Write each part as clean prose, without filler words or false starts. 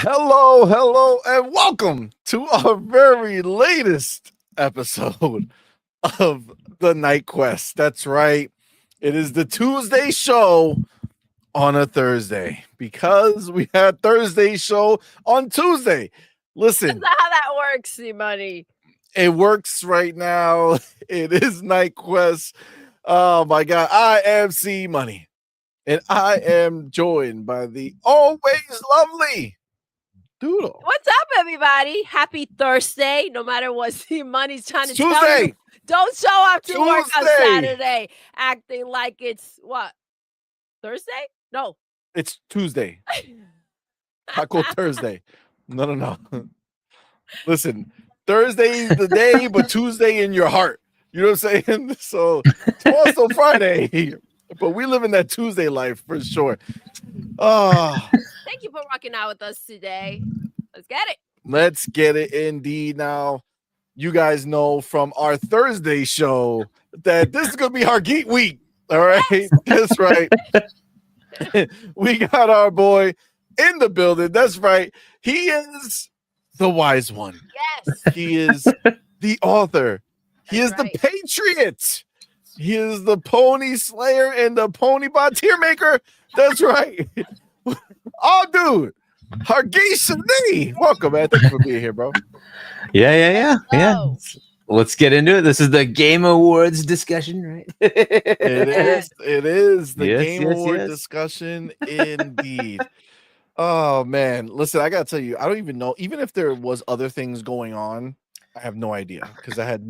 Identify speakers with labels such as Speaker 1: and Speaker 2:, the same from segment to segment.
Speaker 1: Hello, and welcome to our very latest episode of the Night Quest. That's right. It is the Tuesday show on a Thursday because we had Thursday show on Tuesday.
Speaker 2: That's
Speaker 1: Listen,
Speaker 2: not how that works, CMoney.
Speaker 1: it works right now. It is Night Quest. Oh my God. I am CMoney, and I am joined by the always lovely Doodle.
Speaker 2: What's up, everybody? Happy Thursday. No matter what CMoney's trying
Speaker 1: It's
Speaker 2: to tell you,
Speaker 1: Tuesday.
Speaker 2: don't show up to work on
Speaker 1: Tuesday.
Speaker 2: Saturday acting like it's what? Thursday? No.
Speaker 1: It's Tuesday. I call Thursday. No. Listen, Thursday's the day, but Tuesday in your heart. You know what I'm saying? So tomorrow's still Friday, but we live in that Tuesday life for sure. Oh,
Speaker 2: Thank you for rocking out with us today. Let's get it.
Speaker 1: let's get it indeed. Now, you guys know from our Thursday show that this is gonna be our geek week. All right, that's right. We got our boy in the building. That's right. He is the wise one.
Speaker 2: Yes.
Speaker 1: He is the author. He is
Speaker 2: That's right.
Speaker 1: the patriot. He is the pony slayer and the pony bot tier maker. That's right. Oh, dude. Hargeisha Lee. Welcome, man. Thank you for being here, bro.
Speaker 3: Yeah.
Speaker 2: Hello.
Speaker 3: Let's get into it. This is the Game Awards discussion, right?
Speaker 1: It is the
Speaker 3: Yes,
Speaker 1: Game
Speaker 3: yes,
Speaker 1: Award
Speaker 3: yes.
Speaker 1: discussion indeed. Oh man, listen, I gotta tell you, I don't even know. Even if there was other things going on, I have no idea because I had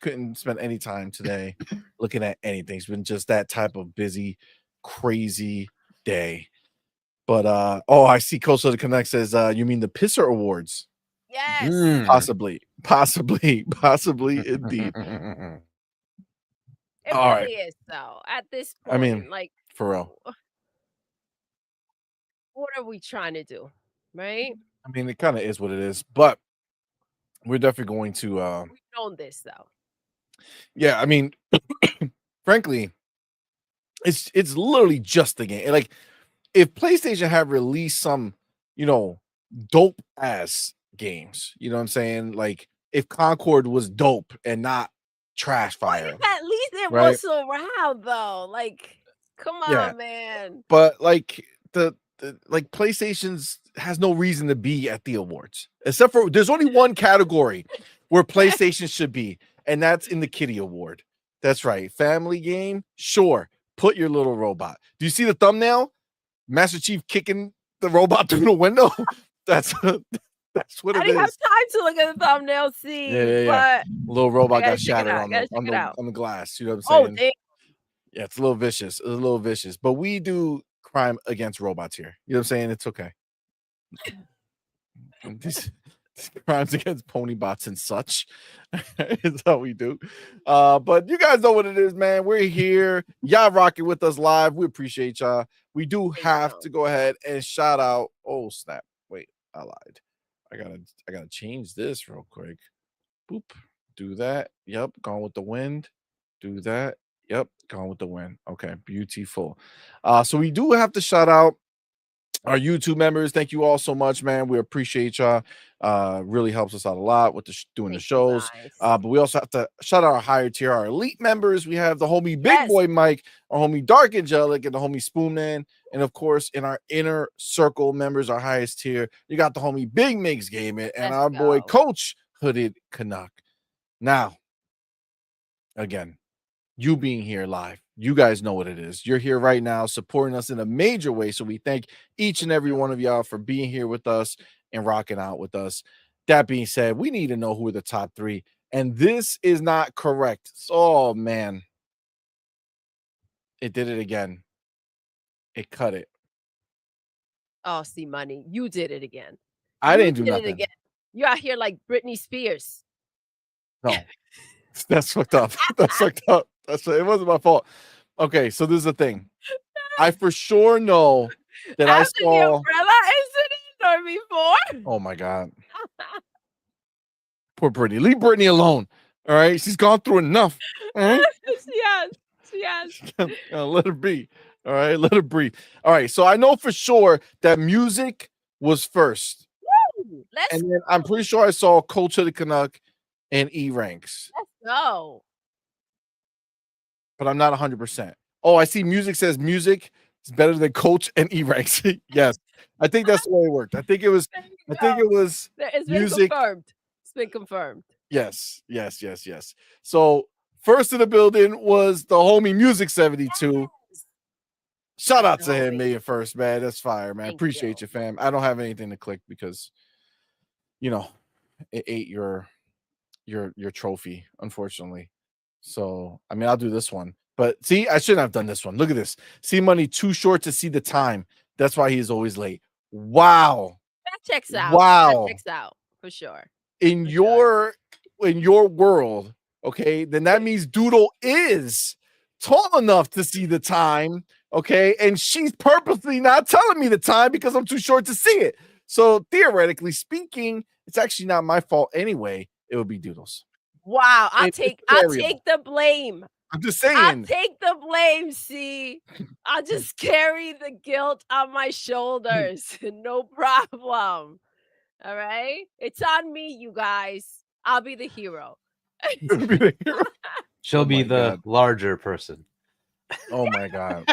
Speaker 1: couldn't spend any time today looking at anything. It's been just that type of busy, crazy day. But I see Coastal to Connect says you mean the Pisser Awards?
Speaker 2: Yes.
Speaker 3: Mm.
Speaker 1: Possibly indeed.
Speaker 2: It
Speaker 1: All
Speaker 2: really
Speaker 1: right.
Speaker 2: is, though. At this point,
Speaker 1: I mean,
Speaker 2: like,
Speaker 1: for real.
Speaker 2: what are we trying to do? Right?
Speaker 1: I mean, it kind of is what it is, but we're definitely going to
Speaker 2: We've known this, though.
Speaker 1: yeah, I mean, frankly, it's literally just the game. Like, if PlayStation had released some, dope ass games, you know what I'm saying? Like, if Concord was dope and not trash fire,
Speaker 2: At least it
Speaker 1: right?
Speaker 2: was around, though. Like, come on,
Speaker 1: Yeah.
Speaker 2: man.
Speaker 1: But like the like PlayStation's has no reason to be at the awards, except for there's only one category where PlayStation should be, and that's in the Kitty Award. That's right, family game. Sure, put your little robot. Do you see the thumbnail? Master Chief kicking the robot through the window. That's what
Speaker 2: I
Speaker 1: it
Speaker 2: didn't have
Speaker 1: is.
Speaker 2: time to look at the thumbnail, see.
Speaker 1: Yeah. Little robot
Speaker 2: gotta
Speaker 1: got
Speaker 2: check it
Speaker 1: shattered
Speaker 2: out,
Speaker 1: on
Speaker 2: gotta
Speaker 1: the
Speaker 2: check it out.
Speaker 1: on the glass. You know what I'm
Speaker 2: Oh,
Speaker 1: saying?
Speaker 2: damn.
Speaker 1: Yeah, it's a little vicious. It's a little vicious, but we do crime against robots here. You know what I'm saying? It's okay. These crimes against pony bots and such is how we do. But you guys know what it is, man. We're here. Y'all rocking with us live. We appreciate y'all. We do have to go ahead and shout out. Oh, snap. Wait, I lied. I gotta change this real quick. Boop. Do that. Yep, gone with the wind. Do that. Yep, gone with the wind. Okay, beautiful. So we do have to shout out our YouTube members. Thank you all so much, man. We appreciate y'all. Really helps us out a lot with doing the shows. But we also have to shout out our higher tier, our elite members. We have the homie Big Boy Mike, our homie Dark Angelic, and the homie Spoonman. And of course, in our inner circle members, our highest tier, you got the homie Big Mix Gaming and our boy Coach Hooded Canuck. Now, again, you being here live, you guys know what it is. You're here right now supporting us in a major way. So we thank each and every one of y'all for being here with us and rocking out with us. That being said, we need to know who are the top three. And this is not correct. Oh, man. It did it again. It cut it.
Speaker 2: Oh, CMoney. You did it again.
Speaker 1: I didn't do nothing.
Speaker 2: You out here like Britney Spears.
Speaker 1: No. That's fucked up. That's fucked up. It wasn't my fault. Okay, so this is the thing. I for sure know that I saw
Speaker 2: the umbrella incident or before.
Speaker 1: Oh my God. Poor Brittany. Leave Brittany alone. All right. She's gone through enough. All right?
Speaker 2: She has.
Speaker 1: Let her be. All right, let it breathe. All right, so I know for sure that music was first,
Speaker 2: Woo! Let's
Speaker 1: and then I'm pretty sure I saw Culture the Canuck and E ranks,
Speaker 2: go.
Speaker 1: but I'm not 100%. Oh, I see. Music says music is better than Coach and E ranks. Yes, I think that's the way it worked. I think it was.
Speaker 2: There you
Speaker 1: I think it
Speaker 2: go.
Speaker 1: was
Speaker 2: It's been
Speaker 1: music.
Speaker 2: confirmed. It's been confirmed.
Speaker 1: Yes. So first in the building was the homie Music 72. Shout out
Speaker 2: The
Speaker 1: to him
Speaker 2: homie.
Speaker 1: being first, man. That's fire, man.
Speaker 2: Thank
Speaker 1: Appreciate you, fam. I don't have anything to click because it ate your trophy, unfortunately. So I mean, I'll do this one. But see, I shouldn't have done this one. Look at this. CMoney too short to see the time. That's why he's always late. Wow.
Speaker 2: That checks out.
Speaker 1: Wow.
Speaker 2: That checks out for sure.
Speaker 1: In
Speaker 2: For
Speaker 1: your world, okay, then that means Doodle is tall enough to see the time, okay, and she's purposely not telling me the time because I'm too short to see it. So theoretically speaking, it's actually not my fault anyway. It would be Doodle's.
Speaker 2: Wow, I'll
Speaker 1: It's
Speaker 2: take
Speaker 1: variable.
Speaker 2: the blame.
Speaker 1: I'm just
Speaker 2: I'll
Speaker 1: saying.
Speaker 2: take the blame, see. I'll just carry the guilt on my shoulders. No problem. All right? It's on me, you guys. I'll be the hero.
Speaker 1: It'll be the hero.
Speaker 3: She'll
Speaker 1: Oh
Speaker 3: be
Speaker 1: my
Speaker 3: the
Speaker 1: God.
Speaker 3: larger person.
Speaker 1: Oh my God.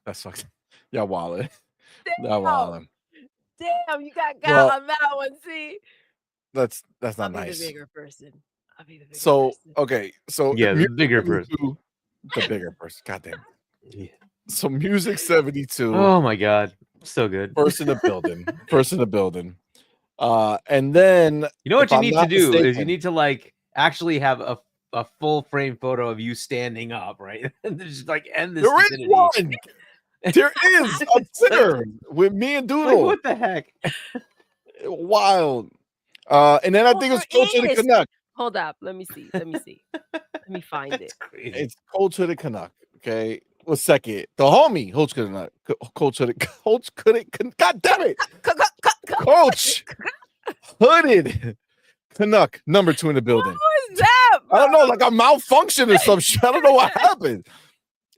Speaker 1: That's fucking y'all wildin'. Y'all wildin'.
Speaker 2: Damn, you got
Speaker 1: Well,
Speaker 2: on that one, see.
Speaker 1: That's
Speaker 2: I'll
Speaker 1: not
Speaker 2: be
Speaker 1: nice.
Speaker 2: the bigger person. I'll be the bigger
Speaker 1: So
Speaker 2: person.
Speaker 1: okay, so
Speaker 3: Yeah, the
Speaker 1: Music
Speaker 3: bigger
Speaker 1: 72 the bigger person. Goddamn.
Speaker 3: Yeah.
Speaker 1: So Music 72,
Speaker 3: Oh my god, so good.
Speaker 1: first in the building. First in the building. And then
Speaker 3: You know what
Speaker 1: if
Speaker 3: you
Speaker 1: I'm
Speaker 3: need to
Speaker 1: not
Speaker 3: do is you
Speaker 1: mistaken,
Speaker 3: need to like actually have a full frame photo of you standing up, right? And just like end this
Speaker 1: there is
Speaker 3: stupidity.
Speaker 1: one. There is a picture with me and
Speaker 3: Like,
Speaker 1: Doodle.
Speaker 3: what the heck?
Speaker 1: Wild. And then I think it's
Speaker 2: there
Speaker 1: Culture the
Speaker 2: is.
Speaker 1: Canuck.
Speaker 2: Hold up. Let me see. Let me find it.
Speaker 3: That's crazy.
Speaker 1: It's Culture the Canuck. Okay. What's second? The homie, Culture the Canuck. Culture the Coach couldn't. God damn it. Coach Hooded Canuck, number 2 in the building.
Speaker 2: What was that,
Speaker 1: I don't know,
Speaker 2: bro?
Speaker 1: like a malfunction or some shit. I don't know what happened.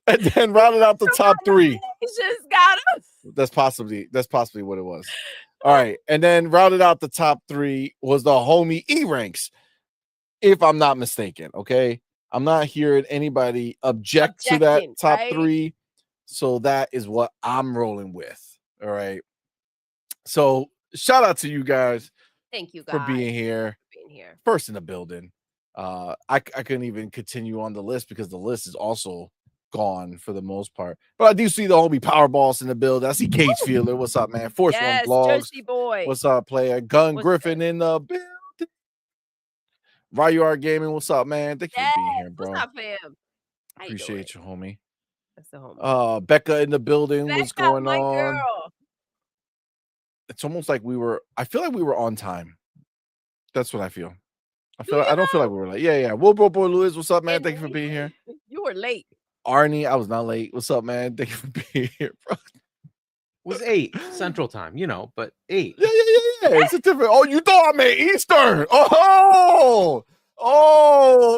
Speaker 1: And then rounded out the top 3.
Speaker 2: Just got us.
Speaker 1: That's possibly what it was. All right. And then rounded out the top 3 was the homie E ranks, if I'm not mistaken. Okay. I'm not hearing anybody object to that
Speaker 2: Objecting,
Speaker 1: top
Speaker 2: right?
Speaker 1: 3. So that is what I'm rolling with. All right. So shout out to you guys
Speaker 2: Thank you, guys,
Speaker 1: for being here. First in the building. I couldn't even continue on the list because the list is also gone for the most part. But I do see the homie Power Boss in the building. I see Cage Fielder. What's up, man? Force
Speaker 2: Yes,
Speaker 1: One Vlogs.
Speaker 2: Jersey boy.
Speaker 1: What's up, player? Gun
Speaker 2: What's
Speaker 1: Griffin in the building. Ryu Gaming. What's up, man? Thank you for being here, bro.
Speaker 2: What's up, fam?
Speaker 1: Appreciate you, homie.
Speaker 2: That's the homie.
Speaker 1: Becca in the building. What's
Speaker 2: Becca,
Speaker 1: going
Speaker 2: my
Speaker 1: on?
Speaker 2: girl.
Speaker 1: It's almost like I feel like we were on time. That's what I feel. I don't feel like we were late. Yeah. Bro Boy Lewis, what's up, man? Thank you for being here.
Speaker 2: You were late.
Speaker 1: Arnie, I was not late. What's up, man? Thank you for being here, bro.
Speaker 3: It was 8 Central Time, but 8.
Speaker 1: Yeah. It's a different. Oh, you thought I meant Eastern. Oh,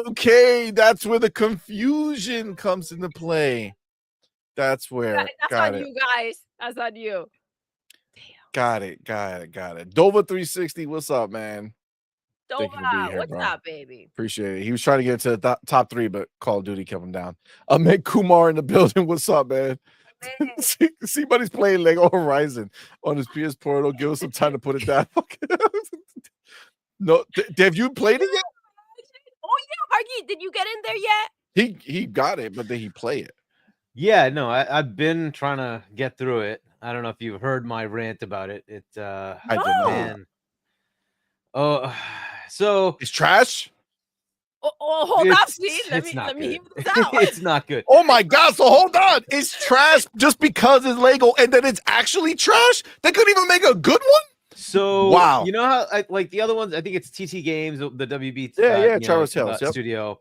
Speaker 1: okay. That's where the confusion comes into play. That's where.
Speaker 2: That's
Speaker 1: Got
Speaker 2: on
Speaker 1: it.
Speaker 2: you guys. That's on you.
Speaker 1: Got it. Dova 360, what's up, man? Thank you for being here,
Speaker 2: What's
Speaker 1: bro.
Speaker 2: up, baby?
Speaker 1: Appreciate it. He was trying to get into the top 3, but Call of Duty kept him down. Ahmed Kumar in the building. What's up, man? See, buddy's playing Lego Horizon on his PS Portal. Give us some time to put it down. No, have you played it yet?
Speaker 2: Oh yeah, Harky, did you get in there yet?
Speaker 1: He got it, but did he play it?
Speaker 3: Yeah, no, I've been trying to get through it. I don't know if you've heard my rant about it.
Speaker 1: I did not.
Speaker 3: Man. Oh, so
Speaker 1: it's trash.
Speaker 2: Oh, hold on, see. Let me hear this out.
Speaker 3: It's not good.
Speaker 1: Oh my god! So hold on, it's trash just because it's Lego, and then it's actually trash. They couldn't even make a good one.
Speaker 3: So
Speaker 1: wow,
Speaker 3: you know how like the other ones? I think it's TT Games, the WB.
Speaker 1: Travis Hills,
Speaker 3: studio.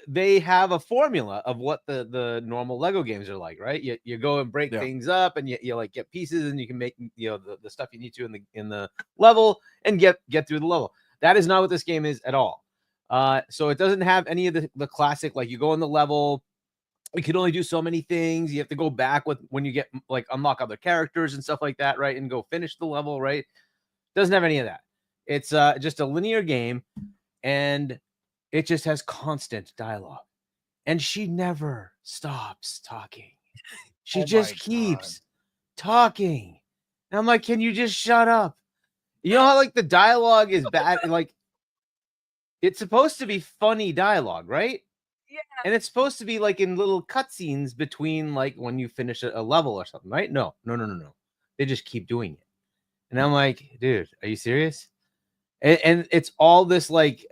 Speaker 3: They have a formula of what the normal Lego games are like, right? You go and break things up, and you like get pieces, and you can make the stuff you need to in the level and get through the level. That is not what this game is at all. So it doesn't have any of the classic, like you go in the level, you can only do so many things. You have to go back with when you get like unlock other characters and stuff like that, right? And go finish the level, right? Doesn't have any of that. It's just a linear game, and it just has constant dialogue. And she never stops talking. She just keeps talking. And I'm like, can you just shut up? You know how like the dialogue is bad, like it's supposed to be funny dialogue, right?
Speaker 2: Yeah.
Speaker 3: And it's supposed to be like in little cutscenes between like when you finish a level or something, right? No. They just keep doing it. And I'm like, dude, are you serious? And it's all this like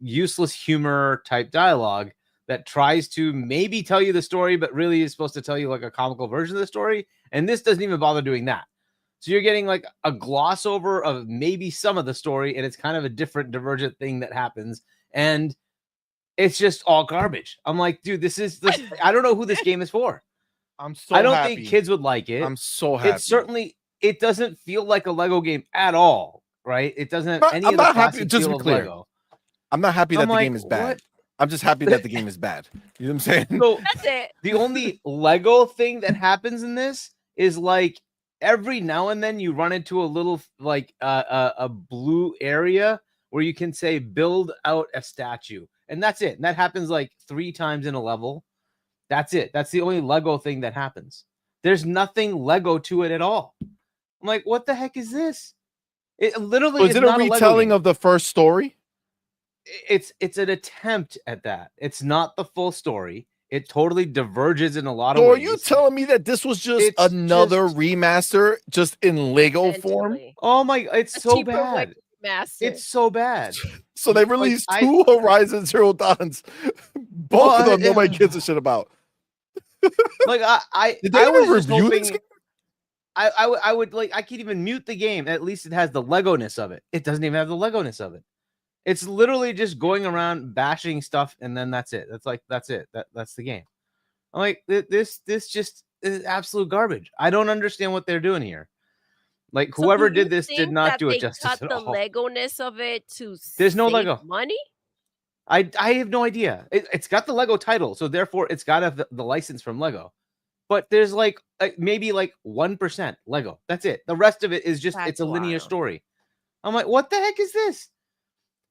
Speaker 3: useless humor type dialogue that tries to maybe tell you the story, but really is supposed to tell you like a comical version of the story. And this doesn't even bother doing that. So you're getting like a gloss over of maybe some of the story, and it's kind of a different divergent thing that happens. And it's just all garbage. I'm like, dude, this. I don't know who this game is for.
Speaker 1: I'm so
Speaker 3: I don't
Speaker 1: happy.
Speaker 3: think kids would like it.
Speaker 1: I'm so happy.
Speaker 3: It doesn't feel like a Lego game at all, right? It doesn't have any of the classic feel of Lego.
Speaker 1: I'm not happy that the game is bad.
Speaker 3: What?
Speaker 1: I'm just happy that the game is bad. You know what I'm saying?
Speaker 3: So
Speaker 2: That's it.
Speaker 3: the only Lego thing that happens in this is like every now and then you run into a little like a blue area where you can say build out a statue, and that's it. And that happens like 3 times in a level. That's it. That's the only Lego thing that happens. There's nothing Lego to it at all. I'm like, what the heck is this? It literally
Speaker 1: is it a retelling of the first story?
Speaker 3: It's an attempt at that. It's not the full story. It totally diverges in a lot of ways.
Speaker 1: So are you telling me that this was just another remaster just in Lego form?
Speaker 3: Oh my, it's so bad. It's so bad.
Speaker 1: So they released 2 Horizon Zero Dawns. Both of them nobody gives a shit about.
Speaker 3: Like I
Speaker 1: did they
Speaker 3: was
Speaker 1: ever review this game?
Speaker 3: I would like I could even mute the game. At least it has the Lego-ness of it. It doesn't even have the Lego-ness of it. It's literally just going around bashing stuff, and then that's it. That's it. That's the game. I'm like, this just is absolute garbage. I don't understand what they're doing here. Like whoever did this did not do it justice at all.
Speaker 2: Cut the Lego-ness of it to
Speaker 3: there's no Lego
Speaker 2: money.
Speaker 3: I have no idea. It's got the Lego title, so therefore it's got the license from Lego. But there's like maybe like 1% Lego. That's it. The rest of it is just it's a linear story. I'm like, what the heck is this?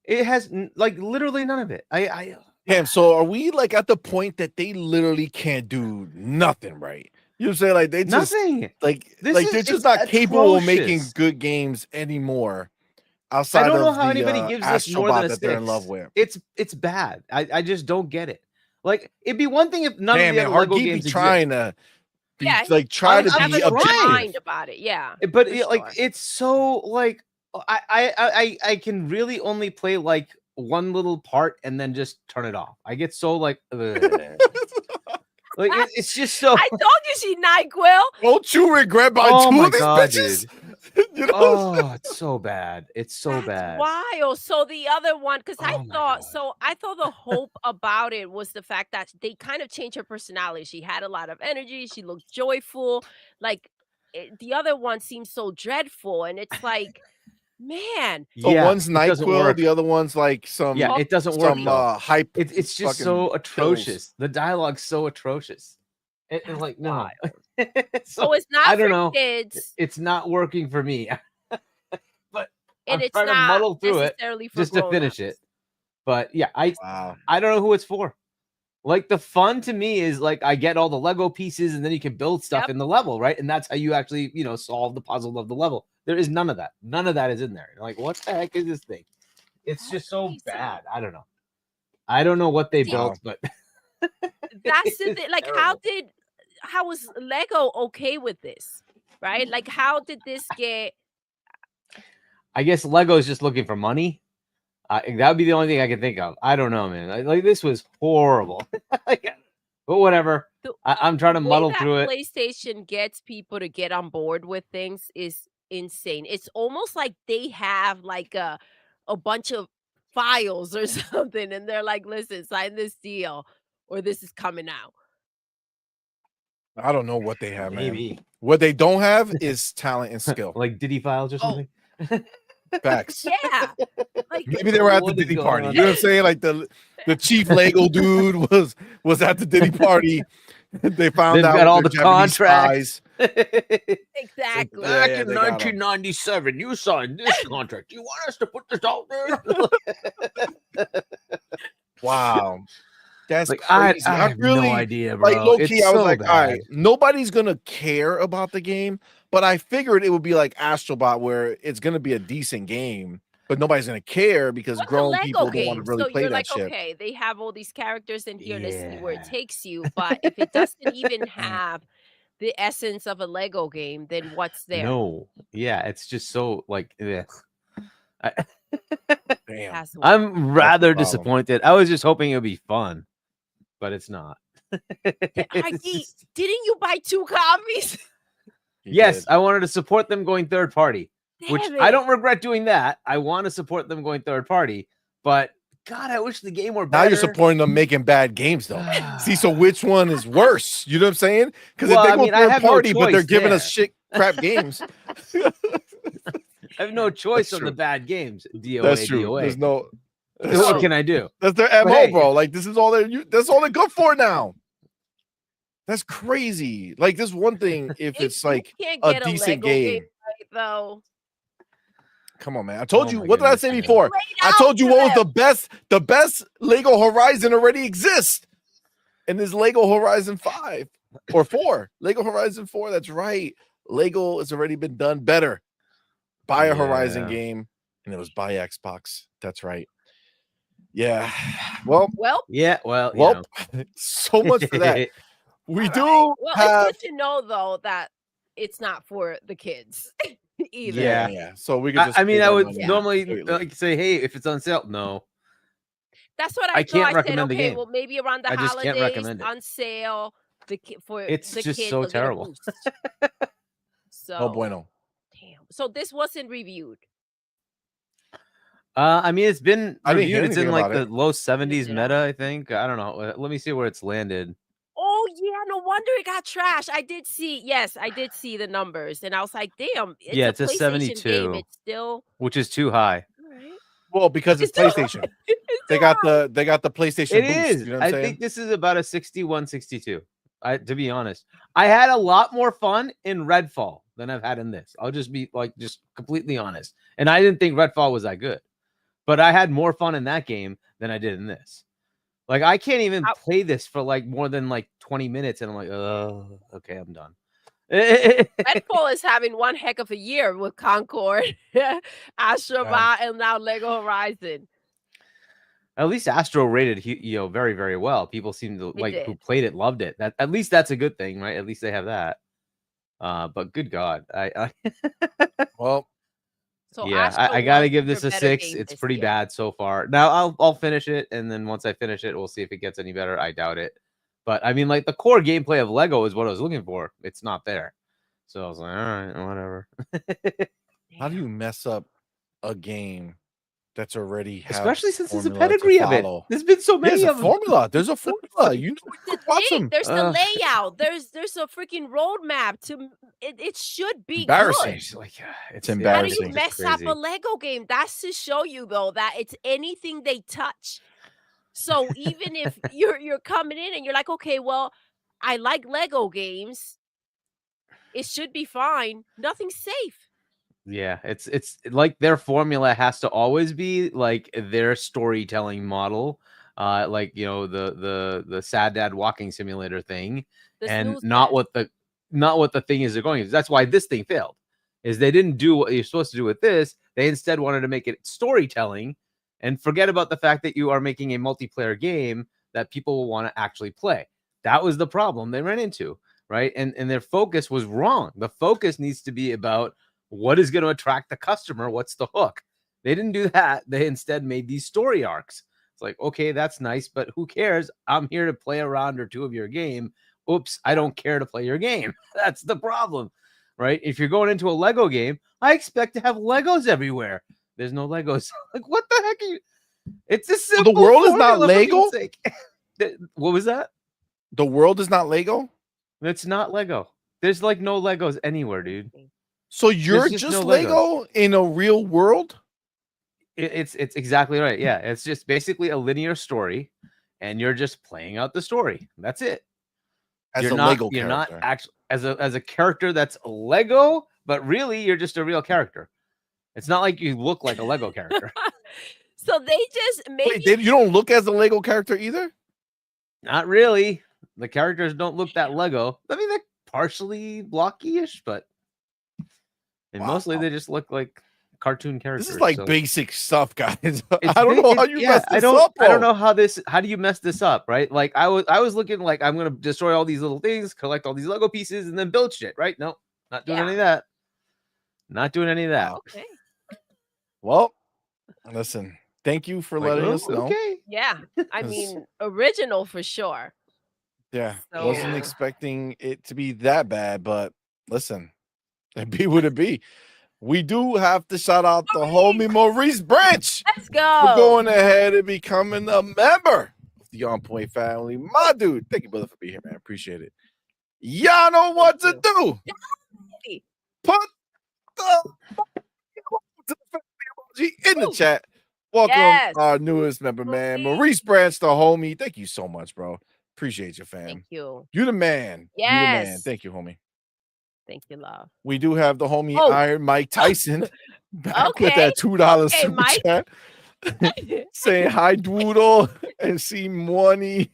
Speaker 3: It has like literally none of it.
Speaker 1: Damn. So are we like at the point that they literally can't do nothing right? You know what I'm saying? Like they just
Speaker 3: nothing.
Speaker 1: They're just not capable of making good games anymore. Outside
Speaker 3: I don't know
Speaker 1: of
Speaker 3: how anybody gives this more than a 6.
Speaker 1: They're in love with.
Speaker 3: It's bad. I just don't get it. Like it'd be one thing if none of the other Lego games
Speaker 1: trying to be try to be objective
Speaker 2: about it. Yeah,
Speaker 3: but it's so like I can really only play like one little part and then just turn it off. I get so like like it's just so.
Speaker 2: I told you she NyQuil.
Speaker 1: Won't you regret by 2 of these bitches?
Speaker 3: Dude. You know? Oh, it's so bad. It's so bad.
Speaker 2: Wild. So the other one, because I thought the hope about it was the fact that they kind of changed her personality. She had a lot of energy. She looked joyful. Like the other one seems so dreadful, and it's like, man.
Speaker 1: So one's NyQuil, the other one's like some.
Speaker 3: Yeah, it doesn't work.
Speaker 1: Hype.
Speaker 3: It's just so atrocious. The dialogue's so atrocious. It's like no.
Speaker 2: So it's not.
Speaker 3: I don't know.
Speaker 2: Kids.
Speaker 3: It's not working for me. But
Speaker 2: and
Speaker 3: I'm trying to muddle through it just to finish it. But yeah, I don't know who it's for. Like the fun to me is like I get all the Lego pieces and then you can build stuff in the level, right? And that's how you actually, solve the puzzle of the level. There is none of that. None of that is in there. You're like, what the heck is this thing? It's just so bad. I don't know. I don't know what they built, but
Speaker 2: that's the thing. Like, how was Lego okay with this? Right? Like, how did this get?
Speaker 3: I guess Lego is just looking for money. That would be the only thing I can think of. I don't know, man. Like this was horrible. But whatever. I'm trying to muddle through it.
Speaker 2: PlayStation gets people to get on board with things is insane. It's almost like they have like a bunch of files or something, and they're like, "Listen, sign this deal, or this is coming out."
Speaker 1: I don't know what they have,
Speaker 3: Maybe.
Speaker 1: man. What they don't have is talent and skill.
Speaker 3: Like Diddy files or something.
Speaker 1: Facts.
Speaker 2: Yeah. Like,
Speaker 1: Maybe they were at the
Speaker 3: What is
Speaker 1: Diddy
Speaker 3: going
Speaker 1: party.
Speaker 3: on?
Speaker 1: You know what I'm saying? Like the chief Lego dude was at the Diddy party. They found
Speaker 3: They've
Speaker 1: out
Speaker 3: got all
Speaker 1: they're
Speaker 3: the
Speaker 1: Japanese
Speaker 3: contracts.
Speaker 2: exactly.
Speaker 1: Back in they got 'em.
Speaker 3: 1997, you signed this contract. You want us to put this out there?
Speaker 1: Wow. That's
Speaker 3: Like I
Speaker 1: crazy.
Speaker 3: have
Speaker 1: really,
Speaker 3: no idea, bro.
Speaker 1: like low
Speaker 3: It's
Speaker 1: key, I was
Speaker 3: so
Speaker 1: like,
Speaker 3: bad.
Speaker 1: all right, nobody's gonna care about the game, but I figured it would be like Astrobot, where it's gonna be a decent game, but nobody's gonna care because
Speaker 2: What's a
Speaker 1: grown
Speaker 2: Lego
Speaker 1: people don't want to
Speaker 2: game?
Speaker 1: really
Speaker 2: So
Speaker 1: play
Speaker 2: you're
Speaker 1: that
Speaker 2: like,
Speaker 1: shit.
Speaker 2: okay, they have all these characters in here. Let's see where it
Speaker 3: Yeah.
Speaker 2: takes you. But if it doesn't even have the essence of a Lego game, then what's there?
Speaker 3: No, yeah, it's just so like. Ugh.
Speaker 1: Damn.
Speaker 2: Has one.
Speaker 3: I'm rather
Speaker 1: problem.
Speaker 3: disappointed. I was just hoping it would be fun, but it's not. It's just-
Speaker 2: Didn't you buy 2 copies?
Speaker 1: He
Speaker 3: yes,
Speaker 1: did.
Speaker 3: I wanted to support them going third party, which
Speaker 2: Damn
Speaker 3: I
Speaker 2: it.
Speaker 3: don't regret doing that. I want to support them going third party, but God, I wish the game were
Speaker 1: Now
Speaker 3: better.
Speaker 1: you're supporting them making bad games, though. See, so which one is worse? You know what I'm saying? Because
Speaker 3: Well,
Speaker 1: if
Speaker 3: I
Speaker 1: they go
Speaker 3: mean, I
Speaker 1: third
Speaker 3: have no
Speaker 1: party, but they're
Speaker 3: choice
Speaker 1: giving us
Speaker 3: there.
Speaker 1: shit crap games.
Speaker 3: I have no choice
Speaker 1: That's
Speaker 3: on the
Speaker 1: true.
Speaker 3: bad games. DOA,
Speaker 1: That's true.
Speaker 3: DOA.
Speaker 1: There's no.
Speaker 3: What can I do?
Speaker 1: That's their
Speaker 3: But
Speaker 1: MO,
Speaker 3: hey,
Speaker 1: bro. Like this is all that's all they're good for now. That's crazy. Like this one thing, if it's
Speaker 2: you
Speaker 1: like
Speaker 2: can't
Speaker 1: a
Speaker 2: get
Speaker 1: decent
Speaker 2: Lego
Speaker 1: game.
Speaker 2: right, though.
Speaker 1: Come on, man. I told
Speaker 3: Oh
Speaker 1: you.
Speaker 3: my
Speaker 1: What did I
Speaker 3: goodness,
Speaker 1: say
Speaker 3: man.
Speaker 1: before?
Speaker 2: Laid
Speaker 1: I
Speaker 2: out
Speaker 1: told you
Speaker 2: for
Speaker 1: what was
Speaker 2: them.
Speaker 1: the best Lego Horizon already exists. And this Lego Horizon 5 or 4. Lego Horizon 4. That's right. Lego has already been done better. Buy a Horizon
Speaker 3: Yeah.
Speaker 1: game, and it was buy Xbox. That's right. Yeah. Well,
Speaker 3: Yeah, well,
Speaker 1: well, so much for that. We
Speaker 2: All
Speaker 1: do
Speaker 2: right. Well,
Speaker 1: have
Speaker 2: it's good to know though that it's not for the kids either.
Speaker 3: Yeah.
Speaker 1: So we could just.
Speaker 3: I mean,
Speaker 1: pay
Speaker 3: I
Speaker 1: that
Speaker 3: would
Speaker 1: money
Speaker 3: normally
Speaker 1: completely.
Speaker 3: like say, hey, if it's on sale, no.
Speaker 2: That's what
Speaker 3: I
Speaker 2: I thought.
Speaker 3: can't
Speaker 2: I said,
Speaker 3: recommend the
Speaker 2: okay,
Speaker 3: game.
Speaker 2: well, maybe around the
Speaker 3: I just can't
Speaker 2: holidays
Speaker 3: recommend it.
Speaker 2: on sale, for
Speaker 3: It's
Speaker 2: the
Speaker 3: just
Speaker 2: kids
Speaker 3: so
Speaker 2: will get a
Speaker 3: terrible.
Speaker 2: boost. So,
Speaker 1: No bueno.
Speaker 2: damn. So this wasn't reviewed.
Speaker 3: I mean, it's been
Speaker 1: I didn't hear
Speaker 3: reviewed. It's in
Speaker 1: anything
Speaker 3: like
Speaker 1: about
Speaker 3: the
Speaker 1: it.
Speaker 3: low 70s
Speaker 2: it
Speaker 3: meta,
Speaker 2: out.
Speaker 3: I think. I don't know. Let me see where it's landed.
Speaker 2: Oh yeah, no wonder it got trashed. I did see. Yes, I did see the numbers, and I was like, damn. It's
Speaker 3: Yeah,
Speaker 2: a
Speaker 3: it's a
Speaker 2: PlayStation
Speaker 3: 72,
Speaker 2: game. It's still
Speaker 3: which is too high.
Speaker 2: all right.
Speaker 1: Well, because it's
Speaker 2: still-
Speaker 1: PlayStation.
Speaker 2: it's
Speaker 1: They
Speaker 2: still
Speaker 1: got the PlayStation
Speaker 3: It
Speaker 1: boost.
Speaker 3: is.
Speaker 1: You know what I'm
Speaker 3: I
Speaker 1: saying?
Speaker 3: think this is about a 61, 62. To be honest, I had a lot more fun in Redfall than I've had in this. I'll just be like, just completely honest. And I didn't think Redfall was that good, but I had more fun in that game than I did in this. Like, I can't even play this for like more than like 20 minutes, and I'm like, oh, okay, I'm done.
Speaker 2: Redfall is having one heck of a year with Concord, Astrobot, and now Lego Horizon.
Speaker 3: At least Astro rated, very, very well. People seem to like who
Speaker 2: did.
Speaker 3: played it, loved it. That at least that's a good thing, right? At least they have that. But good God,
Speaker 1: Well,
Speaker 2: So
Speaker 3: yeah,
Speaker 2: Astro
Speaker 3: I gotta
Speaker 2: was
Speaker 3: give
Speaker 2: your
Speaker 3: this a
Speaker 2: better
Speaker 3: 6.
Speaker 2: game
Speaker 3: It's
Speaker 2: this
Speaker 3: pretty
Speaker 2: year.
Speaker 3: bad so far. Now I'll finish it, and then once I finish it, we'll see if it gets any better. I doubt it. But I mean, like the core gameplay of Lego is what I was looking for. It's not there, so I was like, all right, whatever.
Speaker 1: how do you mess up a game that's already have
Speaker 3: Especially since there's a
Speaker 1: formula to
Speaker 3: pedigree of it.
Speaker 1: follow?
Speaker 3: There's been so
Speaker 1: There's
Speaker 3: many
Speaker 1: a
Speaker 3: of them.
Speaker 1: formula. There's a formula. You know,
Speaker 2: The
Speaker 1: you watch
Speaker 2: thing,
Speaker 1: them.
Speaker 2: there's the layout. There's a freaking roadmap to it should be
Speaker 1: Embarrassing.
Speaker 2: good.
Speaker 3: Like,
Speaker 1: It's
Speaker 2: How do
Speaker 1: embarrassing.
Speaker 2: you mess up a Lego game? That's to show you though that it's anything they touch. So even if you're coming in and you're like, okay, well, I like Lego games, it should be fine. Nothing's safe.
Speaker 3: Yeah, it's like their formula has to always be like their storytelling model, like the Sad Dad walking simulator thing,
Speaker 2: The
Speaker 3: and
Speaker 2: snooze
Speaker 3: not
Speaker 2: fest.
Speaker 3: what the thing is they're going. That's why this thing failed. Is they didn't do what you're supposed to do with this. They instead wanted to make it storytelling, and forget about the fact that you are making a multiplayer game that people will want to actually play. That was the problem they ran into, right? And their focus was wrong. The focus needs to be about what is going to attract the customer? What's the hook? They didn't do that. They instead made these story arcs. It's like, okay, that's nice, but who cares? I'm here to play a round or two of your game. Oops, I don't care to play your game. That's the problem, right? If you're going into a Lego game, I expect to have Legos everywhere. There's no Legos. Like, what the heck are you? It's a simple.
Speaker 1: The world is not
Speaker 3: formula, for
Speaker 1: Lego?
Speaker 3: Pete's sake. What was that?
Speaker 1: The world is not Lego.
Speaker 3: It's not Lego. There's like no Legos anywhere, dude.
Speaker 1: So you're
Speaker 3: just
Speaker 1: just
Speaker 3: no
Speaker 1: Lego in a real world?
Speaker 3: It's exactly right. Yeah, it's just basically a linear story, and you're just playing out the story. That's it.
Speaker 1: As
Speaker 3: You're
Speaker 1: a
Speaker 3: not
Speaker 1: Lego
Speaker 3: you're not
Speaker 1: character.
Speaker 3: actually as a character that's a Lego, but really you're just a real character. It's not like you look like a Lego character.
Speaker 2: So they just maybe
Speaker 1: Wait, you don't look as a Lego character either?
Speaker 3: Not really. The characters don't look that Lego. I mean, they're partially blocky-ish, but mostly
Speaker 1: Wow.
Speaker 3: they just look like cartoon characters.
Speaker 1: This is like
Speaker 3: so.
Speaker 1: basic stuff, guys.
Speaker 3: It's
Speaker 1: I don't know how you messed this up, bro.
Speaker 3: I don't know how do you mess this up, right? Like I was looking like I'm gonna destroy all these little things, collect all these Lego pieces, and then build shit, right? No, not doing any of that. Not doing any of that.
Speaker 1: Wow.
Speaker 2: okay.
Speaker 1: Well, listen, thank you for letting us know.
Speaker 3: Okay.
Speaker 2: Yeah, I
Speaker 1: 'Cause-
Speaker 2: mean, original for sure.
Speaker 1: Yeah,
Speaker 2: So-
Speaker 1: wasn't expecting it to be that bad, but listen, it be what it be. We do have to shout out the homie Maurice Branch
Speaker 2: Let's
Speaker 1: for
Speaker 2: go.
Speaker 1: going ahead and becoming a member of the On Point family. My dude, thank you, brother, for being here, man. Appreciate it. Y'all know what to do. Put the emoji in the chat. Welcome,
Speaker 2: Yes.
Speaker 1: our newest member, man.
Speaker 2: Maurice.
Speaker 1: Maurice Branch, the homie. Thank you so much, bro. Appreciate you, fam.
Speaker 2: Thank you.
Speaker 1: You the man. You the man.
Speaker 2: Yes.
Speaker 1: Thank you, homie.
Speaker 2: Thank you, love.
Speaker 1: We do have the homie
Speaker 2: Oh.
Speaker 1: Iron Mike Tyson back with
Speaker 2: Okay.
Speaker 1: that $2
Speaker 2: Okay,
Speaker 1: super
Speaker 2: Mike.
Speaker 1: chat. Saying hi, Doodle, and CMoney,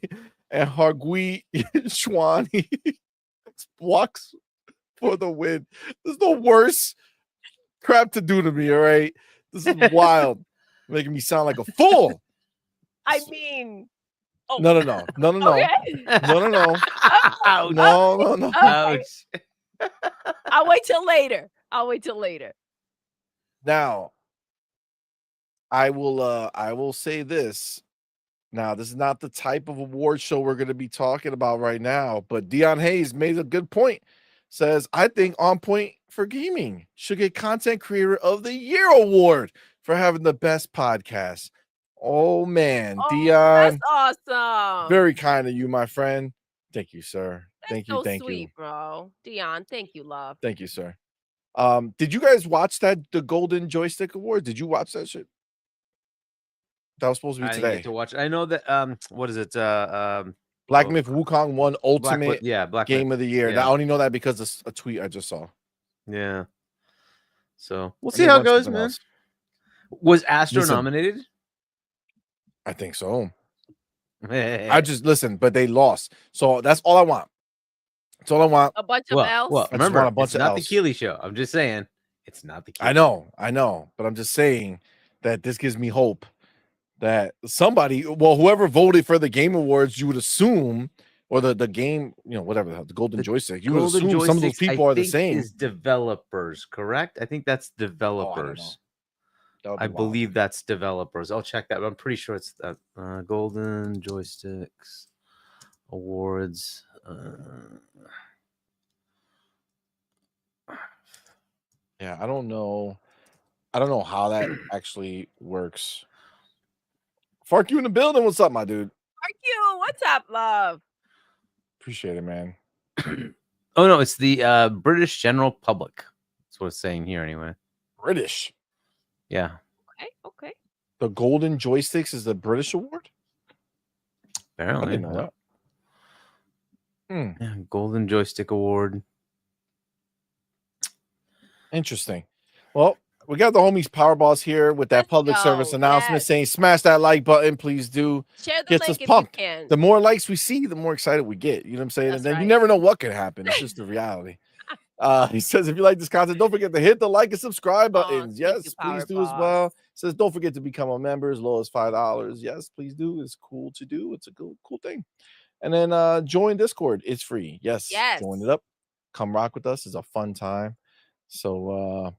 Speaker 1: and Hargui Schwani. Walks for the win. This is the worst crap to do to me, all right? This is wild. Making me sound like a fool.
Speaker 2: I mean, oh.
Speaker 1: No.
Speaker 2: Okay.
Speaker 1: No.
Speaker 3: Ouch.
Speaker 1: No.
Speaker 2: Okay.
Speaker 3: Ouch.
Speaker 2: I'll wait till later.
Speaker 1: Now, I will say this. Now, this is not the type of award show we're going to be talking about right now, but Dion Hayes made a good point. Says, I think On Point for Gaming should get Content Creator of the Year award for having the best podcast. Oh, man.
Speaker 2: Oh,
Speaker 1: Dion,
Speaker 2: that's awesome.
Speaker 1: very kind of you, my friend. Thank you, sir.
Speaker 2: That's so sweet, bro. Dion, thank you, love.
Speaker 1: Thank you, sir. Did you guys watch the Golden Joystick Award? Did you watch that shit? That was supposed to be
Speaker 3: I didn't
Speaker 1: today.
Speaker 3: get to watch it. I know that what is it?
Speaker 1: Black Myth Wukong won Ultimate
Speaker 3: Black
Speaker 1: Game
Speaker 3: Myth.
Speaker 1: of the Year.
Speaker 3: Yeah.
Speaker 1: I only know that because of a tweet I just saw.
Speaker 3: Yeah. So we'll
Speaker 1: Let
Speaker 3: see
Speaker 1: me
Speaker 3: how it
Speaker 1: watch
Speaker 3: goes,
Speaker 1: something
Speaker 3: man.
Speaker 1: else.
Speaker 3: Was Astro
Speaker 1: Listen.
Speaker 3: nominated?
Speaker 1: I think so. I just listen, but they lost. So that's all I want. That's all I want.
Speaker 2: A bunch of
Speaker 3: well,
Speaker 2: L's.
Speaker 3: well,
Speaker 1: just
Speaker 3: remember,
Speaker 1: want a bunch
Speaker 3: it's
Speaker 1: of
Speaker 3: not the
Speaker 1: Ls.
Speaker 3: Keeley show. I'm just saying, it's not the Keeley.
Speaker 1: I know, but I'm just saying that this gives me hope that somebody, whoever voted for the Game Awards, you would assume, or the game, whatever the Golden Joystick, you would assume some of those people are the same.
Speaker 3: Is developers, correct? I think that's developers. I believe that's developers. I'll check that. But I'm pretty sure it's that Golden Joysticks Awards.
Speaker 1: Yeah, I don't know how that actually works. Fark, you in the building? What's up, my dude?
Speaker 2: Thank you. What's up, love?
Speaker 1: Appreciate it, man.
Speaker 3: Oh no, it's the British General Public. That's what it's saying here, anyway.
Speaker 1: British.
Speaker 3: Yeah.
Speaker 2: Okay.
Speaker 1: The Golden Joysticks is the British award? I
Speaker 3: Apparently.
Speaker 1: didn't know that.
Speaker 3: Yeah, Golden Joystick Award.
Speaker 1: Interesting. Well, we got the homies Power Boss here with that
Speaker 2: Let's
Speaker 1: public
Speaker 2: go.
Speaker 1: service announcement
Speaker 2: Yes.
Speaker 1: saying smash that like button, please do.
Speaker 2: Share the
Speaker 1: Gets us
Speaker 2: link if
Speaker 1: pumped.
Speaker 2: you can.
Speaker 1: The more likes we see, the more excited we get. You know what I'm saying?
Speaker 2: That's
Speaker 1: and then you
Speaker 2: right.
Speaker 1: never know what could happen. It's just the reality. He says, if you like this content, don't forget to hit the like and subscribe buttons.
Speaker 2: thank
Speaker 1: Yes,
Speaker 2: you,
Speaker 1: please
Speaker 2: Power
Speaker 1: do as
Speaker 2: Boss.
Speaker 1: well. Says, don't forget to become a member as low as $5. Yes, please do. It's cool to do. It's a cool thing. And then join Discord. It's free. Yes. Join
Speaker 2: Yes.
Speaker 1: it up. Come rock with us. It's a fun time. So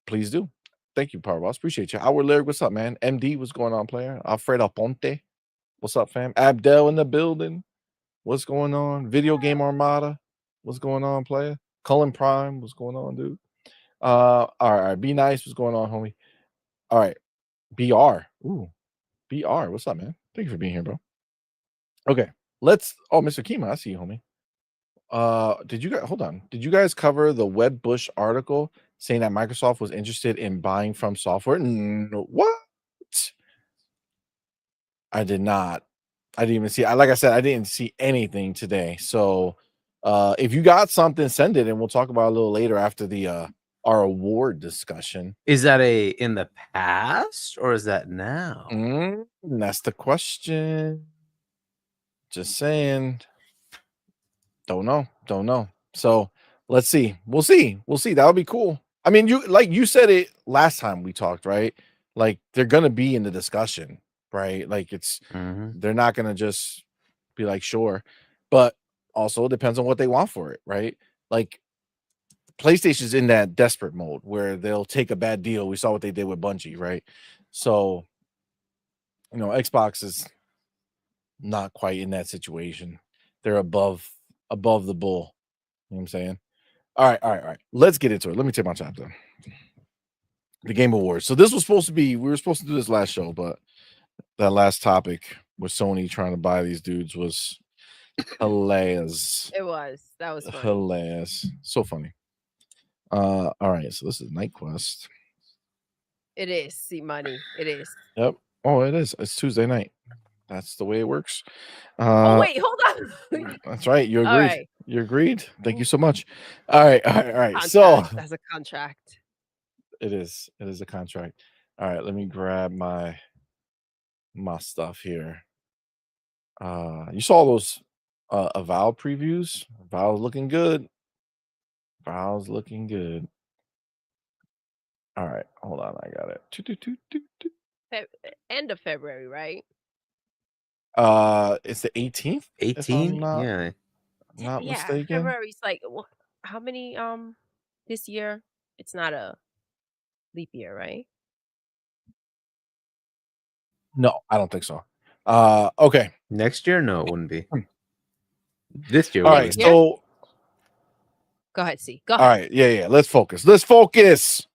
Speaker 1: please do. Thank you, Power Boss. Appreciate you. Our Lyric, what's up, man? MD, what's going on, player? Alfredo Ponte. What's up, fam? Abdel in the building. What's going on? Video Game Armada. What's going on, player? Cullen Prime. What's going on, dude? All right. Be nice. What's going on, homie? All right. BR. Ooh. BR. What's up, man? Thank you for being here, bro. Okay. Mr. Kima, I see you, homie. Did you guys cover the Web Bush article saying that Microsoft was interested in buying From Software. What? I did not. I didn't even see. Like I said, I didn't see anything today. So, if you got something, send it, and we'll talk about it a little later after the our award discussion.
Speaker 3: Is that in the past or is that now?
Speaker 1: That's the question. Just saying. Don't know. So let's see. We'll see. That would be cool. I mean, you said it last time we talked, right? Like they're gonna be in the discussion, right? Like they're not gonna just be like, sure, but also it depends on what they want for it, right? Like PlayStation's in that desperate mode where they'll take a bad deal. We saw what they did with Bungie, right? So, Xbox is not quite in that situation. They're above the bull. You know what I'm saying? All right. Let's get into it. Let me take my time though. The Game Awards. So this was supposed to be, we were supposed to do this last show, but that last topic with Sony trying to buy these dudes was hilarious.
Speaker 2: It was. That was funny.
Speaker 1: Hilarious. So funny. All right. So this is Night Quest.
Speaker 2: It is. CMoney. It is.
Speaker 1: Yep. Oh, it is. It's Tuesday night. That's the way it works.
Speaker 2: Oh, wait, hold on.
Speaker 1: That's right. You agreed.
Speaker 2: All right.
Speaker 1: You agreed. Thank you so much. All right.
Speaker 2: Contract.
Speaker 1: So
Speaker 2: That's a contract.
Speaker 1: it is a contract. All right. Let me grab my stuff here. You saw those Avowed previews. Avowed's looking good. Avowed's looking good. All right. Hold on. I got it.
Speaker 2: End of February, right?
Speaker 1: It's the 18th.
Speaker 3: 18?
Speaker 1: Not
Speaker 2: Yeah,
Speaker 1: mistaken.
Speaker 2: February's like how many this year? It's not a leap year, right?
Speaker 1: No, I don't think so. Okay.
Speaker 3: Next year? No, it wouldn't be. This year.
Speaker 1: All right.
Speaker 2: Yeah.
Speaker 1: So
Speaker 2: go ahead, see. Go
Speaker 1: all
Speaker 2: ahead.
Speaker 1: right. Yeah. Let's focus.
Speaker 2: Listen,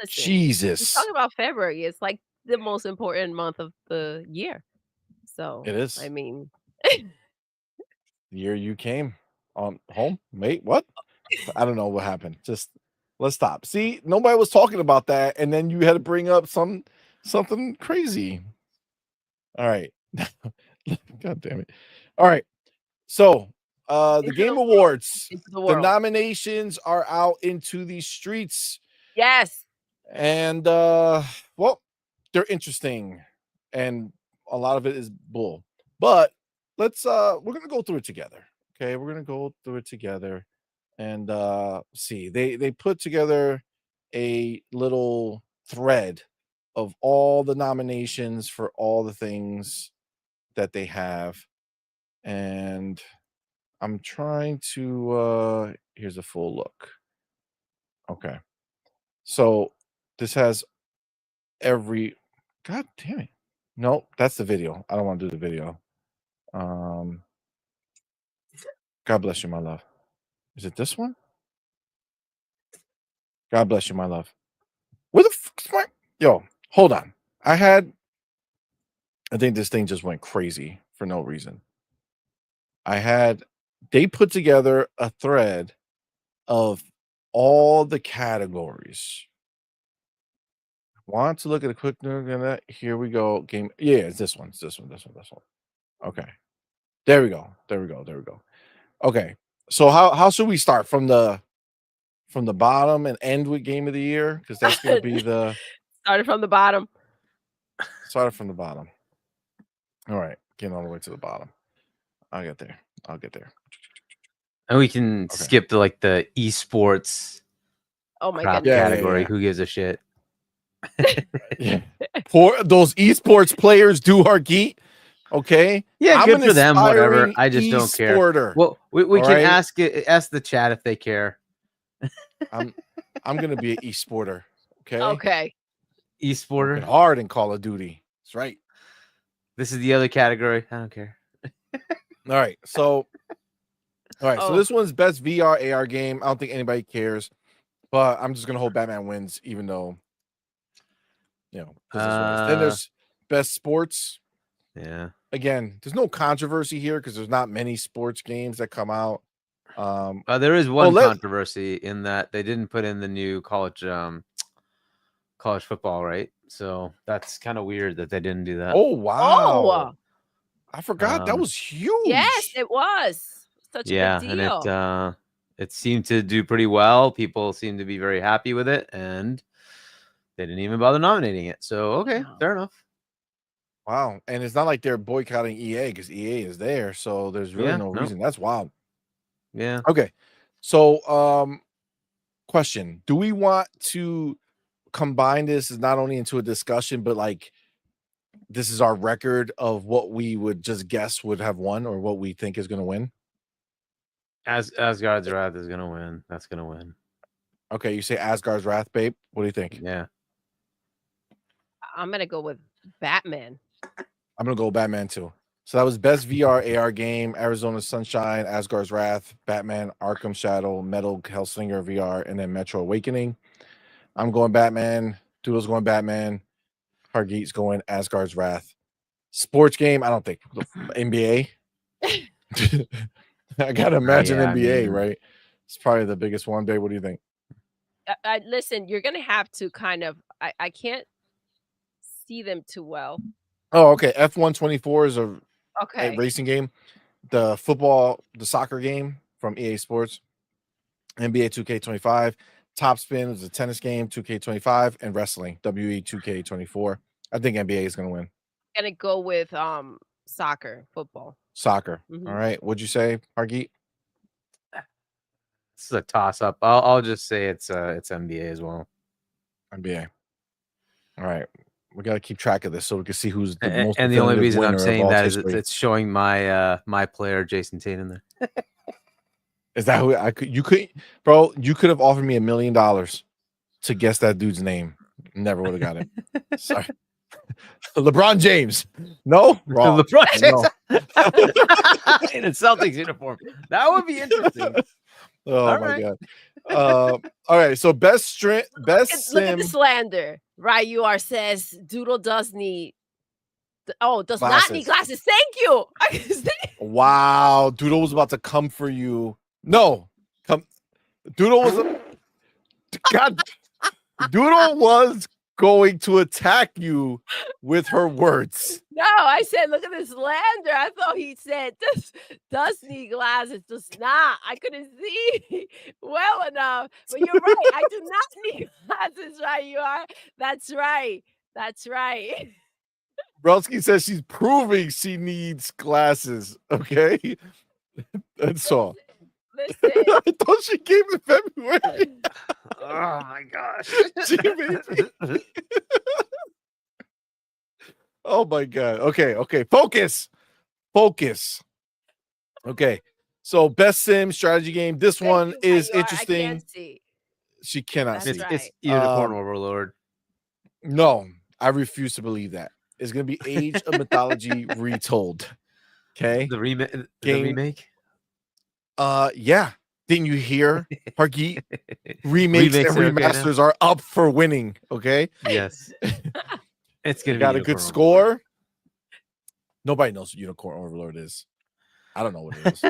Speaker 1: Jesus.
Speaker 2: talking about February, it's like the most important month of the year. So
Speaker 1: It is.
Speaker 2: I mean,
Speaker 1: The year you came on home, mate. What? I don't know what happened. Just let's stop. See, nobody was talking about that, and then you had to bring up something crazy. All right. God damn it. All right. So the
Speaker 2: Into
Speaker 1: Game
Speaker 2: the world.
Speaker 1: Awards,
Speaker 2: into the
Speaker 1: the
Speaker 2: world.
Speaker 1: nominations are out into the streets.
Speaker 2: Yes.
Speaker 1: And well, they're interesting, and a lot of it is bull. But let's we're gonna go through it together. Okay, we're gonna go through it together and see. They put together a little thread of all the nominations for all the things that they have. And I'm trying to here's a full look. Okay. So this has every God damn it. No, that's the video. I don't want to do the video. God bless you, my love. Is it this one? God bless you, my love. Where the fuck's my yo? Hold on. I think this thing just went crazy for no reason. They put together a thread of all the categories. Want to look at a quick look at that? Here we go. Game. Yeah, it's this one. It's this one. Okay. There we go. Okay. So how should we start from the bottom and end with game of the year? Because that's gonna be the
Speaker 2: Started from the bottom.
Speaker 1: started from the bottom. All right, getting all the way to the bottom. I'll get there.
Speaker 3: And we can skip the the esports
Speaker 2: Oh my
Speaker 3: crap
Speaker 2: goodness.
Speaker 3: category.
Speaker 1: Yeah.
Speaker 3: Who gives a shit?
Speaker 1: Yeah. Poor those esports players do Hargeet. Okay.
Speaker 3: Yeah,
Speaker 1: I'm
Speaker 3: good
Speaker 1: an
Speaker 3: for them. Whatever.
Speaker 1: aspiring
Speaker 3: I just don't care.
Speaker 1: e-sporter.
Speaker 3: Well, we
Speaker 1: all
Speaker 3: can
Speaker 1: right?
Speaker 3: ask the chat if they care.
Speaker 1: I'm gonna be an e-sporter. Okay.
Speaker 2: Okay.
Speaker 1: Working
Speaker 3: Esporter.
Speaker 1: hard in Call of Duty. That's right.
Speaker 3: This is the other category. I don't care.
Speaker 1: All right. So so
Speaker 2: Oh.
Speaker 1: this one's best VR AR game. I don't think anybody cares, but I'm just gonna hope Batman wins, even though because that's what it is. Then there's best sports.
Speaker 3: Yeah.
Speaker 1: Again, there's no controversy here because there's not many sports games that come out.
Speaker 3: There is one
Speaker 1: let-
Speaker 3: controversy in that they didn't put in the new college football, right? So that's kind of weird that they didn't do that.
Speaker 1: Oh wow! I forgot that was huge.
Speaker 2: Yes, it was such a big deal.
Speaker 3: And it seemed to do pretty well. People seemed to be very happy with it, and they didn't even bother nominating it. So okay, fair enough.
Speaker 1: Wow, and it's not like they're boycotting EA because EA is there, so there's really no reason. That's wild.
Speaker 3: Yeah.
Speaker 1: Okay, so question: do we want to combine this not only into a discussion, but like this is our record of what we would just guess would have won or what we think is going to win?
Speaker 3: Asgard's Wrath is gonna win. That's gonna win.
Speaker 1: Okay, you say Asgard's Wrath, babe. What do you think?
Speaker 3: Yeah,
Speaker 2: I'm gonna go with Batman.
Speaker 1: I'm gonna go Batman too. So that was best VR AR game: Arizona Sunshine, Asgard's Wrath, Batman: Arkham Shadow, Metal Hellslinger VR, and then Metro Awakening. I'm going Batman. Doodle's going Batman. Hargeet's going Asgard's Wrath. Sports game, I don't think. NBA. I gotta imagine NBA, right? It's probably the biggest one. Babe, what do you think?
Speaker 2: Listen, you're gonna have to kind of. I can't see them too well.
Speaker 1: Oh, okay. F124 is a
Speaker 2: Okay.
Speaker 1: racing game. The soccer game from EA Sports. NBA 2K25. Top Spin is a tennis game, 2K25, and wrestling, WE 2K24. I think NBA is gonna win.
Speaker 2: Gonna go with football.
Speaker 1: Soccer. All right. What'd you say, Hargeet?
Speaker 3: This is a toss up. I'll just say it's NBA as well.
Speaker 1: NBA. All right. We got to keep track of this so we can see who's the most.
Speaker 3: And the only reason I'm
Speaker 1: winner of
Speaker 3: saying
Speaker 1: all
Speaker 3: that is
Speaker 1: history.
Speaker 3: it's showing my player Jason Tate in there.
Speaker 1: Is that who I could? You could, bro. You could have offered me $1 million to guess that dude's name. Never would have got it. Sorry. LeBron James. No, wrong.
Speaker 3: LeBron James
Speaker 1: No.
Speaker 3: in a Celtics uniform. That would be interesting.
Speaker 1: Oh
Speaker 3: All
Speaker 1: my
Speaker 3: right.
Speaker 1: god. All right. So best
Speaker 2: Look at
Speaker 1: sim.
Speaker 2: the slander. Right, UR says Doodle does need. Does not need glasses. Thank you.
Speaker 1: Wow, Doodle was about to come for you. No, come. Doodle was. God. Doodle was going to attack you with her words.
Speaker 2: No, I said, look at the slander. I thought he said does need glasses. Does not. I couldn't see well enough. But you're right. I do not need glasses, right? You are. That's right. That's right.
Speaker 1: Brelsky says she's proving she needs glasses. Okay. That's all.
Speaker 2: Listen.
Speaker 1: I thought she came in February.
Speaker 3: Oh my gosh.
Speaker 1: Oh my god. Okay. Focus. Okay. So best sim strategy game. This one is interesting.
Speaker 2: I can't see.
Speaker 1: She cannot
Speaker 2: That's
Speaker 1: see.
Speaker 2: right.
Speaker 3: It's Unicorn Overlord.
Speaker 1: No, I refuse to believe that. It's gonna be Age of Mythology retold. Okay.
Speaker 3: The remake.
Speaker 1: Yeah. Didn't you hear, Hargeet? Remakes and remasters are up for winning. Okay.
Speaker 3: Yes. It's gonna
Speaker 1: got
Speaker 3: be
Speaker 1: a good
Speaker 3: Unicorn
Speaker 1: score.
Speaker 3: Overlord.
Speaker 1: Nobody knows what Unicorn Overlord is. I don't know what it is.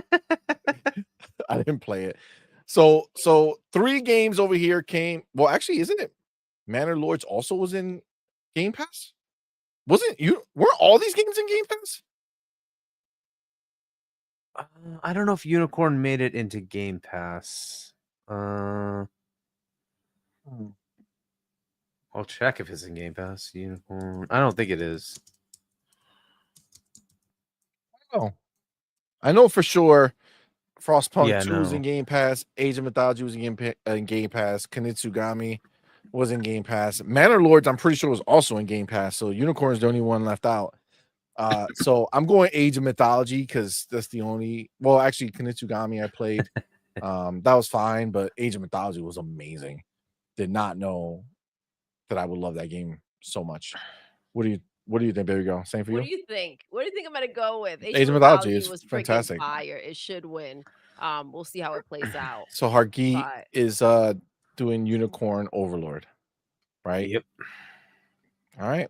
Speaker 1: I didn't play it. So 3 games over here came. Well, actually, isn't it? Manor Lords also was in Game Pass. Wasn't you? Weren't all these games in Game Pass?
Speaker 3: I don't know if Unicorn made it into Game Pass. I'll check if it's in Game Pass. Unicorn. I don't think it is.
Speaker 1: Oh, I know for sure. Frostpunk 2 was
Speaker 3: no.
Speaker 1: in Game Pass. Age of Mythology was in Game Pass. Kanitsugami was in Game Pass. Manor Lords, I'm pretty sure, was also in Game Pass. So Unicorn's the only one left out. So I'm going Age of Mythology because that's the only. Well, actually, Kanitsugami I played. That was fine, but Age of Mythology was amazing. Did not know that I would love that game so much. What do you think? There you go. Same for you.
Speaker 2: What do you think? What do you think I'm gonna go with?
Speaker 1: Age of Mythology is
Speaker 2: was
Speaker 1: fantastic.
Speaker 2: Fire. It should win. We'll see how it plays out.
Speaker 1: So Hargeet is doing Unicorn Overlord, right?
Speaker 3: Yep.
Speaker 1: All right.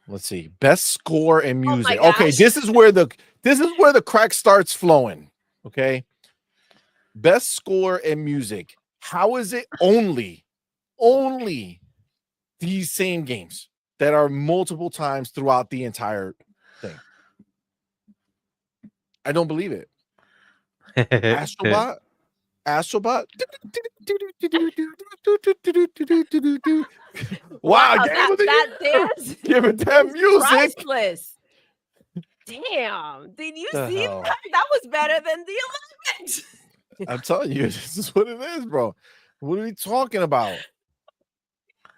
Speaker 1: Let's see. Best score and music.
Speaker 2: Oh
Speaker 1: okay, this is where the crack starts flowing. Okay. best score and music. How is it only these same games that are multiple times throughout the entire thing? I don't believe it. Astrobot. Wow,
Speaker 2: that dance
Speaker 1: give it that
Speaker 2: is
Speaker 1: music.
Speaker 2: priceless. Damn, did you
Speaker 1: The
Speaker 2: see
Speaker 1: hell?
Speaker 2: that? That was better than the Olympics.
Speaker 1: I'm telling you, this is what it is, bro. What are we talking about?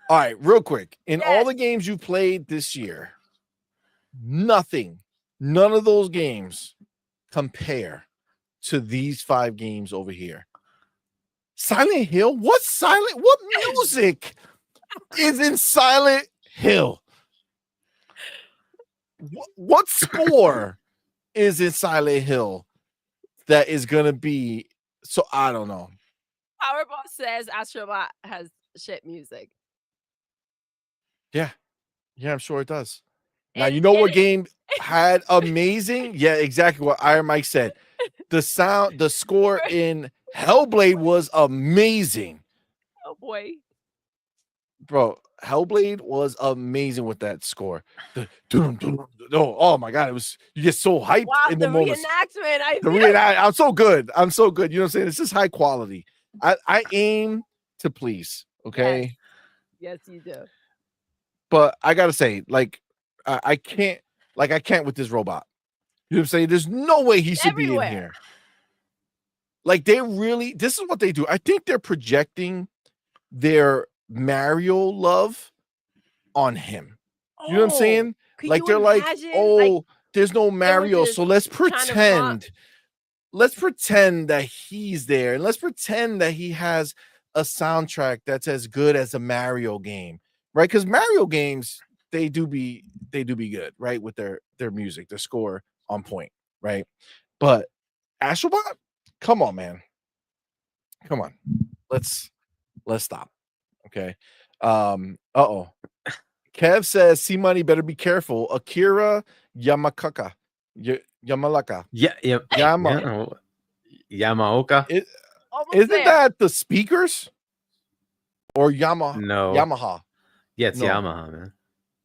Speaker 1: All right, real quick. In all the games you played this year, none of those games compare to these 5 games over here. Silent Hill? What music is in Silent Hill? What score is in Silent Hill that is gonna be so? I don't know.
Speaker 2: Powerball says Astrobot has shit music.
Speaker 1: Yeah, I'm sure it does. Now you know what game had amazing? Yeah, exactly what Iron Mike said. The score in Hellblade was amazing.
Speaker 2: Oh boy.
Speaker 1: Bro, Hellblade was amazing with that score. Oh my god, you get so hyped in the moments.
Speaker 2: Reenactment.
Speaker 1: I'm so good. You know what I'm saying? It's just high quality. I aim to please, okay?
Speaker 2: Yes, you do.
Speaker 1: But I gotta say, like, I can't with this robot. You know what I'm saying? There's no way he should be in here. Like, this is what they do. I think they're projecting their Mario love on him. You know what I'm saying? Like, they're like, oh, there's no Mario, so let's pretend. Let's pretend that he's there, and let's pretend that he has a soundtrack that's as good as a Mario game, right? Because Mario games, they do be good, right? With their music, their score on point, right? But Astrobot, come on, man. Come on. Let's stop. Okay. Kev says CMoney better be careful. Akira Yamakaka. Yamalaka.
Speaker 3: Yamaoka.
Speaker 1: Isn't that the speakers? Or Yamaha?
Speaker 3: No.
Speaker 1: Yamaha.
Speaker 3: Yeah, it's Yamaha, man.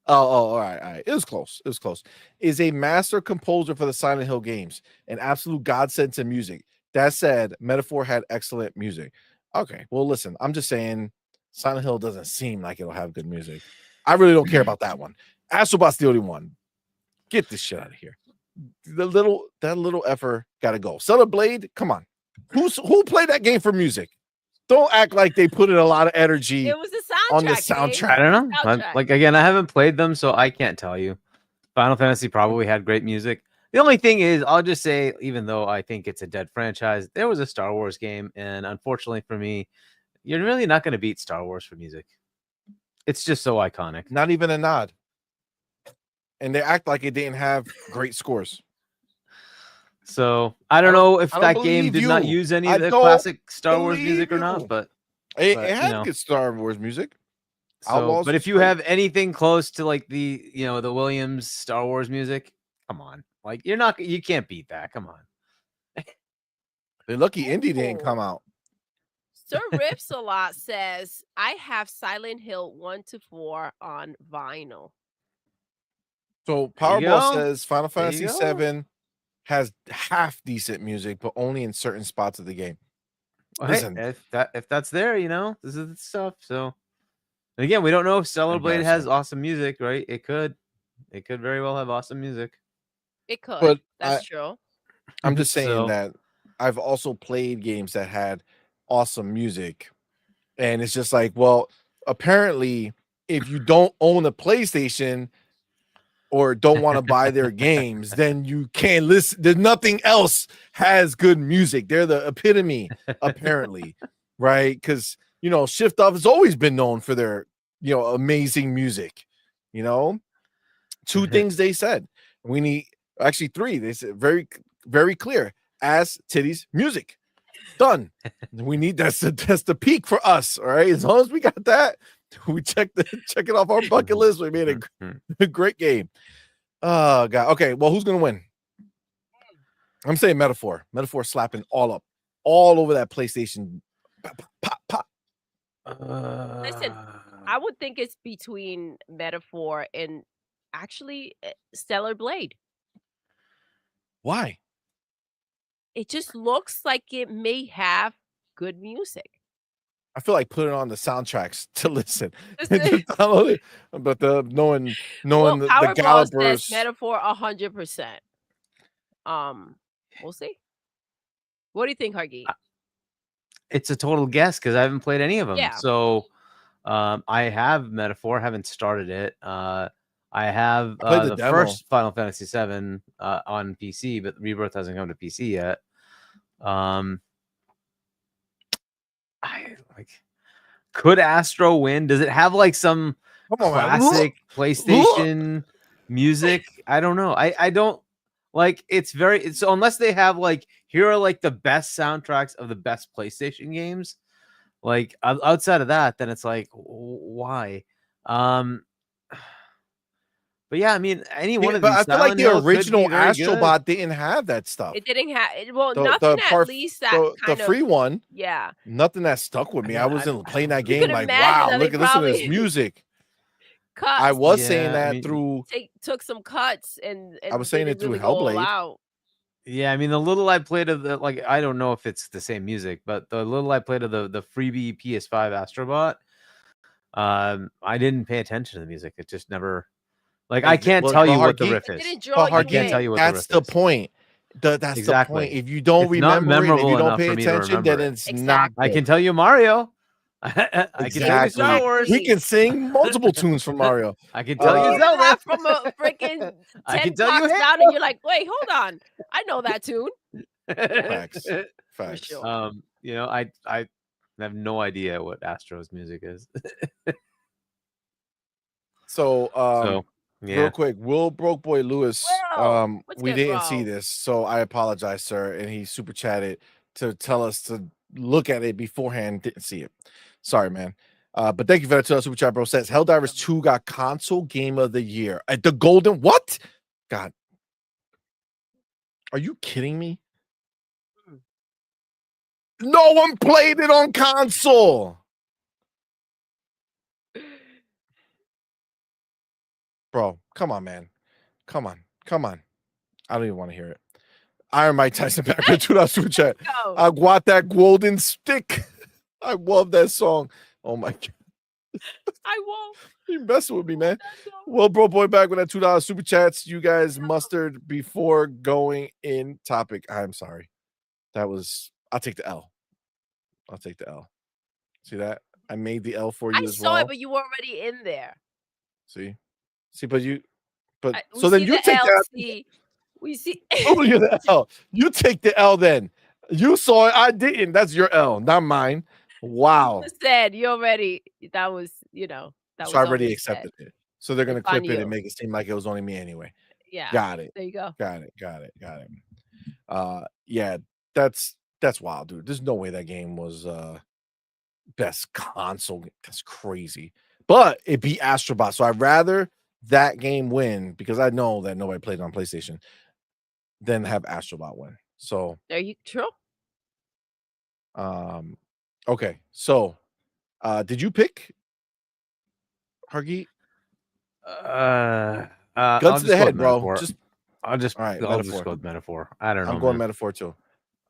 Speaker 1: Oh, all right. It was close. Is a master composer for the Silent Hill games, an absolute godsend to music. That said, Metaphor had excellent music. Okay, well, listen, I'm just saying Silent Hill doesn't seem like it'll have good music. I really don't care about that one. Astrobot's the only one. Get this shit out of here. That little effer gotta go. Stellar Blade, come on. Who played that game for music? Don't act like they put in a lot of energy.
Speaker 2: It was the soundtrack.
Speaker 1: On the soundtrack.
Speaker 3: I don't know. Like, again, I haven't played them, so I can't tell you. Final Fantasy probably had great music. The only thing is, I'll just say, even though I think it's a dead franchise, there was a Star Wars game, and unfortunately for me, you're really not going to beat Star Wars for music. It's just so iconic.
Speaker 1: Not even a nod. And they act like it didn't have great scores.
Speaker 3: So I don't know if that game did not use any of the classic Star Wars music or not, but
Speaker 1: it had good Star Wars music.
Speaker 3: So, but if you have anything close to like the the Williams Star Wars music, come on, like you can't beat that. Come on.
Speaker 1: They're lucky Indie didn't come out.
Speaker 2: Sir Rips a lot says I have Silent Hill 1 to 4 on vinyl.
Speaker 1: So Powerball says Final Fantasy 7 has half decent music, but only in certain spots of the game.
Speaker 3: Well, listen, hey, if that's there, this is the stuff. So, and again, we don't know if Stellar Blade has awesome music, right? It could very well have awesome music.
Speaker 2: It could,
Speaker 1: but
Speaker 2: that's true.
Speaker 1: I'm just saying that I've also played games that had awesome music, and it's just like, well, apparently, if you don't own a PlayStation or don't want to buy their games, then you can't listen. There's nothing else has good music. They're the epitome, apparently, right? Because Shift Up has always been known for their amazing music. 2 things they said. We need actually 3. They said very, very clear. Ass, titties, music. Done. We need that's the peak for us. All right. As long as we got that, we check it off our bucket list. We made a great game. Oh God. Okay. Well, who's gonna win? I'm saying Metaphor. Metaphor slapping all all over that PlayStation. Pop, pop, pop.
Speaker 2: Listen, I would think it's between Metaphor and actually Stellar Blade.
Speaker 1: Why?
Speaker 2: It just looks like it may have good music.
Speaker 1: I feel like putting on the soundtracks to listen.
Speaker 2: Listen.
Speaker 1: Just download it. But knowing
Speaker 2: Well,
Speaker 1: the
Speaker 2: Powerball says
Speaker 1: gallopers.
Speaker 2: Metaphor 100%. We'll see. What do you think, Hargi?
Speaker 3: It's a total guess because I haven't played any of them.
Speaker 2: Yeah.
Speaker 3: So I have Metaphor, haven't started it. I have
Speaker 1: played the
Speaker 3: the
Speaker 1: demo.
Speaker 3: first Final Fantasy VII on PC, but Rebirth hasn't come to PC yet. Could Astro win? Does it have like some
Speaker 1: Come on, man.
Speaker 3: classic PlayStation music? I don't know. I don't like it's very so unless they have like here are like the best soundtracks of the best PlayStation games. Like outside of that, then it's like why? But yeah, I mean, any one of these.
Speaker 1: But I feel like
Speaker 3: Silent
Speaker 1: the
Speaker 3: Hill could
Speaker 1: original
Speaker 3: be very good.
Speaker 1: Astrobot didn't have that stuff.
Speaker 2: It didn't have well,
Speaker 1: The
Speaker 2: nothing
Speaker 1: part-
Speaker 2: at least that
Speaker 1: the
Speaker 2: kind
Speaker 1: free
Speaker 2: of
Speaker 1: one,
Speaker 2: yeah.
Speaker 1: nothing that stuck with me. I wasn't playing that
Speaker 2: You
Speaker 1: game
Speaker 2: could
Speaker 1: like,
Speaker 2: imagine
Speaker 1: wow,
Speaker 2: that
Speaker 1: look
Speaker 2: they
Speaker 1: at listen to this
Speaker 2: probably
Speaker 1: music.
Speaker 2: Cuts.
Speaker 1: I was
Speaker 3: Yeah,
Speaker 1: saying that
Speaker 3: I mean,
Speaker 1: through.
Speaker 2: Took some cuts and
Speaker 1: I was saying
Speaker 2: did
Speaker 1: it through
Speaker 2: really go all
Speaker 1: Hellblade.
Speaker 2: out.
Speaker 3: Yeah, I mean, the little I played of the like, I don't know if it's the same music, but the little I played of the freebie PS5 Astrobot, I didn't pay attention to the music. It just never, like, I can't
Speaker 1: Well,
Speaker 3: tell you
Speaker 1: but
Speaker 3: what the
Speaker 1: Hargeet-
Speaker 3: riff
Speaker 2: It
Speaker 3: is.
Speaker 2: didn't draw
Speaker 1: But
Speaker 2: you
Speaker 3: I can't
Speaker 2: in.
Speaker 3: tell you what
Speaker 1: that's
Speaker 3: the riff
Speaker 1: the
Speaker 3: is.
Speaker 1: point. That's the
Speaker 3: Exactly.
Speaker 1: point. If you don't
Speaker 3: It's not
Speaker 1: remember it, if
Speaker 3: memorable
Speaker 1: you don't
Speaker 3: enough
Speaker 1: pay
Speaker 3: for me to
Speaker 1: attention,
Speaker 3: remember
Speaker 1: then
Speaker 3: it.
Speaker 1: it's
Speaker 2: Exactly.
Speaker 1: not.
Speaker 3: I
Speaker 1: Good.
Speaker 3: can tell you Mario. I can tell you Star
Speaker 1: Exactly.
Speaker 3: Wars.
Speaker 1: We can sing multiple tunes from Mario.
Speaker 3: I can tell you
Speaker 2: Hear
Speaker 3: Zelda.
Speaker 2: that from a freaking
Speaker 3: I
Speaker 2: 10
Speaker 3: can tell you
Speaker 2: blocks down, and you're like, wait, hold on, I know that tune.
Speaker 1: Facts.
Speaker 2: For
Speaker 1: Facts.
Speaker 2: sure.
Speaker 3: You know, I have no idea what Astro's music is.
Speaker 1: So,
Speaker 3: Yeah.
Speaker 1: real quick, Will Broke Boy Lewis,
Speaker 2: Will, what's
Speaker 1: we
Speaker 2: good,
Speaker 1: didn't see
Speaker 2: bro?
Speaker 1: this, so I apologize, sir. And he super chatted to tell us to look at it beforehand. Didn't see it. Sorry, man. But thank you for that super chat, bro. Says Helldivers 2 got console game of the year at the Golden. What? God, are you kidding me? No one played it on console. Bro, come on, man. Come on. I don't even want to hear it. Iron Mike Tyson back with $2 super chat.
Speaker 2: Go.
Speaker 1: I want that golden stick. I love that song. Oh my god.
Speaker 2: I won't.
Speaker 1: You messing with me, man. Well, bro, boy, back with that $2 super chats. You guys mustered before going in topic. I'm sorry. That was. I'll take the L. See that? I made the L for you
Speaker 2: I
Speaker 1: as
Speaker 2: saw
Speaker 1: well.
Speaker 2: it, but you were already in there.
Speaker 1: See, but you, but
Speaker 2: We
Speaker 1: so then
Speaker 2: see
Speaker 1: you
Speaker 2: the
Speaker 1: take that.
Speaker 2: LC. We see.
Speaker 1: Oh, you're the L. You take the L then. You saw it. I didn't. That's your L, not mine. Wow.
Speaker 2: Said you already. That was, that was.
Speaker 1: So I already
Speaker 2: already
Speaker 1: accepted
Speaker 2: said.
Speaker 1: it. So they're gonna
Speaker 2: It's on
Speaker 1: clip it
Speaker 2: you.
Speaker 1: and make it seem like it was only me anyway.
Speaker 2: Yeah.
Speaker 1: Got it.
Speaker 2: There you go.
Speaker 1: Got it. Yeah, that's wild, dude. There's no way that game was best console. That's crazy. But it beat Astrobot. So I'd rather that game win because I know that nobody played it on PlayStation than have Astrobot win. So
Speaker 2: Are you true?
Speaker 1: okay. So did you pick Hargeet? Gun to the head, bro.
Speaker 3: I'll just
Speaker 1: all right,
Speaker 3: I'll just
Speaker 1: Metaphor.
Speaker 3: go with Metaphor. I don't know.
Speaker 1: I'm going
Speaker 3: man.
Speaker 1: Metaphor too.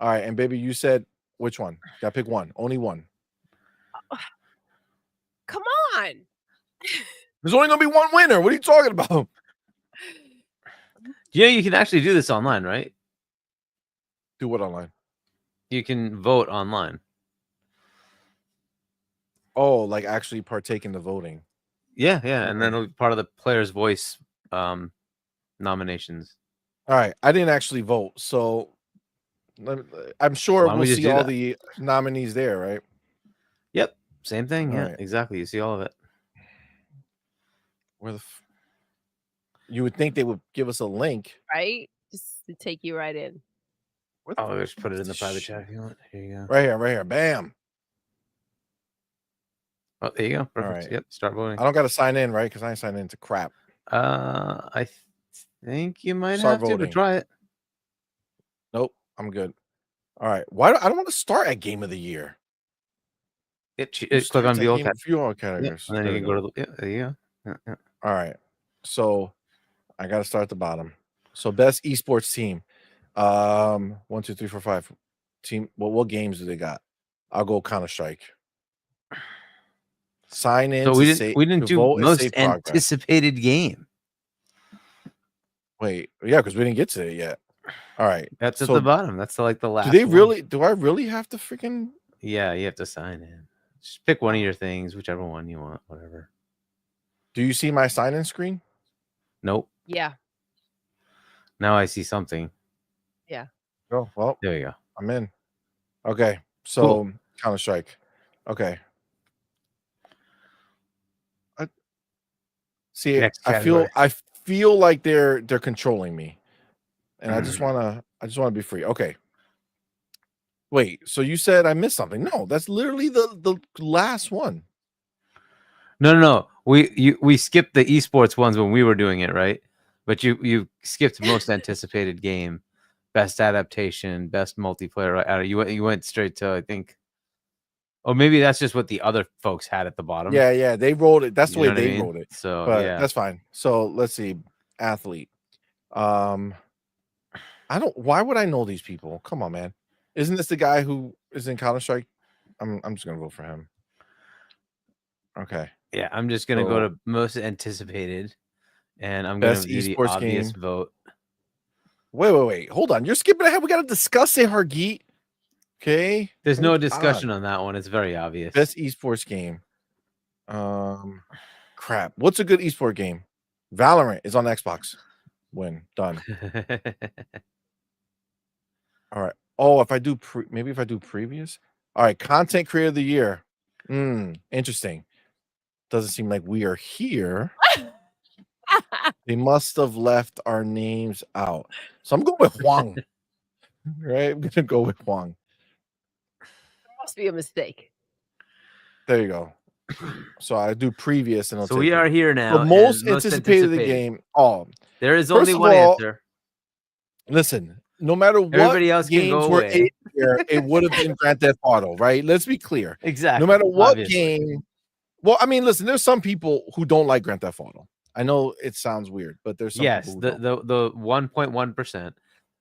Speaker 1: All right, and baby, you said which one? Gotta pick one. Only one.
Speaker 2: Come on.
Speaker 1: There's only gonna be one winner. What are you talking about?
Speaker 3: Yeah, you can actually do this online, right?
Speaker 1: Do what online?
Speaker 3: You can vote online.
Speaker 1: Oh, like actually partake in the voting.
Speaker 3: Yeah, and then it'll be part of the Player's Voice nominations.
Speaker 1: All right, I didn't actually vote, so I'm sure
Speaker 3: Why don't
Speaker 1: we'll
Speaker 3: we just
Speaker 1: see
Speaker 3: do
Speaker 1: all
Speaker 3: that?
Speaker 1: the nominees there, right?
Speaker 3: Yep, same thing.
Speaker 1: All
Speaker 3: Yeah,
Speaker 1: right.
Speaker 3: exactly. You see all of it.
Speaker 1: Where the you would think they would give us a link.
Speaker 2: Right? Just to take you right in.
Speaker 3: Oh, just put it in the private chat if you want. Here you go.
Speaker 1: Right here. Bam.
Speaker 3: Oh, there you go. Perfect.
Speaker 1: right.
Speaker 3: Yep, start voting.
Speaker 1: I don't got to sign in, right? Because I ain't signed into crap.
Speaker 3: I think you might
Speaker 1: Start
Speaker 3: have to,
Speaker 1: voting.
Speaker 3: but try it.
Speaker 1: Nope, I'm good. All right. Why I don't want to start at game of the year.
Speaker 3: Click
Speaker 1: Starts
Speaker 3: on
Speaker 1: at
Speaker 3: view all
Speaker 1: game view all
Speaker 3: Yeah,
Speaker 1: categories.
Speaker 3: and then
Speaker 1: There
Speaker 3: you
Speaker 1: we
Speaker 3: can
Speaker 1: go.
Speaker 3: go to the there you go. Yeah.
Speaker 1: All right. So I gotta start at the bottom. So best esports team. 1, 2, 3, 4, 5. Team. Well, what games do they got? I'll go Counter-Strike. Sign in
Speaker 3: So
Speaker 1: to
Speaker 3: we
Speaker 1: say
Speaker 3: didn't
Speaker 1: to
Speaker 3: do
Speaker 1: vote and
Speaker 3: most
Speaker 1: save progress.
Speaker 3: anticipated game.
Speaker 1: Wait, yeah, because we didn't get to it yet. All right.
Speaker 3: That's at
Speaker 1: So
Speaker 3: the bottom. That's like the last.
Speaker 1: do they
Speaker 3: one.
Speaker 1: really? Do I really have to freaking?
Speaker 3: Yeah, you have to sign in. Just pick one of your things, whichever one you want, whatever.
Speaker 1: Do you see my sign-in screen?
Speaker 3: Nope.
Speaker 2: Yeah.
Speaker 3: Now I see something.
Speaker 1: Oh well,
Speaker 3: There you go.
Speaker 1: I'm in. Okay, so
Speaker 3: Cool.
Speaker 1: Counter-Strike. Okay. See,
Speaker 3: Next
Speaker 1: I
Speaker 3: category.
Speaker 1: feel like they're controlling me, and I
Speaker 3: Mm.
Speaker 1: just wanna be free. Okay. Wait, so you said I missed something? No, that's literally the last one.
Speaker 3: No. We skipped the esports ones when we were doing it, right? But you skipped most anticipated game, best adaptation, best multiplayer. Right? You went straight to, I think. Oh, maybe that's just what the other folks had at the bottom.
Speaker 1: Yeah, they rolled it. That's the
Speaker 3: You
Speaker 1: way
Speaker 3: know what I
Speaker 1: they
Speaker 3: mean?
Speaker 1: rolled it.
Speaker 3: So
Speaker 1: But
Speaker 3: yeah,
Speaker 1: that's fine. So let's see. Athlete. I don't. Why would I know these people? Come on, man. Isn't this the guy who is in Counter-Strike? I'm just gonna vote for him. Okay.
Speaker 3: yeah. I'm just gonna go
Speaker 1: So-
Speaker 3: to most anticipated, and I'm gonna
Speaker 1: Best
Speaker 3: do the
Speaker 1: esports
Speaker 3: obvious
Speaker 1: game.
Speaker 3: vote.
Speaker 1: Wait. Hold on. You're skipping ahead. We gotta discuss it, Hargeet. Okay.
Speaker 3: There's no
Speaker 1: Hold
Speaker 3: discussion
Speaker 1: on.
Speaker 3: on that one. It's very obvious.
Speaker 1: Best esports game. Crap. What's a good esport game? Valorant is on Xbox. Win. Done. All right. Oh, if I do maybe if I do previous. All right. Content creator of the year. Interesting. Doesn't seem like we are here. They must have left our names out. So I'm going with Huang. Right? I'm gonna go with Huang.
Speaker 2: Must be a mistake.
Speaker 1: There you go. So I do previous and I'll
Speaker 3: So
Speaker 1: take
Speaker 3: we are
Speaker 1: it.
Speaker 3: here now.
Speaker 1: The
Speaker 3: and
Speaker 1: most anticipated of the game. Oh,
Speaker 3: There is
Speaker 1: First
Speaker 3: only
Speaker 1: of
Speaker 3: one
Speaker 1: all,
Speaker 3: answer.
Speaker 1: listen, no matter what
Speaker 3: Everybody else can
Speaker 1: games
Speaker 3: go
Speaker 1: were
Speaker 3: away.
Speaker 1: in here, it would have been Grand Theft Auto, right? Let's be clear.
Speaker 3: Exactly.
Speaker 1: No matter what
Speaker 3: obviously.
Speaker 1: game. Well, I mean, listen, there's some people who don't like Grand Theft Auto. I know it sounds weird, but there's some
Speaker 3: Yes,
Speaker 1: people who don't.
Speaker 3: the 1.1%.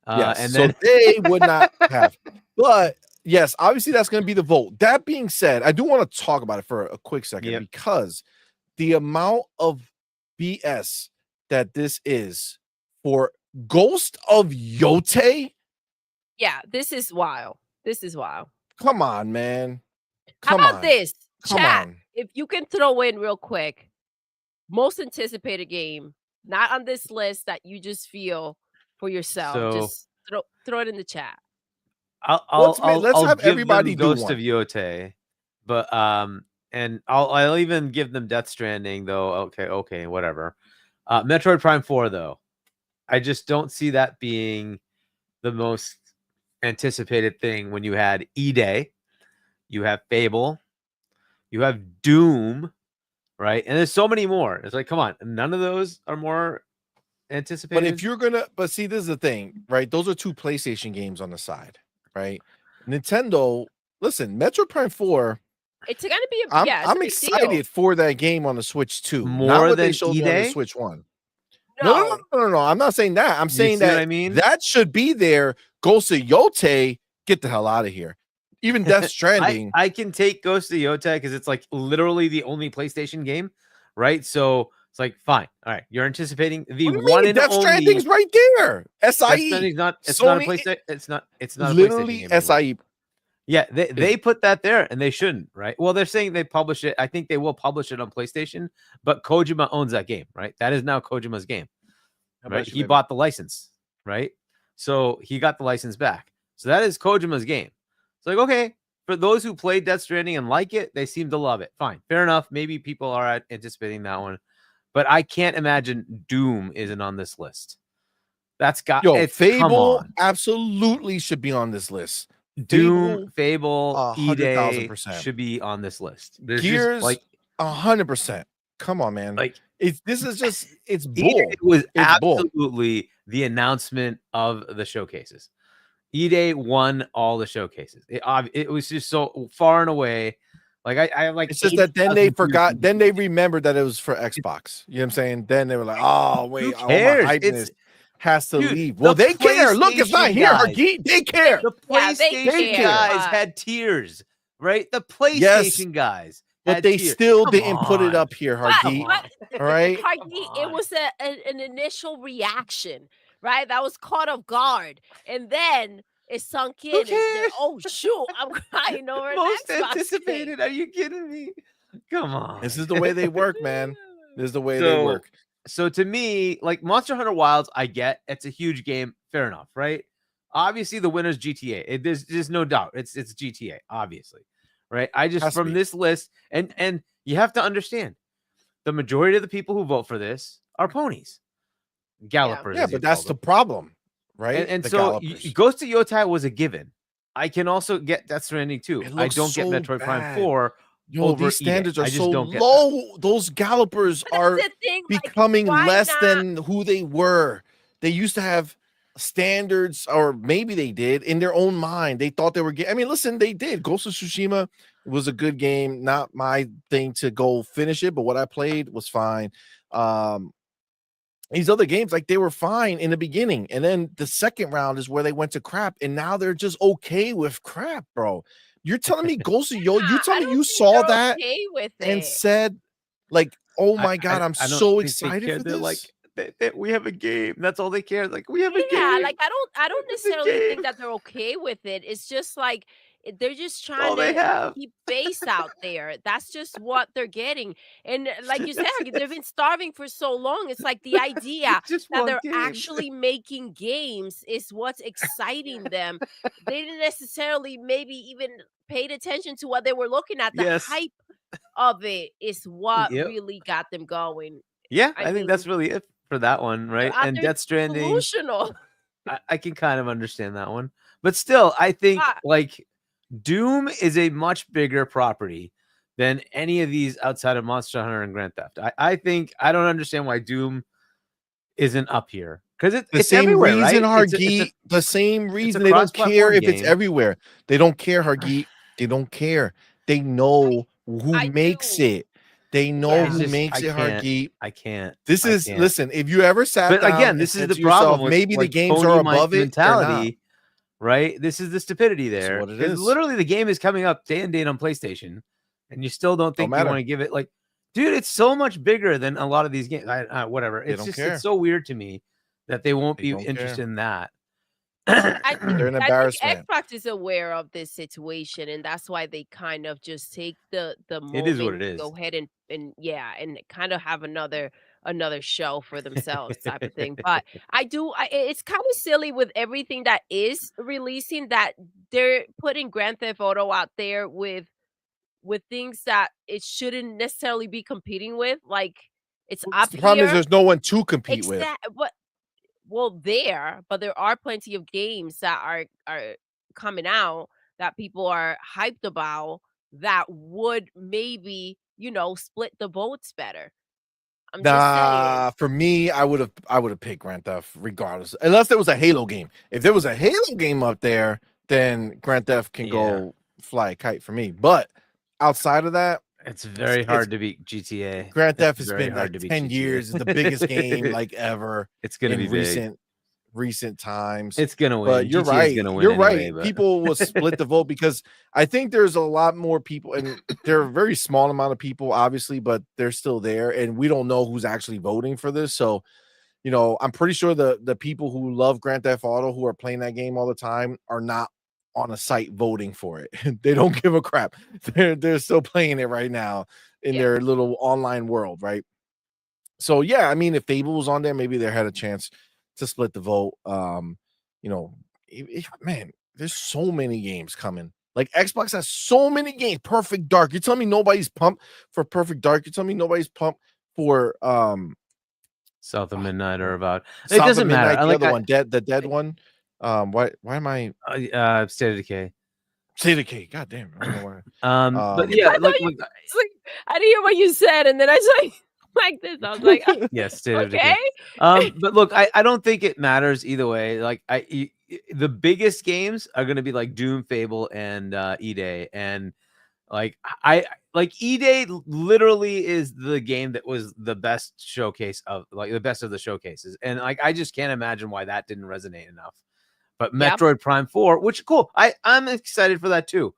Speaker 1: Yes,
Speaker 3: and
Speaker 1: so
Speaker 3: then
Speaker 1: they would not have. But yes, obviously that's going to be the vote. That being said, I do want to talk about it for a quick second
Speaker 3: Yep.
Speaker 1: because the amount of BS that this is for Ghost of Yote.
Speaker 2: Yeah, this is wild. This is wild.
Speaker 1: Come on, man.
Speaker 2: How
Speaker 1: Come
Speaker 2: about
Speaker 1: on.
Speaker 2: this?
Speaker 1: Come
Speaker 2: Chat,
Speaker 1: on.
Speaker 2: if you can throw in real quick, most anticipated game, not on this list that you just feel for yourself.
Speaker 3: So-
Speaker 2: just throw it in the chat.
Speaker 1: Let's
Speaker 3: I'll
Speaker 1: have
Speaker 3: give
Speaker 1: everybody
Speaker 3: them
Speaker 1: do
Speaker 3: Ghost
Speaker 1: one.
Speaker 3: of Yote, but and I'll even give them Death Stranding though. Okay, whatever. Metroid Prime 4 though, I just don't see that being the most anticipated thing when you had E-Day, you have Fable, you have Doom, right? And there's so many more. It's like, come on, none of those are more anticipated.
Speaker 1: But if you're gonna, but see, this is the thing, right? Those are two PlayStation games on the side, right? Nintendo, listen, Metroid Prime 4.
Speaker 2: It's gonna be a
Speaker 1: I'm
Speaker 2: a big deal.
Speaker 1: excited for that game on the Switch too. Not
Speaker 3: More
Speaker 1: what they
Speaker 3: than
Speaker 1: showed me on the
Speaker 3: E-Day?
Speaker 1: Switch 1.
Speaker 2: No,
Speaker 1: No. I'm not saying that. I'm saying
Speaker 3: see what
Speaker 1: that
Speaker 3: I mean?
Speaker 1: that should be there. Ghost of Yote, get the hell out of here. Even Death Stranding.
Speaker 3: I can take Ghost of Yote because it's like literally the only PlayStation game, right? So it's like fine. All right, you're anticipating the
Speaker 1: What do you
Speaker 3: one
Speaker 1: mean?
Speaker 3: and
Speaker 1: Death
Speaker 3: only.
Speaker 1: Stranding's right there.
Speaker 3: Death
Speaker 1: SIE.
Speaker 3: Stranding's not. It's
Speaker 1: Sony-
Speaker 3: not a PlayStation. It's not a PlayStation
Speaker 1: Literally
Speaker 3: game anymore.
Speaker 1: SIE.
Speaker 3: Yeah, they put that there and they shouldn't, right? Well, they're saying they publish it. I think they will publish it on PlayStation, but Kojima owns that game, right? That is now Kojima's game, right? He bought the license, right? So he got the license back. So that is Kojima's game. It's like, okay, for those who played Death Stranding and like it, they seem to love it. Fine, fair enough. Maybe people are anticipating that one, but I can't imagine Doom isn't on this list. That's got it's come
Speaker 1: Fable
Speaker 3: on.
Speaker 1: absolutely should be on this list.
Speaker 3: Doom, Fable,
Speaker 1: 100,000%.
Speaker 3: E-Day should be on this list. There's
Speaker 1: Gears,
Speaker 3: just like
Speaker 1: 100%. This is just it's bull.
Speaker 3: E-Day was
Speaker 1: It's bull.
Speaker 3: absolutely the announcement of the showcases. E-Day won all the showcases. It was just so far and away. Like I have like
Speaker 1: It's just that then they
Speaker 3: 80,000
Speaker 1: forgot.
Speaker 3: views.
Speaker 1: Then they remembered that it was for Xbox. You know what I'm saying? Then they were like, "Oh wait, all my
Speaker 3: cares?
Speaker 1: hypeness has to
Speaker 3: Dude,
Speaker 1: leave." Well,
Speaker 3: the
Speaker 1: they care. Look, it's not
Speaker 3: PlayStation
Speaker 1: here.
Speaker 3: guys.
Speaker 1: Hargeet, they care.
Speaker 3: The
Speaker 2: Yeah, they
Speaker 3: PlayStation
Speaker 1: care,
Speaker 3: guys
Speaker 2: but-
Speaker 3: had tears, right? The
Speaker 1: Yes,
Speaker 3: PlayStation guys,
Speaker 1: but
Speaker 3: had
Speaker 1: they
Speaker 3: tears.
Speaker 1: still
Speaker 3: Come
Speaker 1: didn't put it
Speaker 3: on.
Speaker 1: up here,
Speaker 2: But-
Speaker 1: Hargeet.
Speaker 2: but-
Speaker 1: All right.
Speaker 2: Hargeet, it was an initial reaction, right? That was caught off guard, and then it sunk in. And then,
Speaker 3: cares?
Speaker 2: oh shoot, I'm crying over an
Speaker 3: Most
Speaker 2: Xbox
Speaker 3: anticipated.
Speaker 2: thing.
Speaker 3: Are you kidding me? Come on.
Speaker 1: This is the way they work, man. This is the way they
Speaker 3: So-
Speaker 1: work.
Speaker 3: So to me, like Monster Hunter Wilds, I get it's a huge game. Fair enough, right? Obviously, the winner's GTA. There's no doubt. It's GTA, obviously, right? I just
Speaker 1: Has to
Speaker 3: from
Speaker 1: be.
Speaker 3: this list, and you have to understand, the majority of the people who vote for this are ponies, gallopers.
Speaker 1: Yeah,
Speaker 3: as you
Speaker 1: but that's
Speaker 3: call
Speaker 1: the
Speaker 3: them.
Speaker 1: problem, right?
Speaker 3: And
Speaker 1: The
Speaker 3: so
Speaker 1: gallopers.
Speaker 3: Ghost of Yotai was a given. I can also get Death Stranding too.
Speaker 1: It
Speaker 3: I
Speaker 1: looks
Speaker 3: don't get
Speaker 1: so
Speaker 3: Metroid Prime
Speaker 1: bad.
Speaker 3: 4.
Speaker 1: Yo,
Speaker 3: over
Speaker 1: these
Speaker 3: E-Day.
Speaker 1: standards are
Speaker 3: I just
Speaker 1: so
Speaker 3: don't get that.
Speaker 1: low. Those gallopers
Speaker 2: But that's
Speaker 1: are
Speaker 2: the thing, like,
Speaker 1: becoming
Speaker 2: why
Speaker 1: less
Speaker 2: not-
Speaker 1: than who they were. They used to have standards, or maybe they did in their own mind. They thought they were I mean, listen, they did. Ghost of Tsushima was a good game. Not my thing to go finish it, but what I played was fine. These other games, like, they were fine in the beginning, and then the second round is where they went to crap, and now they're just okay with crap, bro. You're telling me Ghost of Yo? You
Speaker 2: Yeah,
Speaker 1: telling
Speaker 2: I
Speaker 1: me
Speaker 2: don't
Speaker 1: you
Speaker 2: think
Speaker 1: saw
Speaker 2: they're
Speaker 1: that
Speaker 2: okay with
Speaker 1: and
Speaker 2: it.
Speaker 1: said, like, "Oh my god, I'm
Speaker 3: I don't
Speaker 1: so
Speaker 3: think they
Speaker 1: excited
Speaker 3: care.
Speaker 1: for
Speaker 3: They're
Speaker 1: this"?
Speaker 3: like, we have a game. That's all they care. Like, we have a
Speaker 2: Yeah,
Speaker 3: game.
Speaker 2: like I don't
Speaker 3: It's a
Speaker 2: necessarily
Speaker 3: game.
Speaker 2: think that they're okay with it. It's just like they're just
Speaker 3: all
Speaker 2: trying
Speaker 3: they
Speaker 2: to
Speaker 3: have.
Speaker 2: keep face out there. That's just what they're getting. And like you said, they've been starving for so long. It's like the idea
Speaker 3: It's just
Speaker 2: that
Speaker 3: one
Speaker 2: they're
Speaker 3: game.
Speaker 2: actually making games is what's exciting them. They didn't necessarily maybe even paid attention to what they were looking at. The
Speaker 3: Yes.
Speaker 2: hype of it is what
Speaker 3: Yep.
Speaker 2: really got them going.
Speaker 3: Yeah,
Speaker 2: I
Speaker 3: I think that's
Speaker 2: mean,
Speaker 3: really it for that one, right?
Speaker 2: out
Speaker 3: And
Speaker 2: there
Speaker 3: Death Stranding,
Speaker 2: delusional.
Speaker 3: I can kind of understand that one, but still, I think
Speaker 2: Ah.
Speaker 3: like Doom is a much bigger property than any of these outside of Monster Hunter and Grand Theft. I think I don't understand why Doom isn't up here because
Speaker 1: The
Speaker 3: it's
Speaker 1: same
Speaker 3: everywhere,
Speaker 1: reason,
Speaker 3: right? It's a-
Speaker 1: Hargeet. The same reason they don't
Speaker 3: cross-platform
Speaker 1: care if it's
Speaker 3: game.
Speaker 1: everywhere. They don't care, Hargeet. They don't care. They know who
Speaker 2: I
Speaker 1: makes
Speaker 2: do.
Speaker 1: it. They know
Speaker 2: Yeah.
Speaker 3: It's
Speaker 1: who
Speaker 3: just-
Speaker 1: makes
Speaker 3: I
Speaker 1: it,
Speaker 3: can't.
Speaker 1: Hargeet.
Speaker 3: I can't.
Speaker 1: This
Speaker 3: I
Speaker 1: is
Speaker 3: can't.
Speaker 1: listen. If you ever sat
Speaker 3: But
Speaker 1: down,
Speaker 3: again,
Speaker 1: and
Speaker 3: this is
Speaker 1: said
Speaker 3: the
Speaker 1: to yourself,
Speaker 3: problem. With,
Speaker 1: maybe the
Speaker 3: like,
Speaker 1: games
Speaker 3: pony
Speaker 1: are above it. They're not.
Speaker 3: mentality, right? This is the stupidity
Speaker 1: That's
Speaker 3: there.
Speaker 1: what it
Speaker 3: 'Cause
Speaker 1: is.
Speaker 3: literally, the game is coming up day and date on PlayStation, and you still don't think you
Speaker 1: matter.
Speaker 3: want to give it like, dude, it's so much bigger than a lot of these games. Whatever.
Speaker 1: They
Speaker 3: It's
Speaker 1: don't
Speaker 3: just
Speaker 1: care.
Speaker 3: it's so weird to me that they won't
Speaker 1: They
Speaker 3: be
Speaker 1: don't
Speaker 3: interested
Speaker 1: care.
Speaker 3: in that.
Speaker 2: I think,
Speaker 1: They're an
Speaker 2: I think
Speaker 1: embarrassment.
Speaker 2: Xbox is aware of this situation, and that's why they kind of just take the
Speaker 3: It is what
Speaker 2: moment
Speaker 3: it
Speaker 2: to
Speaker 3: is.
Speaker 2: go ahead and yeah, and kind of have another show for themselves type of thing. But it's kind of silly with everything that is releasing that they're putting Grand Theft Auto out there with things that it shouldn't necessarily be competing with. Like it's up
Speaker 1: The problem is
Speaker 2: here,
Speaker 1: there's no one to compete with.
Speaker 2: but there are plenty of games that are coming out that people are hyped about that would maybe, split the votes better. I'm just saying.
Speaker 1: Nah, for me, I would have picked Grand Theft regardless, unless there was a Halo game. If there was a Halo game up there, then Grand Theft can go fly a kite for me. But outside of that,
Speaker 3: It's very hard to beat GTA.
Speaker 1: Grand Theft
Speaker 3: It's
Speaker 1: has
Speaker 3: very
Speaker 1: been
Speaker 3: hard
Speaker 1: like
Speaker 3: to beat
Speaker 1: 10
Speaker 3: GTA.
Speaker 1: years. It's the biggest game like ever
Speaker 3: It's gonna
Speaker 1: in
Speaker 3: be big.
Speaker 1: recent times.
Speaker 3: It's gonna win.
Speaker 1: But you're
Speaker 3: GTA is
Speaker 1: right.
Speaker 3: gonna win
Speaker 1: You're
Speaker 3: anyway,
Speaker 1: right.
Speaker 3: but-
Speaker 1: People will split the vote because I think there's a lot more people, and they're a very small amount of people, obviously, but they're still there, and we don't know who's actually voting for this. So, I'm pretty sure the people who love Grand Theft Auto, who are playing that game all the time, are not on a site voting for it. They don't give a crap. They're still playing it right now in their little online world, right? So yeah, I mean, if Fable was on there, maybe they had a chance to split the vote. Man, there's so many games coming. Like Xbox has so many games. Perfect Dark. You're telling me nobody's pumped for Perfect Dark? You're telling me nobody's pumped for
Speaker 3: South of Midnight or about it
Speaker 1: South of
Speaker 3: doesn't matter.
Speaker 1: Midnight,
Speaker 3: I
Speaker 1: the
Speaker 3: like
Speaker 1: other one, the dead one. Why am I
Speaker 3: State of Decay.
Speaker 1: State of Decay? God damn, I don't know why.
Speaker 3: But yeah,
Speaker 2: I thought you- It's like, I didn't hear what you said, and then I saw like this. I was like,
Speaker 3: yeah, State of
Speaker 2: okay.
Speaker 3: Decay. But look, I don't think it matters either way. Like the biggest games are going to be like Doom, Fable, and E-Day, and like E-Day literally is the game that was the best showcase of like the best of the showcases, and like I just can't imagine why that didn't resonate enough. But Metroid Prime 4, which cool, I'm excited for that too.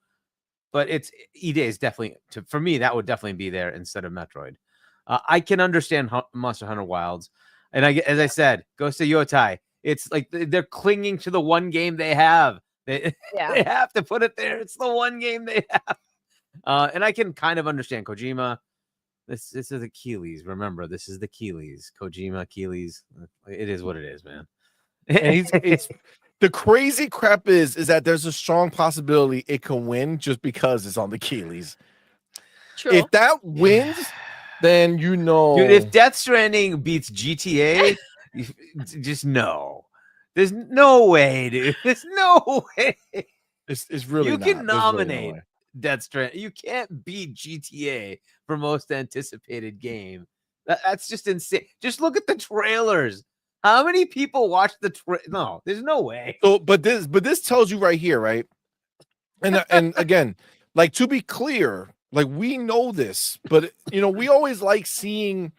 Speaker 3: But it's E-Day is definitely for me that would definitely be there instead of Metroid. I can understand Monster Hunter Wilds, and as I said, Ghost of Yotai. It's like they're clinging to the one game they have. They have to put it there. It's the one game they have. And I can kind of understand Kojima. This is the Keeleys. Remember, this is the Keeleys. Kojima, Keeleys. It is what it is, man.
Speaker 1: And it's the crazy crap is that there's a strong possibility it can win just because it's on the Keeleys.
Speaker 2: True.
Speaker 1: If that wins, then
Speaker 3: dude, if Death Stranding beats GTA, just no. There's no way, dude. There's no way.
Speaker 1: It's really
Speaker 3: you
Speaker 1: not.
Speaker 3: can nominate
Speaker 1: really no
Speaker 3: Death Stranding. You can't beat GTA for most anticipated game. That's just insane. Just look at the trailers. How many people watch the No, there's no way.
Speaker 1: So, but this tells you right here, right? And again, like to be clear, like we know this, but we always like seeing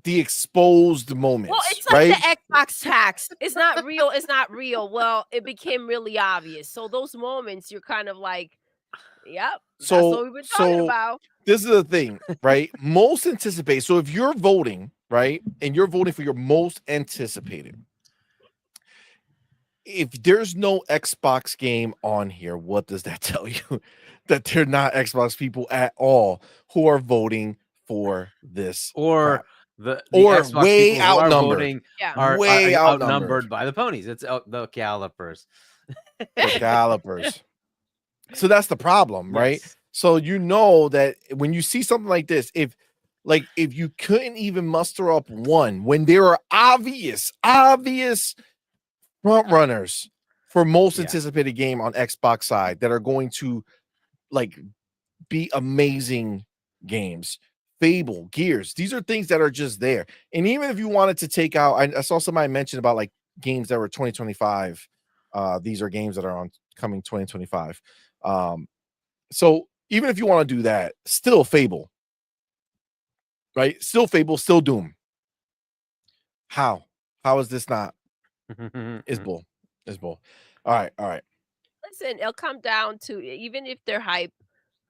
Speaker 1: the exposed moments.
Speaker 2: Well, it's like
Speaker 1: right?
Speaker 2: the Xbox tax. It's not real. It's not real. Well, it became really obvious. So those moments, you're kind of like, yep. That's what we've been talking about.
Speaker 1: This is the thing, right? Most anticipated. So if you're voting, right, and you're voting for your most anticipated, if there's no Xbox game on here, what does that tell you? That they're not Xbox people at all who are voting for this,
Speaker 3: or
Speaker 1: crap.
Speaker 3: the
Speaker 1: or
Speaker 3: Xbox
Speaker 1: way
Speaker 3: people who are
Speaker 1: outnumbered.
Speaker 3: voting
Speaker 2: Yeah.
Speaker 1: Way
Speaker 3: outnumbered by the ponies. It's the calipers.
Speaker 1: The calipers. So that's the problem, right?
Speaker 3: Yes.
Speaker 1: So that when you see something like this, if you couldn't even muster up one when there are obvious front runners for most anticipated game on Xbox side that are going to like be amazing games. Fable, Gears, these are things that are just there. And even if you wanted to take out, I saw somebody mention about like games that were 2025. These are games that are on coming 2025. So even if you want to do that, still Fable, right? Still Fable, still Doom. How is this not? Is bull. All right.
Speaker 2: Listen, it'll come down to even if they're hyped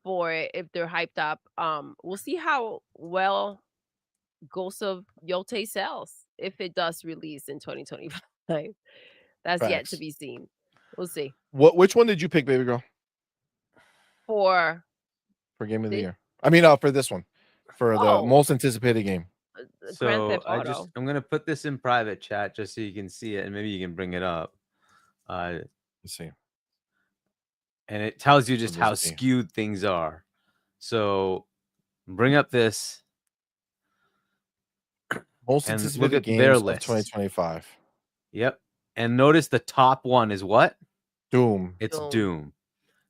Speaker 2: for it, if they're hyped up, we'll see how well Ghost of Yote sells if it does release in 2025. That's yet to be seen. We'll see.
Speaker 1: Which one did you pick, baby girl?
Speaker 2: For
Speaker 1: game of the year. I mean, for this one, for the most anticipated game.
Speaker 3: So I'm gonna put this in private chat just so you can see it, and maybe you can bring it up.
Speaker 1: Let's see.
Speaker 3: And it tells you just how skewed things are. So bring up this.
Speaker 1: Most anticipated look at games their list. 2025.
Speaker 3: Yep. And notice the top one is what?
Speaker 1: Doom.
Speaker 3: It's Doom.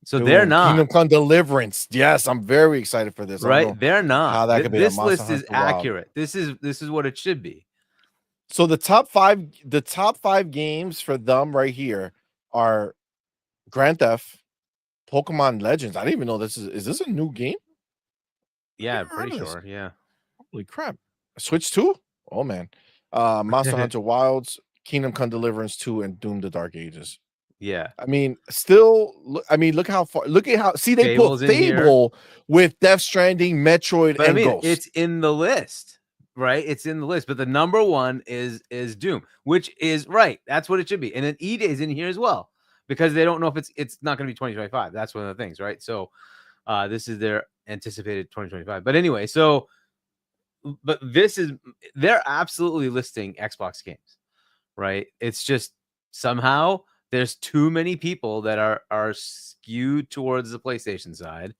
Speaker 3: So they're not.
Speaker 1: Kingdom Come Deliverance. Yes, I'm very excited for this.
Speaker 3: Right? They're not.
Speaker 1: How that could be.
Speaker 3: This list is accurate. This is what it should be.
Speaker 1: So the top five games for them right here are Grand Theft, Pokemon Legends. I didn't even know this is this a new game?
Speaker 3: Yeah, I'm pretty sure. Yeah.
Speaker 1: Holy crap. Switch 2? Oh man. Monster Hunter Wilds, Kingdom Come Deliverance 2, and Doom the Dark Ages.
Speaker 3: Yeah.
Speaker 1: I mean, look how far. Look at how. See, they put Fable with Death Stranding, Metroid, and Ghost.
Speaker 3: It's in the list, right? It's in the list, but the number one is Doom, which is right. That's what it should be. And then E-Day is in here as well because they don't know if it's not going to be 2025. That's one of the things, right? So, this is their anticipated 2025. But anyway, but they're absolutely listing Xbox games, right? It's just somehow there's too many people that are skewed towards the PlayStation side,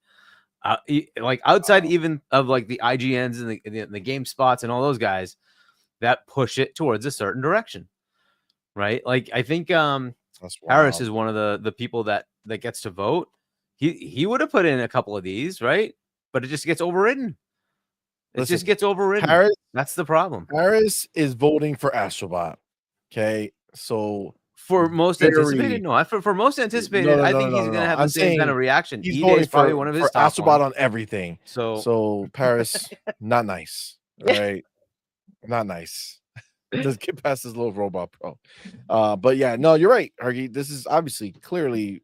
Speaker 3: like outside even of like the IGNs and the GameSpots and all those guys that push it towards a certain direction, right? Like I think Harris is one of the people that gets to vote. He would have put in a couple of these, right? But it just gets overridden. Just gets overridden.
Speaker 1: Harris,
Speaker 3: that's the problem.
Speaker 1: Harris is voting for Astrobot. Okay, so
Speaker 3: For most anticipated, no. For most anticipated, I think he's gonna have the same kind of reaction.
Speaker 1: He's
Speaker 3: EA is
Speaker 1: voting
Speaker 3: probably one of his
Speaker 1: for
Speaker 3: top
Speaker 1: Astrobot
Speaker 3: ones.
Speaker 1: on everything.
Speaker 3: So
Speaker 1: So Paris, not nice, right? Not nice. Let's get past this little robot pro. But yeah, no, you're right, Hargy. This is obviously clearly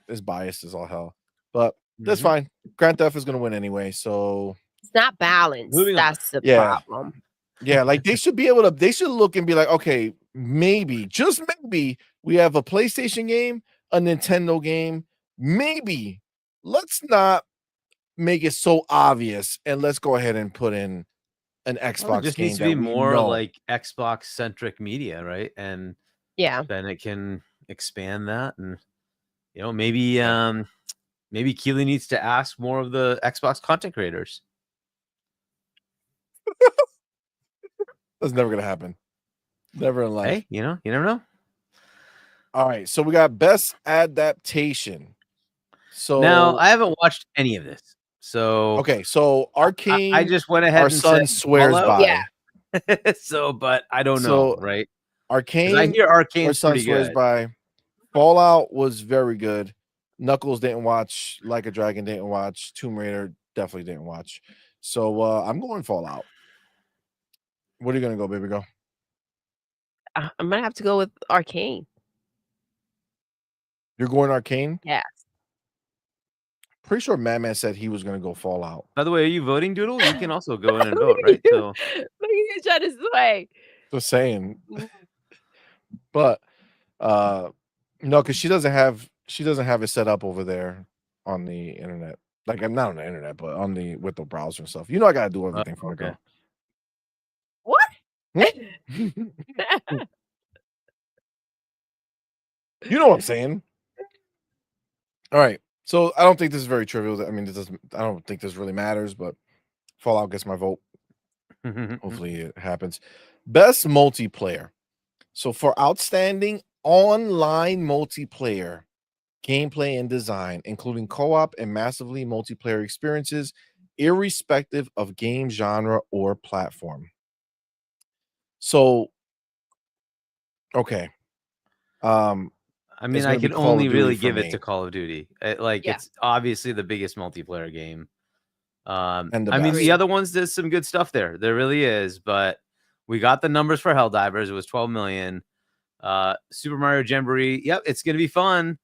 Speaker 1: is biased as all hell, but that's fine. Grand Theft is gonna win anyway, so
Speaker 2: It's not balanced.
Speaker 3: Moving on.
Speaker 2: That's the
Speaker 1: Yeah.
Speaker 2: problem.
Speaker 1: yeah, like they should be able to. They should look and be like, okay, maybe, just maybe, we have a PlayStation game, a Nintendo game. Maybe let's not make it so obvious, and let's go ahead and put in an
Speaker 3: Well,
Speaker 1: Xbox
Speaker 3: it just
Speaker 1: game
Speaker 3: needs to
Speaker 1: that
Speaker 3: be
Speaker 1: we
Speaker 3: more
Speaker 1: know.
Speaker 3: like Xbox centric media, right? And
Speaker 2: Yeah.
Speaker 3: then it can expand that, and maybe maybe Keely needs to ask more of the Xbox content creators.
Speaker 1: That's never gonna happen. Never in life.
Speaker 3: Hey, you never know.
Speaker 1: All right, so we got best adaptation. So
Speaker 3: Now I haven't watched any of this, so
Speaker 1: okay, so Arcane,
Speaker 3: I just went ahead
Speaker 1: our
Speaker 3: and
Speaker 1: son
Speaker 3: said
Speaker 1: swears
Speaker 3: Fallout.
Speaker 1: by.
Speaker 2: Yeah.
Speaker 3: So, but I don't
Speaker 1: So,
Speaker 3: know, right? 'Cause
Speaker 1: Arcane,
Speaker 3: I hear
Speaker 1: our
Speaker 3: Arcane's
Speaker 1: son
Speaker 3: pretty
Speaker 1: swears
Speaker 3: good.
Speaker 1: by. Fallout was very good. Knuckles didn't watch. Like a Dragon didn't watch. Tomb Raider definitely didn't watch. So I'm going Fallout. What are you gonna go, baby? Go.
Speaker 2: I'm gonna have to go with Arcane.
Speaker 1: You're going Arcane.
Speaker 2: Yes.
Speaker 1: Pretty sure Madman said he was gonna go Fallout.
Speaker 3: By the way, are you voting, Doodle? You can also go in and vote, right? So
Speaker 2: Look at you trying to sway.
Speaker 1: Just saying. But no, because she doesn't have it set up over there on the internet. Like I'm not on the internet, but on the with the browser and stuff. I gotta do everything from the
Speaker 3: okay.
Speaker 1: go.
Speaker 2: What?
Speaker 1: You know what I'm saying? All right. So I don't think this is very trivial. I mean, I don't think this really matters, but Fallout gets my vote. Hopefully it happens. Best multiplayer. So for outstanding online multiplayer, gameplay and design, including co-op and massively multiplayer experiences, irrespective of game genre or platform. So, okay.
Speaker 3: I mean, I can only really give it to Call of Duty. It's obviously the biggest multiplayer game.
Speaker 1: And
Speaker 3: I mean, the other ones, there's some good stuff there. There really is, but we got the numbers for Helldivers. It was 12 million. Super Mario Jamboree. Yep, it's gonna be fun,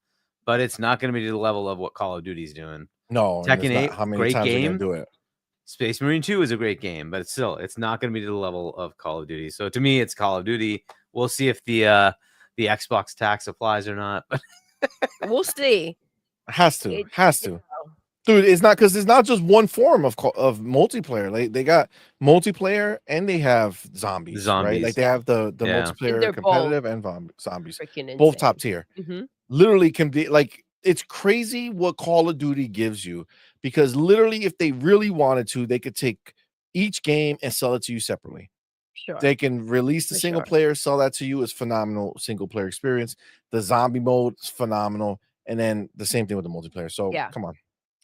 Speaker 3: but it's not gonna be to the level of what Call of Duty's doing.
Speaker 1: No,
Speaker 3: Tekken 8,
Speaker 1: how many
Speaker 3: great
Speaker 1: times
Speaker 3: game.
Speaker 1: are you gonna do it?
Speaker 3: Space Marine 2 is a great game, but it's not gonna be to the level of Call of Duty. So to me, it's Call of Duty. We'll see if the Xbox tax applies or not, but
Speaker 2: we'll see.
Speaker 1: Has to. Dude, it's not because it's not just one form of multiplayer. Like they got multiplayer and they have zombies. Right? Like they have the multiplayer competitive and zombies. Both top tier. Literally can be like it's crazy what Call of Duty gives you because literally, if they really wanted to, they could take each game and sell it to you separately.
Speaker 2: Sure.
Speaker 1: They can release the single player, sell that to you as phenomenal single player experience. The zombie mode is phenomenal, and then the same thing with the multiplayer. So come on.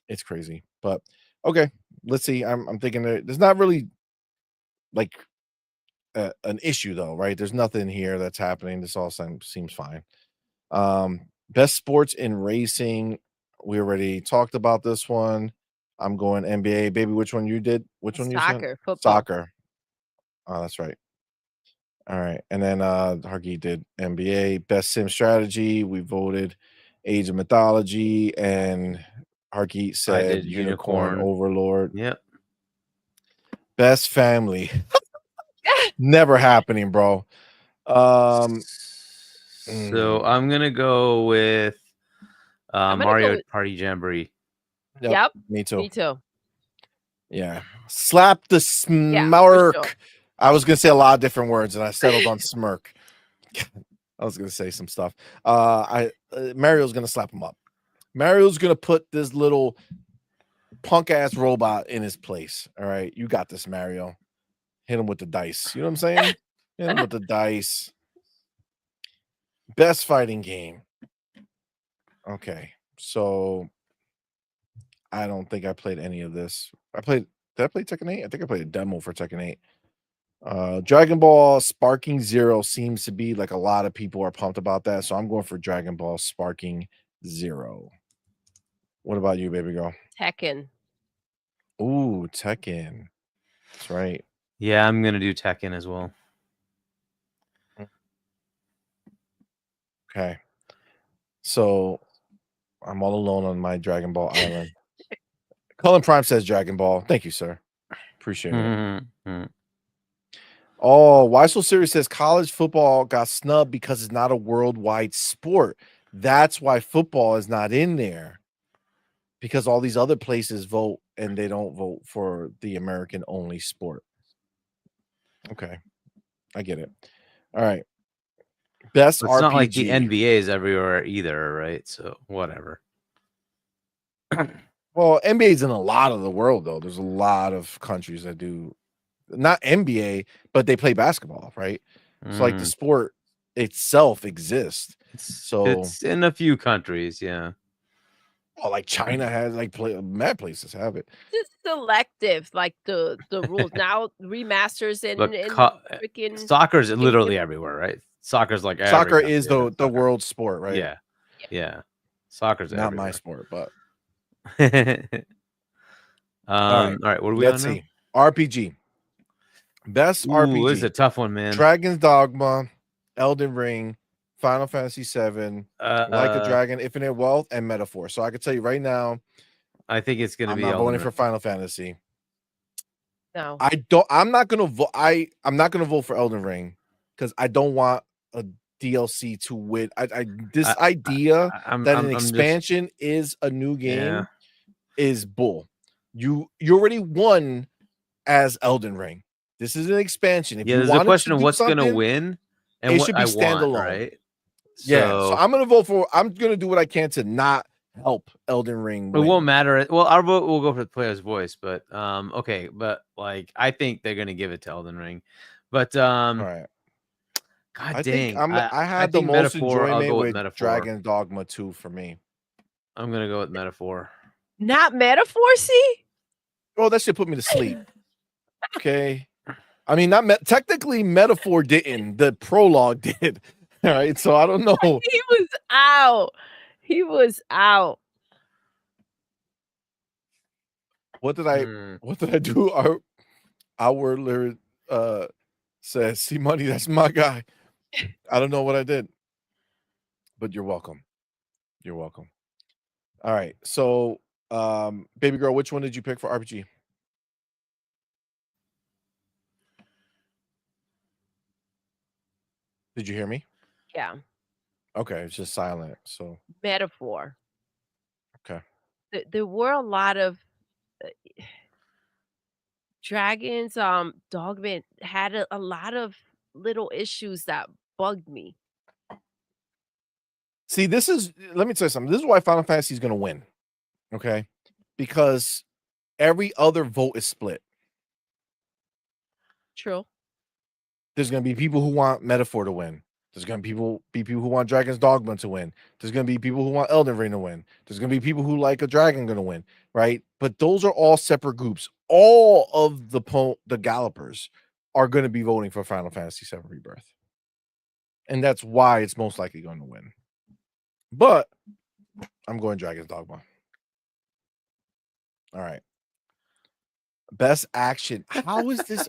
Speaker 1: It's crazy, but okay. Let's see. I'm thinking there's not really like an issue though, right? There's nothing here that's happening. This all seems fine. Best sports in racing. We already talked about this one. I'm going NBA, baby. Which one you did? Which one you said?
Speaker 2: Soccer, football.
Speaker 1: Soccer. Oh, that's right. All right, and then Hargy did NBA. Best sim strategy. We voted Age of Mythology and Hargeet said Unicorn Overlord.
Speaker 3: Yep.
Speaker 1: Best family. Never happening, bro.
Speaker 3: So I'm gonna go with Mario Party Jamboree.
Speaker 2: Yep.
Speaker 1: Me too.
Speaker 2: Me too.
Speaker 1: Yeah. Slap the smirk.
Speaker 2: Sure.
Speaker 1: I was gonna say a lot of different words and I settled on smirk. I was gonna say some stuff. Mario's gonna slap him up. Mario's gonna put this little punk ass robot in his place. All right, you got this, Mario. Hit him with the dice. You know what I'm saying? Hit him with the dice. Best fighting game. Okay, so I don't think I played any of this. Did I play Tekken 8? I think I played a demo for Tekken 8. Dragon Ball Sparking Zero seems to be like a lot of people are pumped about that, so I'm going for Dragon Ball Sparking Zero. What about you, baby girl?
Speaker 2: Tekken.
Speaker 1: Ooh, Tekken. That's right.
Speaker 3: Yeah, I'm gonna do Tekken as well.
Speaker 1: Okay. So I'm all alone on my Dragon Ball Island. Cullen Prime says Dragon Ball. Thank you, sir. Appreciate it. Oh, why so serious says college football got snubbed because it's not a worldwide sport. That's why football is not in there. Because all these other places vote and they don't vote for the American only sport. Okay. I get it. All right. Best
Speaker 3: It's
Speaker 1: RPG.
Speaker 3: not like the NBA is everywhere either, right? So whatever.
Speaker 1: Well, NBA is in a lot of the world, though. There's a lot of countries that do not NBA, but they play basketball, right? So like the sport itself exists. So
Speaker 3: it's in a few countries, yeah.
Speaker 1: Oh, like China has like mad places have it.
Speaker 2: It's selective, like the rules now remasters in
Speaker 3: But
Speaker 2: freaking
Speaker 3: soccer's literally everywhere, right? Soccer's like
Speaker 1: soccer
Speaker 3: every
Speaker 1: is
Speaker 3: country
Speaker 1: the world sport, right?
Speaker 3: Yeah, yeah. Soccer's
Speaker 1: not
Speaker 3: everywhere.
Speaker 1: my sport, but
Speaker 3: all right. What are we
Speaker 1: Let's
Speaker 3: on
Speaker 1: see. RPG. Best RPG.
Speaker 3: This is a tough one, man.
Speaker 1: Dragon's Dogma, Elden Ring, Final Fantasy VII, Like a Dragon, Infinite Wealth, and Metaphor. So I can tell you right now,
Speaker 3: I think it's gonna be.
Speaker 1: I'm not voting for Final Fantasy.
Speaker 2: No,
Speaker 1: I'm not gonna vote. I'm not gonna vote for Elden Ring because I don't want a DLC to win. This idea that an expansion is a new game is bull. You already won as Elden Ring. This is an expansion. If you
Speaker 3: there's a question of what's gonna win, and
Speaker 1: it
Speaker 3: what
Speaker 1: should be standalone,
Speaker 3: right?
Speaker 1: So I'm gonna vote for. I'm gonna do what I can to not help Elden Ring win.
Speaker 3: It won't matter. Well, our vote will go for the player's voice, but okay, but like I think they're gonna give it to Elden Ring, but
Speaker 1: all right.
Speaker 3: God dang,
Speaker 1: I had the most enjoyment with Dragon Dogma 2 for me.
Speaker 3: I'm gonna go with Metaphor.
Speaker 2: Not Metaphor, see?
Speaker 1: Oh, that should put me to sleep. Okay. I mean, technically Metaphor didn't. The prologue did. All right. So I don't know.
Speaker 2: He was out. He was out.
Speaker 1: What did I do? Our lyric says, CMoney, that's my guy. I don't know what I did. But you're welcome. You're welcome. All right. So baby girl, which one did you pick for RPG? Did you hear me?
Speaker 2: Yeah.
Speaker 1: Okay, it's just silent. So
Speaker 2: Metaphor.
Speaker 1: Okay.
Speaker 2: There were a lot of Dragon's Dogma had a lot of little issues that bugged me.
Speaker 1: See, let me tell you something. This is why Final Fantasy is going to win. Okay? Because every other vote is split.
Speaker 2: True.
Speaker 1: There's going to be people who want Metaphor to win. There's going to be people who want Dragon's Dogma to win. There's going to be people who want Elden Ring to win. There's going to be people who like a dragon going to win, right? But those are all separate groups. All of the gallopers are going to be voting for Final Fantasy VII Rebirth. And that's why it's most likely going to win. But I'm going Dragon's Dogma. All right. Best action. How is this?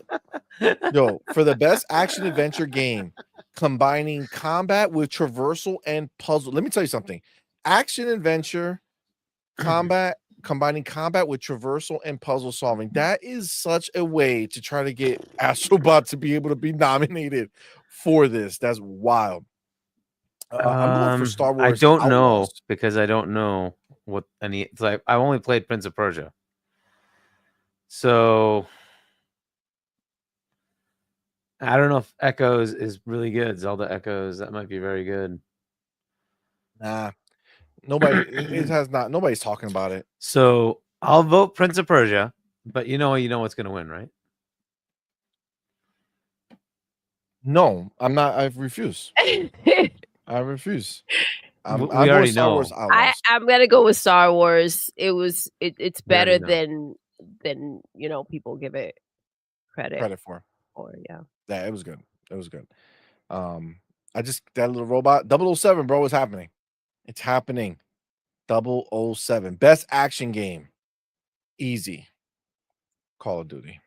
Speaker 1: Yo, for the best action adventure game, combining combat with traversal and puzzle. Let me tell you something. Action adventure, combining combat with traversal and puzzle solving. That is such a way to try to get Astrobot to be able to be nominated for this. That's wild. I'm going for Star Wars.
Speaker 3: I don't know
Speaker 1: Outlaws.
Speaker 3: because I don't know what any. It's like I only played Prince of Persia, so I don't know if Echoes is really good. Zelda Echoes, that might be very good.
Speaker 1: Nah, nobody's talking about it.
Speaker 3: So I'll vote Prince of Persia, but you know what's going to win, right?
Speaker 1: No, I'm not. I refuse. I refuse.
Speaker 3: We already know.
Speaker 2: I'm gonna go with Star Wars. It's better than people give it credit
Speaker 1: for.
Speaker 2: Or yeah.
Speaker 1: Yeah, it was good. It was good. I just that little robot 007, bro, is happening. It's happening. 007. Best action game. Easy. Call of Duty.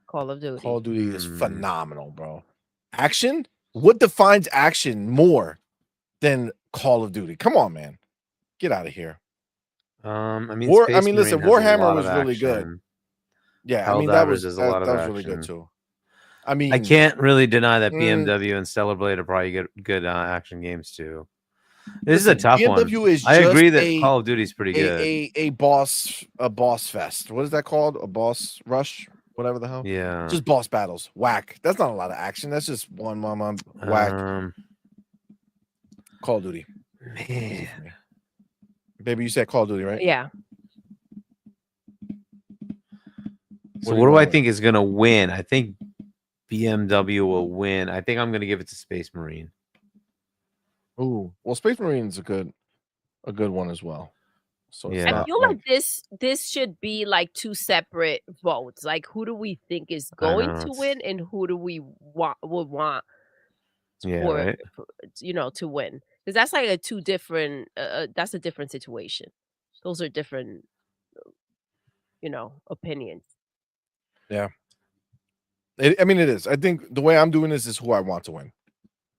Speaker 2: Call of Duty.
Speaker 1: Call of Duty is phenomenal, bro. Action? What defines action more than Call of Duty? Come on, man. Get out of here.
Speaker 3: I mean,
Speaker 1: listen,
Speaker 3: Marine has a
Speaker 1: Warhammer
Speaker 3: lot
Speaker 1: was
Speaker 3: of
Speaker 1: really good.
Speaker 3: action.
Speaker 1: Yeah, I mean that was
Speaker 3: Helldivers is a lot
Speaker 1: that
Speaker 3: of
Speaker 1: was really good
Speaker 3: action.
Speaker 1: too. I mean,
Speaker 3: I can't really deny that
Speaker 1: Mm.
Speaker 3: BMW and Stellar Blade are probably good action games too. This is a
Speaker 1: listen,
Speaker 3: tough
Speaker 1: BMW
Speaker 3: one.
Speaker 1: is
Speaker 3: I agree
Speaker 1: just
Speaker 3: that Call of Duty is pretty good.
Speaker 1: a boss fest. What is that called? A boss rush? Whatever the hell.
Speaker 3: Yeah.
Speaker 1: Just boss battles. Whack. That's not a lot of action. That's just one whack. Call of Duty.
Speaker 3: Man.
Speaker 1: Baby, you said Call of Duty, right?
Speaker 2: Yeah.
Speaker 3: So what do I think is gonna win? I think BMW will win. I think I'm gonna give it to Space Marine.
Speaker 1: Ooh, well, Space Marine's a good one as well. So it's
Speaker 3: Yeah.
Speaker 2: I
Speaker 1: not
Speaker 2: feel like this should be like two separate votes. Like, who do we think is going to win, and who do we would want for to win? Because that's like a two different. That's a different situation. Those are different, opinions.
Speaker 1: Yeah. I mean, it is. I think the way I'm doing this is who I want to win.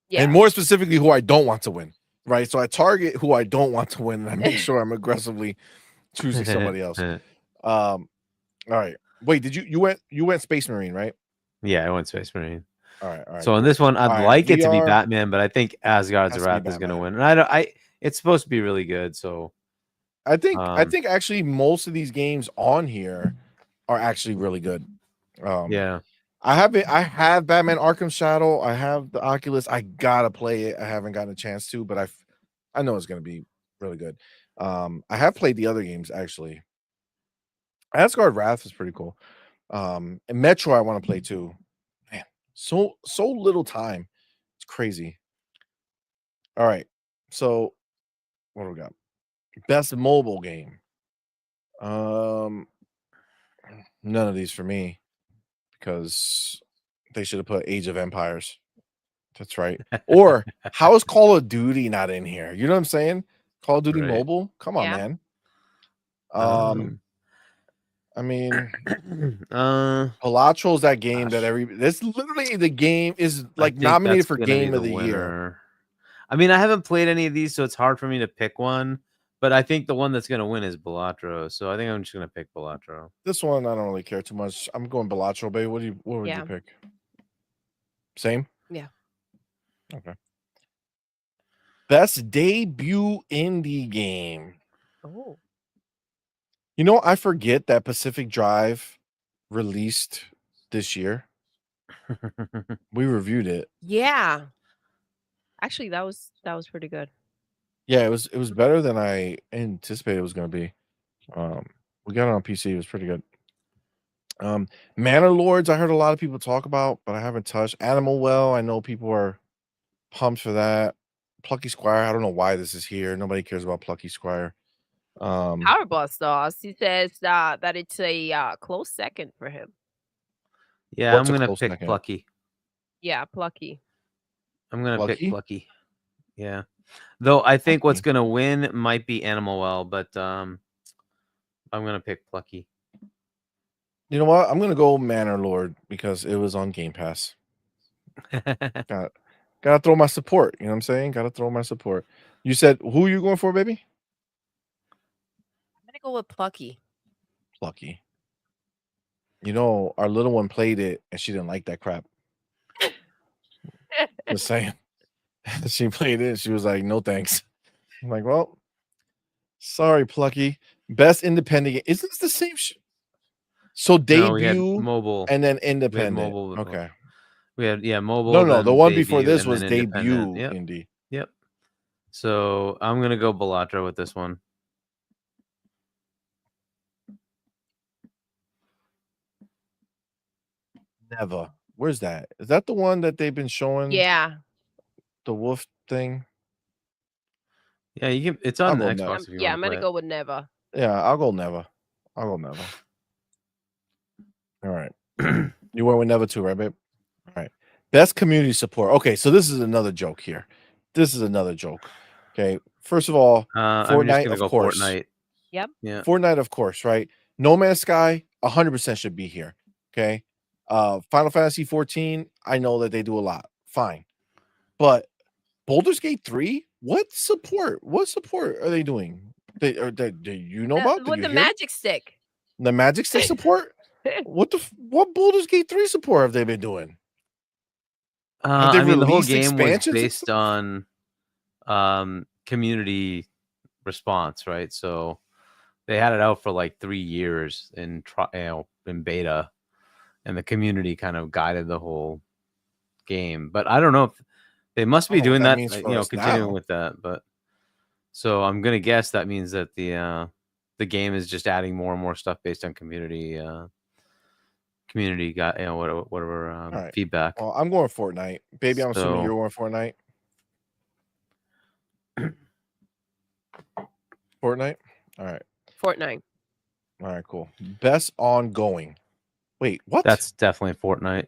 Speaker 2: Yeah.
Speaker 1: And more specifically, who I don't want to win. Right. So I target who I don't want to win, and I make sure I'm aggressively choosing somebody else. All right. Wait, did you went Space Marine, right?
Speaker 3: Yeah, I went Space Marine.
Speaker 1: All right.
Speaker 3: So in this one, I'd like it to be Batman, but I think Asgard's Wrath is gonna win. And it's supposed to be really good. So
Speaker 1: I think actually most of these games on here are actually really good.
Speaker 3: Yeah.
Speaker 1: I have Batman Arkham Shadow. I have the Oculus. I gotta play it. I haven't gotten a chance to, but I know it's gonna be really good. I have played the other games actually. Asgard Wrath is pretty cool. And Metro I want to play too. Man, so little time. It's crazy. All right. So what do we got? Best mobile game. None of these for me because they should have put Age of Empires. That's right. Or how is Call of Duty not in here? You know what I'm saying? Call of Duty Mobile? Come on, man. I mean, Palatro's that game that's literally the game is like nominated for Game of the Year.
Speaker 3: I mean, I haven't played any of these, so it's hard for me to pick one. But I think the one that's going to win is Balatro. So I think I'm just going to pick Balatro.
Speaker 1: This one, I don't really care too much. I'm going Balatro, baby. What would you pick? Same?
Speaker 2: Yeah.
Speaker 1: Okay. Best debut indie game.
Speaker 2: Oh.
Speaker 1: You know, I forget that Pacific Drive released this year. We reviewed it.
Speaker 2: Yeah. Actually, that was pretty good.
Speaker 1: Yeah, it was better than I anticipated it was going to be. We got it on PC. It was pretty good. Manor Lords, I heard a lot of people talk about, but I haven't touched. Animal Well, I know people are pumped for that. Plucky Squire, I don't know why this is here. Nobody cares about Plucky Squire.
Speaker 2: Power Boss Sauce, he says that it's a close second for him.
Speaker 3: Yeah, I'm gonna pick Plucky.
Speaker 2: Yeah, Plucky.
Speaker 3: I'm gonna pick Plucky. Yeah. Though I think what's gonna win might be Animal Well, but I'm gonna pick Plucky.
Speaker 1: You know what? I'm gonna go Manor Lord because it was on Game Pass. Gotta throw my support. You know what I'm saying? Gotta throw my support. You said who are you going for, baby?
Speaker 2: I'm gonna go with Plucky.
Speaker 1: Plucky. You know, our little one played it and she didn't like that crap. Just saying. She played it and she was like, no thanks. I'm like, well, sorry, Plucky. Best independent game. Is this the same shit? So debut
Speaker 3: mobile
Speaker 1: and then independent.
Speaker 3: Mobile
Speaker 1: okay.
Speaker 3: We had mobile.
Speaker 1: No, the one before this was debut indie.
Speaker 3: Yep. So I'm gonna go Balatro with this one.
Speaker 1: Never. Where's that? Is that the one that they've been showing?
Speaker 2: Yeah.
Speaker 1: The wolf thing.
Speaker 3: Yeah, you can. It's on the Xbox. If you
Speaker 2: I'm gonna go with Never.
Speaker 1: Yeah, I'll go Never. All right. You went with Never too, right, babe? All right. Best community support. Okay, so this is another joke here. This is another joke. Okay, first of all,
Speaker 3: I'm just
Speaker 1: Fortnite,
Speaker 3: gonna
Speaker 1: of
Speaker 3: go
Speaker 1: course.
Speaker 3: Fortnite.
Speaker 2: Yep.
Speaker 3: Yeah.
Speaker 1: Fortnite, of course, right? No Man's Sky, 100% should be here. Okay. Final Fantasy 14, I know that they do a lot. Fine. But Baldur's Gate 3, what support? What support are they doing? Do you know about? Did
Speaker 2: With
Speaker 1: you
Speaker 2: the
Speaker 1: hear?
Speaker 2: magic stick.
Speaker 1: The Magic Stick support? What Baldur's Gate 3 support have they been doing? Have they
Speaker 3: I mean, the whole
Speaker 1: released
Speaker 3: game was
Speaker 1: expansions and
Speaker 3: based
Speaker 1: stuff?
Speaker 3: on community response, right? So they had it out for like 3 years in in beta, and the community kind of guided the whole game. But I don't know if they must
Speaker 1: I
Speaker 3: be
Speaker 1: don't know what
Speaker 3: doing
Speaker 1: that
Speaker 3: that,
Speaker 1: means for us
Speaker 3: continuing
Speaker 1: now.
Speaker 3: with that. But so I'm gonna guess that means that the game is just adding more and more stuff based on community got whatever
Speaker 1: All right.
Speaker 3: feedback.
Speaker 1: Well, I'm going Fortnite. Baby, I'm assuming
Speaker 3: So-
Speaker 1: you're going Fortnite. Fortnite? All right.
Speaker 2: Fortnite.
Speaker 1: All right, cool. Best ongoing. Wait, what?
Speaker 3: That's definitely Fortnite.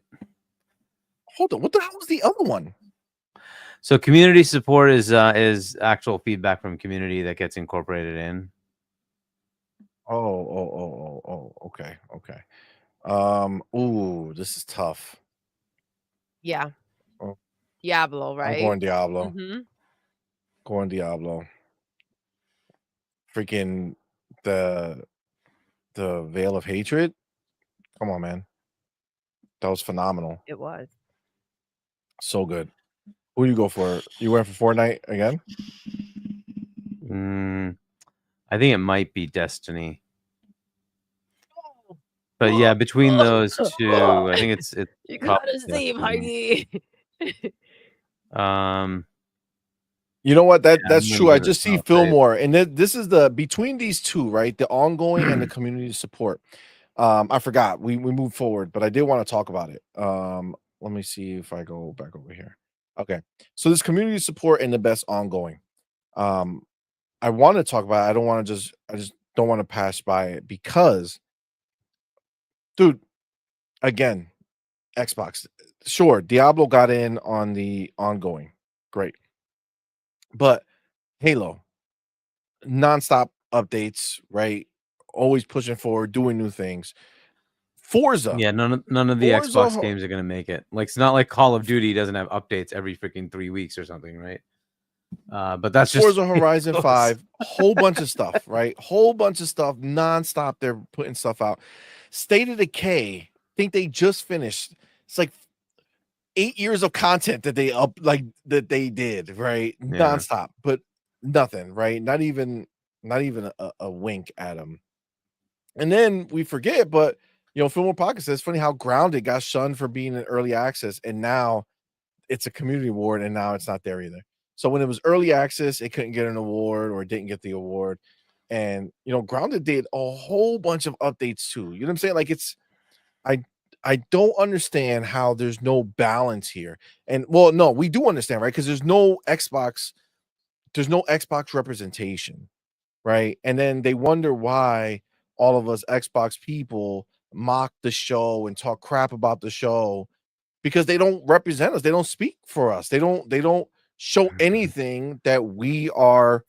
Speaker 1: Hold on. What the hell was the other one?
Speaker 3: So community support is actual feedback from community that gets incorporated in.
Speaker 1: Oh. Okay. Ooh, this is tough.
Speaker 2: Yeah.
Speaker 1: Oh.
Speaker 2: Diablo, right?
Speaker 1: I'm going Diablo.
Speaker 2: Mm-hmm.
Speaker 1: Going Diablo. Freaking the Veil of Hatred. Come on, man. That was phenomenal.
Speaker 2: It was.
Speaker 1: So good. Who do you go for? You went for Fortnite again?
Speaker 3: I think it might be Destiny. But yeah, between those two, I think it's
Speaker 2: You
Speaker 3: probably
Speaker 2: gotta see,
Speaker 3: Destiny.
Speaker 2: Heidi.
Speaker 1: You know what? That's
Speaker 3: I'm gonna
Speaker 1: true. I
Speaker 3: give it
Speaker 1: just see
Speaker 3: I'll say
Speaker 1: Fillmore, and this is the between these two, right? The ongoing and the community support. I forgot we moved forward, but I did want to talk about it. Let me see if I go back over here. Okay, so this community support and the best ongoing. I want to talk about it. I just don't want to pass by it because, dude, again, Xbox. Sure, Diablo got in on the ongoing, great, but Halo, nonstop updates, right? Always pushing forward, doing new things. Forza.
Speaker 3: Yeah, none of the
Speaker 1: Forza
Speaker 3: Xbox games are gonna make it. Like, it's not like Call of Duty doesn't have updates every freaking 3 weeks or something, right? But that's just
Speaker 1: Forza Horizon 5, whole bunch of stuff, right? Whole bunch of stuff, nonstop. They're putting stuff out. State of Decay, I think they just finished. It's like 8 years of content that they did, right?
Speaker 3: Yeah.
Speaker 1: Nonstop, but nothing, right? Not even a wink at them. And then we forget, but Fillmore Pocket says it's funny how Grounded got shunned for being in early access, and now it's a community award, and now it's not there either. So when it was early access, it couldn't get an award or it didn't get the award. And Grounded did a whole bunch of updates too. You know what I'm saying? Like I don't understand how there's no balance here. And well, no, we do understand, right? Because there's no Xbox representation, right? And then they wonder why all of us Xbox people mock the show and talk crap about the show because they don't represent us. They don't speak for us. They don't show anything that we are,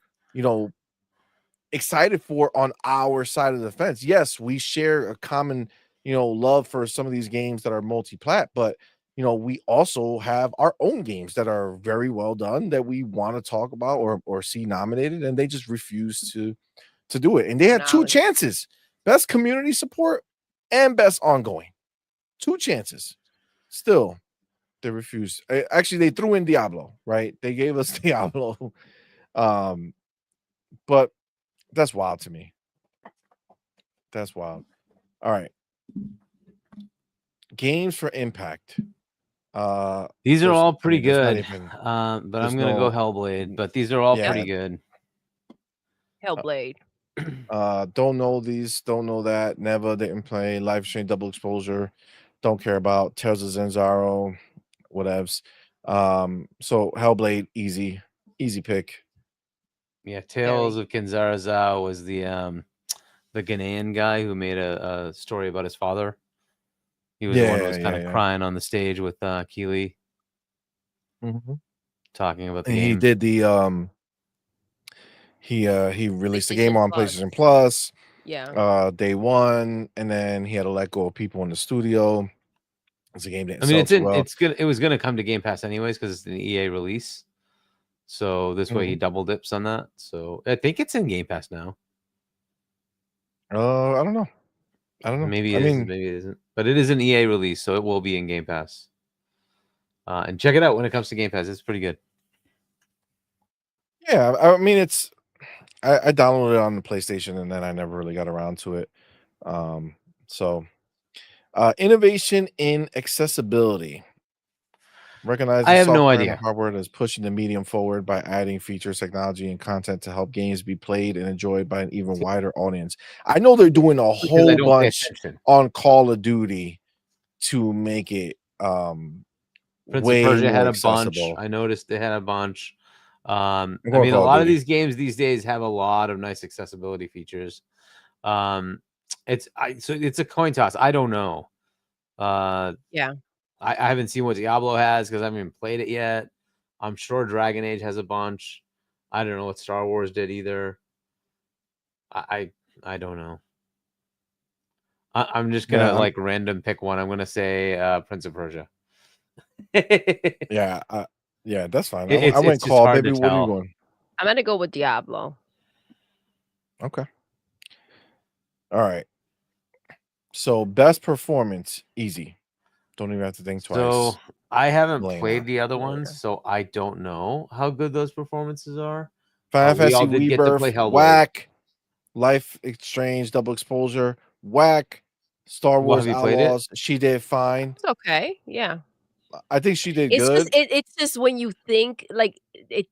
Speaker 1: excited for on our side of the fence. Yes, we share a common, love for some of these games that are multi-plat, but we also have our own games that are very well done that we want to talk about or see nominated, and they just refuse to do it. And they had two chances: best community support and best ongoing. Two chances. Still, they refused. Actually, they threw in Diablo, right? They gave us Diablo. But that's wild to me. That's wild. All right. Games for Impact.
Speaker 3: These are all pretty good.
Speaker 1: Even,
Speaker 3: but I'm gonna go Hellblade. But these are all pretty good.
Speaker 2: Hellblade.
Speaker 1: Don't know these. Don't know that. Never didn't play. Life Strain Double Exposure. Don't care about Tales of Zenzaro. Whatevs. So Hellblade, easy pick.
Speaker 3: Yeah, Tales of Kinzarazao was the Ghanaian guy who made a story about his father. He was the one who
Speaker 1: Yeah,
Speaker 3: was kind of
Speaker 1: yeah.
Speaker 3: crying on the stage with Keeley,
Speaker 1: Mhm.
Speaker 3: talking about the
Speaker 1: And
Speaker 3: game.
Speaker 1: he did the he released the game
Speaker 2: PlayStation
Speaker 1: on
Speaker 2: Plus.
Speaker 1: PlayStation Plus
Speaker 2: Yeah.
Speaker 1: day one, and then he had to let go of people in the studio. It's a game didn't
Speaker 3: I mean,
Speaker 1: sell
Speaker 3: it's
Speaker 1: too
Speaker 3: in.
Speaker 1: well.
Speaker 3: It was gonna come to Game Pass anyways because it's an EA release. So this way he double dips on that. So I think it's in Game Pass now.
Speaker 1: I don't know. I don't know.
Speaker 3: Maybe
Speaker 1: I
Speaker 3: it is,
Speaker 1: mean,
Speaker 3: maybe it isn't. But it is an EA release, so it will be in Game Pass. And check it out when it comes to Game Pass. It's pretty good.
Speaker 1: yeah. I mean, it's. I downloaded it on the PlayStation, and then I never really got around to it. So, innovation in accessibility.
Speaker 3: I
Speaker 1: Recognizing
Speaker 3: have no
Speaker 1: software and
Speaker 3: idea.
Speaker 1: hardware is pushing the medium forward by adding features, technology, and content to help games be played and enjoyed by an even wider audience. I know they're doing a
Speaker 3: Because I
Speaker 1: whole
Speaker 3: don't pay
Speaker 1: bunch
Speaker 3: attention.
Speaker 1: on Call of Duty to make it
Speaker 3: Prince of
Speaker 1: way
Speaker 3: Persia had
Speaker 1: more
Speaker 3: a bunch.
Speaker 1: accessible.
Speaker 3: I noticed they had a bunch. I
Speaker 1: I'm going
Speaker 3: mean, a
Speaker 1: Call of
Speaker 3: lot of
Speaker 1: Duty.
Speaker 3: these games these days have a lot of nice accessibility features. So it's a coin toss. I don't know.
Speaker 2: Yeah.
Speaker 3: I haven't seen what Diablo has because I haven't even played it yet. I'm sure Dragon Age has a bunch. I don't know what Star Wars did either. I don't know. I'm just gonna
Speaker 1: Yeah,
Speaker 3: random pick one. I'm gonna say Prince of Persia.
Speaker 1: yeah, yeah. That's fine. I
Speaker 3: It's
Speaker 1: went
Speaker 3: just
Speaker 1: Call.
Speaker 3: hard to
Speaker 1: Baby, what are you
Speaker 3: tell.
Speaker 1: going?
Speaker 2: I'm gonna go with Diablo.
Speaker 1: Okay. All right. So best performance, easy. Don't even have to think twice.
Speaker 3: So I haven't
Speaker 1: Melina.
Speaker 3: played the other
Speaker 2: Melina.
Speaker 3: ones, so I don't know how good those performances are.
Speaker 1: Final
Speaker 3: We
Speaker 1: Fantasy
Speaker 3: all did get to play
Speaker 1: Rebirth,
Speaker 3: Hellblade.
Speaker 1: whack. Life Exchange, Double Exposure, whack. Star
Speaker 3: Well,
Speaker 1: Wars
Speaker 3: have you played it?
Speaker 1: Outlaws, she did fine.
Speaker 2: It's okay. Yeah.
Speaker 1: I think she did
Speaker 2: It's
Speaker 1: good.
Speaker 2: just it's just when you think like it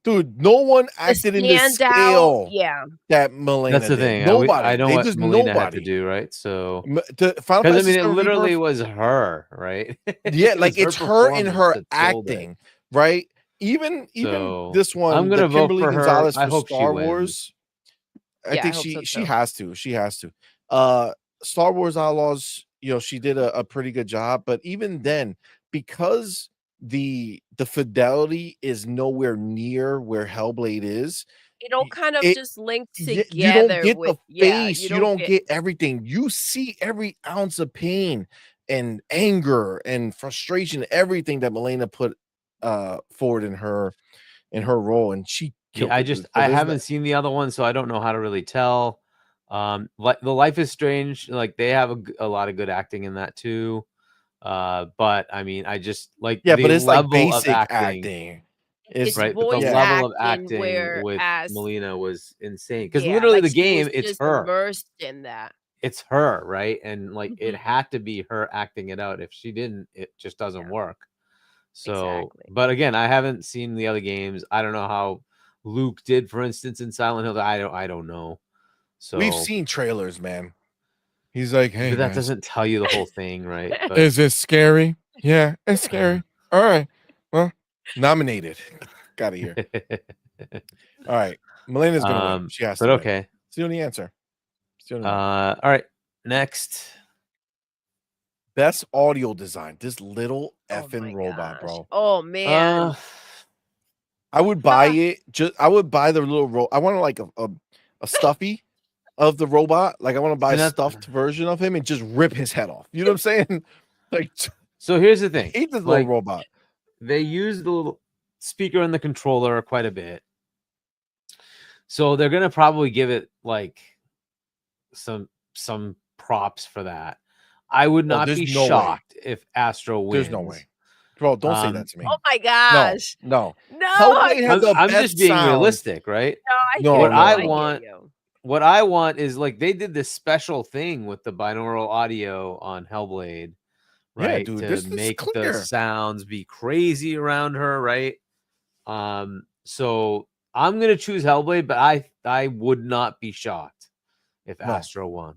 Speaker 1: Dude, no one acted in the
Speaker 2: standout.
Speaker 1: scale
Speaker 2: Yeah.
Speaker 1: that Melina
Speaker 3: That's the
Speaker 1: did.
Speaker 3: thing.
Speaker 1: Nobody.
Speaker 3: I know
Speaker 1: They
Speaker 3: what
Speaker 1: just
Speaker 3: Melina had to
Speaker 1: nobody.
Speaker 3: do, right? So
Speaker 1: Final
Speaker 3: because I
Speaker 1: Fantasy
Speaker 3: mean, it
Speaker 1: VII
Speaker 3: literally
Speaker 1: Rebirth,
Speaker 3: was her, right?
Speaker 1: yeah,
Speaker 3: It
Speaker 1: like
Speaker 3: was
Speaker 1: it's her in
Speaker 3: performance
Speaker 1: her
Speaker 3: that sold it.
Speaker 1: acting, right? Even
Speaker 3: So
Speaker 1: this one,
Speaker 3: I'm
Speaker 1: the
Speaker 3: gonna vote
Speaker 1: Kimberly
Speaker 3: for her.
Speaker 1: Gonzalez
Speaker 3: I
Speaker 1: for
Speaker 3: hope she
Speaker 1: Star
Speaker 3: wins.
Speaker 1: Wars. I
Speaker 2: Yeah, I
Speaker 1: think
Speaker 2: hope so
Speaker 1: she
Speaker 2: too.
Speaker 1: has to. She has to. Star Wars Outlaws, she did a pretty good job, but even then, because the fidelity is nowhere near where Hellblade is,
Speaker 2: It all kind of
Speaker 1: it
Speaker 2: just links
Speaker 1: you don't
Speaker 2: together
Speaker 1: get
Speaker 2: with
Speaker 1: the face,
Speaker 2: you
Speaker 1: you
Speaker 2: don't
Speaker 1: don't
Speaker 2: get
Speaker 1: get everything. You see every ounce of pain and anger and frustration, everything that Melina put forward in her role, and she killed
Speaker 3: Yeah,
Speaker 1: it, dude. So
Speaker 3: I
Speaker 1: there's
Speaker 3: haven't seen the other one, so I don't know how to really tell. Like the Life is Strange, like they have a lot of good acting in that too. But I mean, I just like
Speaker 1: yeah,
Speaker 3: the
Speaker 1: but it's like
Speaker 3: level of
Speaker 1: basic
Speaker 3: acting,
Speaker 1: acting.
Speaker 2: it's
Speaker 3: right? But the
Speaker 2: voice
Speaker 3: level of
Speaker 2: acting
Speaker 3: acting with
Speaker 2: whereas
Speaker 3: Melina was insane because
Speaker 2: yeah,
Speaker 3: literally
Speaker 2: like
Speaker 3: the
Speaker 2: she was
Speaker 3: game, it's
Speaker 2: just
Speaker 3: her.
Speaker 2: immersed in that.
Speaker 3: It's her, right? And like it
Speaker 2: Mhm.
Speaker 3: had to be her acting it out. If she didn't, it just doesn't
Speaker 2: Yeah.
Speaker 3: work. So,
Speaker 2: Exactly.
Speaker 3: but again, I haven't seen the other games. I don't know how Luke did, for instance, in Silent Hill. I don't know. So
Speaker 1: We've seen trailers, man. He's like, hey,
Speaker 3: but that
Speaker 1: guys,
Speaker 3: doesn't tell you the whole thing, right? But
Speaker 1: is it scary? Yeah, it's scary. All right. Well, nominated. Got of here. All right. Melina's gonna win. She has
Speaker 3: but
Speaker 1: to win.
Speaker 3: okay.
Speaker 1: It's the only answer. It's the only one.
Speaker 3: All right. Next.
Speaker 1: Best audio design. This little
Speaker 2: Oh
Speaker 1: effing
Speaker 2: my
Speaker 1: robot,
Speaker 2: gosh.
Speaker 1: bro.
Speaker 2: Oh man.
Speaker 1: I would buy it. I would buy the little I want like a stuffy of the robot. Like I want to buy a stuffed version of him and just rip his head off. You know what I'm saying? Like,
Speaker 3: so here's the thing.
Speaker 1: I hate this little robot.
Speaker 3: They use the little speaker and the controller quite a bit. So they're gonna probably give it like some props for that. I would not be shocked if Astro wins.
Speaker 1: There's no way. Bro, don't say that to me.
Speaker 2: Oh my gosh.
Speaker 1: No.
Speaker 2: No.
Speaker 1: Hellblade had the
Speaker 3: I'm
Speaker 1: best
Speaker 3: just being
Speaker 1: sound.
Speaker 3: realistic, right?
Speaker 2: No,
Speaker 3: What I
Speaker 2: hear
Speaker 3: want
Speaker 2: you.
Speaker 3: what I want is like they did this special thing with the binaural audio on Hellblade, right?
Speaker 1: Yeah, dude,
Speaker 3: to
Speaker 1: this is
Speaker 3: make
Speaker 1: clear.
Speaker 3: the sounds be crazy around her, right? So I'm gonna choose Hellblade, but I would not be shocked if Astro won.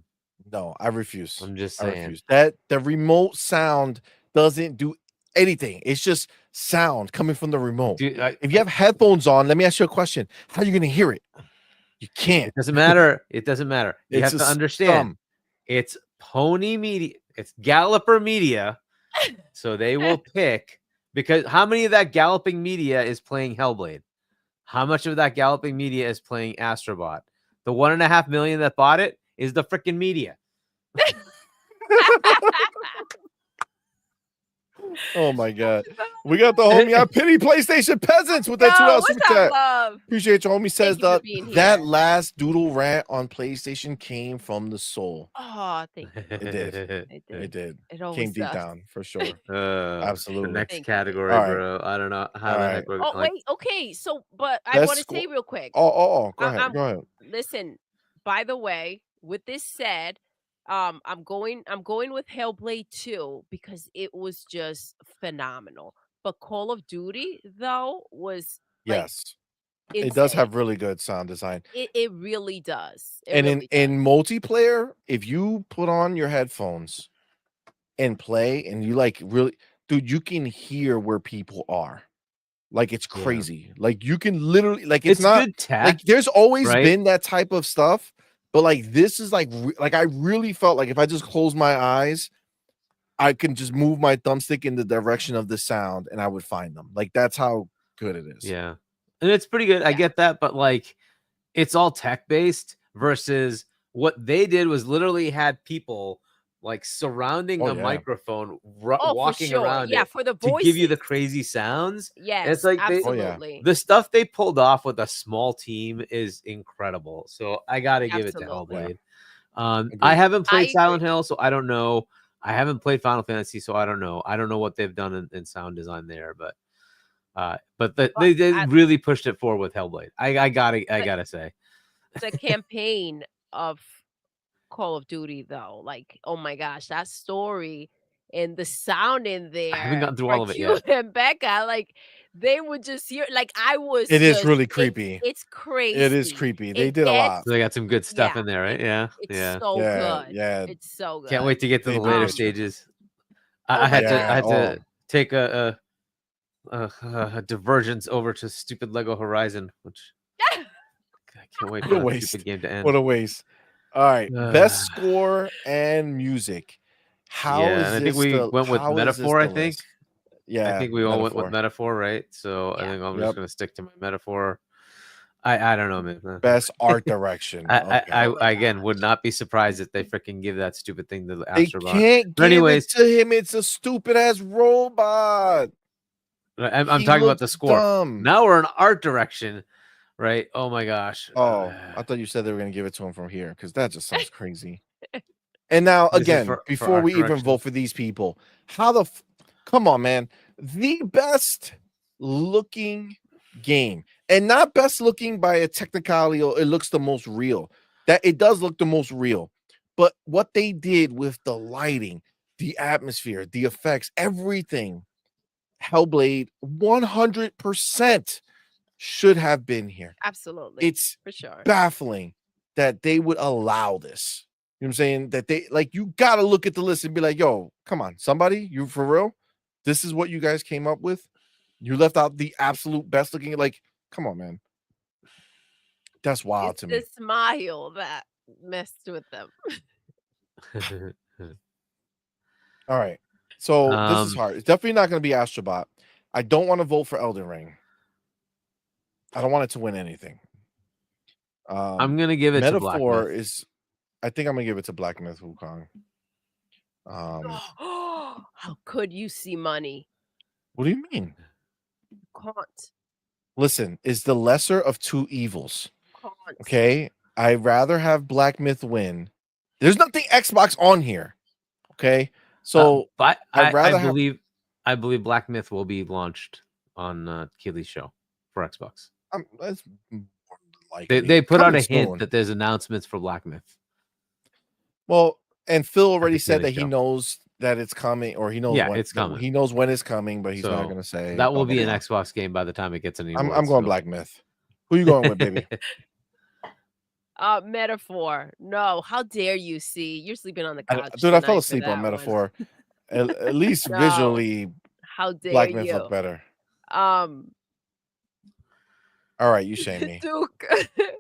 Speaker 1: No, I refuse.
Speaker 3: I'm just
Speaker 1: I
Speaker 3: saying
Speaker 1: refuse. That the remote sound doesn't do anything. It's just sound coming from the remote.
Speaker 3: Dude,
Speaker 1: if you have headphones on, let me ask you a question. How are you gonna hear it? You can't.
Speaker 3: It doesn't matter. It doesn't matter. You
Speaker 1: It's
Speaker 3: have
Speaker 1: a
Speaker 3: to understand.
Speaker 1: stum.
Speaker 3: It's Pony Media. It's Galloper Media, so they will pick because how many of that galloping media is playing Hellblade? How much of that galloping media is playing Astrobot? The 1.5 million that bought it is the freaking media.
Speaker 1: Oh my god. We got the homie. I pity PlayStation peasants with that $2
Speaker 2: what's
Speaker 1: super
Speaker 2: up,
Speaker 1: chat.
Speaker 2: love?
Speaker 1: Appreciate you, homie. Says
Speaker 2: you for
Speaker 1: that
Speaker 2: being
Speaker 1: that
Speaker 2: here.
Speaker 1: last Doodle rant on PlayStation came from the soul.
Speaker 2: Oh, thank you.
Speaker 1: It did.
Speaker 2: It did.
Speaker 1: It did.
Speaker 2: It
Speaker 1: Came
Speaker 2: always
Speaker 1: deep
Speaker 2: does.
Speaker 1: down for sure.
Speaker 3: The
Speaker 1: Absolutely.
Speaker 3: next
Speaker 2: Thank you.
Speaker 3: category,
Speaker 1: All right.
Speaker 3: bro. I don't know how
Speaker 1: All
Speaker 3: the
Speaker 1: right.
Speaker 3: heck we're
Speaker 2: Oh,
Speaker 3: like.
Speaker 2: wait. Okay. So, but I
Speaker 1: Best
Speaker 2: want to
Speaker 1: score-
Speaker 2: say real quick.
Speaker 1: Oh, go ahead.
Speaker 2: I'm-
Speaker 1: Go ahead.
Speaker 2: Listen, by the way, with this said, I'm going with Hellblade 2 because it was just phenomenal. But Call of Duty though was like
Speaker 1: Yes.
Speaker 2: insane.
Speaker 1: It does have really good sound design.
Speaker 2: It really does. It
Speaker 1: And
Speaker 2: really
Speaker 1: in
Speaker 2: does.
Speaker 1: multiplayer, if you put on your headphones and play and you like really, dude, you can hear where people are. Like it's
Speaker 3: Yeah.
Speaker 1: crazy. Like you can literally like it's not
Speaker 3: good tech.
Speaker 1: like there's always
Speaker 3: right?
Speaker 1: been that type of stuff, but like this is like I really felt like if I just close my eyes, I can just move my thumbstick in the direction of the sound and I would find them. Like that's how good it is.
Speaker 3: Yeah. And it's pretty good. I get that, but like it's all tech based versus what they did was literally had people like surrounding
Speaker 1: Oh,
Speaker 3: a
Speaker 1: yeah.
Speaker 3: microphone
Speaker 2: Oh,
Speaker 3: walking
Speaker 2: for sure.
Speaker 3: around
Speaker 2: Yeah,
Speaker 3: it
Speaker 2: for the
Speaker 3: to
Speaker 2: voices.
Speaker 3: give you the crazy sounds.
Speaker 2: Yes,
Speaker 3: it's like they-
Speaker 1: Oh, yeah.
Speaker 2: absolutely.
Speaker 3: The stuff they pulled off with a small team is incredible. So I gotta give it to
Speaker 2: Absolutely.
Speaker 3: Hellblade.
Speaker 1: Agreed.
Speaker 3: I haven't
Speaker 2: I
Speaker 3: played Silent
Speaker 2: agree.
Speaker 3: Hill, so I don't know. I haven't played Final Fantasy, so I don't know. I don't know what they've done in sound design there, but they really pushed it forward with Hellblade. I gotta say.
Speaker 2: The campaign of Call of Duty though, like, oh my gosh, that story and the sound in there.
Speaker 3: I haven't gotten through
Speaker 2: for
Speaker 3: all of it
Speaker 2: Q
Speaker 3: yet.
Speaker 2: and Becca, like they would just hear like I was
Speaker 1: It is
Speaker 2: just-
Speaker 1: really creepy.
Speaker 2: It's crazy.
Speaker 1: It is creepy. They
Speaker 2: It
Speaker 1: did a
Speaker 2: gets-
Speaker 1: lot.
Speaker 3: So they got some good stuff
Speaker 2: Yeah,
Speaker 3: in there, right? Yeah,
Speaker 2: It's
Speaker 3: yeah.
Speaker 2: so
Speaker 1: Yeah,
Speaker 2: good.
Speaker 1: yeah.
Speaker 2: It's so good.
Speaker 3: Can't wait to get to
Speaker 1: They
Speaker 3: the
Speaker 1: do
Speaker 3: later
Speaker 1: good stuff.
Speaker 3: stages.
Speaker 2: Oh
Speaker 3: I
Speaker 2: my
Speaker 3: had
Speaker 1: God.
Speaker 3: to take a divergence over to stupid Lego Horizon, which I can't wait
Speaker 1: What
Speaker 3: for
Speaker 1: a
Speaker 3: that
Speaker 1: waste.
Speaker 3: stupid game to end.
Speaker 1: What a waste. All right. Best score and music. How
Speaker 3: Yeah,
Speaker 1: is
Speaker 3: and I
Speaker 1: this
Speaker 3: think we went with
Speaker 1: how is this
Speaker 3: Metaphor. I
Speaker 1: the
Speaker 3: think.
Speaker 1: list? Yeah.
Speaker 3: I think we all went
Speaker 1: Metaphor.
Speaker 3: with Metaphor, right? So I
Speaker 2: Yeah.
Speaker 3: think I'm
Speaker 1: Yep.
Speaker 3: just gonna stick to my Metaphor. I don't know, man.
Speaker 1: Best art direction.
Speaker 3: I
Speaker 2: Oh my
Speaker 3: again
Speaker 2: gosh.
Speaker 3: would not be surprised if they freaking give that stupid thing to the
Speaker 1: They
Speaker 3: Astrobot.
Speaker 1: can't
Speaker 3: But
Speaker 1: give
Speaker 3: anyways,
Speaker 1: it to him. It's a stupid ass robot.
Speaker 3: I'm
Speaker 1: He
Speaker 3: talking about the
Speaker 1: looks
Speaker 3: score.
Speaker 1: dumb.
Speaker 3: Now we're in art direction, right? Oh my gosh.
Speaker 1: Oh, I thought you said they were gonna give it to him from here because that just sounds crazy. And now
Speaker 3: This is
Speaker 1: again,
Speaker 3: for
Speaker 1: before
Speaker 3: art
Speaker 1: we even
Speaker 3: direction.
Speaker 1: vote for these people, how the come on, man, the best looking game, and not best looking by a technicality, or it looks the most real. That it does look the most real, but what they did with the lighting, the atmosphere, the effects, everything, Hellblade 100% should have been here.
Speaker 2: Absolutely.
Speaker 1: It's
Speaker 2: for sure.
Speaker 1: baffling that they would allow this. You know what I'm saying? That they like you gotta look at the list and be like, yo, come on, somebody, you for real? This is what you guys came up with. You left out the absolute best looking, like, come on, man. That's wild
Speaker 2: It's
Speaker 1: to
Speaker 2: the
Speaker 1: me.
Speaker 2: smile that messed with them.
Speaker 1: All right. So this is
Speaker 3: Um,
Speaker 1: hard. It's definitely not gonna be Astrobot. I don't want to vote for Elden Ring. I don't want it to win anything.
Speaker 3: I'm gonna give it to Black
Speaker 1: Metaphor
Speaker 3: Myth.
Speaker 1: is I think I'm gonna give it to Black Myth Wukong.
Speaker 2: How could you see money?
Speaker 1: What do you mean?
Speaker 2: Can't.
Speaker 1: Listen, is the lesser of two evils.
Speaker 2: Can't.
Speaker 1: Okay. I'd rather have Black Myth win. There's nothing Xbox on here. Okay. So
Speaker 3: but
Speaker 1: I'd rather have
Speaker 3: I believe Black Myth will be launched on Keely's show for Xbox.
Speaker 1: that's more than likely.
Speaker 3: They put out
Speaker 1: Coming
Speaker 3: a hint
Speaker 1: soon.
Speaker 3: that there's announcements for Black Myth.
Speaker 1: Well, and Phil already said
Speaker 3: Keely
Speaker 1: that he
Speaker 3: show.
Speaker 1: knows that it's coming, or he knows
Speaker 3: Yeah,
Speaker 1: when
Speaker 3: it's coming.
Speaker 1: He knows when it's coming, but he's not
Speaker 3: So,
Speaker 1: gonna say
Speaker 3: That will
Speaker 1: blah,
Speaker 3: be
Speaker 1: blah,
Speaker 3: an
Speaker 1: blah.
Speaker 3: Xbox game by the time it gets any
Speaker 1: I'm
Speaker 3: awards,
Speaker 1: going
Speaker 3: so.
Speaker 1: Black Myth. Who you going with, baby?
Speaker 2: Metaphor. No, how dare you see? You're sleeping on the couch.
Speaker 1: Dude, I fell
Speaker 2: tonight for
Speaker 1: asleep on
Speaker 2: that one.
Speaker 1: Metaphor. At least
Speaker 2: No.
Speaker 1: visually,
Speaker 2: How dare
Speaker 1: Black Myth
Speaker 2: you?
Speaker 1: looked better.
Speaker 2: Um,
Speaker 1: All right, you shame me.
Speaker 2: Duke.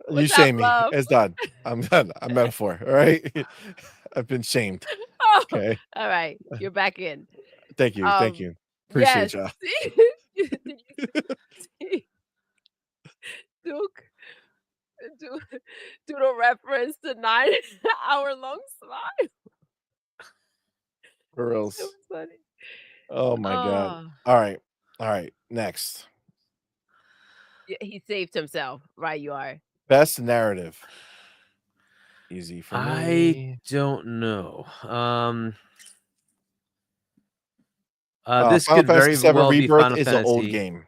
Speaker 1: You
Speaker 2: what's
Speaker 1: shame
Speaker 2: up,
Speaker 1: me.
Speaker 2: love?
Speaker 1: It's done. I'm done. I'm Metaphor. All right. I've been shamed.
Speaker 2: Oh,
Speaker 1: Okay.
Speaker 2: all right. You're back in.
Speaker 1: Thank you. Thank
Speaker 2: Um,
Speaker 1: you. Appreciate
Speaker 2: yes.
Speaker 1: y'all.
Speaker 2: Did you see Duke? Doodle reference to 9-hour-long slide.
Speaker 1: Or
Speaker 2: It
Speaker 1: else.
Speaker 2: was funny.
Speaker 1: Oh my god.
Speaker 2: Oh,
Speaker 1: All right. All right. Next.
Speaker 2: yeah, he saved himself. Right, you are.
Speaker 1: Best narrative. Easy for
Speaker 3: I
Speaker 1: me.
Speaker 3: don't know. This
Speaker 1: Final
Speaker 3: could
Speaker 1: Fantasy
Speaker 3: very
Speaker 1: VII
Speaker 3: well be
Speaker 1: Rebirth
Speaker 3: Final
Speaker 1: is an old
Speaker 3: Fantasy.
Speaker 1: game.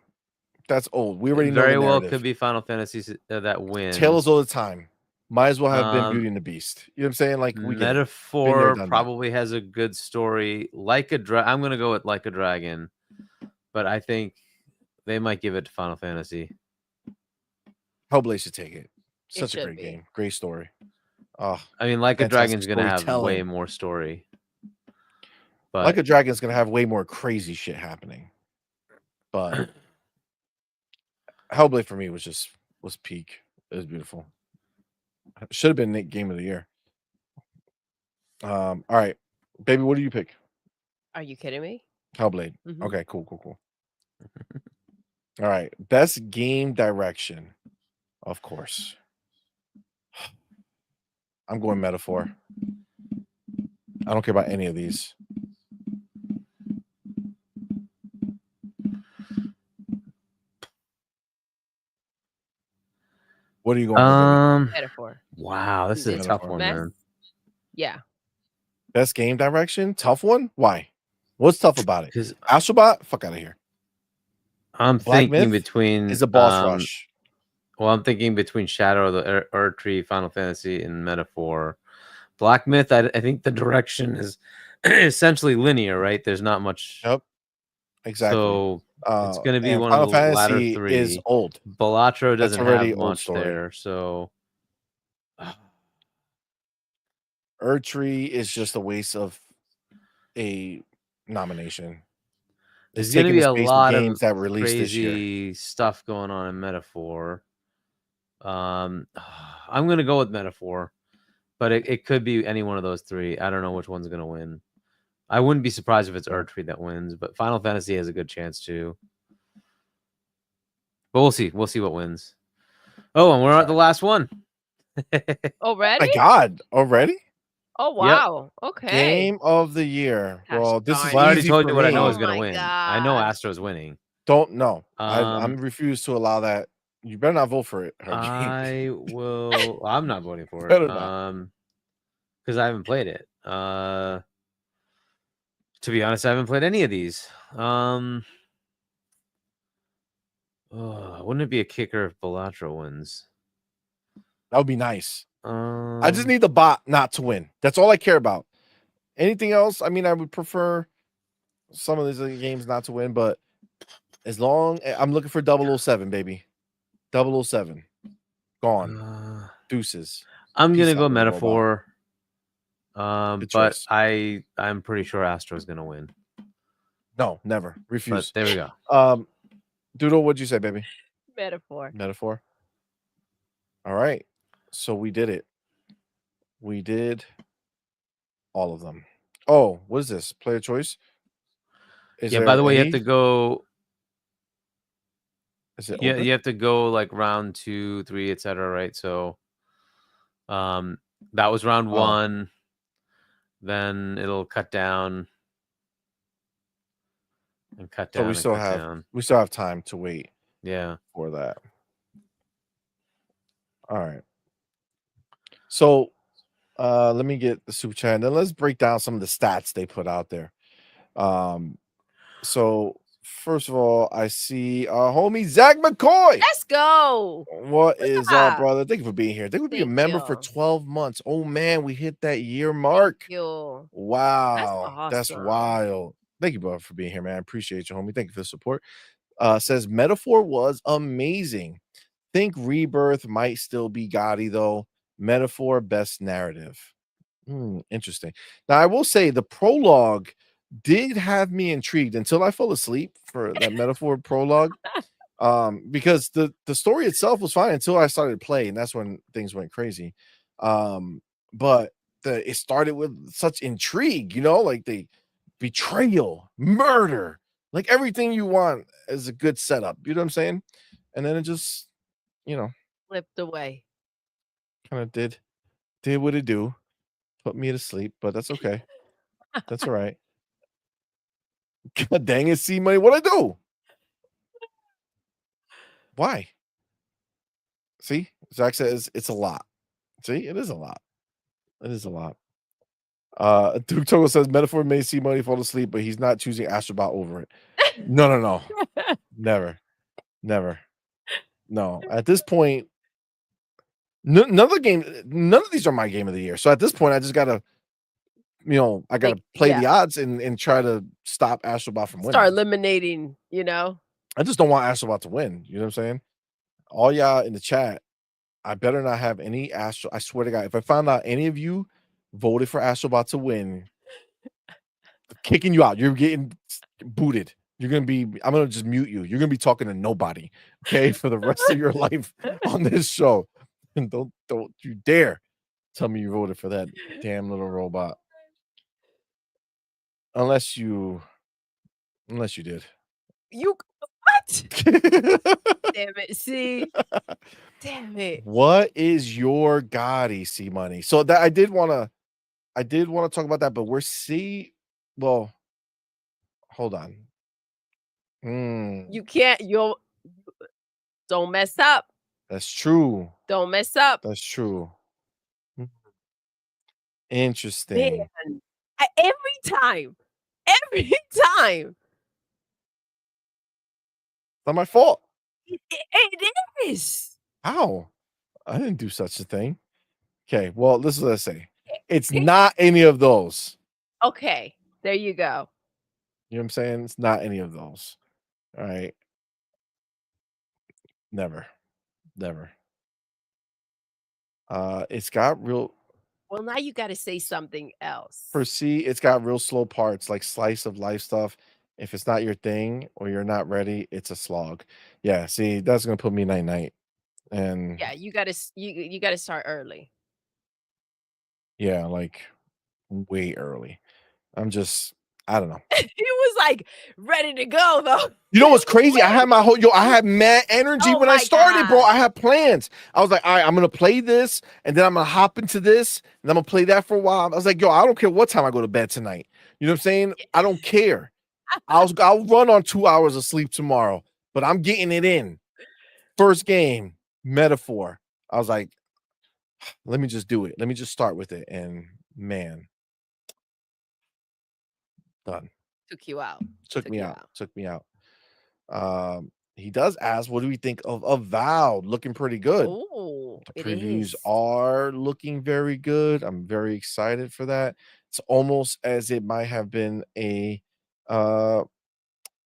Speaker 1: That's old. We
Speaker 3: It
Speaker 1: already know the
Speaker 3: very well
Speaker 1: narrative.
Speaker 3: could be Final Fantasy that wins.
Speaker 1: Tales all the time. Might as well have been
Speaker 3: Um,
Speaker 1: Beauty and the Beast. You know what I'm saying? Like we get it. Been there,
Speaker 3: Metaphor
Speaker 1: done that.
Speaker 3: probably has a good story. I'm gonna go with Like a Dragon, but I think they might give it to Final Fantasy.
Speaker 1: Hellblade should take it. Such a
Speaker 2: should
Speaker 1: great
Speaker 2: be.
Speaker 1: game. Great story. Oh,
Speaker 3: I mean, Like a
Speaker 1: fantastic
Speaker 3: Dragon's gonna have way
Speaker 1: storytelling.
Speaker 3: more story.
Speaker 1: Like
Speaker 3: But
Speaker 1: a Dragon's gonna have way more crazy shit happening. But Hellblade for me was peak. It was beautiful. Should have been Nick Game of the Year. All right, baby, what do you pick?
Speaker 2: Are you kidding me?
Speaker 1: Hellblade.
Speaker 2: Mhm.
Speaker 1: Okay, cool. All right, best game direction, of course. I'm going Metaphor. I don't care about any of these. What are you going for, baby?
Speaker 2: Metaphor.
Speaker 3: Wow, this is a tough one,
Speaker 2: Mess?
Speaker 3: man.
Speaker 2: Yeah.
Speaker 1: Best game direction? Tough one? Why? What's tough about it?
Speaker 3: Because
Speaker 1: Astrobot? Fuck out of here.
Speaker 3: I'm
Speaker 1: Black
Speaker 3: thinking
Speaker 1: Myth
Speaker 3: between
Speaker 1: is a boss rush.
Speaker 3: Well, I'm thinking between Shadow of the Earth Tree, Final Fantasy, and Metaphor. Black Myth, I think the direction is essentially linear, right? There's not much.
Speaker 1: Yep. Exactly.
Speaker 3: So it's going to be
Speaker 1: and
Speaker 3: one
Speaker 1: Final
Speaker 3: of the latter
Speaker 1: Fantasy
Speaker 3: three.
Speaker 1: is old.
Speaker 3: Balatro
Speaker 1: That's
Speaker 3: doesn't
Speaker 1: already
Speaker 3: have
Speaker 1: old
Speaker 3: much
Speaker 1: story.
Speaker 3: there, so
Speaker 1: Erdtree is just a waste of a nomination.
Speaker 3: there's
Speaker 1: It's
Speaker 3: going to
Speaker 1: taking
Speaker 3: be
Speaker 1: the
Speaker 3: a
Speaker 1: space
Speaker 3: lot
Speaker 1: games
Speaker 3: of
Speaker 1: that released this year.
Speaker 3: crazy stuff going on in Metaphor. I'm going to go with Metaphor, but it could be any one of those three. I don't know which one's going to win. I wouldn't be surprised if it's Erdtree that wins, but Final Fantasy has a good chance too. But we'll see. We'll see what wins. Oh, and we're at the last one.
Speaker 2: Already?
Speaker 1: My God, already?
Speaker 2: Oh wow. Okay.
Speaker 1: Game of the year.
Speaker 2: Gosh
Speaker 1: Well, this is
Speaker 2: darn
Speaker 3: Well, I already
Speaker 1: easy
Speaker 3: told
Speaker 1: for
Speaker 3: you what I know
Speaker 1: me.
Speaker 3: is going to
Speaker 2: my
Speaker 3: win. I know
Speaker 2: gosh.
Speaker 3: Astro's winning.
Speaker 1: Don't know.
Speaker 3: Um,
Speaker 1: I'm refused to allow that. You better not vote for it.
Speaker 3: I will. I'm not voting for
Speaker 1: Better
Speaker 3: it.
Speaker 1: not.
Speaker 3: Because I haven't played it. To be honest, I haven't played any of these. Wouldn't it be a kicker if Balatro wins?
Speaker 1: That would be nice. I just
Speaker 3: Um,
Speaker 1: need the bot not to win. That's all I care about. Anything else? I mean, I would prefer some of these other games not to win, but as long I'm looking for 007, baby. 007. Gone. Deuces.
Speaker 3: I'm
Speaker 1: Peace
Speaker 3: gonna
Speaker 1: out,
Speaker 3: go
Speaker 1: little robot.
Speaker 3: Metaphor.
Speaker 1: Good
Speaker 3: But
Speaker 1: choice.
Speaker 3: I'm pretty sure Astro's gonna win.
Speaker 1: No, never.
Speaker 3: But
Speaker 1: Refuse.
Speaker 3: there we go.
Speaker 1: Doodle, what'd you say, baby?
Speaker 2: Metaphor.
Speaker 1: Metaphor. All right. So we did it. We did all of them. Oh, what is this? Player choice?
Speaker 3: Yeah, by the way, you have to go.
Speaker 1: Is it
Speaker 3: Yeah,
Speaker 1: open?
Speaker 3: you have to go like round 2, 3, etc. Right? So that was round 1. Then it'll cut down and cut down.
Speaker 1: So we still have time to wait.
Speaker 3: Yeah.
Speaker 1: For that. All right. So let me get the super chat and then let's break down some of the stats they put out there. So first of all, I see our homie Zach McCoy.
Speaker 2: Let's go.
Speaker 1: What is up, brother? Thank you for being here. They would be a
Speaker 2: Thank
Speaker 1: member
Speaker 2: you.
Speaker 1: for 12 months. Oh man, we hit that year mark.
Speaker 2: Thank you.
Speaker 1: Wow, that's
Speaker 2: awesome.
Speaker 1: wild. Thank you, brother, for being here, man. I appreciate you, homie. Thank you for the support. Says Metaphor was amazing. Think Rebirth might still be Gotti though. Metaphor best narrative. Interesting. Now I will say the prologue did have me intrigued until I fell asleep for that Metaphor prologue. Because the story itself was fine until I started playing. That's when things went crazy. But it started with such intrigue, you know, like the betrayal, murder, like everything you want is a good setup. You know what I'm saying? And then it just, you know,
Speaker 2: Slipped away.
Speaker 1: kind of did what it do, put me to sleep, but that's okay. That's all right. God dang it, CMoney, what I do? Why? See, Zach says it's a lot. See, it is a lot. It is a lot. Duke Togo says metaphor may CMoney fall asleep, but he's not choosing Astrobot over it. No. Never. No. At this point, none of these are my game of the year. So at this point, I just gotta, I gotta play the odds and try to stop Astrobot from winning.
Speaker 2: Start eliminating,
Speaker 1: I just don't want Astrobot to win. You know what I'm saying? All y'all in the chat, I better not have any Astro. I swear to God, if I found out any of you voted for Astrobot to win, I'm kicking you out. You're getting booted. I'm gonna just mute you. You're gonna be talking to nobody, okay, for the rest of your life on this show. And don't you dare tell me you voted for that damn little robot. Unless you did.
Speaker 2: You what? Damn it. See? Damn it.
Speaker 1: What is your Gotti, CMoney? So that I did want to talk about that, but well, hold on.
Speaker 2: You can't, don't mess up.
Speaker 1: That's true.
Speaker 2: Don't mess up.
Speaker 1: That's true. Interesting.
Speaker 2: Man, every time.
Speaker 1: It's not my fault.
Speaker 2: It is.
Speaker 1: How? I didn't do such a thing. Okay, well, this is what I say. It's not any of those.
Speaker 2: Okay, there you go.
Speaker 1: You know what I'm saying? It's not any of those. All right. Never. It's got real.
Speaker 2: Well, now you got to say something else.
Speaker 1: For C, it's got real slow parts, like slice of life stuff. If it's not your thing or you're not ready, it's a slog. Yeah, see, that's gonna put me night. And
Speaker 2: yeah, you gotta start early.
Speaker 1: Yeah, like way early. I don't know.
Speaker 2: He was like ready to go though.
Speaker 1: You know what's crazy? I had I had mad energy when I started, bro. I had plans. I was like, all right, I'm gonna play this, and then I'm gonna hop into this, and I'm gonna play that for a while. I was like, yo, I don't care what time I go to bed tonight. You know what I'm saying? I don't care. I'll run on 2 hours of sleep tomorrow, but I'm getting it in. First game, metaphor. I was like, let me just do it. Let me just start with it. And man, done.
Speaker 2: Took you out.
Speaker 1: Took me out. He does ask, what do we think of Avowed? Looking pretty good.
Speaker 2: Oh,
Speaker 1: the previews are looking very good. I'm very excited for that. It's almost as it might have been a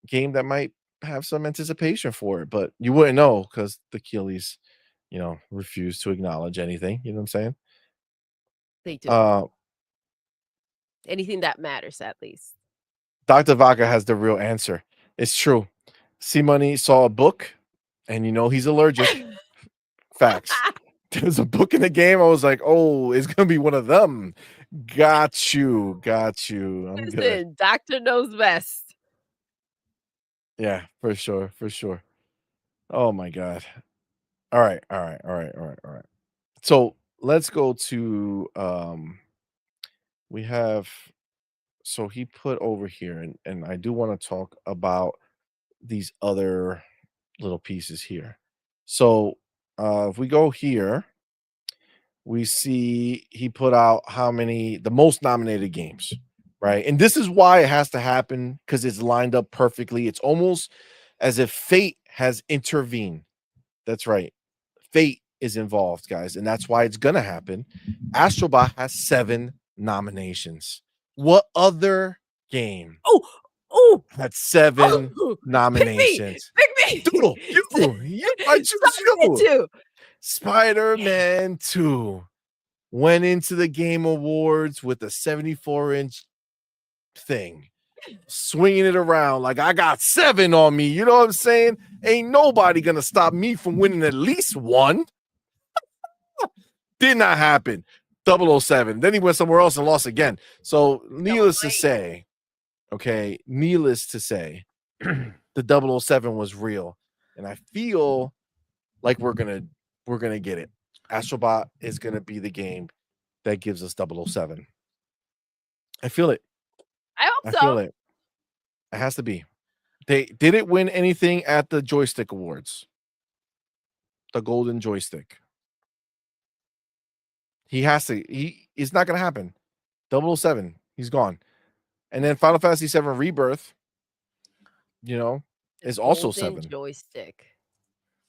Speaker 1: game that might have some anticipation for it, but you wouldn't know because the Keeleys, refuse to acknowledge anything. You know what I'm saying?
Speaker 2: They do. Anything that matters, at least.
Speaker 1: Dr. Vaca has the real answer. It's true. CMoney saw a book, and he's allergic. Facts. There's a book in the game. I was like, oh, it's gonna be one of them. Got you. I'm good.
Speaker 2: Doctor knows best.
Speaker 1: Yeah, for sure. Oh my god. All right. So let's go to we have, so he put over here, and I do want to talk about these other little pieces here. So if we go here, we see he put out the most nominated games, right? And this is why it has to happen, because it's lined up perfectly. It's almost as if fate has intervened. That's right. Fate is involved, guys, and that's why it's gonna happen. Astrobot has 7 nominations. What other game had 7 nominations?
Speaker 2: Pick me.
Speaker 1: Doodle, I choose you.
Speaker 2: Too.
Speaker 1: Spider-Man 2 went into the Game Awards with a 74-inch thing, swinging it around like I got 7 on me. You know what I'm saying? Ain't nobody gonna stop me from winning at least one. Did not happen. 007. Then he went somewhere else and lost again. So needless to
Speaker 2: right.
Speaker 1: say, okay, needless to say, the 007 was real, and I feel like we're gonna get it. Astrobot is gonna be the game that gives us 007. I feel it.
Speaker 2: I hope
Speaker 1: I
Speaker 2: so.
Speaker 1: feel it. It has to be. They did it win anything at the joystick awards. The golden joystick. He has to. It's not gonna happen. 007. He's gone. And then Final Fantasy 7 Rebirth, you know,
Speaker 2: The
Speaker 1: is also
Speaker 2: golden
Speaker 1: 7.
Speaker 2: joystick.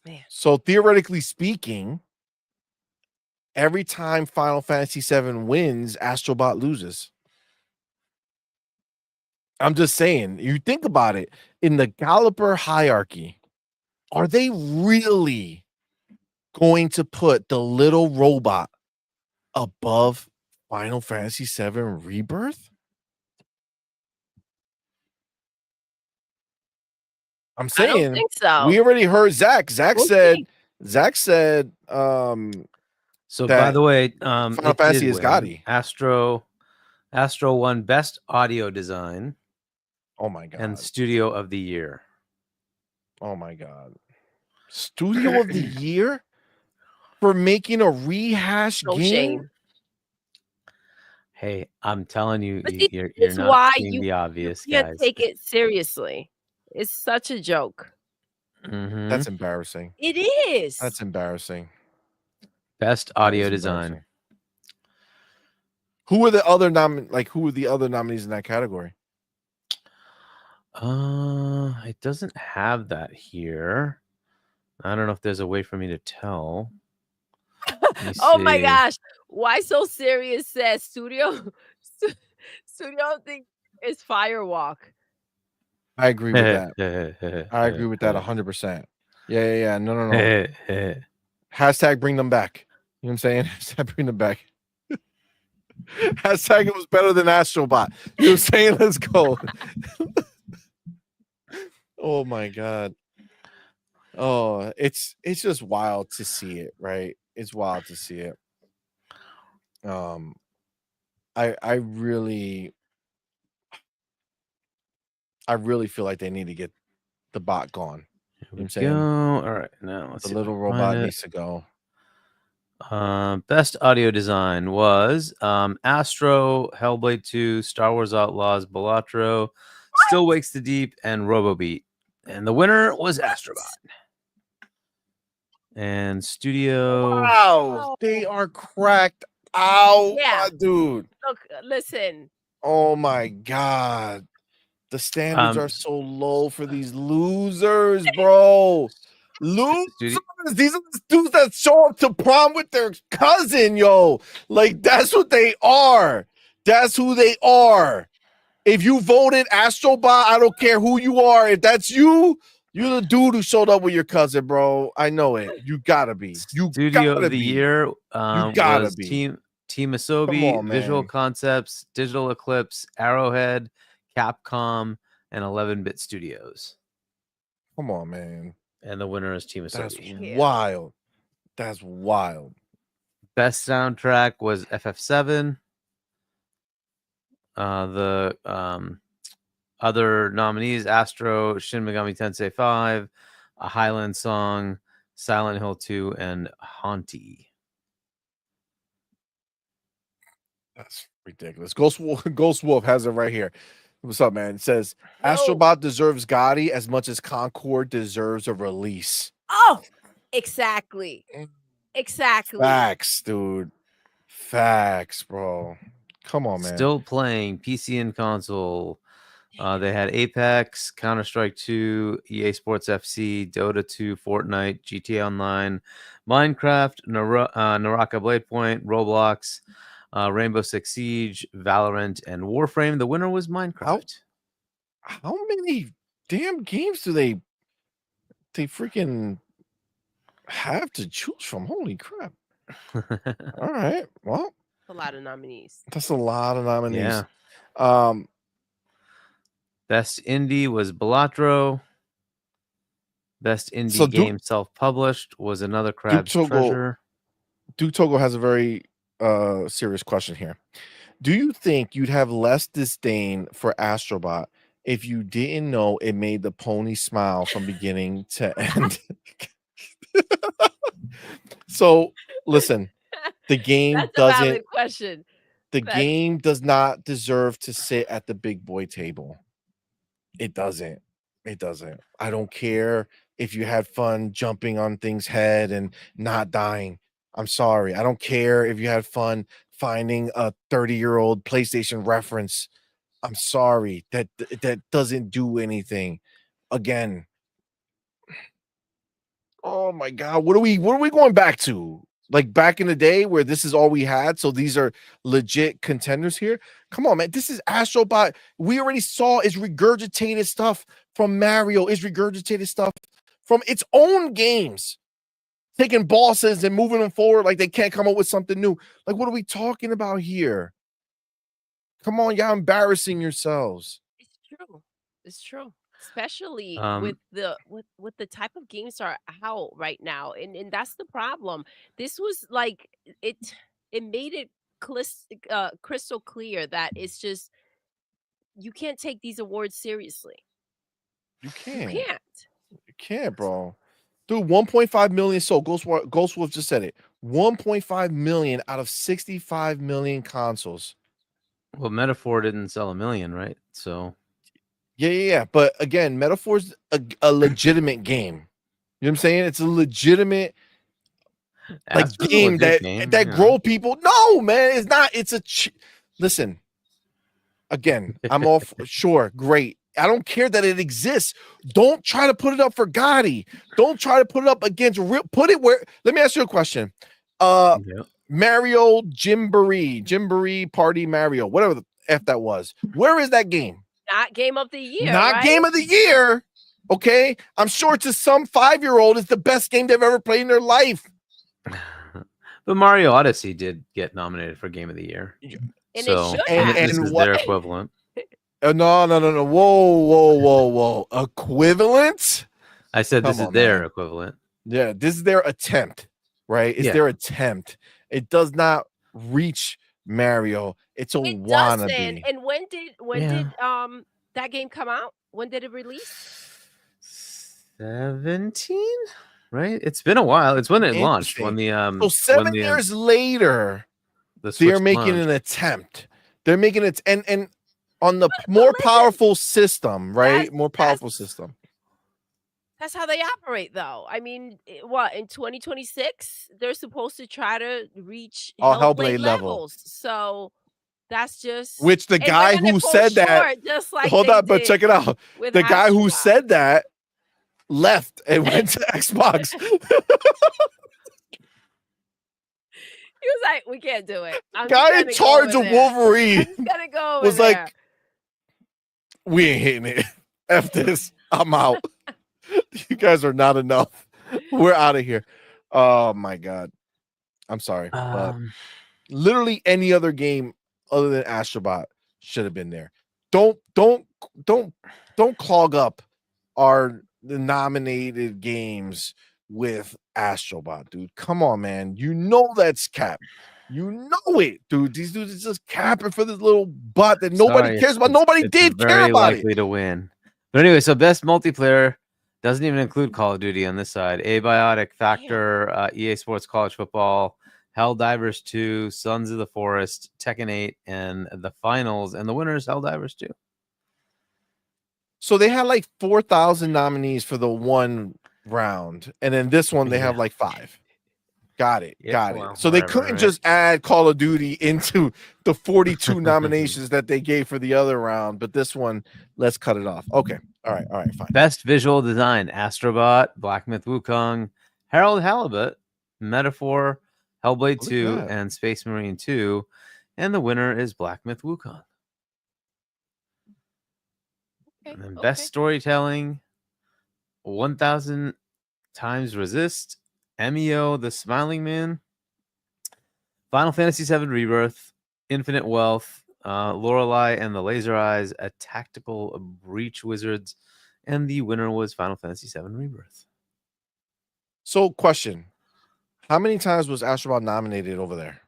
Speaker 2: Man.
Speaker 1: So theoretically speaking, every time Final Fantasy 7 wins, Astrobot loses. I'm just saying, you think about it, in the Galloper hierarchy, are they really going to put the little robot above Final Fantasy 7 Rebirth? I'm
Speaker 2: I don't
Speaker 1: saying
Speaker 2: think so.
Speaker 1: we already heard Zach. Zach
Speaker 2: We'll
Speaker 1: said
Speaker 2: see.
Speaker 3: So by
Speaker 1: that
Speaker 3: the way,
Speaker 1: Final
Speaker 3: it
Speaker 1: Fantasy
Speaker 3: did
Speaker 1: is
Speaker 3: win.
Speaker 1: Gotti.
Speaker 3: Astro won Best Audio Design
Speaker 1: Oh my god.
Speaker 3: and Studio of the Year.
Speaker 1: Oh my god. Studio of the year for making a rehash
Speaker 2: No
Speaker 1: game?
Speaker 2: shame.
Speaker 3: Hey, I'm telling you,
Speaker 2: But see,
Speaker 3: you're
Speaker 2: this is
Speaker 3: not
Speaker 2: why
Speaker 3: seeing the
Speaker 2: you
Speaker 3: obvious,
Speaker 2: can't
Speaker 3: guys.
Speaker 2: take it seriously. It's such a joke.
Speaker 3: Mhm.
Speaker 1: That's embarrassing.
Speaker 2: It is.
Speaker 1: That's embarrassing.
Speaker 3: Best
Speaker 1: That
Speaker 3: Audio
Speaker 1: is
Speaker 3: Design.
Speaker 1: embarrassing. Who are the other nominees in that category?
Speaker 3: It doesn't have that here. I don't know if there's a way for me to tell. Let me
Speaker 2: Oh my
Speaker 3: see.
Speaker 2: gosh. Why so serious says studio thing is Firewalk.
Speaker 1: I agree with that. I agree with that 100%. Yeah. No. Hashtag bring them back. You know what I'm saying? Hashtag bring them back. Hashtag it was better than Astrobot. You know what I'm saying? Let's go. Oh my god. Oh, it's just wild to see it, right? It's wild to see it. I really feel like they need to get the bot gone. You know what I'm saying?
Speaker 3: All right, now let's
Speaker 1: The
Speaker 3: see if I
Speaker 1: little
Speaker 3: can
Speaker 1: robot
Speaker 3: find it.
Speaker 1: needs to go.
Speaker 3: Best audio design was Astro, Hellblade 2, Star Wars Outlaws, Balatro, Still Wakes the Deep, and Robobeat. And the winner was Astrobot. And Studio.
Speaker 1: Wow, they are cracked out,
Speaker 2: Yeah.
Speaker 1: my dude.
Speaker 2: Look, listen.
Speaker 1: Oh my god. The standards are so low for these losers, bro. Losers. These are the dudes that show up to prom with their cousin, yo. Like, that's what they are. That's who they are. If you voted Astrobot, I don't care who you are. If that's you, you're the dude who showed up with your cousin, bro. I know it. You gotta be. You
Speaker 3: Studio
Speaker 1: gotta
Speaker 3: of the
Speaker 1: be.
Speaker 3: Year
Speaker 1: You gotta
Speaker 3: was
Speaker 1: be.
Speaker 3: Team
Speaker 1: Come
Speaker 3: Asobi,
Speaker 1: on,
Speaker 3: Visual
Speaker 1: man.
Speaker 3: Concepts, Digital Eclipse, Arrowhead, Capcom, and 11-Bit Studios.
Speaker 1: Come on, man.
Speaker 3: And the winner is Team Asobi.
Speaker 1: That's wild. That's wild.
Speaker 3: Best soundtrack was FF7. The other nominees: Astro, Shin Megami Tensei 5, A Highland Song, Silent Hill 2, and Haunty.
Speaker 1: That's ridiculous. Ghost Wolf has it right here. What's up, man? It says Astrobot deserves Gotti as much as Concord deserves a release.
Speaker 2: Oh, exactly. Exactly.
Speaker 1: Facts, dude. Facts, bro. Come on, man.
Speaker 3: Still playing PC and console. They had Apex, Counter-Strike 2, EA Sports FC, Dota 2, Fortnite, GTA Online, Minecraft, Naraka Blade Point, Roblox, Rainbow Six Siege, Valorant, and Warframe. The winner was Minecraft.
Speaker 1: How many damn games do they freaking have to choose from? Holy crap. All right. Well,
Speaker 2: a lot of nominees.
Speaker 1: That's a lot of nominees.
Speaker 3: Yeah. Best indie was Balatro. Best indie game self-published was Another Crab's Treasure.
Speaker 1: Duke Togo has a very serious question here. Do you think you'd have less disdain for Astrobot if you didn't know it made the pony smile from beginning to end? So listen, the game
Speaker 2: That's a
Speaker 1: doesn't.
Speaker 2: valid question.
Speaker 1: The
Speaker 2: That's
Speaker 1: game does not deserve to sit at the big boy table. It doesn't. It doesn't. I don't care if you had fun jumping on things' head and not dying. I'm sorry. I don't care if you had fun finding a 30-year-old PlayStation reference. I'm sorry. That doesn't do anything. Again, oh my god, what are we going back to? Like back in the day where this is all we had, so these are legit contenders here. Come on, man. This is Astrobot. We already saw is regurgitated stuff from Mario, is regurgitated stuff from its own games, taking bosses and moving them forward like they can't come up with something new. Like, what are we talking about here? Come on, y'all embarrassing yourselves.
Speaker 2: It's true. It's true. Especially
Speaker 3: Um,
Speaker 2: with the type of games are out right now. And that's the problem. This was like it made it crystal clear that it's just you can't take these awards seriously.
Speaker 1: You
Speaker 2: You
Speaker 1: can't.
Speaker 2: can't.
Speaker 1: You can't, bro. Dude, 1.5 million sold. Ghost Wolf just said it. 1.5 million out of 65 million consoles.
Speaker 3: well, Metaphor didn't sell 1 million, right? So
Speaker 1: Yeah. But again, Metaphor's a legitimate game. You know what I'm saying? It's a legitimate like
Speaker 3: Astro's a
Speaker 1: game
Speaker 3: legit
Speaker 1: that
Speaker 3: game,
Speaker 1: grow people. No, man, it's not. It's a listen. Again, I'm all sure, great. I don't care that it exists. Don't try to put it up for Gotti. Don't try to put it up against real. Put it where. Let me ask you a question.
Speaker 3: Yep.
Speaker 1: Mario Jimboree Party Mario, whatever the F that was. Where is that game?
Speaker 2: Not game of the year,
Speaker 1: Not
Speaker 2: right?
Speaker 1: game of the year. Okay. I'm sure to some 5-year-old it's the best game they've ever played in their life.
Speaker 3: But Mario Odyssey did get nominated for Game of the Year.
Speaker 2: And
Speaker 3: So,
Speaker 2: it should
Speaker 1: and-
Speaker 2: have.
Speaker 3: this
Speaker 1: and
Speaker 3: is
Speaker 1: what-
Speaker 3: their equivalent.
Speaker 1: No. Whoa. Equivalent?
Speaker 3: I said this
Speaker 1: Come
Speaker 3: is
Speaker 1: on,
Speaker 3: their
Speaker 1: man.
Speaker 3: equivalent.
Speaker 1: Yeah, this is their attempt, right? It's
Speaker 3: Yeah.
Speaker 1: their attempt. It does not reach Mario. It's a
Speaker 2: It doesn't.
Speaker 1: wannabe.
Speaker 2: And when did that game come out? When did it release?
Speaker 3: 17, right? It's been a while. It's when it launched. When the
Speaker 1: So 7 years later,
Speaker 3: the
Speaker 1: they're
Speaker 3: Switch
Speaker 1: making
Speaker 3: launched.
Speaker 1: an attempt. They're making it and on the more
Speaker 2: listen,
Speaker 1: powerful system, right?
Speaker 2: that's-
Speaker 1: More powerful system.
Speaker 2: That's how they operate, though. I mean, what in 2026 they're supposed to try to reach
Speaker 1: Hellblade
Speaker 2: Hellblade
Speaker 1: level.
Speaker 2: levels. So that's just
Speaker 1: Which the
Speaker 2: and they're
Speaker 1: guy
Speaker 2: gonna
Speaker 1: who
Speaker 2: fall
Speaker 1: said that
Speaker 2: short, just like
Speaker 1: hold
Speaker 2: they
Speaker 1: on, but
Speaker 2: did
Speaker 1: check it out.
Speaker 2: with
Speaker 1: The guy who
Speaker 2: Astrobot.
Speaker 1: said that left and went to Xbox.
Speaker 2: He was like, "We can't do it." I'm
Speaker 1: Guy
Speaker 2: just
Speaker 1: in
Speaker 2: gonna go
Speaker 1: charge
Speaker 2: over
Speaker 1: of
Speaker 2: there.
Speaker 1: Wolverine
Speaker 2: I'm just gonna go over
Speaker 1: was
Speaker 2: there.
Speaker 1: like, we ain't hitting it. F this. I'm out. You guys are not enough. We're out of here. Oh my god. I'm sorry. But literally any other game other than Astrobot should have been there. Don't clog up the nominated games with Astrobot, dude. Come on, man. You know that's cap. You know it, dude. These dudes are just capping for this little butt that nobody cares about. Nobody did care
Speaker 3: very
Speaker 1: about
Speaker 3: likely to win. But anyway, so best multiplayer doesn't even include Call of Duty on this side. Abiotic Factor, EA Sports College Football, Helldivers 2, Sons of the Forest, Tekken 8, and the finals. And the winner is Helldivers 2.
Speaker 1: So they had like 4,000 nominees for the one round, and then this one they have like 5. Got it.
Speaker 3: Well,
Speaker 1: So they
Speaker 3: whatever,
Speaker 1: couldn't
Speaker 3: right?
Speaker 1: just add Call of Duty into the 42 nominations that they gave for the other round, but this one, let's cut it off. Okay. All right, fine.
Speaker 3: Best visual design: Astrobot, Black Myth Wukong, Harold Halibut, Metaphor, Hellblade
Speaker 1: Look at
Speaker 3: 2,
Speaker 1: that.
Speaker 3: and Space Marine 2. And the winner is Black Myth Wukong. And then best storytelling: 1000 Times Resist, MEO, The Smiling Man, Final Fantasy VII Rebirth, Infinite Wealth, Lorelei and the Laser Eyes, A Tactical Breach Wizards, and the winner was Final Fantasy VII Rebirth.
Speaker 1: So, question: how many times was Astrobot nominated over there?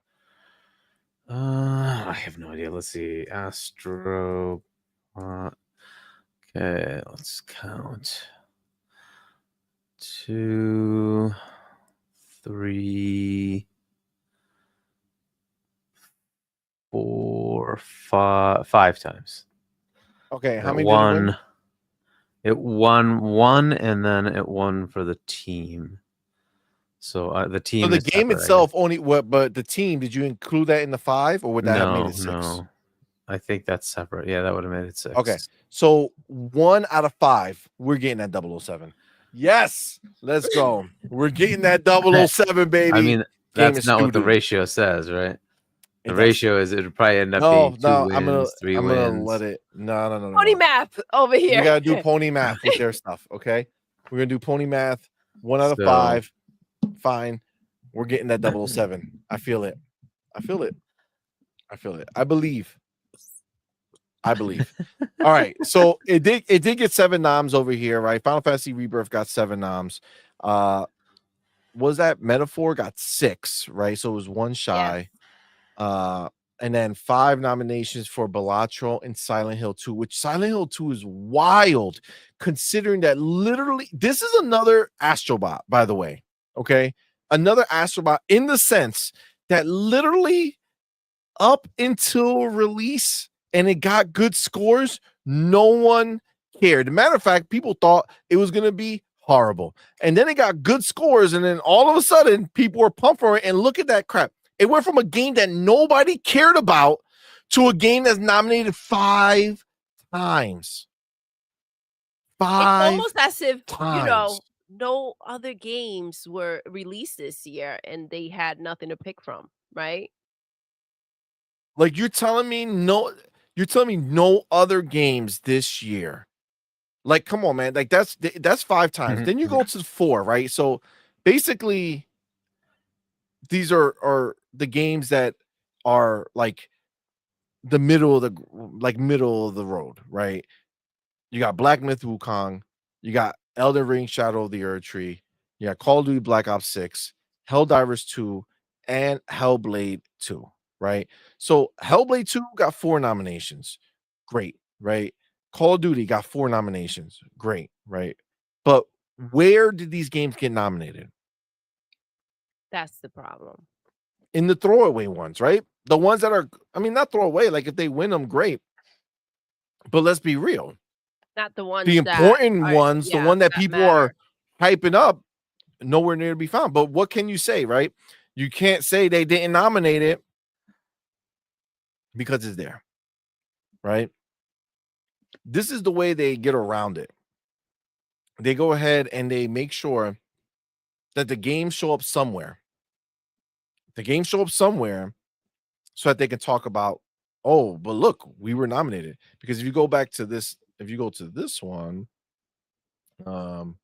Speaker 3: have no idea. Let's see. Astro. Okay, let's count. 2, 3, 4, 5 times.
Speaker 1: Okay, how
Speaker 3: It
Speaker 1: many did it win?
Speaker 3: won? It won 1, and then it won for the team. So the team.
Speaker 1: So the
Speaker 3: is
Speaker 1: game
Speaker 3: separate, I
Speaker 1: itself
Speaker 3: guess.
Speaker 1: only what? But the team, did you include that in the 5, or would that have made it 6?
Speaker 3: No. I think that's separate. Yeah, that would have made it 6.
Speaker 1: Okay, so 1 out of 5, we're getting that 007. Yes, let's go. We're getting that 007, baby.
Speaker 3: I mean,
Speaker 1: Game
Speaker 3: that's
Speaker 1: is
Speaker 3: not what the
Speaker 1: doo-doo.
Speaker 3: ratio says, right?
Speaker 1: It
Speaker 3: The
Speaker 1: does.
Speaker 3: ratio is it would probably end up
Speaker 1: No,
Speaker 3: being 2
Speaker 1: no,
Speaker 3: wins, 3
Speaker 1: I'm
Speaker 3: wins.
Speaker 1: gonna let it. No.
Speaker 2: Pony math over here.
Speaker 1: We gotta do pony math with their stuff. Okay, we're gonna do pony math. 1 out of
Speaker 3: So-
Speaker 1: 5. Fine. We're getting that 007. I feel it. I feel it. I feel it. I believe. I believe. All right. So it did get 7 noms over here, right? Final Fantasy Rebirth got 7 noms. Was that Metaphor got 6, right? So it was 1 shy. And then 5 nominations for Balatro and Silent Hill 2, which Silent Hill 2 is wild, considering that literally this is another Astrobot, by the way. Okay. Another Astrobot in the sense that literally up until release and it got good scores, no one cared. As a matter of fact, people thought it was going to be horrible. And then it got good scores, and then all of a sudden, people were pumped for it. And look at that crap. It went from a game that nobody cared about to a game that's nominated 5 times. 5
Speaker 2: It's almost as if,
Speaker 1: times.
Speaker 2: no other games were released this year and they had nothing to pick from, right?
Speaker 1: Like you're telling me no other games this year. Like, come on, man. Like that's 5 times. Then you go to 4, right? So basically, these are the games that are like the middle of the road, right? You got Black Myth Wukong, you got Elden Ring Shadow of the Earth Tree, you got Call of Duty Black Ops 6, Helldivers 2, and Hellblade 2, right? So Hellblade 2 got 4 nominations. Great, right? Call of Duty got 4 nominations. Great, right? But where did these games get nominated?
Speaker 2: That's the problem.
Speaker 1: In the throwaway ones, right? The ones that are, I mean, not throwaway, like if they win them, great. But let's be real.
Speaker 2: Not the ones
Speaker 1: The
Speaker 2: that
Speaker 1: important
Speaker 2: are-
Speaker 1: ones, the
Speaker 2: yeah,
Speaker 1: one that people are
Speaker 2: matter.
Speaker 1: hyping up, nowhere near to be found. But what can you say, right? You can't say they didn't nominate it because it's there, right? This is the way they get around it. They go ahead and they make sure that the games show up somewhere. The games show up somewhere so that they can talk about, oh, but look, we were nominated. Because if you go back to this, if you go to this one, here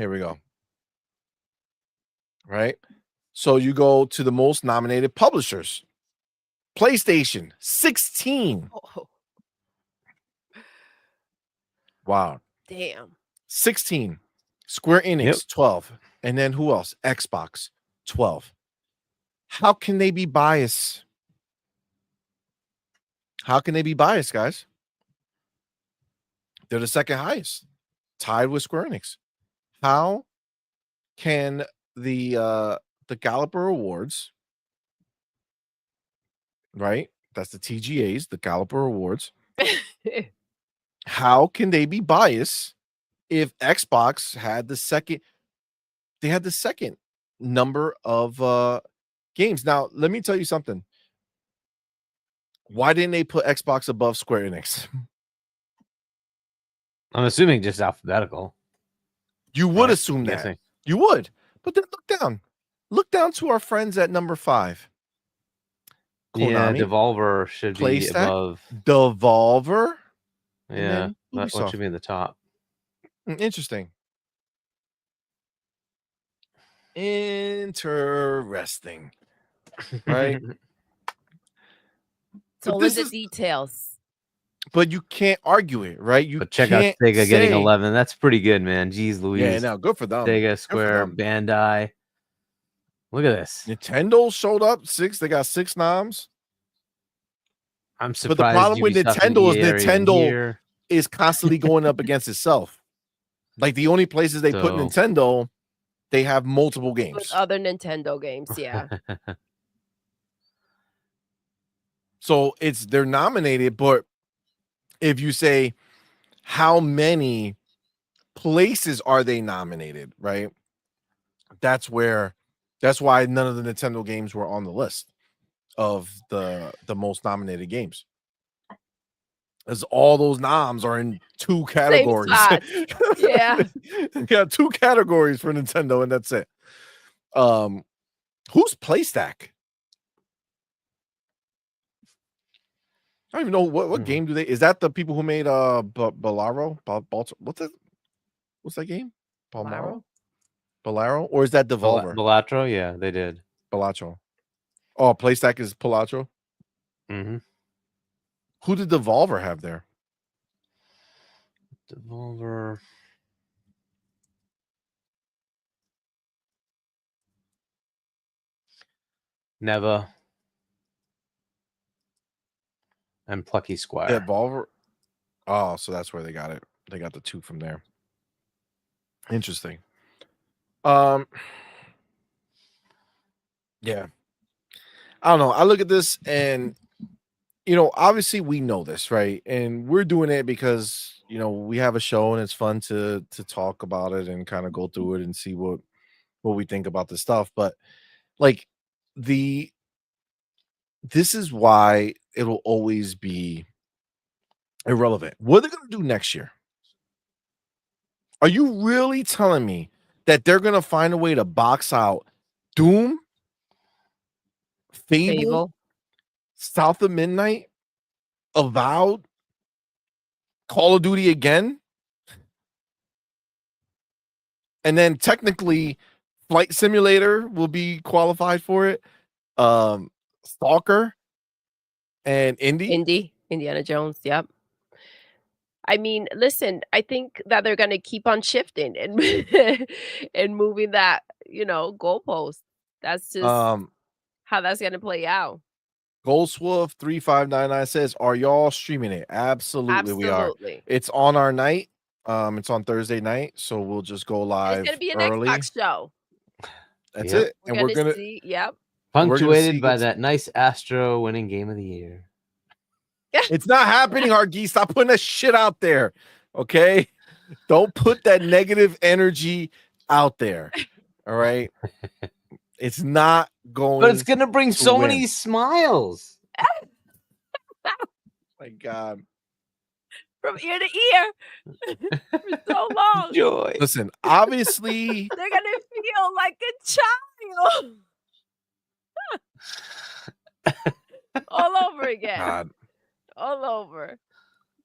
Speaker 1: we go. Right? So you go to the most nominated publishers. PlayStation, 16.
Speaker 2: Oh,
Speaker 1: Wow.
Speaker 2: damn.
Speaker 1: 16. Square Enix,
Speaker 3: Yep.
Speaker 1: 12. And then who else? Xbox, 12. How can they be biased? How can they be biased, guys? They're the second highest, tied with Square Enix. How can the Galluper Awards, right? That's the TGAs, the Galluper Awards. How can they be biased if Xbox had the second? They had the second number of games. Now, let me tell you something. Why didn't they put Xbox above Square Enix?
Speaker 3: I'm assuming just alphabetical.
Speaker 1: You would
Speaker 3: Right,
Speaker 1: assume
Speaker 3: I'm
Speaker 1: that.
Speaker 3: guessing.
Speaker 1: You would. But then look down. Look down to our friends at number 5.
Speaker 3: Yeah,
Speaker 1: Konami,
Speaker 3: Devolver should be
Speaker 1: PlayStation,
Speaker 3: above.
Speaker 1: Devolver. and
Speaker 3: Yeah,
Speaker 1: then
Speaker 3: that one
Speaker 1: Ubisoft.
Speaker 3: should be in the top.
Speaker 1: Interesting. Interesting. Right?
Speaker 2: So in
Speaker 1: this
Speaker 2: the
Speaker 1: is-
Speaker 2: details.
Speaker 1: But you can't argue it, right? You
Speaker 3: But check out
Speaker 1: can't
Speaker 3: Sega getting
Speaker 1: say-
Speaker 3: 11. That's pretty good, man. Jeez Louise.
Speaker 1: Yeah, no, good for them.
Speaker 3: Sega,
Speaker 1: Good for
Speaker 3: Square,
Speaker 1: them.
Speaker 3: Bandai. Look at this.
Speaker 1: Nintendo showed up 6. They got 6 noms.
Speaker 3: I'm
Speaker 1: But
Speaker 3: surprised.
Speaker 1: the problem with
Speaker 3: Ubisoft and
Speaker 1: Nintendo is
Speaker 3: EA are even
Speaker 1: Nintendo
Speaker 3: here.
Speaker 1: is constantly going up against itself. Like the only places they put
Speaker 3: So-
Speaker 1: Nintendo, they have multiple games.
Speaker 2: With other Nintendo games, yeah.
Speaker 1: So they're nominated, but if you say how many places are they nominated, right? That's why none of the Nintendo games were on the list of the most nominated games. As all those noms are in 2 categories.
Speaker 2: spot. Yeah.
Speaker 1: You got 2 categories for Nintendo, and that's it. Who's PlayStack? I don't even know what game do they. Is that the people who made Ballaro? What's that game?
Speaker 2: Ballaro?
Speaker 1: Ballaro? Or is that Devolver?
Speaker 3: Balatro, yeah, they did.
Speaker 1: Balatro. Oh, PlayStack is Balatro.
Speaker 3: Mm-hmm.
Speaker 1: Who did Devolver have there?
Speaker 3: Devolver. Neva. And Plucky Squire.
Speaker 1: Devolver. Oh, so that's where they got it. They got the 2 from there. Interesting. Yeah. I don't know. I look at this and obviously we know this, right? And we're doing it because we have a show and it's fun to talk about it and kind of go through it and see what we think about this stuff. But like this is why it'll always be irrelevant. What are they going to do next year? Are you really telling me that they're going to find a way to box out Doom, Fable, South of Midnight, Avowed, Call of Duty again? And then technically Flight Simulator will be qualified for it. Stalker and
Speaker 2: Indiana Jones, yep. I mean, listen, I think that they're gonna keep on shifting and and moving that, goalpost. That's just how that's gonna play out.
Speaker 1: Goldswolf 3599 says, "Are y'all streaming it?" Absolutely, we are.
Speaker 2: Absolutely.
Speaker 1: It's on our night. It's on Thursday night, so we'll just go live
Speaker 2: It's gonna be an
Speaker 1: early.
Speaker 2: Xbox show.
Speaker 1: That's
Speaker 3: Yep.
Speaker 1: it, and we're gonna
Speaker 2: see, yep.
Speaker 3: Punctuated by that nice Astro winning game of the year.
Speaker 1: It's not happening, Hargeet. Stop putting that shit out there. Okay. Don't put that negative energy out there. All right. It's not going.
Speaker 3: But it's gonna bring so many smiles.
Speaker 1: My God.
Speaker 2: From ear to ear for so long.
Speaker 3: Joy.
Speaker 1: Listen, obviously
Speaker 2: they're gonna feel like a child. All over again.
Speaker 1: God.
Speaker 2: All over.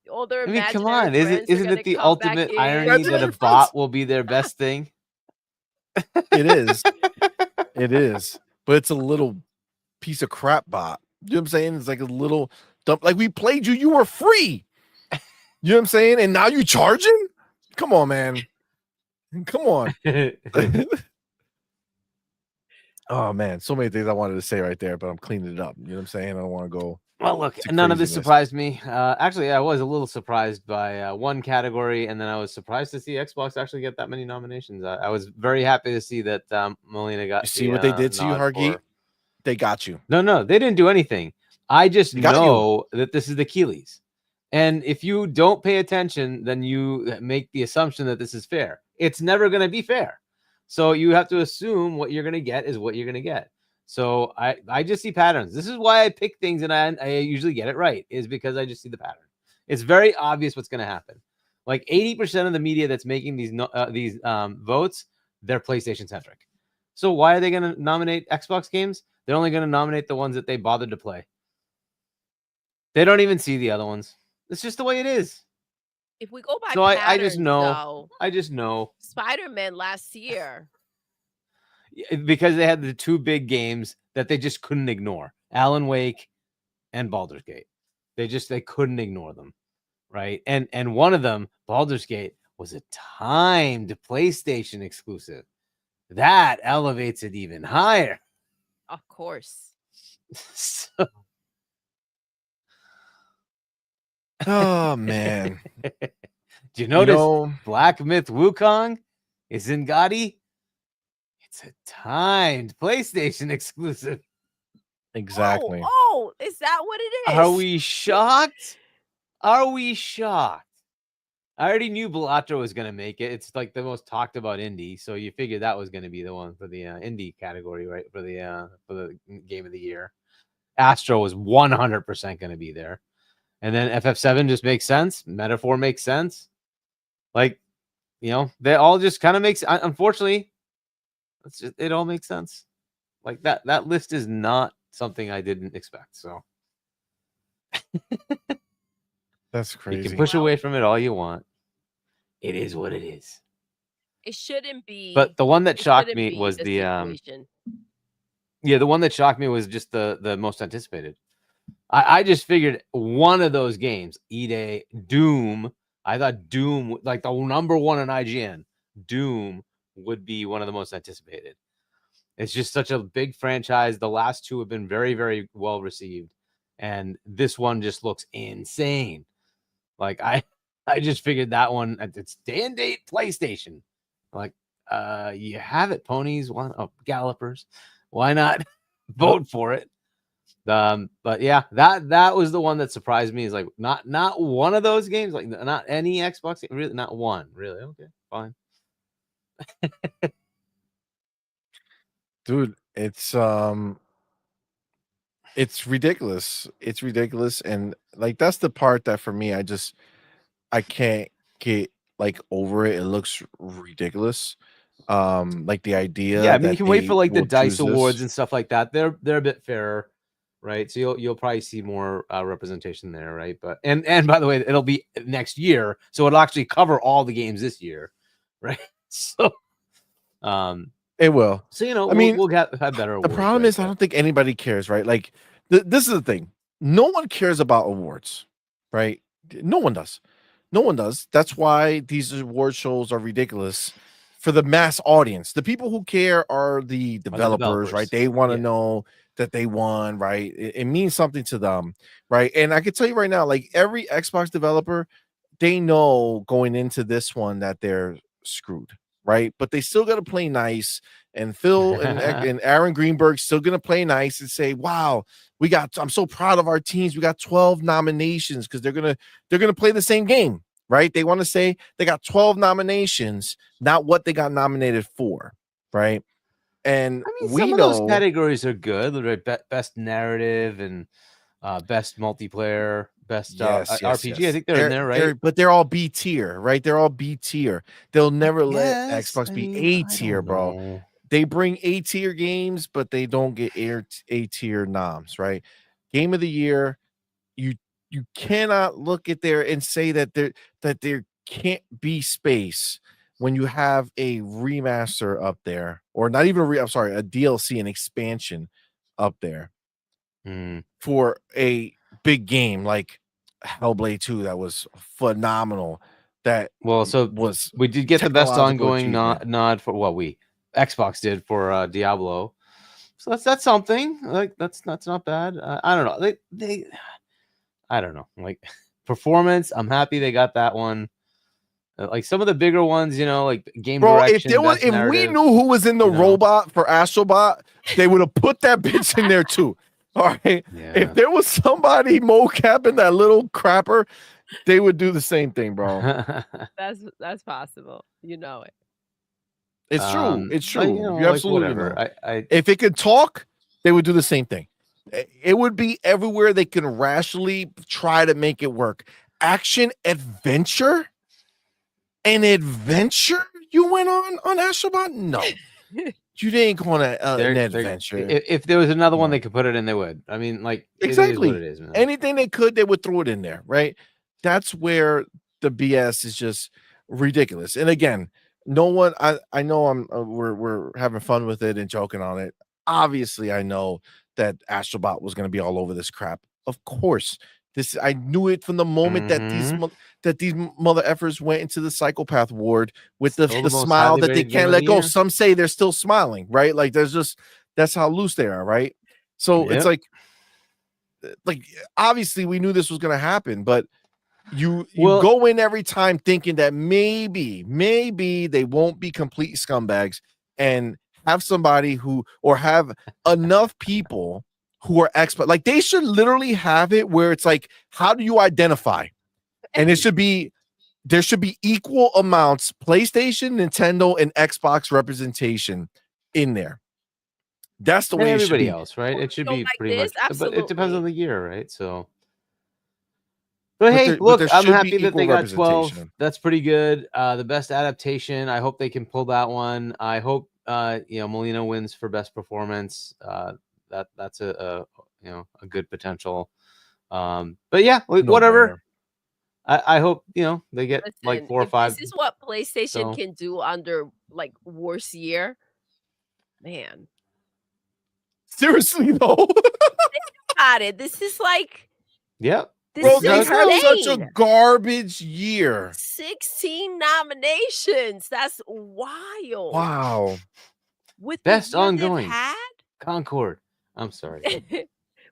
Speaker 2: Older
Speaker 3: I mean, come on. Isn't it the ultimate irony that a bot will be their best thing?
Speaker 1: It is. It is. But it's a little piece of crap bot. You know what I'm saying? It's like a little dump. Like we played you. You were free. You know what I'm saying? And now you charging? Come on, man. Come on. Oh, man. So many things I wanted to say right there, but I'm cleaning it up. You know what I'm saying? I don't want to go.
Speaker 3: Well, look, none of this surprised me. Actually, I was a little surprised by one category, and then I was surprised to see Xbox actually get that many nominations. I was very happy to see that Molina got.
Speaker 1: You see what they did to you, Hargeet? They got you.
Speaker 3: No, they didn't do anything. I just know that this is the Keeleys. And if you don't pay attention, then you make the assumption that this is fair. It's never going to be fair. So you have to assume what you're going to get is what you're going to get. So I just see patterns. This is why I pick things and I usually get it right, is because I just see the pattern. It's very obvious what's going to happen. Like 80% of the media that's making these votes, they're PlayStation centric. So why are they going to nominate Xbox games? They're only going to nominate the ones that they bothered to play. They don't even see the other ones. It's just the way it is.
Speaker 2: If we go by
Speaker 3: so
Speaker 2: patterns,
Speaker 3: I just know.
Speaker 2: though,
Speaker 3: I just know.
Speaker 2: Spider-Man last year.
Speaker 3: Because they had the 2 big games that they just couldn't ignore. Alan Wake and Baldur's Gate. They couldn't ignore them. Right? And one of them, Baldur's Gate, was a timed PlayStation exclusive. that elevates it even higher.
Speaker 2: Of course.
Speaker 3: So,
Speaker 1: Oh man.
Speaker 3: do you notice
Speaker 1: know,
Speaker 3: Black Myth Wukong is in Gotti? It's a timed PlayStation exclusive.
Speaker 1: exactly.
Speaker 2: Oh, is that what it is?
Speaker 3: Are we shocked? Are we shocked? I already knew Bellator was going to make it. It's like the most talked about indie, so you figured that was going to be the one for the indie category, right? For the game of the year. Astro was 100% going to be there. And then FF7 just makes sense. Metaphor makes sense. Like, you know, they all just kind of makes, unfortunately, it all makes sense. Like that list is not something I didn't expect. So
Speaker 1: That's
Speaker 3: you
Speaker 1: crazy.
Speaker 3: can push away from it all you want. It is what it is.
Speaker 2: It shouldn't be.
Speaker 3: But the one that
Speaker 2: it
Speaker 3: shocked
Speaker 2: shouldn't
Speaker 3: me
Speaker 2: be
Speaker 3: was the
Speaker 2: situation.
Speaker 3: yeah, the one that shocked me was just the most anticipated. I just figured one of those games, E-Day, Doom. I thought Doom, like the number one on IGN, Doom would be one of the most anticipated. It's just such a big franchise. The last two have been very, very well received. And this one just looks insane. Like I just figured that one, it's day and date PlayStation. Like, you have it, ponies. Why gallopers? Why not vote for it? But yeah, that was the one that surprised me. Is like not one of those games, like not any Xbox game, really, not one, really. Okay, fine.
Speaker 1: Dude, it's ridiculous. It's ridiculous. And like that's the part that for me, I can't get like over it. It looks ridiculous. Like the idea
Speaker 3: Yeah, I mean, you
Speaker 1: that
Speaker 3: can wait for
Speaker 1: they
Speaker 3: like the
Speaker 1: will
Speaker 3: DICE
Speaker 1: choose
Speaker 3: awards
Speaker 1: this.
Speaker 3: and stuff like that. They're a bit fairer, right? So you'll probably see more representation there, right? But and by the way, it'll be next year, so it'll actually cover all the games this year, right? So
Speaker 1: It will.
Speaker 3: so you know,
Speaker 1: I mean,
Speaker 3: we'll have better
Speaker 1: the
Speaker 3: awards,
Speaker 1: problem
Speaker 3: right?
Speaker 1: is I don't think anybody cares, right? Like this is the thing. No one cares about awards, right? No one does. No one does. That's why these award shows are ridiculous for the mass audience. The people who care are the developers, right? They want to
Speaker 3: Yeah.
Speaker 1: know that they won, right? It means something to them, right? And I can tell you right now, like every Xbox developer, they know going into this one that they're screwed, right? But they still got to play nice. And Phil and Aaron Greenberg still gonna play nice and say, "Wow, I'm so proud of our teams. We got 12 nominations because they're gonna play the same game, right? They want to say they got 12 nominations, not what they got nominated for, right? And
Speaker 3: I mean,
Speaker 1: we
Speaker 3: some of those
Speaker 1: know
Speaker 3: categories are good, right? Best narrative and best multiplayer, best
Speaker 1: yes,
Speaker 3: RPG. I think they're in there, right?
Speaker 1: but they're all B tier, right? They're all B tier. They'll never let
Speaker 3: Yes.
Speaker 1: Xbox
Speaker 3: I
Speaker 1: be
Speaker 3: mean,
Speaker 1: A
Speaker 3: I
Speaker 1: tier,
Speaker 3: don't
Speaker 1: bro.
Speaker 3: know.
Speaker 1: They bring A tier games, but they don't get A tier noms, right? Game of the year, you cannot look at there and say that there can't be space when you have a remaster up there, or not even I'm sorry, a DLC, an expansion up there for a big game like Hellblade 2 that was phenomenal. That
Speaker 3: Well, so
Speaker 1: was
Speaker 3: we did get the best
Speaker 1: technological
Speaker 3: ongoing
Speaker 1: achievement.
Speaker 3: nod for what we Xbox did for Diablo. So that's something. Like that's not bad. I don't know. They I don't know. Like performance, I'm happy they got that one. Like some of the bigger ones, you know, like game
Speaker 1: Bro,
Speaker 3: direction, best
Speaker 1: if we
Speaker 3: narrative.
Speaker 1: knew who was in the
Speaker 3: you know.
Speaker 1: robot for Astrobot, they would have put that bitch in there too. All right.
Speaker 3: Yeah.
Speaker 1: If there was somebody mocapping that little crapper, they would do the same thing, bro.
Speaker 2: That's possible. You know it.
Speaker 1: It's true. It's
Speaker 3: But,
Speaker 1: true.
Speaker 3: you know,
Speaker 1: You
Speaker 3: like
Speaker 1: absolutely
Speaker 3: whatever.
Speaker 1: know. If it could talk, they would do the same thing. It would be everywhere they can rationally try to make it work. Action adventure? An adventure you went on Astrobot? No. You didn't go on an adventure.
Speaker 3: If there was another one
Speaker 1: No.
Speaker 3: they could put it in, they would. I mean, like
Speaker 1: Exactly.
Speaker 3: it is what it is, man.
Speaker 1: Anything they could, they would throw it in there, right? That's where the BS is just ridiculous. And again, no one. I know we're having fun with it and joking on it. Obviously, I know that Astrobot was going to be all over this crap. Of course, I knew it from the moment that these mother effers went into the psychopath ward with the
Speaker 3: Still the most
Speaker 1: smile
Speaker 3: highly
Speaker 1: that they
Speaker 3: rated game
Speaker 1: can't
Speaker 3: of
Speaker 1: let
Speaker 3: the
Speaker 1: go.
Speaker 3: year.
Speaker 1: Some say they're still smiling, right? Like that's how loose they are, right? So it's
Speaker 3: Yep.
Speaker 1: like obviously we knew this was gonna happen, but you
Speaker 3: Well-
Speaker 1: go in every time thinking that maybe they won't be complete scumbags and have somebody or have enough people who are expert. Like they should literally have it where it's like, how do you identify? And there should be equal amounts PlayStation, Nintendo, and Xbox representation in there. That's the
Speaker 3: And
Speaker 1: way it should
Speaker 3: everybody
Speaker 1: be.
Speaker 3: else, right? It should
Speaker 2: Show
Speaker 3: be
Speaker 2: like
Speaker 3: pretty
Speaker 2: this,
Speaker 3: much, but it depends
Speaker 2: absolutely.
Speaker 3: on the year, right? So, but
Speaker 1: But
Speaker 3: hey,
Speaker 1: there- but
Speaker 3: look,
Speaker 1: there
Speaker 3: I'm
Speaker 1: should be
Speaker 3: happy that
Speaker 1: equal
Speaker 3: they got 12.
Speaker 1: representation.
Speaker 3: That's pretty good. The best adaptation. I hope they can pull that one. I hope Molina wins for best performance. That's a good potential. But yeah, whatever. I hope they get like
Speaker 2: Listen,
Speaker 3: 4 or
Speaker 2: if
Speaker 3: 5.
Speaker 2: this is what PlayStation
Speaker 3: So-
Speaker 2: can do under like worst year, man.
Speaker 1: Seriously though.
Speaker 2: Got it. This is like
Speaker 3: Yep.
Speaker 2: this
Speaker 1: Bro,
Speaker 2: is
Speaker 1: they had such a
Speaker 2: insane.
Speaker 1: garbage year.
Speaker 2: 16 nominations. That's wild.
Speaker 1: Wow.
Speaker 2: With
Speaker 3: Best
Speaker 2: the year they've
Speaker 3: ongoing.
Speaker 2: had,
Speaker 3: Concord. I'm sorry.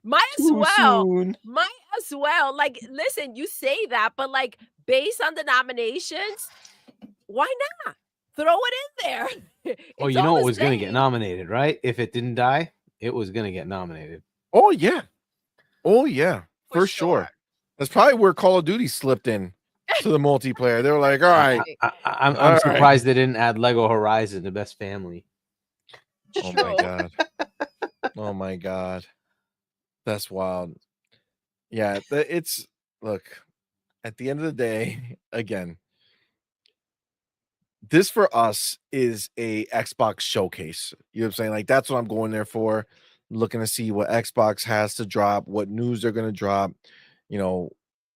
Speaker 2: might as
Speaker 3: Too
Speaker 2: well.
Speaker 3: soon.
Speaker 2: Might as well. Like, listen, you say that, but like based on the nominations, why not? Throw it in there.
Speaker 3: Oh,
Speaker 2: It's
Speaker 3: you know
Speaker 2: all
Speaker 3: it
Speaker 2: the
Speaker 3: was going to get
Speaker 2: same.
Speaker 3: nominated, right? If it didn't die, it was going to get nominated.
Speaker 1: Oh yeah. Oh yeah. For sure. That's probably where Call of Duty slipped in to the multiplayer. They were like, all right.
Speaker 3: I'm
Speaker 1: All right.
Speaker 3: surprised they didn't add Lego Horizon, the best family.
Speaker 1: Oh my god. Oh my god. That's wild. Yeah, it's look, at the end of the day, again, this for us is a Xbox showcase. You know what I'm saying? Like that's what I'm going there for. Looking to see what Xbox has to drop, what news they're gonna drop. You know,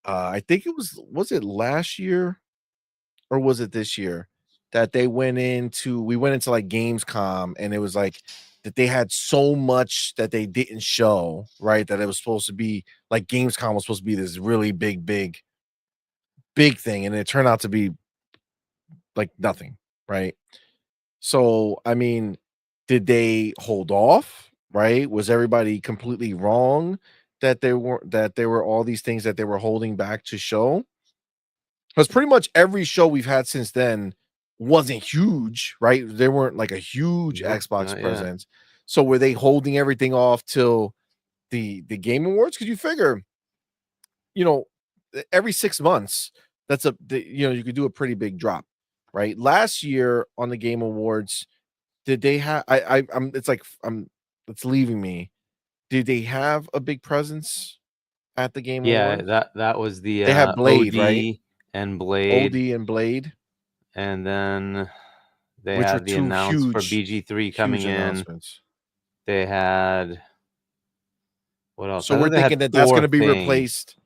Speaker 1: I think it was it last year or was it this year that we went into like Gamescom and it was like that they had so much that they didn't show, right? That it was supposed to be like Gamescom was supposed to be this really big thing, and it turned out to be like nothing, right? So, I mean, did they hold off, right? Was everybody completely wrong that there were all these things that they were holding back to show? Because pretty much every show we've had since then wasn't huge, right? They weren't like a huge
Speaker 3: Nope,
Speaker 1: Xbox
Speaker 3: not yet.
Speaker 1: presence. So were they holding everything off till the Game Awards? Because you figure, every 6 months, you could do a pretty big drop, right? Last year on the Game Awards, did they have? It's leaving me. Did they have a big presence at the Game Awards?
Speaker 3: That was the
Speaker 1: They had Blade,
Speaker 3: OD
Speaker 1: right?
Speaker 3: and Blade,
Speaker 1: OD and Blade,
Speaker 3: and then they
Speaker 1: which were
Speaker 3: had the
Speaker 1: two
Speaker 3: announce for
Speaker 1: huge,
Speaker 3: BG3 coming
Speaker 1: huge
Speaker 3: in.
Speaker 1: announcements.
Speaker 3: They had what else?
Speaker 1: So
Speaker 3: I know
Speaker 1: we're
Speaker 3: they had
Speaker 1: thinking that that's
Speaker 3: 4
Speaker 1: going to be
Speaker 3: things.
Speaker 1: replaced.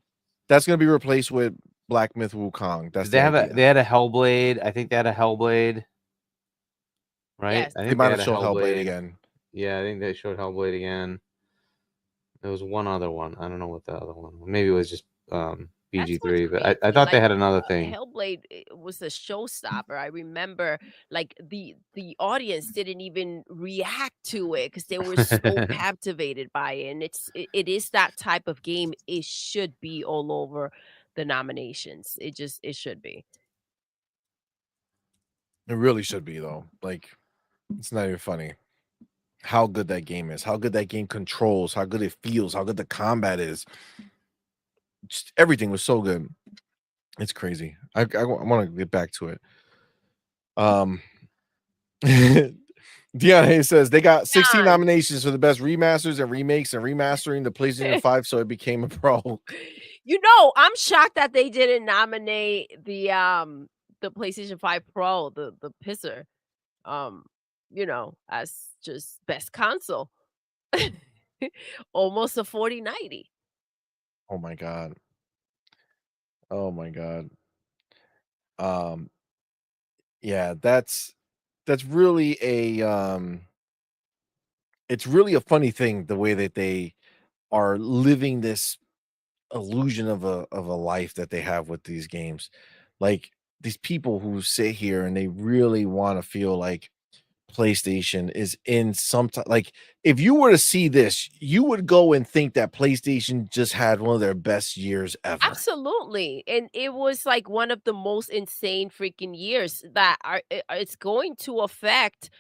Speaker 1: That's going to be replaced with Black Myth Wukong. That's
Speaker 3: Did they
Speaker 1: the
Speaker 3: have
Speaker 1: idea.
Speaker 3: they had a Hellblade. I think they had a Hellblade. Right?
Speaker 2: Yes.
Speaker 3: I
Speaker 1: They
Speaker 3: think
Speaker 1: might
Speaker 3: had
Speaker 1: have
Speaker 3: a
Speaker 1: shown Hellblade again.
Speaker 3: Yeah, I think they showed Hellblade again. There was one other one. I don't know what the other one was. Maybe it was just
Speaker 2: That's
Speaker 3: BG3,
Speaker 2: what's
Speaker 3: but I
Speaker 2: crazy,
Speaker 3: thought they
Speaker 2: like,
Speaker 3: had another thing.
Speaker 2: Hellblade was a showstopper. I remember, like the audience didn't even react to it because they were so captivated by it. And it is that type of game. It should be all over the nominations. It should be.
Speaker 1: It really should be though. Like, it's not even funny how good that game is, how good that game controls, how good it feels, how good the combat is. Just everything was so good. It's crazy. I want to get back to it. Dion Hayes says they got 16
Speaker 2: Dion.
Speaker 1: nominations for the best remasters and remakes and remastering the PlayStation 5, so it became a pro.
Speaker 2: I'm shocked that they didn't nominate the PlayStation 5 Pro, the pisser, as just best console. Almost a 4090.
Speaker 1: Oh my god. Oh my god. Yeah, that's really it's really a funny thing the way that they are living this illusion of a life that they have with these games. Like these people who sit here and they really want to feel like PlayStation is in some like if you were to see this, you would go and think that PlayStation just had one of their best years ever.
Speaker 2: Absolutely. And it was like one of the most insane freaking years that it's going to affect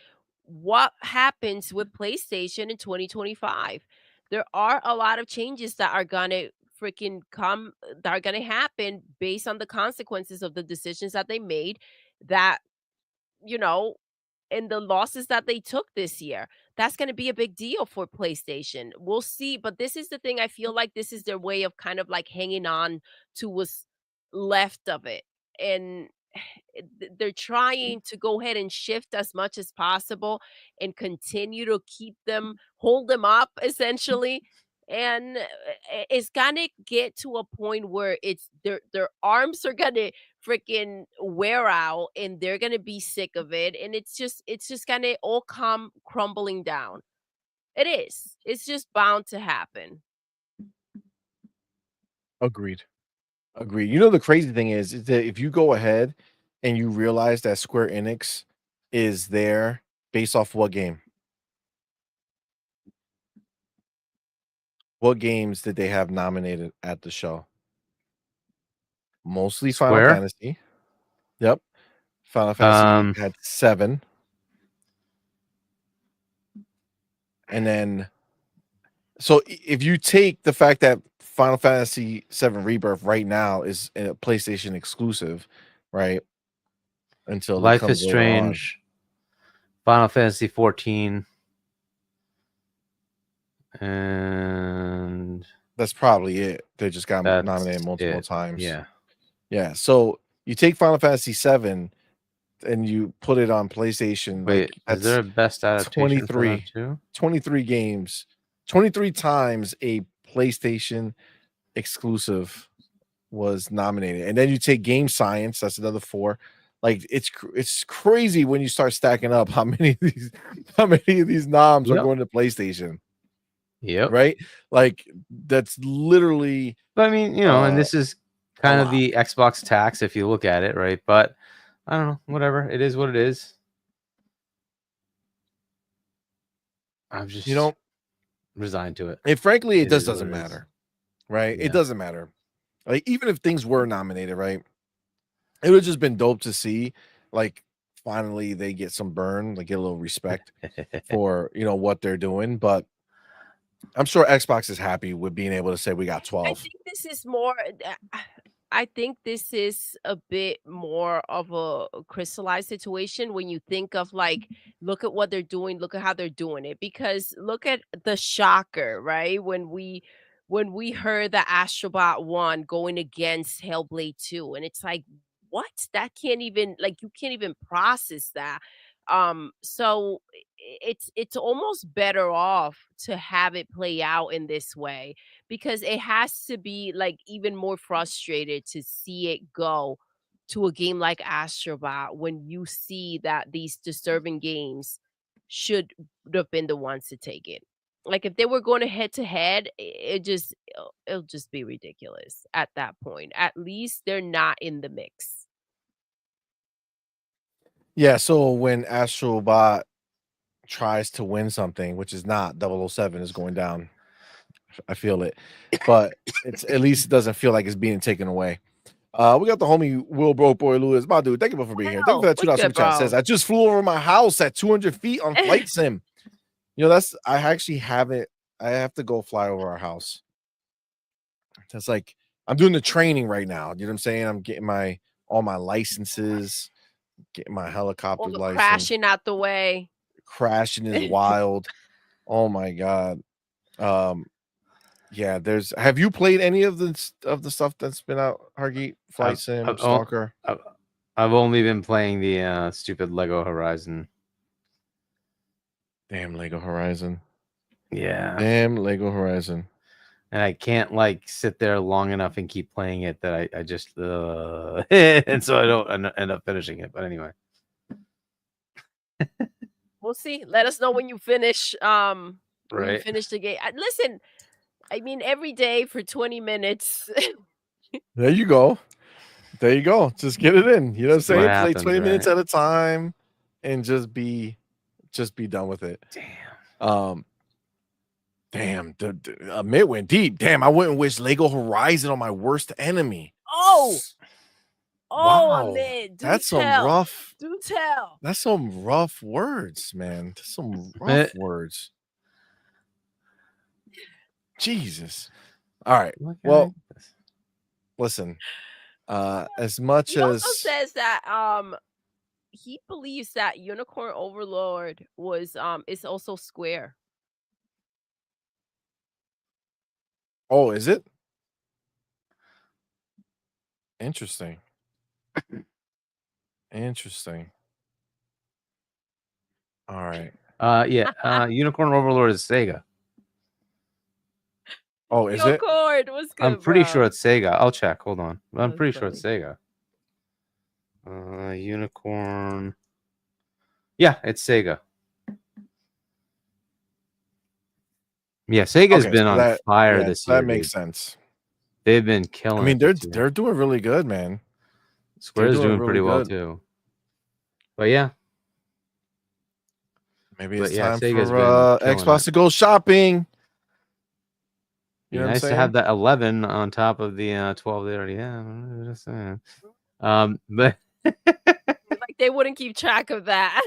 Speaker 2: what happens with PlayStation in 2025. There are a lot of changes that are going to freaking come that are going to happen based on the consequences of the decisions that they made that you know and the losses that they took this year. That's going to be a big deal for PlayStation. We'll see, but this is the thing. I feel like this is their way of kind of like hanging on to what's left of it. And they're trying to go ahead and shift as much as possible and continue to keep them hold them up essentially. And it's gonna get to a point where it's their arms are gonna freaking wear out and they're gonna be sick of it, and it's just gonna all come crumbling down. It is. It's just bound to happen.
Speaker 1: Agreed. Agreed. You know, the crazy thing is that if you go ahead and you realize that Square Enix is there based off what game? What games did they have nominated at the show? Mostly Final
Speaker 3: Square?
Speaker 1: Fantasy. Yep. Final Fantasy had 7. And then so if you take the fact that Final Fantasy 7 Rebirth right now is a PlayStation exclusive, right? Until it
Speaker 3: Life
Speaker 1: comes
Speaker 3: is
Speaker 1: later on.
Speaker 3: Strange, Final Fantasy 14, and
Speaker 1: That's probably it. They just got
Speaker 3: that's
Speaker 1: nominated multiple
Speaker 3: it.
Speaker 1: times.
Speaker 3: Yeah.
Speaker 1: Yeah. So you take Final Fantasy 7 and you put it on PlayStation.
Speaker 3: Wait,
Speaker 1: Like
Speaker 3: is there a best adaptation for that
Speaker 1: 23,
Speaker 3: too?
Speaker 1: 23 games, 23 times a PlayStation exclusive was nominated. And then you take Game Science, that's another 4. Like it's crazy when you start stacking up how many of these noms are
Speaker 3: Yep.
Speaker 1: going to PlayStation.
Speaker 3: Yep.
Speaker 1: Right? Like that's literally
Speaker 3: But I mean, and this is kind of
Speaker 1: lot.
Speaker 3: the Xbox tax if you look at it, right? But I don't know, whatever. It is what it is. I'm just resigned to it.
Speaker 1: And frankly, it just
Speaker 3: is what
Speaker 1: doesn't
Speaker 3: it is.
Speaker 1: matter. Right?
Speaker 3: Yeah.
Speaker 1: It doesn't matter. Like even if things were nominated, right? It would have just been dope to see like finally they get some burn, like get a little respect for what they're doing. But I'm sure Xbox is happy with being able to say we got
Speaker 2: I
Speaker 1: 12.
Speaker 2: think this is more. I think this is a bit more of a crystallized situation when you think of like, look at what they're doing, look at how they're doing it. Because look at the shocker, right? When we heard that Astrobot won going against Hellblade 2, and it's like, what? That can't even like you can't even process that. So it's almost better off to have it play out in this way because it has to be like even more frustrated to see it go to a game like Astrobot when you see that these disturbing games should have been the ones to take it. Like if they were going to head, it'll just be ridiculous at that point. At least they're not in the mix.
Speaker 1: Yeah, so when Astrobot tries to win something, which is not 007 is going down. I feel it. But it's at least it doesn't feel like it's being taken away. We got the homie Will Broke Boy Lewis. My dude, thank you for being here. Thank you for that $2 super chat. Says I just flew over my house at 200 feet on Flight Sim. That's I actually haven't. I have to go fly over our house. That's like I'm doing the training right now. You know what I'm saying? I'm getting all my licenses, getting my helicopter
Speaker 2: All the
Speaker 1: license.
Speaker 2: crashing out the way.
Speaker 1: Crashing is wild. Oh my god. Yeah, have you played any of the stuff that's been out, Hargeet? Flight Sim, Stalker?
Speaker 3: I've only been playing the stupid Lego Horizon.
Speaker 1: Damn Lego Horizon.
Speaker 3: Yeah.
Speaker 1: Damn Lego Horizon.
Speaker 3: And I can't like sit there long enough and keep playing it that I just and so I don't end up finishing it. But anyway.
Speaker 2: We'll see. Let us know when you finish. When you
Speaker 3: Right.
Speaker 2: finish the game. Listen, I mean, every day for 20 minutes.
Speaker 1: There you go. There you go. Just get it in. You know what I'm
Speaker 3: See what
Speaker 1: saying? Play
Speaker 3: happens,
Speaker 1: 20 minutes
Speaker 3: right?
Speaker 1: at a time and just be done with it.
Speaker 3: Damn.
Speaker 1: Damn, Mitt went deep. Damn, I wouldn't wish Lego Horizon on my worst enemy.
Speaker 2: Oh,
Speaker 1: Wow.
Speaker 2: Amid, do
Speaker 1: That's some
Speaker 2: tell.
Speaker 1: rough.
Speaker 2: Do tell.
Speaker 1: That's some rough words, man. That's some rough words. Jesus. All right. Well, listen. As much
Speaker 2: He also
Speaker 1: as
Speaker 2: says that he believes that Unicorn Overlord was is also Square.
Speaker 1: oh, is it? Interesting. Interesting. All right.
Speaker 3: Yeah. Unicorn Overlord is Sega.
Speaker 1: Oh, is
Speaker 2: Yo,
Speaker 1: it?
Speaker 2: Cord, what's good,
Speaker 3: I'm pretty
Speaker 2: bro?
Speaker 3: sure it's Sega. I'll check. Hold on. I'm
Speaker 2: That's
Speaker 3: pretty sure it's Sega. Unicorn. Yeah, it's Sega. Yeah, Sega's
Speaker 1: Okay,
Speaker 3: been
Speaker 1: so
Speaker 3: on fire
Speaker 1: yeah,
Speaker 3: this
Speaker 1: that
Speaker 3: year,
Speaker 1: makes
Speaker 3: dude.
Speaker 1: sense.
Speaker 3: They've been
Speaker 1: I
Speaker 3: killing
Speaker 1: mean,
Speaker 3: it this year.
Speaker 1: they're doing really good, man.
Speaker 3: Square's
Speaker 1: doing
Speaker 3: doing
Speaker 1: really
Speaker 3: pretty well
Speaker 1: good.
Speaker 3: too. But yeah,
Speaker 1: Maybe it's
Speaker 3: yeah,
Speaker 1: time
Speaker 3: Sega's
Speaker 1: for
Speaker 3: been killing
Speaker 1: Xbox
Speaker 3: it.
Speaker 1: to go shopping.
Speaker 3: Be
Speaker 1: You know what I'm
Speaker 3: nice to
Speaker 1: saying?
Speaker 3: have that 11 on top of the 12 they already have. I'm just saying. But
Speaker 2: Like they wouldn't keep track of that.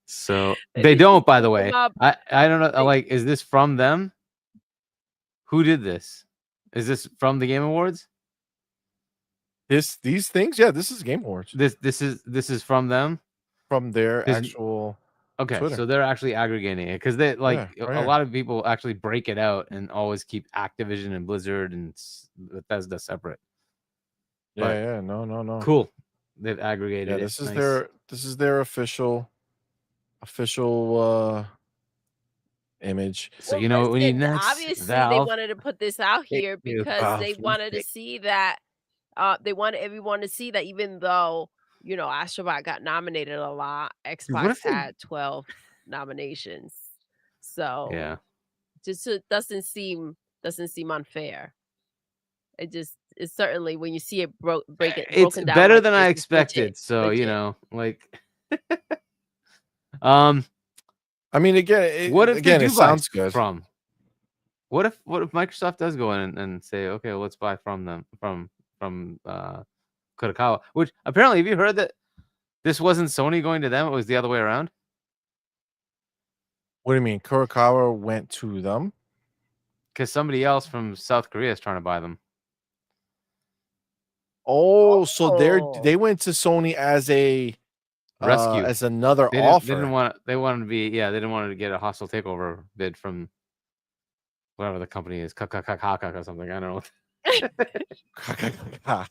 Speaker 3: so
Speaker 2: They
Speaker 3: they
Speaker 2: just
Speaker 3: don't, by the
Speaker 2: put them
Speaker 3: way.
Speaker 2: up.
Speaker 3: I don't know.
Speaker 2: They-
Speaker 3: Like, is this from them? Who did this? Is this from the Game Awards?
Speaker 1: These things, yeah, this is Game Awards.
Speaker 3: This is from them.
Speaker 1: From their
Speaker 3: 'Cause-
Speaker 1: actual
Speaker 3: Okay,
Speaker 1: Twitter.
Speaker 3: so they're actually aggregating it because they like
Speaker 1: Yeah, right
Speaker 3: a
Speaker 1: here.
Speaker 3: lot of people actually break it out and always keep Activision and Blizzard and Bethesda separate.
Speaker 1: Yeah,
Speaker 3: But
Speaker 1: yeah, no.
Speaker 3: cool, they've aggregated
Speaker 1: Yeah,
Speaker 3: it.
Speaker 1: this is
Speaker 3: Nice.
Speaker 1: their official image.
Speaker 3: So
Speaker 2: Well,
Speaker 3: you know what we need
Speaker 2: listen,
Speaker 3: next?
Speaker 2: obviously they
Speaker 3: Valve.
Speaker 2: wanted to put this out
Speaker 3: Thank
Speaker 2: here
Speaker 3: you.
Speaker 2: because they wanted to see that they wanted everyone to see that even though, you know, Astrobot got nominated a lot,
Speaker 3: What
Speaker 2: Xbox
Speaker 3: if they-
Speaker 2: had 12 nominations. So
Speaker 3: Yeah,
Speaker 2: just it doesn't seem unfair. It's certainly when you see it
Speaker 3: it's
Speaker 2: broken down
Speaker 3: better
Speaker 2: like
Speaker 3: than
Speaker 2: this,
Speaker 3: I
Speaker 2: it's legit.
Speaker 3: expected. So you
Speaker 2: Legit.
Speaker 3: know, like,
Speaker 1: I mean, again,
Speaker 3: what if they do
Speaker 1: it
Speaker 3: buy
Speaker 1: sounds good.
Speaker 3: from? What if Microsoft does go in and say, okay, well, let's buy from them from Kurokawa? Which apparently, have you heard that this wasn't Sony going to them? It was the other way around.
Speaker 1: What do you mean? Kurokawa went to them?
Speaker 3: Because somebody else from South Korea is trying to buy them.
Speaker 1: Oh, so
Speaker 2: Oh.
Speaker 1: they went to Sony as a
Speaker 3: Rescue.
Speaker 1: as another
Speaker 3: They
Speaker 1: offer.
Speaker 3: didn't want. They wanted to be. Yeah, they didn't want to get a hostile takeover bid from whatever the company is, Kakakakaka or something. I don't know.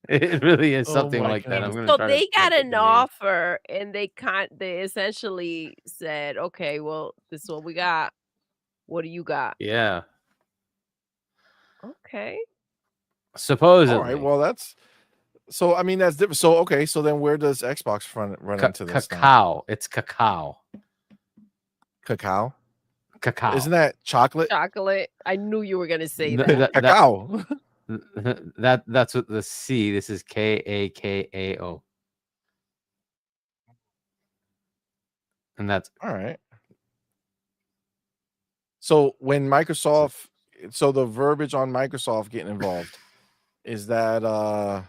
Speaker 3: It really is
Speaker 1: Oh
Speaker 3: something
Speaker 1: my
Speaker 3: like that. I'm
Speaker 1: goodness.
Speaker 3: gonna
Speaker 2: So
Speaker 3: try to
Speaker 2: they got
Speaker 3: think of
Speaker 2: an
Speaker 3: the name.
Speaker 2: offer and they essentially said, okay, well, this is what we got. What do you got?
Speaker 3: Yeah,
Speaker 2: Okay.
Speaker 3: supposedly.
Speaker 1: All right, well, that's so. I mean, that's different. So, okay, so then where does Xbox run into this?
Speaker 3: Cacao. It's cacao.
Speaker 1: Cacao.
Speaker 3: Cacao.
Speaker 1: Isn't that chocolate?
Speaker 2: Chocolate. I knew you were gonna say
Speaker 3: Th-
Speaker 2: that.
Speaker 3: that-
Speaker 1: Cacao.
Speaker 3: That's what the C. This is Kakao. And that's
Speaker 1: All right. So when Microsoft, so the verbiage on Microsoft getting involved is that
Speaker 3: I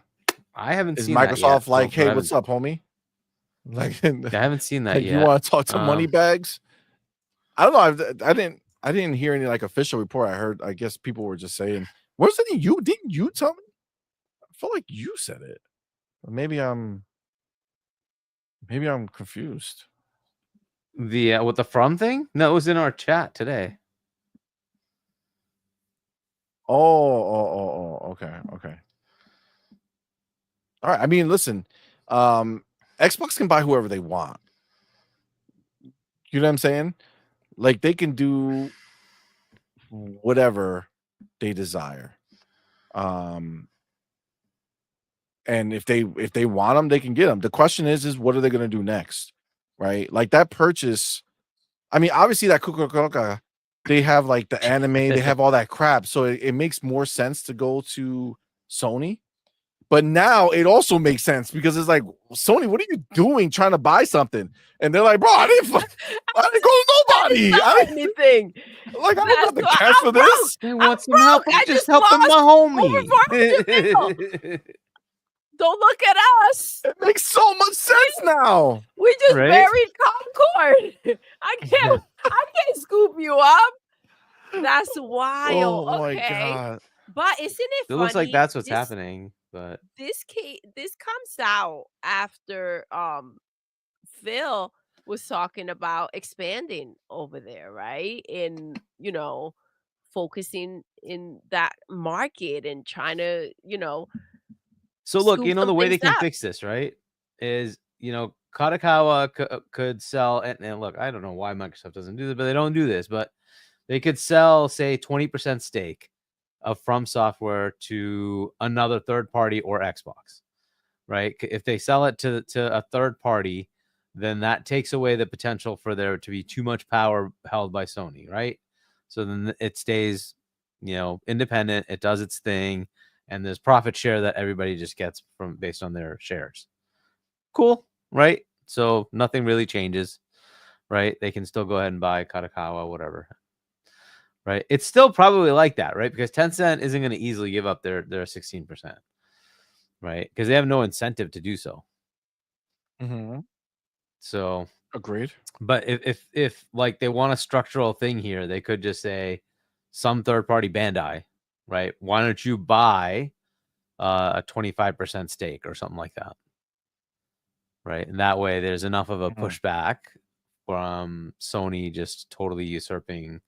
Speaker 3: haven't
Speaker 1: is
Speaker 3: seen that yet.
Speaker 1: Microsoft like,
Speaker 3: So I
Speaker 1: hey, what's up, homie? Like,
Speaker 3: I haven't seen that
Speaker 1: like,
Speaker 3: yet.
Speaker 1: you want to talk to Moneybags? I don't know. I didn't hear any like official report. I heard. I guess people were just saying. Where's it? Didn't you tell me? I feel like you said it. But maybe I'm confused.
Speaker 3: The with the from thing? No, it was in our chat today.
Speaker 1: Oh, okay. All right. I mean, listen, Xbox can buy whoever they want. You know what I'm saying? Like they can do whatever they desire. And if they want them, they can get them. The question is what are they going to do next? Right? Like that purchase I mean, obviously that Coca-Cola, they have like the anime, they have all that crap, so it makes more sense to go to Sony. But now it also makes sense because it's like, Sony, what are you doing trying to buy something? And they're like, bro, I didn't go to nobody. I didn't,
Speaker 2: anything.
Speaker 1: like, I don't
Speaker 2: That's
Speaker 1: have the
Speaker 2: why
Speaker 1: cash
Speaker 2: I'm
Speaker 1: for
Speaker 2: broke.
Speaker 1: this.
Speaker 3: They
Speaker 2: I'm
Speaker 3: want some help.
Speaker 2: broke.
Speaker 3: You
Speaker 2: I
Speaker 3: just
Speaker 2: just
Speaker 3: helping my
Speaker 2: lost
Speaker 3: homie.
Speaker 2: Don't look at us.
Speaker 1: It makes so much sense now.
Speaker 2: We just
Speaker 3: Right?
Speaker 2: buried Concord. I can't scoop you up. That's wild.
Speaker 1: Oh my
Speaker 2: Okay.
Speaker 1: god.
Speaker 2: But isn't it
Speaker 3: It
Speaker 2: funny?
Speaker 3: looks like that's what's
Speaker 2: this,
Speaker 3: happening, but
Speaker 2: This comes out after Phil was talking about expanding over there, right? In, focusing in that market and trying to,
Speaker 3: so look,
Speaker 2: scoop
Speaker 3: the
Speaker 2: some
Speaker 3: way they
Speaker 2: things
Speaker 3: can
Speaker 2: up.
Speaker 3: fix this, right? Is Katakawa could sell, and look, I don't know why Microsoft doesn't do this, but they don't do this, but they could sell, say, 20% stake of From Software to another third party or Xbox, right? If they sell it to a third party, then that takes away the potential for there to be too much power held by Sony, right? So then it stays, independent. It does its thing, and there's profit share that everybody just gets from based on their shares. Cool, right? So nothing really changes, right? They can still go ahead and buy Katakawa, whatever. Right? It's still probably like that, right? Because Tencent isn't going to easily give up their 16%, right? Because they have no incentive to do so.
Speaker 1: Mm-hmm.
Speaker 3: So
Speaker 1: Agreed.
Speaker 3: but if like they want a structural thing here, they could just say some third party Bandai, right? Why don't you buy a 25% stake or something like that, right? And that way there's enough of a pushback from Sony just totally usurping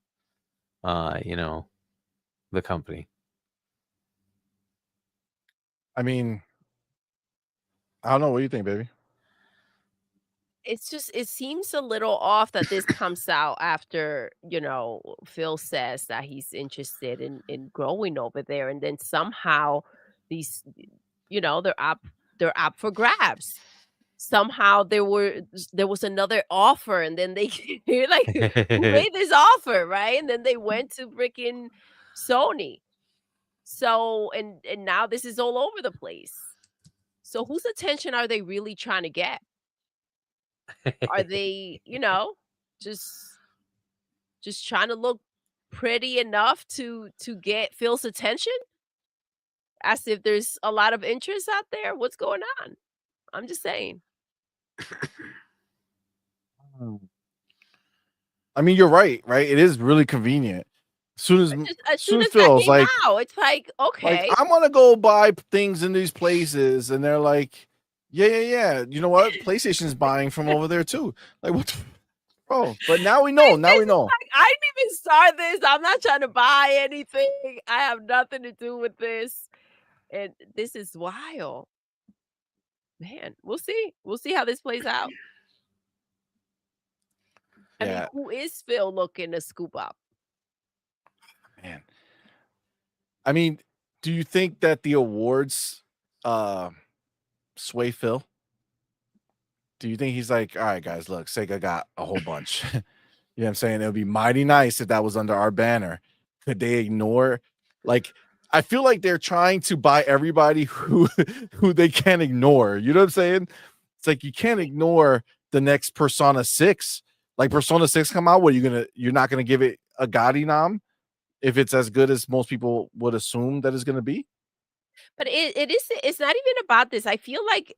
Speaker 3: the company.
Speaker 1: I mean, I don't know. What do you think, baby?
Speaker 2: It seems a little off that this comes out after, Phil says that he's interested in growing over there, and then somehow these, they're up for grabs. Somehow there was another offer, and then they you're like, who made this offer, right? And then they went to freaking Sony. So and now this is all over the place. So whose attention are they really trying to get? Are they, just trying to look pretty enough to get Phil's attention? As if there's a lot of interest out there? What's going on? I'm just saying.
Speaker 1: I mean, you're right, right? It is really convenient. As soon as
Speaker 2: As soon as that
Speaker 1: Phil's
Speaker 2: came
Speaker 1: like,
Speaker 2: out, it's like, okay.
Speaker 1: I'm gonna go buy things in these places, and they're like, yeah. You know what? PlayStation's buying from over there too. Like, what, bro? But now we know. Now we know.
Speaker 2: Like, I didn't even start this. I'm not trying to buy anything. I have nothing to do with this. And this is wild. Man, we'll see. We'll see how this plays out. I mean,
Speaker 1: Yeah,
Speaker 2: who is Phil looking to scoop up?
Speaker 1: man. I mean, do you think that the awards sway Phil? Do you think he's like, all right, guys, look, Sega got a whole bunch. You know what I'm saying? It would be mighty nice if that was under our banner. Could they ignore? Like, I feel like they're trying to buy everybody who they can't ignore. You know what I'm saying? It's like you can't ignore the next Persona 6. Like Persona 6 come out, you're not gonna give it a Gotti nom if it's as good as most people would assume that it's gonna be?
Speaker 2: But it's not even about this. I feel like,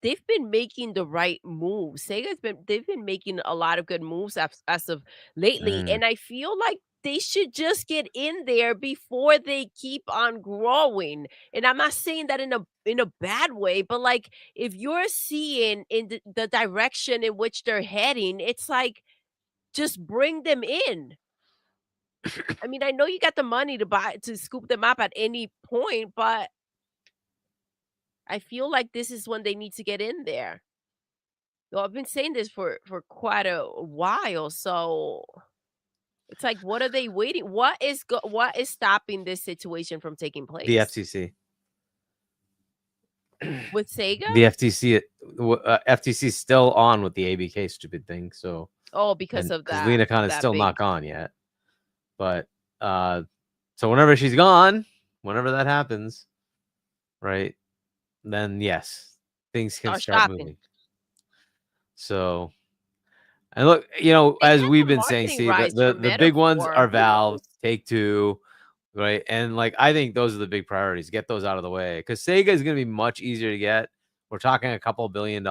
Speaker 2: they've been making the right moves. They've been making a lot of good moves as of lately,
Speaker 3: Mm.
Speaker 2: and I feel like they should just get in there before they keep on growing. And I'm not saying that in a bad way, but like if you're seeing in the direction in which they're heading, it's like just bring them in. I mean, I know you got the money to scoop them up at any point, but I feel like this is when they need to get in there. Well, I've been saying this for quite a while, so it's like, what are they waiting? What is stopping this situation from taking
Speaker 3: The
Speaker 2: place
Speaker 3: FTC.
Speaker 2: with Sega?
Speaker 3: The FTC FTC is still on with the ABK stupid thing, so
Speaker 2: Oh, because
Speaker 3: and
Speaker 2: of
Speaker 3: because
Speaker 2: that
Speaker 3: Lena Khan is
Speaker 2: that
Speaker 3: still
Speaker 2: big.
Speaker 3: not gone yet. But so whenever she's gone, whenever that happens, right, then yes, things can
Speaker 2: Start
Speaker 3: start
Speaker 2: shopping.
Speaker 3: moving. So, and look, you know,
Speaker 2: They
Speaker 3: as
Speaker 2: had
Speaker 3: we've
Speaker 2: the
Speaker 3: been saying,
Speaker 2: marketing
Speaker 3: see,
Speaker 2: rights for
Speaker 3: the big ones
Speaker 2: Metaphor.
Speaker 3: are
Speaker 2: Who
Speaker 3: Valve,
Speaker 2: knows?
Speaker 3: Take-Two, right? And like I think those are the big priorities. Get those out of the way because Sega is going to be much easier to get. We're talking a couple $1 billion.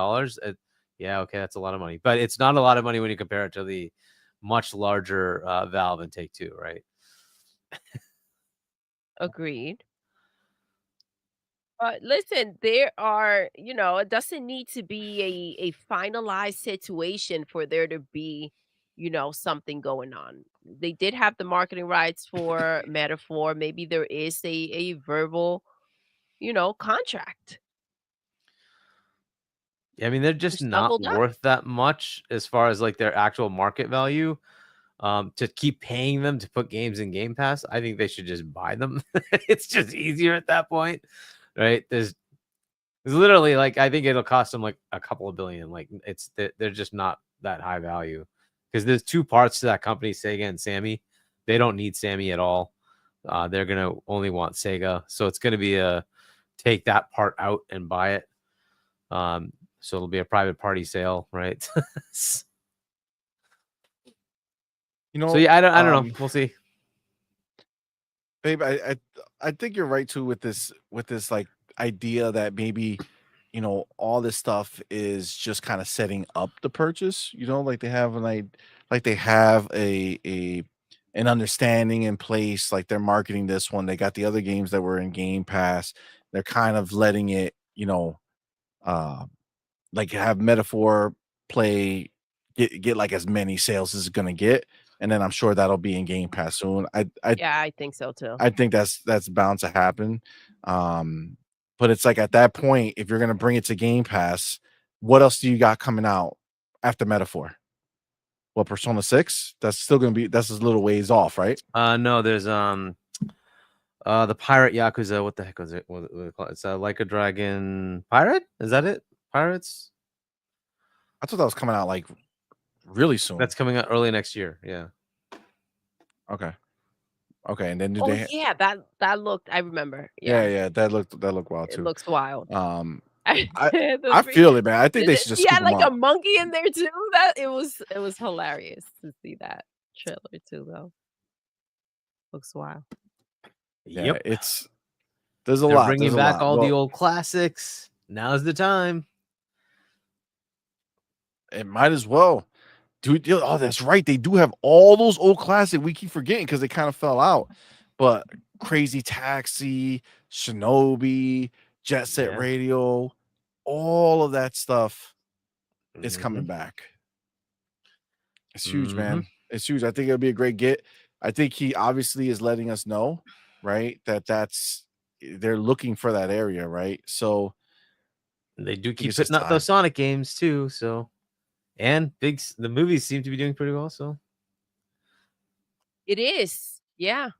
Speaker 3: Yeah, okay, that's a lot of money, but it's not a lot of money when you compare it to the much larger Valve and Take-Two, right?
Speaker 2: Agreed. But listen, there are, it doesn't need to be a finalized situation for there to be, something going on. They did have the marketing rights for Metaphor. Maybe there is a verbal, contract.
Speaker 3: Yeah, I mean, they're
Speaker 2: You
Speaker 3: just not
Speaker 2: snuggled up.
Speaker 3: worth that much as far as like their actual market value. To keep paying them to put games in Game Pass, I think they should just buy them. It's just easier at that point, right? There's literally like I think it'll cost them like a couple of billion. Like they're just not that high value because there's two parts to that company, Sega and Sammy. They don't need Sammy at all. They're gonna only want Sega, so it's gonna be a take that part out and buy it. So it'll be a private party sale, right? So yeah, I don't know. We'll see.
Speaker 1: Babe, I think you're right too with this like idea that maybe all this stuff is just kind of setting up the purchase. Like they have like they have a an understanding in place. Like they're marketing this one. They got the other games that were in Game Pass. They're kind of letting it, uh, like have Metaphor play get like as many sales as it's gonna get, and then I'm sure that'll be in Game Pass soon.
Speaker 2: Yeah, I think so too.
Speaker 1: I think that's bound to happen. But it's like at that point, if you're gonna bring it to Game Pass, what else do you got coming out after Metaphor? What, Persona 6? That's still gonna be that's a little ways off, right?
Speaker 3: No, there's the Pirate Yakuza. What the heck was it? What do they call it? It's Like a Dragon Pirate. Is that it? Pirates.
Speaker 1: I thought that was coming out like really soon.
Speaker 3: That's coming out early next year. Yeah.
Speaker 1: Okay. Okay, and then do
Speaker 2: Oh
Speaker 1: they
Speaker 2: yeah, that looked. I remember.
Speaker 1: yeah,
Speaker 2: Yeah,
Speaker 1: yeah, that looked wild
Speaker 2: it
Speaker 1: too.
Speaker 2: looks wild.
Speaker 1: Um,
Speaker 2: I
Speaker 1: I
Speaker 2: the
Speaker 1: I
Speaker 2: three.
Speaker 1: feel it, man. I think they should just
Speaker 2: He
Speaker 1: scoop
Speaker 2: had
Speaker 1: them
Speaker 2: like
Speaker 1: up.
Speaker 2: a monkey in there too. That it was hilarious to see that trailer too, though. Looks wild.
Speaker 1: Yeah,
Speaker 3: Yep.
Speaker 1: there's a
Speaker 3: They're
Speaker 1: lot.
Speaker 3: bringing
Speaker 1: There's a
Speaker 3: back
Speaker 1: lot.
Speaker 3: all the
Speaker 1: Well,
Speaker 3: old classics. Now's the time.
Speaker 1: it might as well. Dude, oh, that's right. They do have all those old classic. We keep forgetting because they kind of fell out. But Crazy Taxi, Shinobi, Jet Set
Speaker 3: Yeah.
Speaker 1: Radio, all of that stuff is coming
Speaker 3: Mhm.
Speaker 1: back. It's huge, man. It's huge. I think it'll be a great get. I think he obviously is letting us know, right? They're looking for that area, right? So
Speaker 3: They do
Speaker 1: I think
Speaker 3: keep
Speaker 1: it's just
Speaker 3: putting out those
Speaker 1: time.
Speaker 3: Sonic games too. So, and the movies seem to be doing pretty well. So,
Speaker 2: It is. Yeah,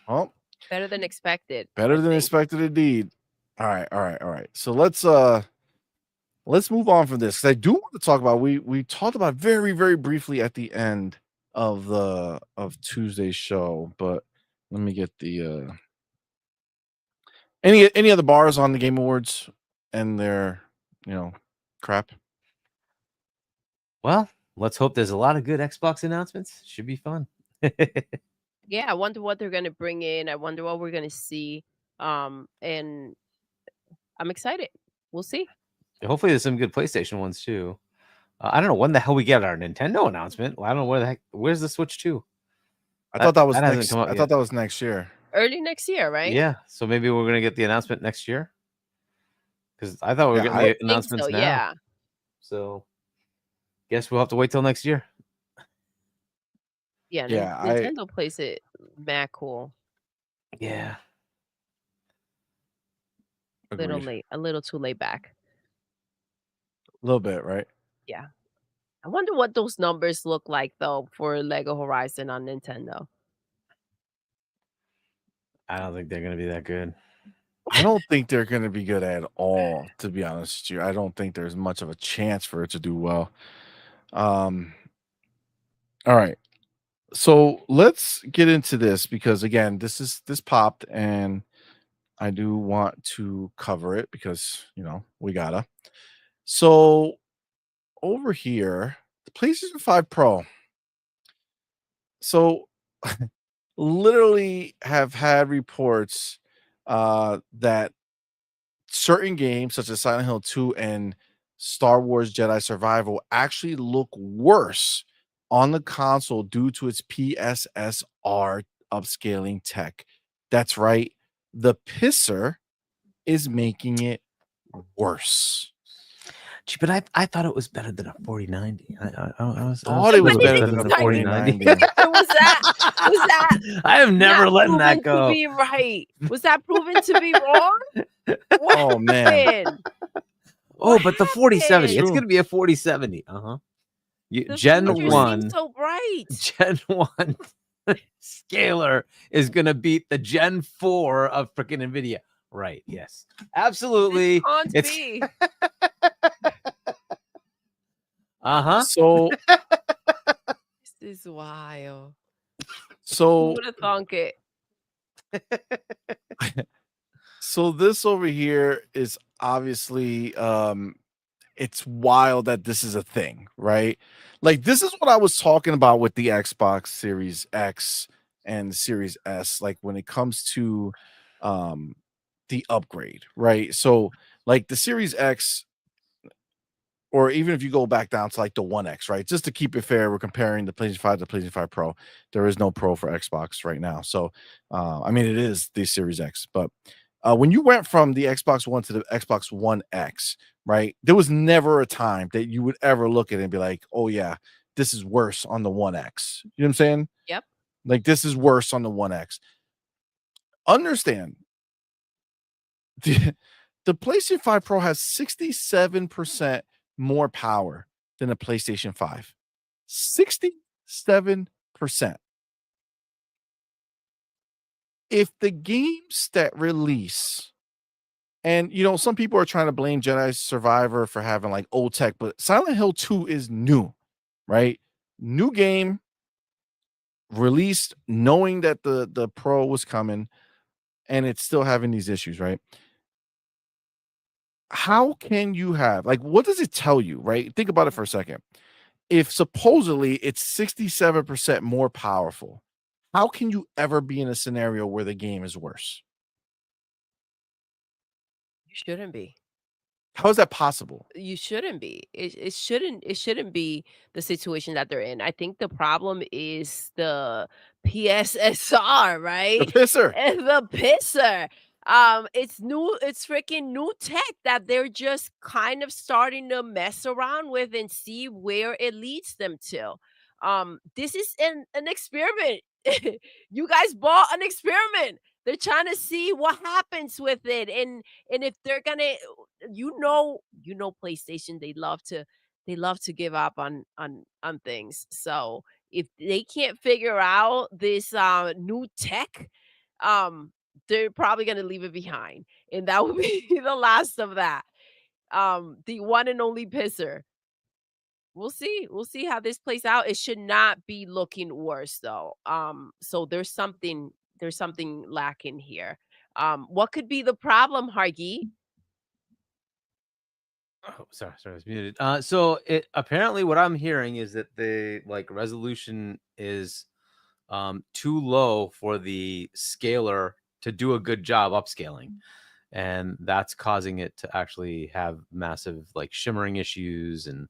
Speaker 1: Well,
Speaker 2: better than expected.
Speaker 1: better
Speaker 2: I
Speaker 1: than
Speaker 2: think.
Speaker 1: expected indeed. All right, all right, all right. So let's move on from this because I do want to talk about we talked about very very briefly at the end of Tuesday's show, but let me get the any other bars on the Game Awards and their crap.
Speaker 3: well, let's hope there's a lot of good Xbox announcements. Should be fun.
Speaker 2: Yeah, I wonder what they're gonna bring in. I wonder what we're gonna see. And I'm excited. We'll see.
Speaker 3: Hopefully, there's some good PlayStation ones too. I don't know when the hell we get our Nintendo announcement. Well, I don't know where the heck. Where's the Switch 2?
Speaker 1: I thought that was
Speaker 3: That hasn't
Speaker 1: next.
Speaker 3: come out
Speaker 1: I
Speaker 3: yet.
Speaker 1: thought that was next year.
Speaker 2: Early next year, right?
Speaker 3: Yeah, so maybe we're gonna get the announcement next year. Because I thought we were
Speaker 1: Yeah,
Speaker 3: getting
Speaker 2: I would
Speaker 3: the
Speaker 2: think so.
Speaker 3: announcements now.
Speaker 2: Yeah.
Speaker 3: So, guess we'll have to wait till next year.
Speaker 2: Yeah.
Speaker 1: yeah,
Speaker 2: Nintendo plays it mad cool.
Speaker 3: Yeah.
Speaker 2: Little
Speaker 1: agreed.
Speaker 2: late, a little too laid back.
Speaker 1: A little bit, right?
Speaker 2: Yeah. I wonder what those numbers look like though for Lego Horizon on Nintendo.
Speaker 3: I don't think they're gonna be that good.
Speaker 1: I don't think they're going to be good at all, to be honest with you. I don't think there's much of a chance for it to do well. All right. So let's get into this because again, this popped and I do want to cover it because, we gotta. So over here, the PlayStation 5 Pro. So literally have had reports that certain games such as Silent Hill 2 and Star Wars Jedi Survival actually look worse on the console due to its PSSR upscaling tech. That's right. The pisser is making it worse.
Speaker 3: Gee, but I thought it was better than a 4090. I
Speaker 1: thought it was
Speaker 2: But
Speaker 1: better
Speaker 2: it's
Speaker 1: than a
Speaker 2: like-
Speaker 1: 4090.
Speaker 2: Was that
Speaker 3: I am never
Speaker 2: not
Speaker 3: letting that
Speaker 2: proven
Speaker 3: go.
Speaker 2: to be right? Was that proven to be wrong? What
Speaker 1: Oh man.
Speaker 2: happened?
Speaker 3: Oh,
Speaker 2: What
Speaker 3: but the 4070. It's
Speaker 1: True.
Speaker 3: going to be a 4070. Uh-huh.
Speaker 2: The
Speaker 3: Gen
Speaker 2: future
Speaker 3: 1.
Speaker 2: seems so bright.
Speaker 3: Gen 1 scaler is going to beat the Gen 4 of freaking NVIDIA. Right. Yes. Absolutely.
Speaker 2: Can't
Speaker 3: It's
Speaker 2: be.
Speaker 3: uh-huh.
Speaker 1: So
Speaker 2: This is wild. Who
Speaker 1: so
Speaker 2: would have thunk it?
Speaker 1: so this over here is obviously it's wild that this is a thing, right? Like this is what I was talking about with the Xbox Series X and Series S, like when it comes to the upgrade, right? So like the Series X, or even if you go back down to like the One X, right? Just to keep it fair, we're comparing the PlayStation 5 to PlayStation 5 Pro. There is no Pro for Xbox right now. So I mean it is the Series X, but when you went from the Xbox One to the Xbox One X, right? There was never a time that you would ever look at it and be like, oh yeah, this is worse on the One X. You know what I'm saying?
Speaker 2: Yep.
Speaker 1: Like this is worse on the One X. Understand the, the PlayStation 5 Pro has 67% more power than the PlayStation 5. 67%. If the games that release, and some people are trying to blame Jedi Survivor for having like old tech, but Silent Hill 2 is new, right? New game released knowing that the Pro was coming, and it's still having these issues, right? How can you have, like, what does it tell you, right? Think about it for a second. If supposedly it's 67% more powerful, how can you ever be in a scenario where the game is worse?
Speaker 2: You shouldn't be.
Speaker 1: How is that possible?
Speaker 2: You shouldn't be. It shouldn't be the situation that they're in. I think the problem is the PSSR,
Speaker 1: The
Speaker 2: right?
Speaker 1: pisser.
Speaker 2: And the pisser. It's freaking new tech that they're just kind of starting to mess around with and see where it leads them to. This is an experiment. You guys bought an experiment. They're trying to see what happens with it, and if they're gonna, PlayStation, they love to give up on things. So if they can't figure out this new tech, um they're probably going to leave it behind, and that would be the last of that. The one and only pisser. We'll see how this plays out. It should not be looking worse though. So there's something lacking here. What could be the problem, Hargi?
Speaker 3: Oh, sorry, I was muted. So it apparently what I'm hearing is that the like resolution is too low for the scaler to do a good job upscaling, and that's causing it to actually have massive like shimmering issues and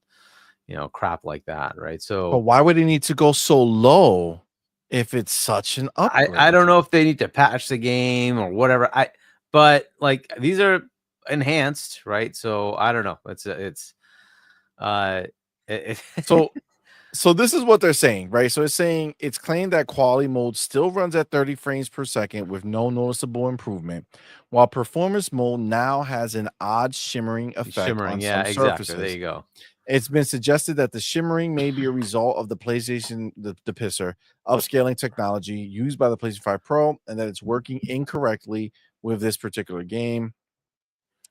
Speaker 3: crap like that, right?
Speaker 1: But
Speaker 3: So
Speaker 1: why would it need to go so low if it's such an upgrade?
Speaker 3: I don't know if they need to patch the game or whatever. But like these are enhanced, right? So I don't know.
Speaker 1: So this is what they're saying, right? So it's saying it's claimed that quality mode still runs at 30 frames per second with no noticeable improvement, while performance mode now has an odd shimmering effect on
Speaker 3: yeah,
Speaker 1: some
Speaker 3: exactly.
Speaker 1: surfaces.
Speaker 3: There you go.
Speaker 1: It's been suggested that the shimmering may be a result of the PlayStation, the pisser, upscaling technology used by the PlayStation 5 Pro, and that it's working incorrectly with this particular game.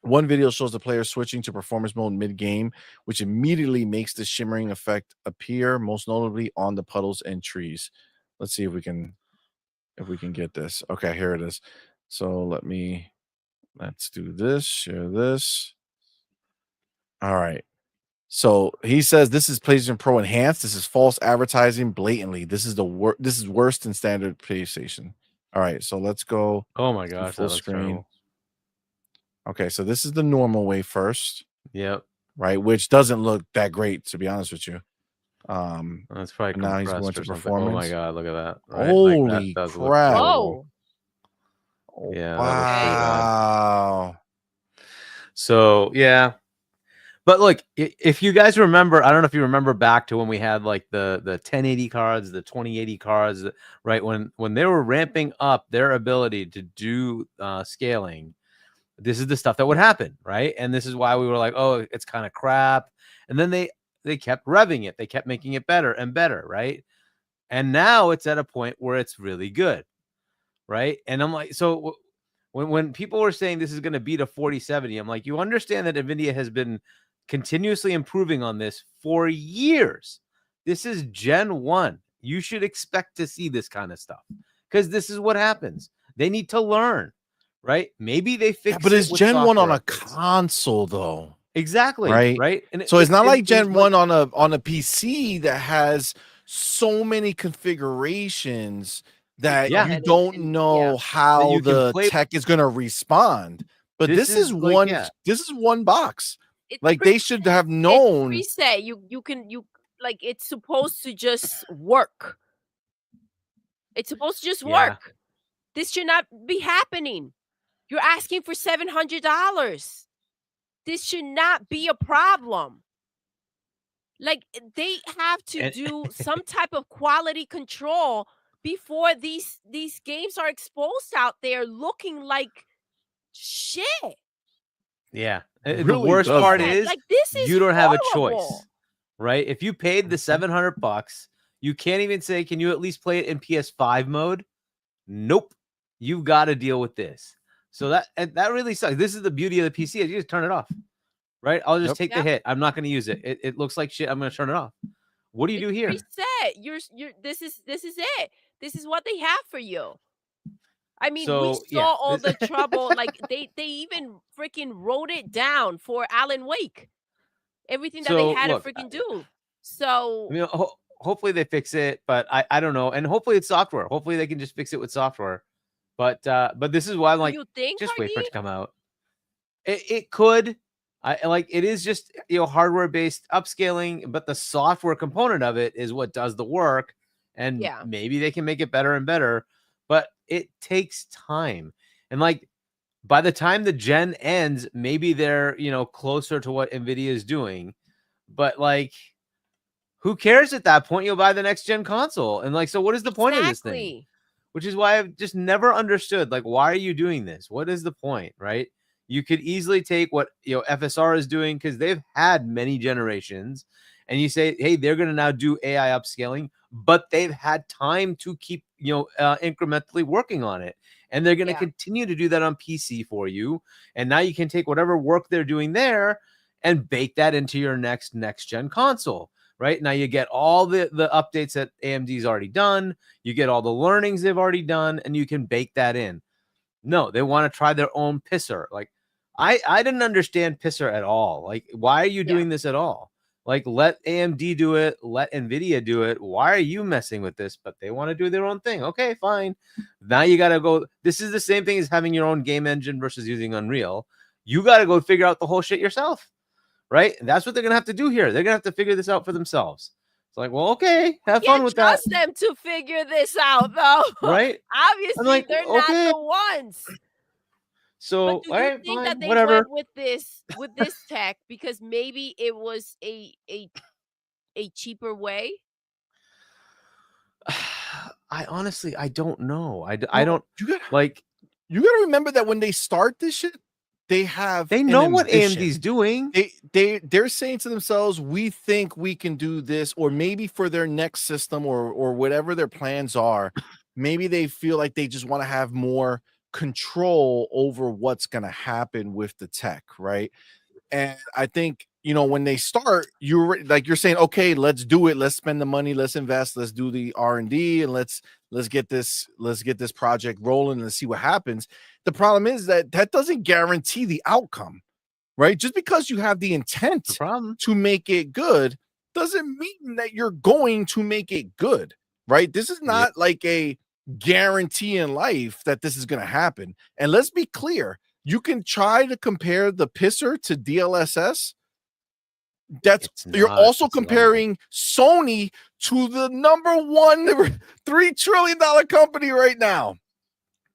Speaker 1: One video shows the player switching to performance mode mid-game, which immediately makes the shimmering effect appear, most notably on the puddles and trees. Let's see if we can get this. Okay, here it is. So let's do this, share this. All right. So he says this is PlayStation Pro enhanced. This is false advertising blatantly. This is this is worse than standard PlayStation. All right, so let's go.
Speaker 3: Oh my
Speaker 1: to
Speaker 3: gosh,
Speaker 1: full
Speaker 3: that looks
Speaker 1: screen.
Speaker 3: terrible.
Speaker 1: Okay, so this is the normal way first,
Speaker 3: Yep.
Speaker 1: right? Which doesn't look that great, to be honest with you.
Speaker 3: That's probably
Speaker 1: now he's
Speaker 3: compressed
Speaker 1: going to
Speaker 3: or something. Oh my
Speaker 1: performance.
Speaker 3: god, look at that. Right?
Speaker 1: Holy
Speaker 3: like, that does look
Speaker 1: crap.
Speaker 3: terrible.
Speaker 2: Whoa.
Speaker 3: Yeah, that looks pretty bad.
Speaker 1: Wow.
Speaker 3: So yeah. But look, if you guys remember, I don't know if you remember back to when we had like the 1080 cards, the 2080 cards, right? When they were ramping up their ability to do scaling, this is the stuff that would happen, right? And this is why we were like, oh, it's kind of crap. And then they kept revving it. They kept making it better and better, right? And now it's at a point where it's really good, right? And I'm like, so when people were saying this is going to beat a 4070, I'm like, you understand that NVIDIA has been continuously improving on this for years. This is Gen 1. You should expect to see this kind of stuff because this is what happens. They need to learn, right? Maybe they fix
Speaker 1: but it's
Speaker 3: it with
Speaker 1: Gen 1 on a
Speaker 3: updates.
Speaker 1: console though.
Speaker 3: Exactly,
Speaker 1: right?
Speaker 3: And
Speaker 1: so it's not like Gen
Speaker 3: like,
Speaker 1: 1 on a PC that has so many configurations that you don't know how the tech is going to respond. But this is one box. Like they should have known.
Speaker 2: It's preset. You like it's supposed to just work. It's supposed to just work. This should not be happening. You're asking for $700. This should not be a problem. Like they have to do some type of quality control before these games are exposed out there looking like shit.
Speaker 3: Yeah.
Speaker 1: Really
Speaker 3: the worst part is
Speaker 2: like, this is
Speaker 3: you don't
Speaker 2: horrible.
Speaker 3: have a choice, right? If you paid the $700, you can't even say, can you at least play it in PS5 mode? Nope. You've got to deal with this. So that really sucks. This is the beauty of the PC. You just turn it off, right? I'll just take the hit. I'm not going to use it. It looks like shit. I'm going to turn it off. What do you do here?
Speaker 2: Reset. You're this is it. This is what they have for you. I mean, we saw all the trouble. Like they even freaking wrote it down for Alan Wake. Everything that they had to freaking do. So
Speaker 3: I mean, hopefully they fix it, but I don't know. And hopefully it's software. Hopefully they can just fix it with software. But this is why I'm like, just wait for it to come out. It could. It is just hardware based upscaling, but the software component of it is what does the work. And maybe they can make it better and better, but it takes time. And like by the time the gen ends, maybe they're closer to what NVIDIA is doing. But like, who cares at that point? You'll buy the next gen console. And like, so what is the point of this thing? Which is why I've just never understood, like, why are you doing this? What is the point, right? You could easily take what FSR is doing because they've had many generations, and you say, hey, they're going to now do AI upscaling, but they've had time to keep incrementally working on it, and they're going to continue to do that on PC for you. And now you can take whatever work they're doing there and bake that into your next gen console. Right now, you get all the updates that AMD's already done. You get all the learnings they've already done, and you can bake that in. No, they want to try their own pisser. Like, I didn't understand pisser at all. Like, why are you doing this at all? Like, let AMD do it. Let NVIDIA do it. Why are you messing with this? But they want to do their own thing. Okay, fine. Now you got to go. This is the same thing as having your own game engine versus using Unreal. You got to go figure out the whole shit yourself. Right? And that's what they're going to have to do here. They're going to have to figure this out for themselves. It's like, well, okay, have fun with that.
Speaker 2: Trust them to figure this out, though.
Speaker 3: Right?
Speaker 2: Obviously,
Speaker 3: like,
Speaker 2: they're not the ones.
Speaker 3: So,
Speaker 2: but do you think that they went with this tech because maybe it was a cheaper way?
Speaker 3: I honestly, I don't know. I don't. You got
Speaker 1: to remember that when they start this shit, they
Speaker 3: know what AMD's doing.
Speaker 1: They're saying to themselves, we think we can do this, or maybe for their next system or whatever their plans are, maybe they feel like they just want to have more control over what's going to happen with the tech, right? And I think, when they start, you're saying, okay, let's do it. Let's spend the money. Let's invest. Let's do the R&D, and let's get this project rolling and see what happens. The problem is that doesn't guarantee the outcome, right? Just because you have the intent to make it good doesn't mean that you're going to make it good, right? This is not like a guarantee in life that this is going to happen. And let's be clear, you can try to compare the pisser to DLSS. You're also comparing Sony to the number one $3 trillion company right now.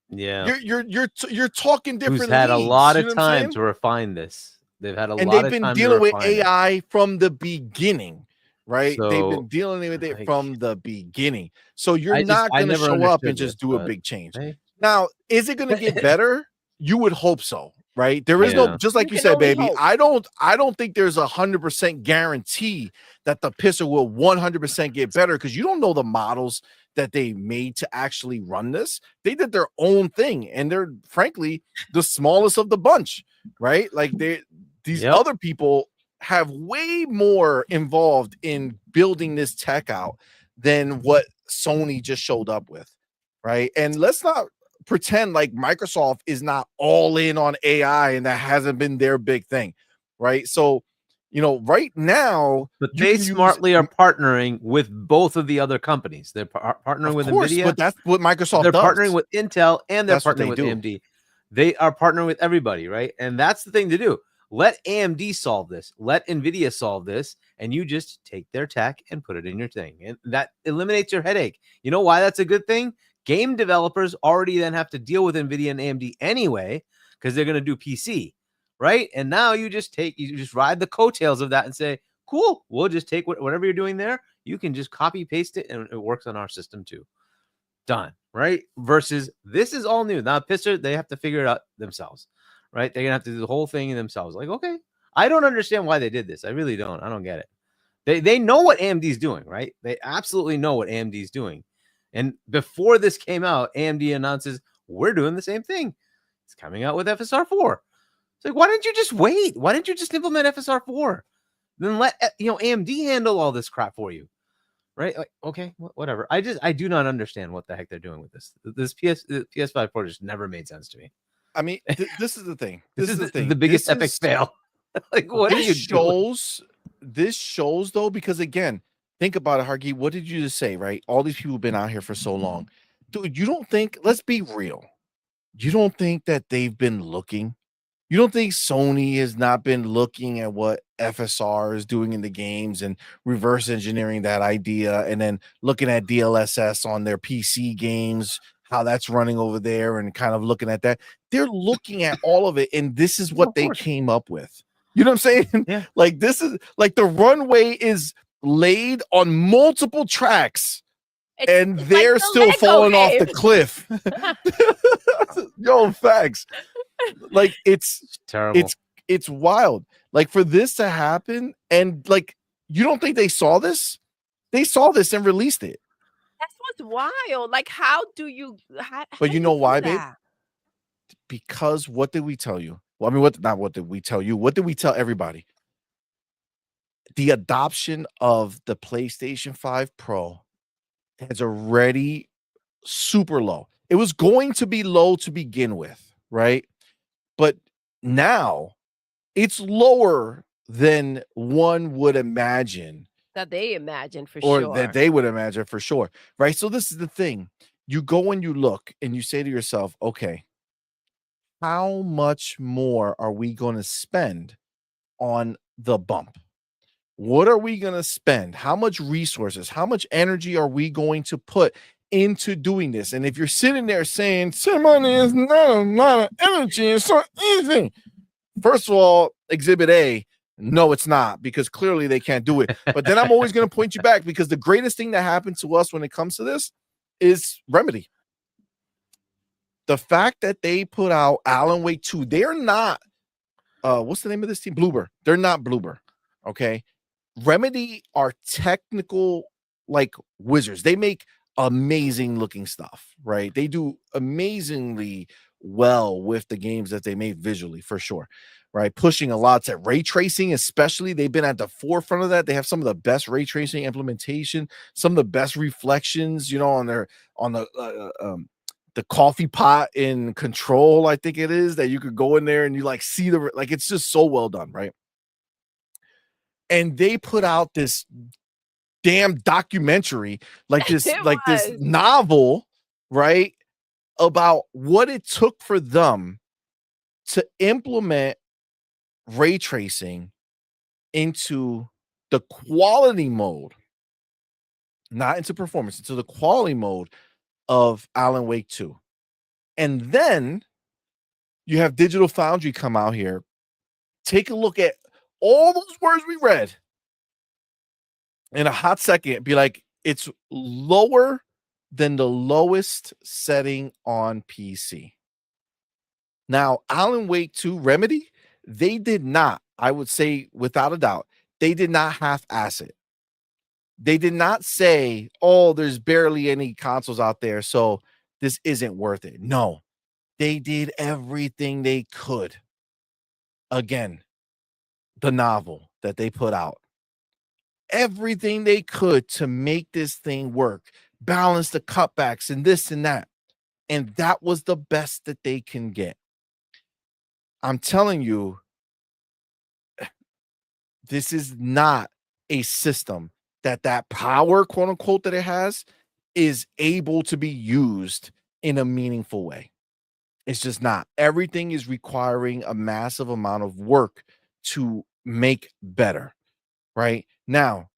Speaker 3: Yeah,
Speaker 1: you're talking different.
Speaker 3: Who's had a lot of time to refine this. They've had a lot of time. And they've been
Speaker 1: dealing with AI from the beginning, right?
Speaker 3: So,
Speaker 1: they've been dealing with it from the beginning. So you're not going to show up and just do a big change. Now, is it going to get better? You would hope so, right? There is no, just like you said, baby. Hope. I don't think there's 100% guarantee that the pisser will 100% get better, because you don't know the models that they made to actually run this. They did their own thing, and they're frankly the smallest of the bunch, right? Like these other people have way more involved in building this tech out than what Sony just showed up with, right? And let's not pretend like Microsoft is not all in on AI and that hasn't been their big thing, right? So, right now,
Speaker 3: but they smartly are partnering with both of the other companies. They're partnering with NVIDIA,
Speaker 1: but that's what Microsoft
Speaker 3: they're
Speaker 1: does.
Speaker 3: Partnering with Intel, and they're partnering with AMD. They are partnering with everybody, right? And that's the thing to do. Let AMD solve this. Let NVIDIA solve this, and you just take their tech and put it in your thing, and that eliminates your headache. You know why that's a good thing? Game developers already then have to deal with NVIDIA and AMD anyway, because they're going to do PC, right? And now you just ride the coattails of that and say, cool, we'll just take whatever you're doing there. You can just copy paste it, and it works on our system too. Done, right? Versus this is all new. Now, pisser, they have to figure it out themselves, right? They're going to have to do the whole thing themselves. Like, okay, I don't understand why they did this. I really don't. I don't get it. They know what AMD is doing, right? They absolutely know what AMD is doing. And before this came out, AMD announces, we're doing the same thing. It's coming out with FSR 4. It's like, why didn't you just wait? Why didn't you just implement FSR 4? Then let AMD handle all this crap for you, right? Like, okay, whatever. I do not understand what the heck they're doing with this. This PS5 Pro just never made sense to me.
Speaker 1: I mean, this is the thing.
Speaker 3: This is the thing. The biggest epic fail. Like, what are you doing?
Speaker 1: This shows though, because again, think about it, Hargi. What did you just say, right? All these people have been out here for so long. Dude, you don't think, let's be real. You don't think that they've been looking? You don't think Sony has not been looking at what FSR is doing in the games and reverse engineering that idea, and then looking at DLSS on their PC games, how that's running over there, and kind of looking at that? They're looking at all of it, and this is what they came up with. You know what I'm saying?
Speaker 3: Yeah.
Speaker 1: Like, this is like the runway is laid on multiple tracks, and they're like still falling off the cliff. Yo, facts. Like, it's
Speaker 3: terrible.
Speaker 1: It's wild. Like, for this to happen, and like, you don't think they saw this? They saw this and released it.
Speaker 2: That's what's wild. Like, how do you?
Speaker 1: But you know why, babe? Because what did we tell you? Well, I mean, what did we tell you? What did we tell everybody? The adoption of the PlayStation 5 Pro is already super low. It was going to be low to begin with, right? But now it's lower than one would imagine.
Speaker 2: That they imagine for sure.
Speaker 1: Or that they would imagine for sure, right? So this is the thing. You go and you look and you say to yourself, okay, how much more are we going to spend on the bump? What are we going to spend? How much resources, how much energy are we going to put into doing this? And if you're sitting there saying, CMoney is not a lot of energy, it's so easy. First of all, Exhibit A, no, it's not, because clearly they can't do it. But then I'm always going to point you back, because the greatest thing that happened to us when it comes to this is Remedy. The fact that they put out Alan Wake 2, they're not, what's the name of this team? Bloober. They're not Bloober, okay? Remedy are technical, like, wizards. They make amazing looking stuff, right? They do amazingly well with the games that they made visually, for sure. Right, pushing a lot to ray tracing, especially. They've been at the forefront of that. They have some of the best ray tracing implementation, some of the best reflections, on the coffee pot in Control, I think it is, that you could go in there and you like see it's just so well done, right? And they put out this damn documentary, this
Speaker 2: was.
Speaker 1: novel, right, about what it took for them to implement ray tracing into the quality mode, not into performance, into the quality mode of Alan Wake 2. And then you have Digital Foundry come out here, take a look at all those words we read in a hot second, be like, it's lower than the lowest setting on PC. Now, Alan Wake 2 Remedy, they did not, I would say without a doubt, they did not half-ass it. They did not say, oh, there's barely any consoles out there, so this isn't worth it. No, they did everything they could. Again, the novel that they put out, everything they could to make this thing work, balance the cutbacks and this and that. And that was the best that they can get. I'm telling you, this is not a system that power, quote unquote, that it has is able to be used in a meaningful way. It's just not. Everything is requiring a massive amount of work to make better, right? Now,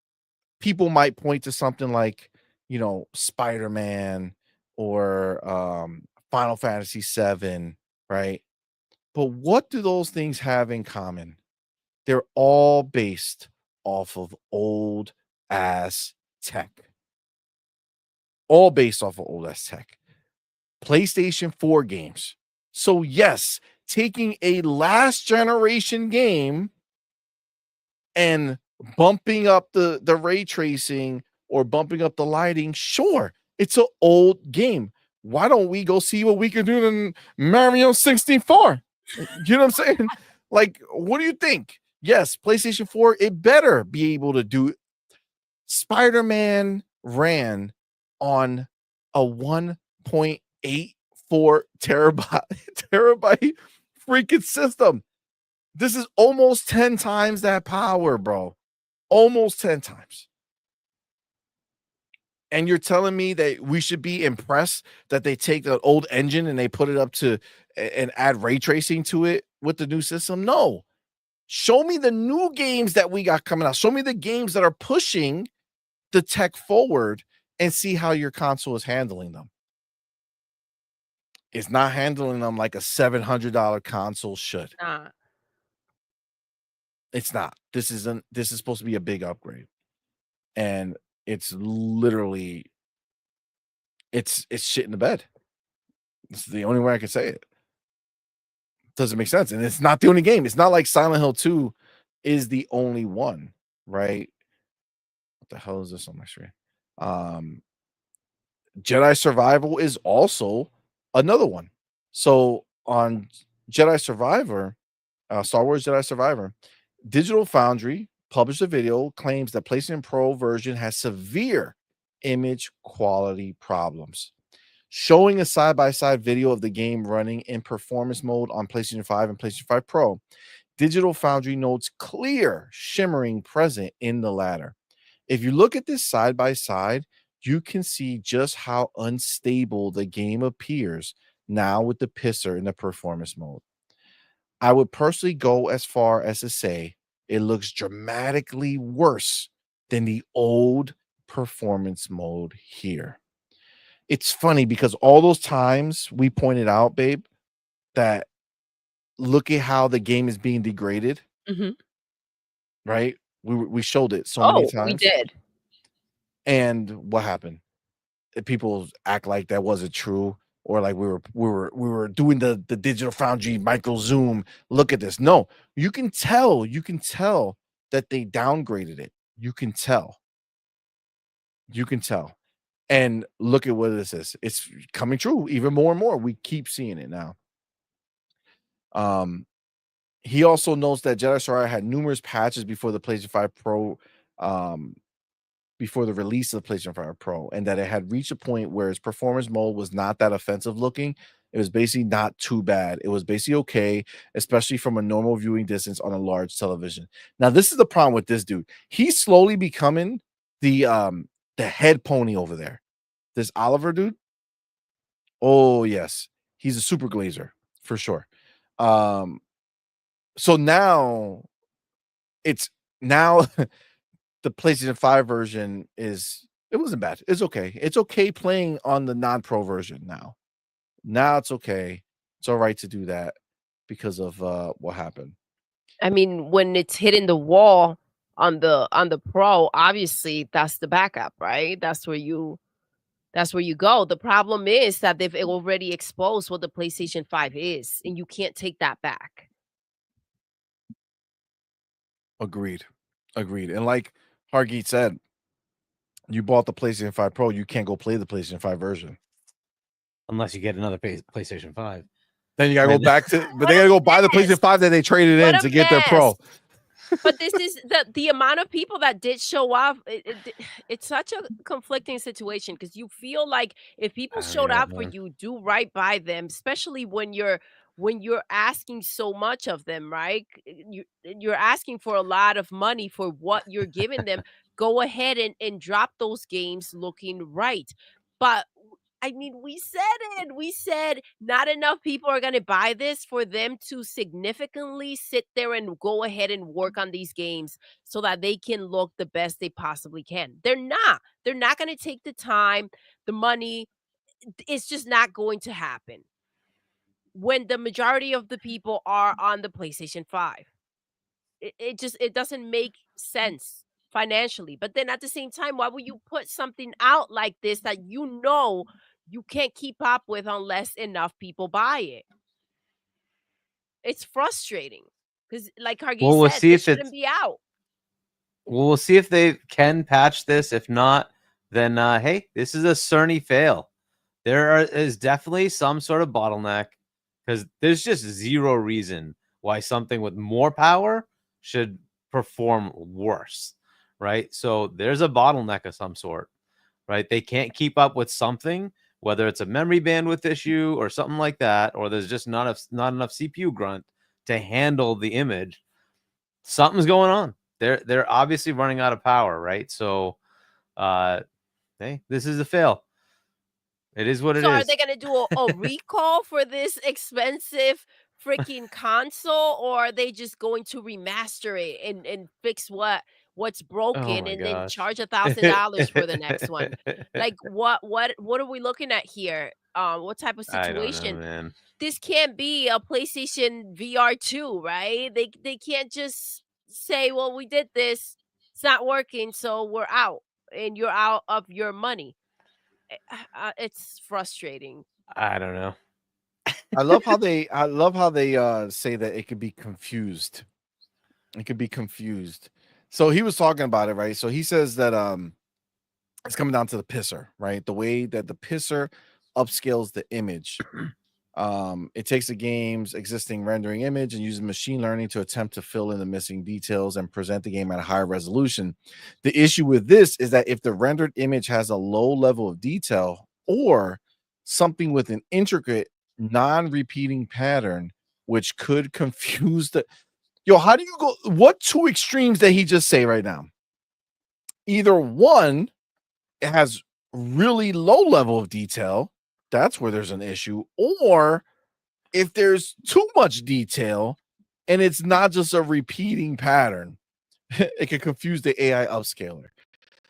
Speaker 1: people might point to something like, Spider-Man or Final Fantasy VII, right? But what do those things have in common? They're all based off of old ass tech. All based off of old ass tech. PlayStation 4 games. So yes, taking a last generation game and bumping up the ray tracing or bumping up the lighting, sure, it's an old game. Why don't we go see what we can do in Mario 64? You know what I'm saying? Like, what do you think? Yes, PlayStation 4, it better be able to do. Spider-Man ran on a 1.84 terabyte freaking system. This is almost 10 times that power, bro. Almost 10 times. And you're telling me that we should be impressed that they take the old engine and they put it up to and add ray tracing to it with the new system? No. Show me the new games that we got coming out. Show me the games that are pushing the tech forward and see how your console is handling them. It's not handling them like a $700 console should. It's not. This is supposed to be a big upgrade. And it's literally it's shit in the bed. It's the only way I can say it. Doesn't make sense. And it's not the only game. It's not like Silent Hill 2 is the only one, right? What the hell is this on my screen? Jedi Survival is also another one. So on Jedi Survivor, Star Wars Jedi Survivor, Digital Foundry published a video, claims that PlayStation Pro version has severe image quality problems. Showing a side-by-side video of the game running in performance mode on PlayStation 5 and PlayStation 5 Pro, Digital Foundry notes clear shimmering present in the latter. If you look at this side-by-side, you can see just how unstable the game appears now with the pisser in the performance mode. I would personally go as far as to say it looks dramatically worse than the old performance mode here. It's funny because all those times we pointed out, babe, that look at how the game is being degraded, right? We showed it so many times.
Speaker 2: We did.
Speaker 1: And what happened? People act like that wasn't true, or like we were doing the Digital Foundry micro zoom. Look at this. No, you can tell that they downgraded it. You can tell. And look at what this is. It's coming true even more and more. We keep seeing it now. He also notes that Jedi Survivor had numerous patches before the PlayStation 5 Pro, before the release of the PlayStation 5 Pro, and that it had reached a point where its performance mode was not that offensive looking. It was basically not too bad. It was basically okay, especially from a normal viewing distance on a large television. Now, this is the problem with this dude. He's slowly becoming the head pony over there. This Oliver dude. Oh, yes. He's a super glazer for sure. So now it's now the PlayStation 5 version it wasn't bad. It's okay. It's okay playing on the non-pro version now. Now it's okay. It's all right to do that because of what happened.
Speaker 2: I mean, when it's hitting the wall on the Pro, obviously that's the backup, right? That's where you go. The problem is that they've already exposed what the PlayStation 5 is, and you can't take that back.
Speaker 1: Agreed. And like Hargeet said, you bought the PlayStation 5 Pro, you can't go play the PlayStation 5 version.
Speaker 3: Unless you get another PlayStation 5.
Speaker 1: Then you gotta go back to, but they gotta go buy the PlayStation 5 that they traded in to get their Pro.
Speaker 2: But this is the amount of people that did show up. It's such a conflicting situation because you feel like if people showed up for you, do right by them, especially when you're asking so much of them, right? You're asking for a lot of money for what you're giving them. Go ahead and drop those games looking right. But I mean, we said it. We said not enough people are going to buy this for them to significantly sit there and go ahead and work on these games so that they can look the best they possibly can. They're not. They're not going to take the time, the money. It's just not going to happen when the majority of the people are on the PlayStation 5. It doesn't make sense financially. But then at the same time, why would you put something out like this that you can't keep up with unless enough people buy it? It's frustrating because, like Hargeet said, it shouldn't be out.
Speaker 3: Well, we'll see if they can patch this. If not, then hey, this is a Cerny fail. There is definitely some sort of bottleneck because there's just zero reason why something with more power should perform worse, right? So there's a bottleneck of some sort, right? They can't keep up with something, whether it's a memory bandwidth issue or something like that, or there's just not enough CPU grunt to handle the image. Something's going on. They're obviously running out of power, right? So, hey, this is a fail. It is what it is.
Speaker 2: So are they going to do a recall for this expensive freaking console, or are they just going to remaster it and fix what's broken and then charge $1,000 for the next one? Like what are we looking at here? What type of situation?
Speaker 3: I don't know, man.
Speaker 2: This can't be a PlayStation VR 2, right? They can't just say, well, we did this, it's not working, so we're out and you're out of your money. It's frustrating.
Speaker 3: I don't know.
Speaker 1: I love how they say that it could be confused. It could be confused. So he was talking about it, right? So he says that it's coming down to the pisser, right? The way that the pisser upscales the image. It takes the game's existing rendering image and uses machine learning to attempt to fill in the missing details and present the game at a higher resolution. The issue with this is that if the rendered image has a low level of detail or something with an intricate non-repeating pattern, which could confuse the how do you go? What two extremes did he just say right now? Either one, it has really low level of detail. That's where there's an issue. Or if there's too much detail and it's not just a repeating pattern, it can confuse the AI upscaler,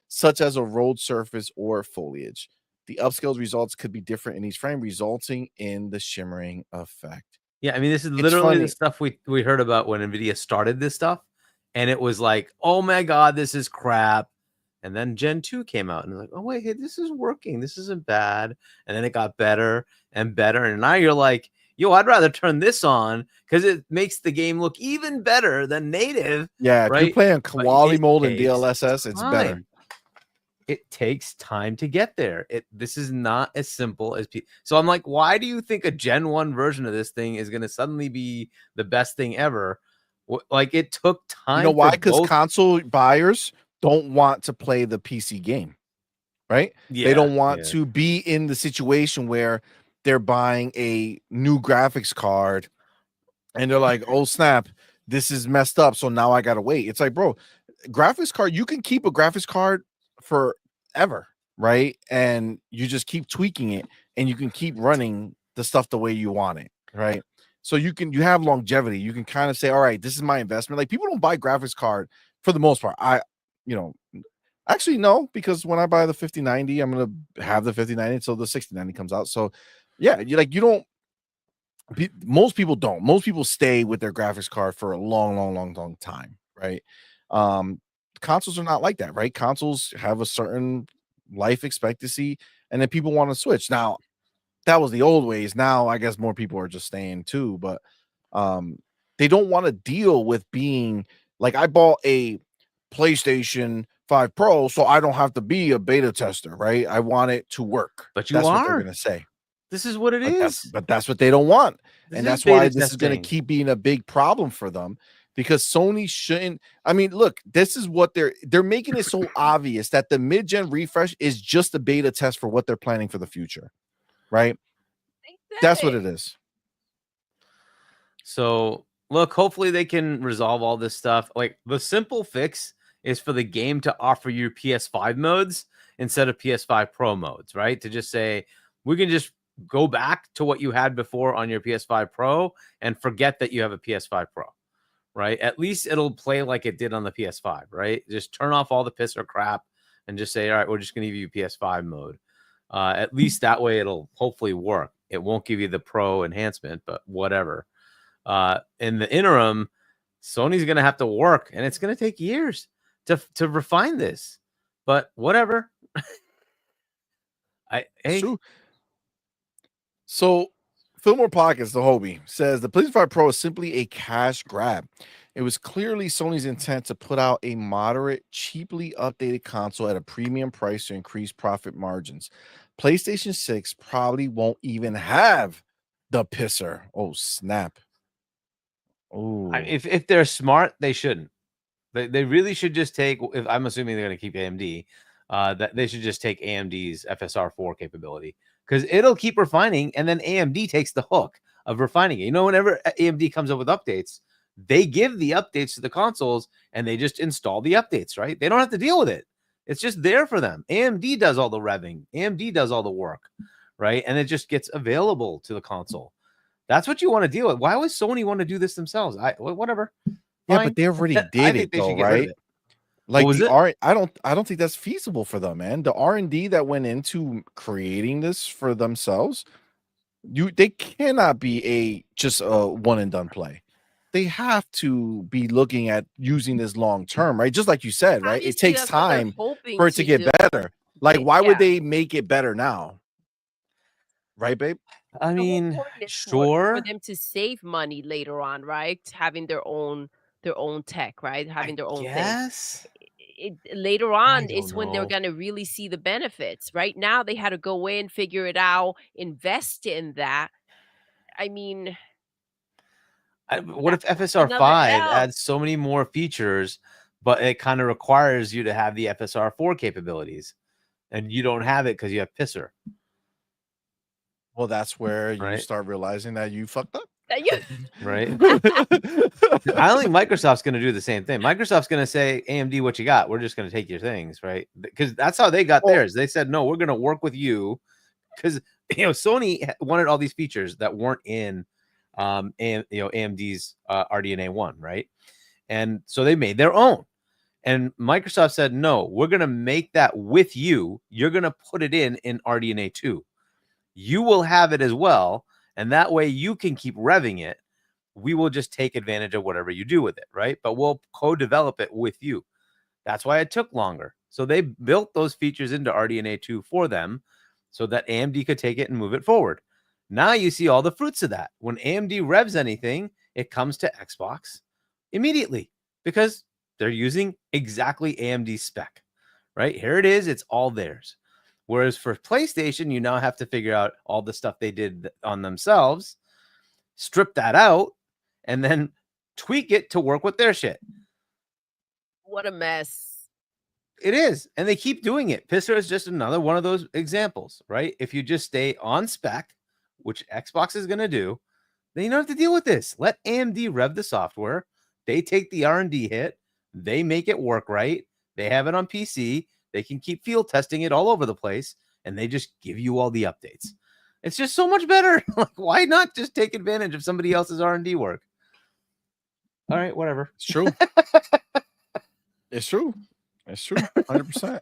Speaker 1: such as a road surface or foliage. The upscaled results could be different in each frame, resulting in the shimmering effect.
Speaker 3: Yeah, I mean, this is literally the stuff we heard about when NVIDIA started this stuff. And it was like, oh my God, this is crap. And then Gen 2 came out and like, oh, wait, hey, this is working. This isn't bad. And then it got better and better. And now you're like, yo, I'd rather turn this on because it makes the game look even better than native.
Speaker 1: Yeah,
Speaker 3: right?
Speaker 1: If you're playing quality mode in DLSS, it's better.
Speaker 3: it takes time to get there. This is not as simple as so I'm like, why do you think a Gen 1 version of this thing is going to suddenly be the best thing ever? Like, it took time.
Speaker 1: You know why? Because console buyers don't want to play the PC game, right? They don't want to be in the situation where they're buying a new graphics card and they're like, oh snap, this is messed up, so now I gotta wait. It's like, bro, graphics card, you can keep a graphics card forever, right? And you just keep tweaking it and you can keep running the stuff the way you want it, right? So you have longevity. You can kind of say, all right, this is my investment. Like, people don't buy graphics card for the most part. Actually, no, because when I buy the 5090, I'm gonna have the 5090 until the 6090 comes out. So yeah, most people don't. Most people stay with their graphics card for a long time, right? Consoles are not like that, right? Consoles have a certain life expectancy, and then people want to switch. Now, that was the old ways. Now, I guess more people are just staying too, but they don't want to deal with being like, I bought a PlayStation 5 Pro, so I don't have to be a beta tester, right? I want it to work.
Speaker 3: But
Speaker 1: that's what they're gonna say.
Speaker 3: This is what it is.
Speaker 1: But that's what they don't want. And that's why this is going to keep being a big problem for them, because Sony shouldn't. I mean, look, this is what they're making it so obvious that the mid-gen refresh is just a beta test for what they're planning for the future, right? That's what it is.
Speaker 3: So look, hopefully they can resolve all this stuff. Like, the simple fix is for the game to offer you PS5 modes instead of PS5 Pro modes, right? To just say, we can just go back to what you had before on your PS5 Pro and forget that you have a PS5 Pro, right? At least it'll play like it did on the PS5, right? Just turn off all the piss or crap and just say, all right, we're just going to give you PS5 mode. At least that way it'll hopefully work. It won't give you the Pro enhancement, but whatever. In the interim, Sony's going to have to work, and it's going to take years to refine this, but whatever.
Speaker 1: So, Fillmore Pockets, the Hobie, says the PlayStation 5 Pro is simply a cash grab. It was clearly Sony's intent to put out a moderate, cheaply updated console at a premium price to increase profit margins. PlayStation 6 probably won't even have the pisser. Oh, snap. Oh,
Speaker 3: if they're smart, they shouldn't. They really should just take, if I'm assuming they're going to keep AMD, that they should just take AMD's FSR4 capability, because it'll keep refining, and then AMD takes the hook of refining it. You know, whenever AMD comes up with updates, they give the updates to the consoles, and they just install the updates, right? They don't have to deal with it. It's just there for them. AMD does all the revving. AMD does all the work, right? And it just gets available to the console. That's what you want to deal with. Why would Sony want to do this themselves? Whatever.
Speaker 1: Yeah, but they already did it, though, right? Like, I don't think that's feasible for them, man. The R&D that went into creating this for themselves, they cannot be just a one and done play. They have to be looking at using this long term, right? Just like you said, right? It takes time for it to get better. Like, why would they make it better now? Right, babe?
Speaker 3: I mean, sure,
Speaker 2: for them to save money later on, right? Having their own tech, right? Having their own thing. Later on is when they're going to really see the benefits. Right now, they had to go in, figure it out, invest in that. I mean,
Speaker 3: what if FSR5 adds so many more features, but it kind of requires you to have the FSR4 capabilities, and you don't have it because you have pisser?
Speaker 1: Well, that's where you start realizing that you fucked up.
Speaker 3: Right? I don't think Microsoft's going to do the same thing. Microsoft's going to say, AMD, what you got? We're just going to take your things, right? Because that's how they got theirs. They said, no, we're going to work with you, because Sony wanted all these features that weren't in AMD's RDNA 1, right? And so they made their own. And Microsoft said, no, we're going to make that with you. You're going to put it in RDNA 2. You will have it as well, and that way you can keep revving it. We will just take advantage of whatever you do with it, right? But we'll co-develop it with you. That's why it took longer. So they built those features into RDNA 2 for them so that AMD could take it and move it forward. Now you see all the fruits of that. When AMD revs anything, it comes to Xbox immediately because they're using exactly AMD spec, right? Here it is. It's all theirs. Whereas for PlayStation, you now have to figure out all the stuff they did on themselves, strip that out, and then tweak it to work with their shit.
Speaker 2: What a mess.
Speaker 3: It is. And they keep doing it. Pisser is just another one of those examples, right? If you just stay on spec, which Xbox is going to do, then you don't have to deal with this. Let AMD rev the software. They take the R&D hit. They make it work right. They have it on PC. They can keep field testing it all over the place, and they just give you all the updates. It's just so much better. Like, why not just take advantage of somebody else's R&D work? All right, whatever.
Speaker 1: It's true. It's true. It's true. 100%.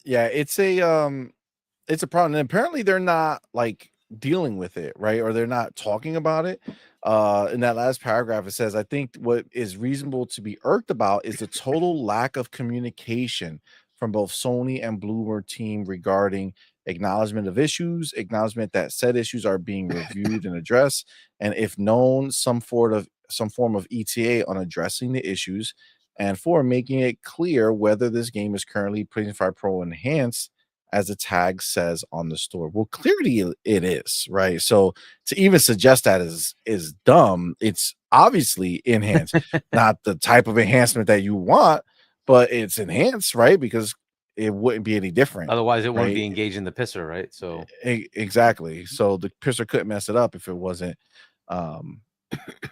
Speaker 1: Yeah, it's a problem. And apparently they're not like dealing with it, right? Or they're not talking about it. In that last paragraph, it says, I think what is reasonable to be irked about is the total lack of communication from both Sony and Bloomer team regarding acknowledgement of issues, acknowledgement that said issues are being reviewed and addressed, and if known, some form of ETA on addressing the issues, and 4, making it clear whether this game is currently PS5 Pro enhanced as the tag says on the store. Well, clearly it is, right? So to even suggest that is dumb. It's obviously enhanced, not the type of enhancement that you want, but it's enhanced, right? Because it wouldn't be any different.
Speaker 3: Otherwise, it wouldn't
Speaker 1: right?
Speaker 3: be engaging the pisser, right? So
Speaker 1: Exactly. So the pisser couldn't mess it up if it wasn't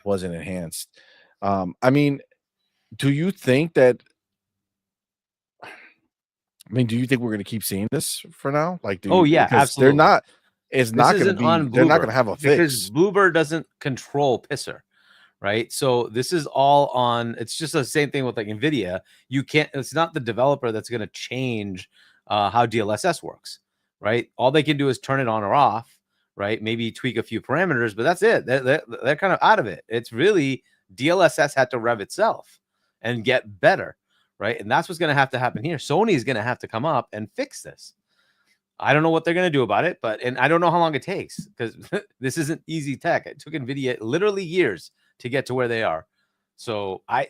Speaker 1: enhanced. I mean, do you think that? I mean, do you think we're going to keep seeing this for now? Like,
Speaker 3: Oh, yeah,
Speaker 1: because
Speaker 3: absolutely.
Speaker 1: they're not. It's
Speaker 3: this
Speaker 1: not going to
Speaker 3: isn't
Speaker 1: be.
Speaker 3: on
Speaker 1: They're not
Speaker 3: Bloober
Speaker 1: going to have a
Speaker 3: because
Speaker 1: fix.
Speaker 3: Bloober doesn't control pisser, right? So this is all on. It's just the same thing with like NVIDIA. You can't. It's not the developer that's going to change how DLSS works, right? All they can do is turn it on or off, right? Maybe tweak a few parameters, but that's it. They're kind of out of it. It's really DLSS had to rev itself and get better, right? And that's what's going to happen here. Sony is going to have to come up and fix this. I don't know what they're going to do about it, and I don't know how long it takes because this isn't easy tech. It took NVIDIA literally years to get to where they are. So I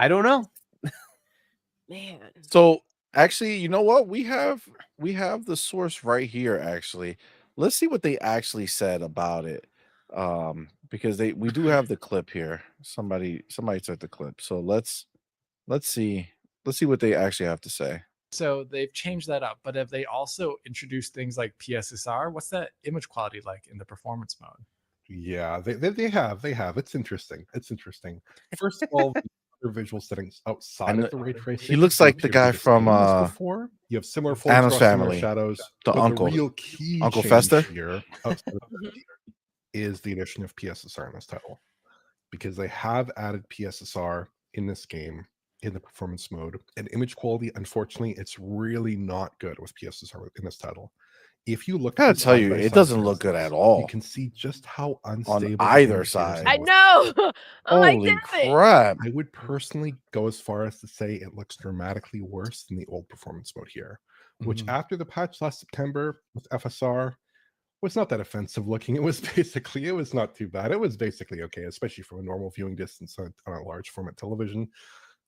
Speaker 3: don't know.
Speaker 2: Man.
Speaker 1: So actually, you know what? We have the source right here. Actually, let's see what they actually said about it. Because we do have the clip here. Somebody took the clip. So let's see what they actually have to say.
Speaker 4: So they've changed that up, but have they also introduced things like PSSR? What's that image quality like in the performance mode?
Speaker 5: Yeah, they have. It's interesting. First of all, other visual settings outside of the ray tracing.
Speaker 1: He looks like the guy from
Speaker 5: before. You have similar
Speaker 1: Addams Family,
Speaker 5: shadows.
Speaker 1: the uncle,
Speaker 5: the real key
Speaker 1: Uncle
Speaker 5: change
Speaker 1: Fester
Speaker 5: here is the addition of PSSR in this title, because they have added PSSR in this game in the performance mode, and image quality, unfortunately, it's really not good with PSSR in this title. If you look,
Speaker 1: I gotta tell you, it doesn't look good at all.
Speaker 5: You can see just how unstable
Speaker 1: on either side.
Speaker 2: I know.
Speaker 1: Holy crap!
Speaker 5: I would personally go as far as to say it looks dramatically worse than the old performance mode here, which after the patch last September with FSR was not that offensive looking. It was not too bad. It was basically okay, especially from a normal viewing distance on a large format television.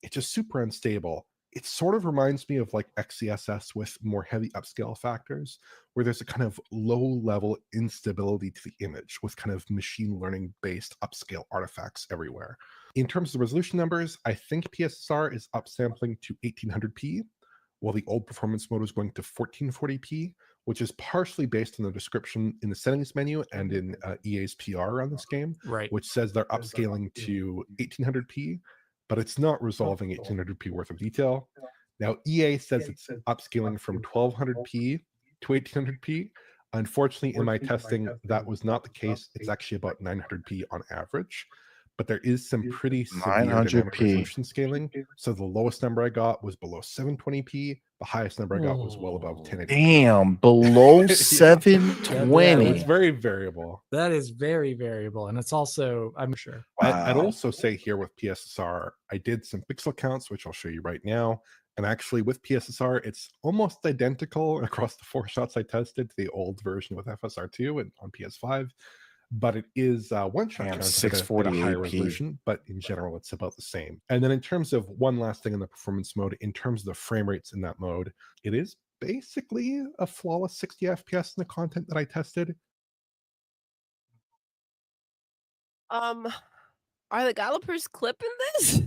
Speaker 5: It's just super unstable. It sort of reminds me of like XCSS with more heavy upscale factors, where there's a kind of low level instability to the image with kind of machine learning based upscale artifacts everywhere. In terms of resolution numbers, I think PSSR is upsampling to 1800p, while the old performance mode is going to 1440p, which is partially based on the description in the settings menu and in EA's PR on this game,
Speaker 4: right,
Speaker 5: which says they're upscaling to 1800p. But it's not resolving 1800p worth of detail. Now, EA says it's upscaling from 1200p to 1800p. Unfortunately, in my testing, that was not the case. It's actually about 900p on average. But there is some pretty severe dynamic resolution scaling. So the lowest number I got was below 720p. The highest number I got was well above 1080p.
Speaker 1: Damn, below 720.
Speaker 5: It's very variable.
Speaker 4: That is very variable. And it's also, I'm sure.
Speaker 1: Wow.
Speaker 5: I'd also say here with PSSR, I did some pixel counts, which I'll show you right now. And actually with PSSR, it's almost identical across the 4 shots I tested to the old version with FSR2 and on PS5. but it is one shot
Speaker 1: Damn,
Speaker 5: transfer at a
Speaker 1: 640
Speaker 5: higher
Speaker 1: AP.
Speaker 5: resolution, but in general it's about the same. And then in terms of one last thing in the performance mode, in terms of the frame rates in that mode, it is basically a flawless 60 FPS in the content that I tested.
Speaker 2: Are the gallopers clipping this?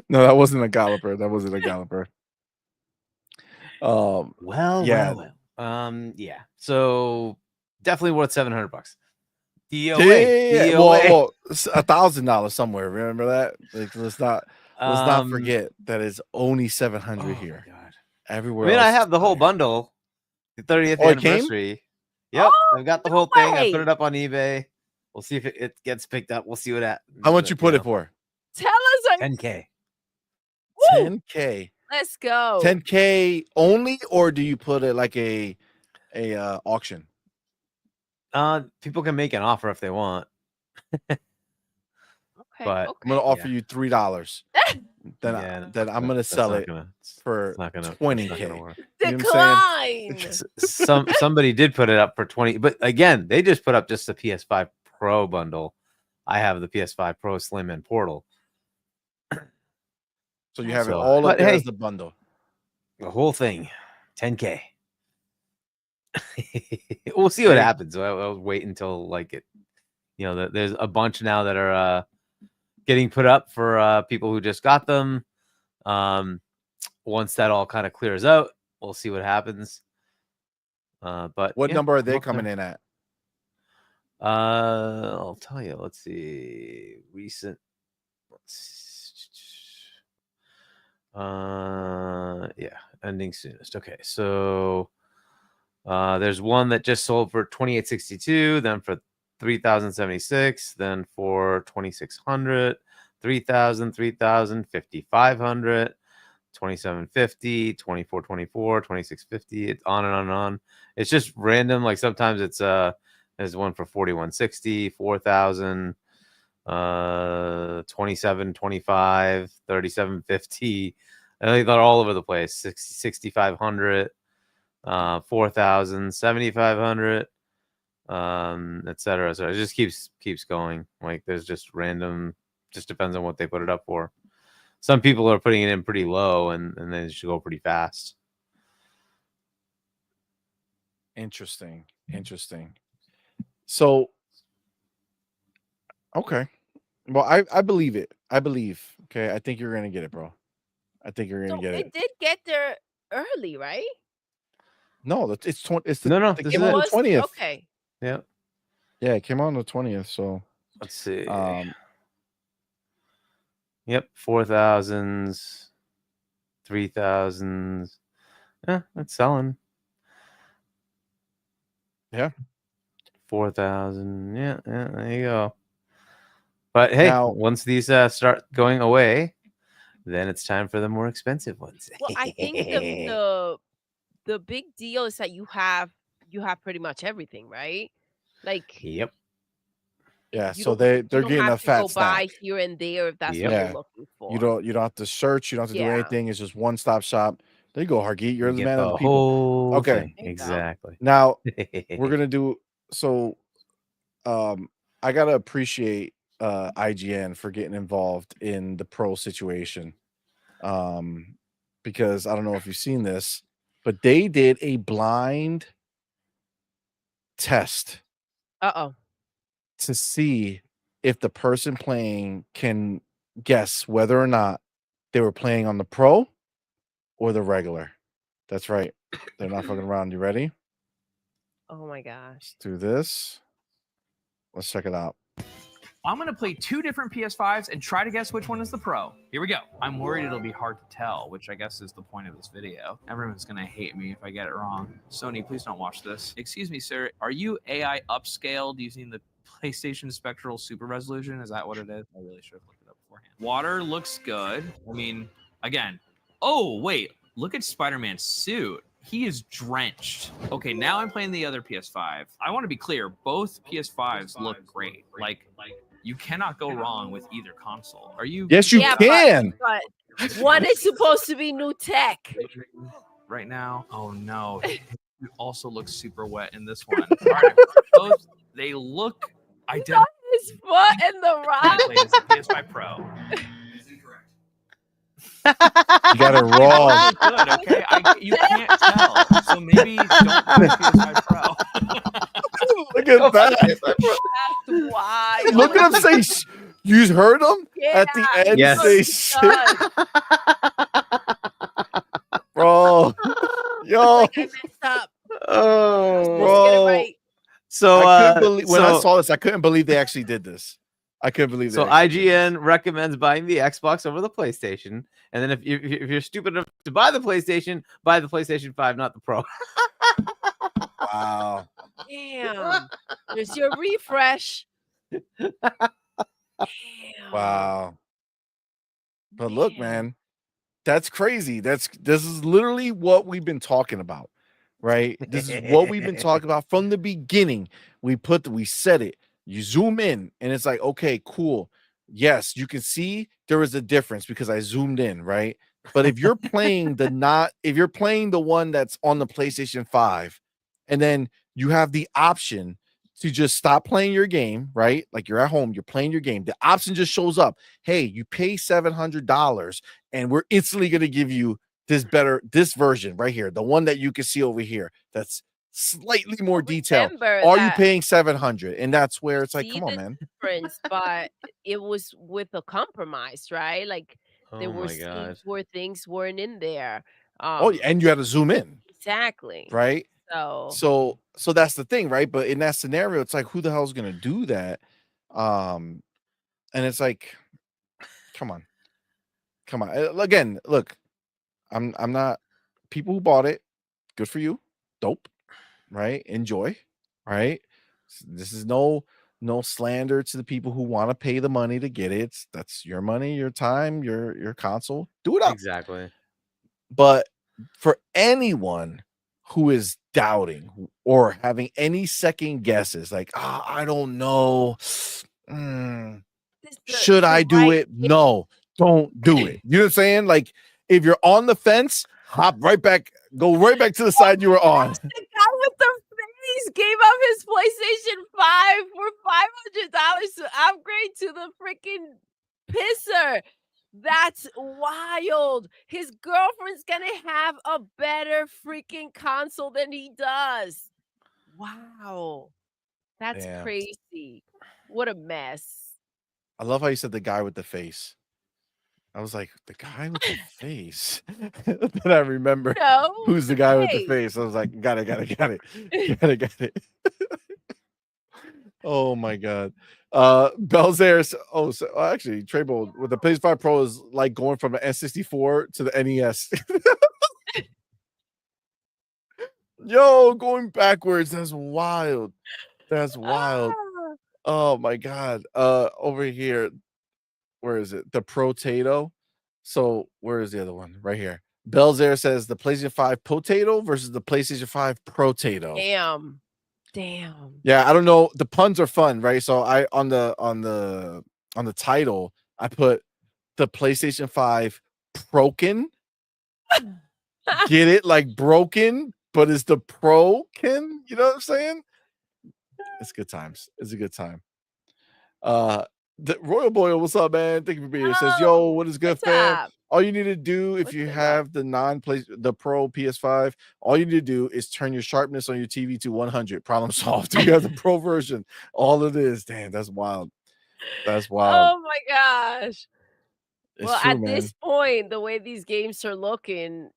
Speaker 1: No, that wasn't a galloper. That wasn't a galloper.
Speaker 3: Well,
Speaker 1: yeah.
Speaker 3: yeah. So definitely worth $700.
Speaker 1: Yeah,
Speaker 3: DOA.
Speaker 1: well, $1,000 somewhere. Remember that? Like, let's not forget that it's only 700 here.
Speaker 3: God.
Speaker 1: Everywhere
Speaker 3: I mean,
Speaker 1: else
Speaker 3: I
Speaker 1: is
Speaker 3: have the whole
Speaker 1: higher.
Speaker 3: bundle, the 30th
Speaker 1: Oh, it came?
Speaker 3: anniversary. Yep,
Speaker 2: Oh,
Speaker 3: I've got the
Speaker 2: no
Speaker 3: whole thing. I put
Speaker 2: way.
Speaker 3: it up on eBay. We'll see if it gets picked up. We'll see what happens.
Speaker 1: How much you put it for?
Speaker 2: Tell us.
Speaker 3: 10K.
Speaker 2: Woo!
Speaker 1: 10K.
Speaker 2: Let's go.
Speaker 1: 10K only, or do you put it like a auction?
Speaker 3: People can make an offer if they want.
Speaker 2: Okay.
Speaker 3: but
Speaker 1: I'm gonna offer
Speaker 3: yeah.
Speaker 1: you $3. Then I'm gonna sell it for 20K. You know what I'm
Speaker 2: Decline.
Speaker 3: Somebody did put it up for 20, but again, they just put up just the PS5 Pro bundle. I have the PS5 Pro Slim and Portal.
Speaker 1: So you have it all up there as the bundle.
Speaker 3: The whole thing, 10K. We'll see what happens. I'll wait until like it. You know, there's a bunch now that are getting put up for people who just got them. Once that all kind of clears out, we'll see what happens. But
Speaker 1: what number are they coming in at?
Speaker 3: I'll tell you. Let's see. Recent. Yeah, ending soonest. Okay, so there's one that just sold for 2,862, then for 3,076, then for 2,600, 3,000, 3,000, 5,500, 2,750, 2,424, 2,650. It's on and on and on. It's just random. Like sometimes it's there's one for 4,160, 4,000, 2725, 3750. I think they're all over the place. 6,500, 4,000, 7,500, etc. So it just keeps going. Like there's just random, just depends on what they put it up for. Some people are putting it in pretty low and they should go pretty fast.
Speaker 1: Interesting. So okay. Well, I believe it. I believe. Okay. I think you're gonna get it, bro. I think you're gonna get it.
Speaker 2: It did get there early, right?
Speaker 1: No, it's
Speaker 3: This
Speaker 1: came
Speaker 3: is
Speaker 1: out
Speaker 3: it.
Speaker 1: the 20th.
Speaker 2: Okay.
Speaker 3: Yeah.
Speaker 1: Yeah, it came out on the 20th. So
Speaker 3: Let's see.
Speaker 1: Yep,
Speaker 3: 4,000s, 3,000s. Yeah, it's selling.
Speaker 1: Yeah.
Speaker 3: 4,000. Yeah, there you go. But hey,
Speaker 1: Now-
Speaker 3: once these start going away, then it's time for the more expensive ones.
Speaker 2: Well, I think the big deal is that you have pretty much everything, right? Like
Speaker 3: Yep.
Speaker 1: Yeah,
Speaker 2: you
Speaker 1: so
Speaker 2: don't-
Speaker 1: they're
Speaker 2: you don't
Speaker 1: getting a
Speaker 2: have to
Speaker 1: fat
Speaker 2: go buy
Speaker 1: stack.
Speaker 2: here and there if that's
Speaker 3: Yep.
Speaker 2: what
Speaker 1: Yeah.
Speaker 2: you're looking for.
Speaker 1: You don't have to search. You don't have to do
Speaker 2: Yeah.
Speaker 1: anything. It's just one stop shop. There you go, Hargeet. You're
Speaker 3: You
Speaker 1: the
Speaker 3: get
Speaker 1: man of
Speaker 3: the
Speaker 1: the people.
Speaker 3: whole
Speaker 1: Okay.
Speaker 3: thing.
Speaker 2: There you go.
Speaker 3: Exactly.
Speaker 1: Now we're gonna do so. I gotta appreciate IGN for getting involved in the pro situation. Because I don't know if you've seen this, but they did a blind test
Speaker 2: Uh-oh.
Speaker 1: to see if the person playing can guess whether or not they were playing on the pro or the regular. That's right. They're not fucking around. You ready?
Speaker 2: Oh my gosh.
Speaker 1: Let's do this. Let's check it out.
Speaker 6: I'm going to play two different PS5s and try to guess which one is the Pro. Here we go. I'm worried it'll be hard to tell, which I guess is the point of this video. Everyone's going to hate me if I get it wrong. Sony, please don't watch this. Excuse me, sir. Are you AI upscaled using the PlayStation Spectral Super Resolution? Is that what it is? I really should have looked it up beforehand. Water looks good. I mean, again. Oh, wait. Look at Spider-Man's suit. He is drenched. Okay, now I'm playing the other PS5. I want to be clear. Both PS5s look great. Like you cannot go wrong with either console. Are you?
Speaker 1: Yes, you
Speaker 2: Yeah,
Speaker 1: can.
Speaker 2: But one is supposed to be new tech.
Speaker 6: Right now? Oh no. suit also looks super wet in this one. All right, those they look identical.
Speaker 2: His foot in the rock.
Speaker 6: It's a PS5 Pro. It's incorrect.
Speaker 1: You got it
Speaker 6: They
Speaker 1: wrong.
Speaker 6: look good, okay? You can't tell, so maybe don't buy a PS5 Pro.
Speaker 1: Look at that.
Speaker 2: That's wild.
Speaker 1: Look at him say, you heard him at the
Speaker 2: Yeah,
Speaker 1: end
Speaker 3: Yes.
Speaker 1: say
Speaker 2: he
Speaker 1: shit,
Speaker 2: does.
Speaker 1: bro. Yo,
Speaker 2: Like, I messed up.
Speaker 3: Oh,
Speaker 2: Let's get it
Speaker 1: bro.
Speaker 2: right.
Speaker 3: so
Speaker 1: I couldn't believe when I
Speaker 3: so-
Speaker 1: saw this. I couldn't believe they actually did this. I couldn't believe
Speaker 3: So
Speaker 1: they actually did
Speaker 3: IGN recommends buying the Xbox over the PlayStation, and then if you're stupid enough to buy the PlayStation 5, not the Pro.
Speaker 1: this. Wow.
Speaker 2: Damn. There's your refresh. Damn.
Speaker 1: Wow. But look, man, that's crazy. This is literally what we've been talking about, right? This is what we've been talking about from the beginning. We said it. You zoom in, and it's like, okay, cool. Yes, you can see there is a difference because I zoomed in, right? But if you're playing if you're playing the one that's on the PlayStation 5, and then you have the option to just stop playing your game, right? Like you're at home, you're playing your game. The option just shows up. Hey, you pay $700, and we're instantly going to give you this version right here, the one that you can see over here. That's slightly more detailed.
Speaker 2: Remember
Speaker 1: Are you
Speaker 2: that
Speaker 1: paying 700? And that's where it's like,
Speaker 2: see
Speaker 1: come on,
Speaker 2: the
Speaker 1: man.
Speaker 2: difference, but it was with a compromise, right? Like there
Speaker 3: Oh
Speaker 2: were
Speaker 3: my god.
Speaker 2: scenes where things weren't in there.
Speaker 1: Oh, yeah, and you had to zoom in,
Speaker 2: Exactly.
Speaker 1: right?
Speaker 2: So
Speaker 1: So that's the thing, right? But in that scenario, it's like, who the hell is going to do that? And it's like, come on. Again, look, I'm not people who bought it. Good for you. Dope. Right? Enjoy. Right? This is no slander to the people who want to pay the money to get it. That's your money, your time, your console. Do it up.
Speaker 3: Exactly.
Speaker 1: But for anyone who is doubting or having any second guesses, like, I don't know. Should I do it? No, don't do it. You know what I'm saying? Like, if you're on the fence, hop right back, go right back to the side you were on.
Speaker 2: the guy with the face gave up his PlayStation 5 for $500 to upgrade to the freaking pisser. That's wild. His girlfriend's gonna have a better freaking console than he does. Wow. That's
Speaker 1: Damn.
Speaker 2: crazy. What a mess.
Speaker 1: I love how you said the guy with the face. I was like, the guy with the face. Then I remember
Speaker 2: No.
Speaker 1: who's the guy with the
Speaker 2: face.
Speaker 1: face. I was like, got it. Got it. Oh my god. Belzair. Actually, Treybold with the PS5 Pro is like going from the N64 to the NES. Yo, going backwards. That's wild. That's wild.
Speaker 2: Ah.
Speaker 1: Oh my god. Over here. Where is it? The Protato. So where is the other one? Right here. Belzair says the PlayStation 5 Potato versus the PlayStation 5 Protato.
Speaker 2: Damn.
Speaker 1: Yeah, I don't know. The puns are fun, right? So I on the title, I put the PlayStation 5 PROken. Get it? Like broken, but it's the PROken. You know what I'm saying? It's good times. It's a good time. The Royal Boyle, what's up, man? Thank you for being here. Says, yo, what is good,
Speaker 2: What's
Speaker 1: fam?
Speaker 2: up?
Speaker 1: All you need to do if
Speaker 2: What's
Speaker 1: you
Speaker 2: it up?
Speaker 1: have the Pro PS5, all you need to do is turn your sharpness on your TV to 100. Problem solved. You have the Pro version. All it is. Damn, that's wild. That's wild.
Speaker 2: Oh my gosh.
Speaker 1: It's
Speaker 2: Well,
Speaker 1: true,
Speaker 2: at
Speaker 1: man.
Speaker 2: this point, the way these games are looking,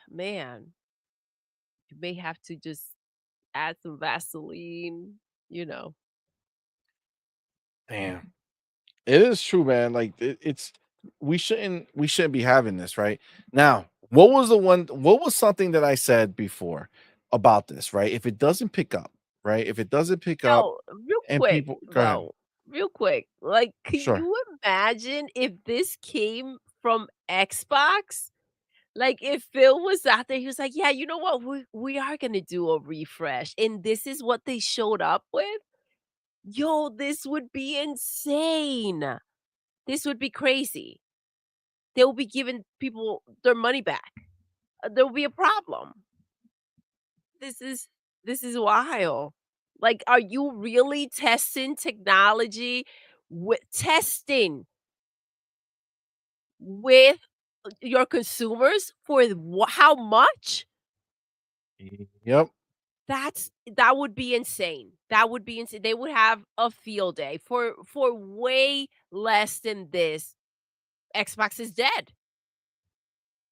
Speaker 2: man, you may have to just add some Vaseline, you know.
Speaker 1: Damn. It is true, man. Like it's we shouldn't be having this right now. What was something that I said before about this, right? If it doesn't pick up, right? If it doesn't pick up
Speaker 2: No, real
Speaker 1: and
Speaker 2: quick,
Speaker 1: people go ahead.
Speaker 2: though, real quick. Like, can
Speaker 1: Sure.
Speaker 2: you imagine if this came from Xbox? Like, if Phil was out there, he was like, yeah, you know what? We are going to do a refresh. And this is what they showed up with. Yo, this would be insane. This would be crazy. They will be giving people their money back. There will be a problem. this is wild. Like, are you really testing technology with your consumers for how much?
Speaker 1: Yep.
Speaker 2: That would be insane. That would be insane. They would have a field day for way less than this. Xbox is dead.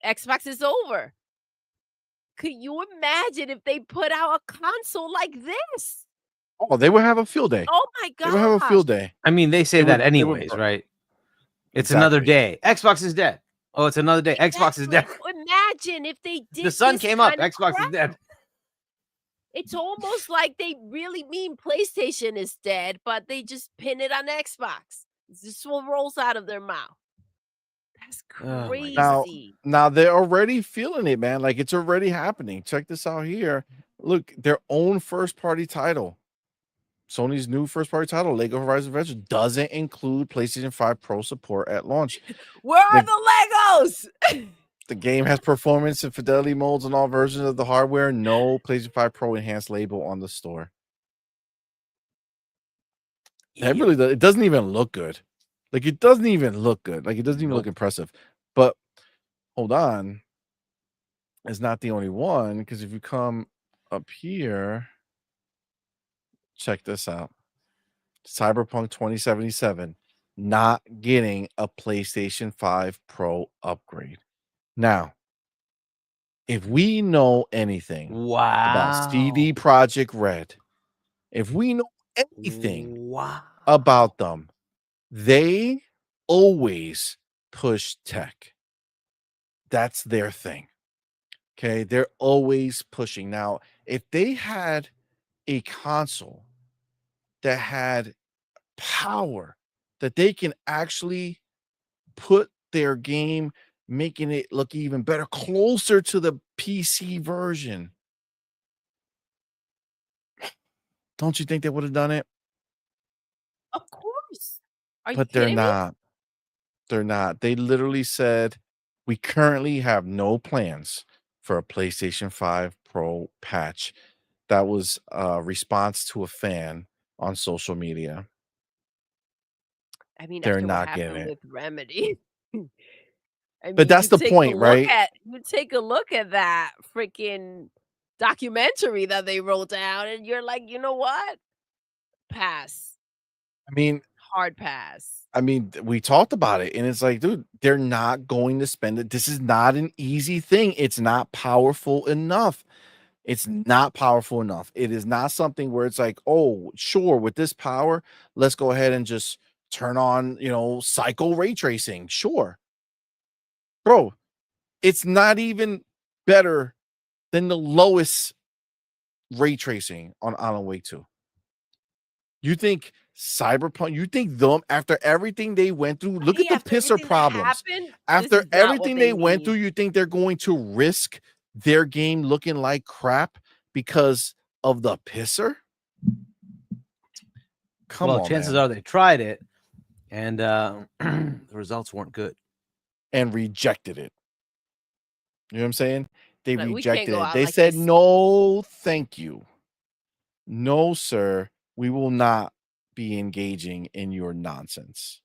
Speaker 2: Xbox is over. Could you imagine if they put out a console like this?
Speaker 1: Oh, they would have a field day.
Speaker 2: Oh my
Speaker 1: They would have a
Speaker 2: gosh.
Speaker 1: field day.
Speaker 3: I mean, they say
Speaker 1: They
Speaker 3: that
Speaker 1: would- they would
Speaker 3: anyways,
Speaker 1: bur-
Speaker 3: right? It's another
Speaker 1: Exactly.
Speaker 3: day. Xbox is dead. Oh, it's another day. Xbox is dead.
Speaker 2: Exactly. Imagine if they did
Speaker 3: The sun
Speaker 2: this
Speaker 3: came up.
Speaker 2: kind of
Speaker 3: Xbox is
Speaker 2: crap.
Speaker 3: dead.
Speaker 2: It's almost like they really mean PlayStation is dead, but they just pin it on Xbox. It's just what rolls out of their mouth. That's
Speaker 3: Oh my
Speaker 2: crazy.
Speaker 1: Now they're already feeling it, man. Like it's already happening. Check this out here. Look, their own first party title. Sony's new first party title, Lego Horizon Adventure, doesn't include PlayStation 5 Pro support at launch.
Speaker 2: Where are
Speaker 1: The-
Speaker 2: the Legos?
Speaker 1: The game has performance and fidelity modes on all versions of the hardware. No PlayStation 5 Pro enhanced label on the store. That really does, it doesn't even look good. Like it doesn't even look good. Like it doesn't even look impressive. But hold on. It's not the only one, because if you come up here, check this out. Cyberpunk 2077 not getting a PlayStation 5 Pro upgrade. Now, if we know anything
Speaker 3: Wow.
Speaker 1: about CD Projekt Red, if we know anything
Speaker 3: Wow.
Speaker 1: about them, they always push tech. That's their thing. Okay, they're always pushing. Now, if they had a console that had power that they can actually put their game, making it look even better, closer to the PC version, don't you think they would have done it?
Speaker 2: Of course. Are you
Speaker 1: But they're
Speaker 2: kidding me?
Speaker 1: not. They're not. They literally said, we currently have no plans for a PlayStation 5 Pro patch. That was a response to a fan on social media.
Speaker 2: I mean,
Speaker 1: They're
Speaker 2: after what
Speaker 1: not getting
Speaker 2: happened
Speaker 1: it.
Speaker 2: with Remedy. I
Speaker 1: But that's
Speaker 2: you
Speaker 1: the
Speaker 2: take a
Speaker 1: point,
Speaker 2: look
Speaker 1: right?
Speaker 2: you take a look at that freaking documentary that they wrote down, and you're like, you know what? Pass.
Speaker 1: I mean,
Speaker 2: Hard pass.
Speaker 1: we talked about it, and it's like, dude, they're not going to spend it. This is not an easy thing. It's not powerful enough. It's not powerful enough. It is not something where it's like, oh, sure, with this power, let's go ahead and just turn on, cycle ray tracing. Sure. Bro, it's not even better than the lowest ray tracing on Alan Wake 2. You think Cyberpunk, you think them, after everything they went through, look
Speaker 2: Hey,
Speaker 1: at the
Speaker 2: after
Speaker 1: pisser
Speaker 2: everything that
Speaker 1: problems.
Speaker 2: happened, this
Speaker 1: After
Speaker 2: is not what
Speaker 1: everything they went
Speaker 2: need.
Speaker 1: through, you think they're going to risk their game looking like crap because of the pisser? Come
Speaker 3: Well,
Speaker 1: on,
Speaker 3: chances
Speaker 1: man.
Speaker 3: are they tried it, and the results weren't good.
Speaker 1: And rejected it. You know what I'm saying? They
Speaker 2: Like, we can't
Speaker 1: rejected
Speaker 2: go
Speaker 1: it.
Speaker 2: out
Speaker 1: They
Speaker 2: like
Speaker 1: said,
Speaker 2: this.
Speaker 1: no, thank you. No, sir. We will not be engaging in your nonsense.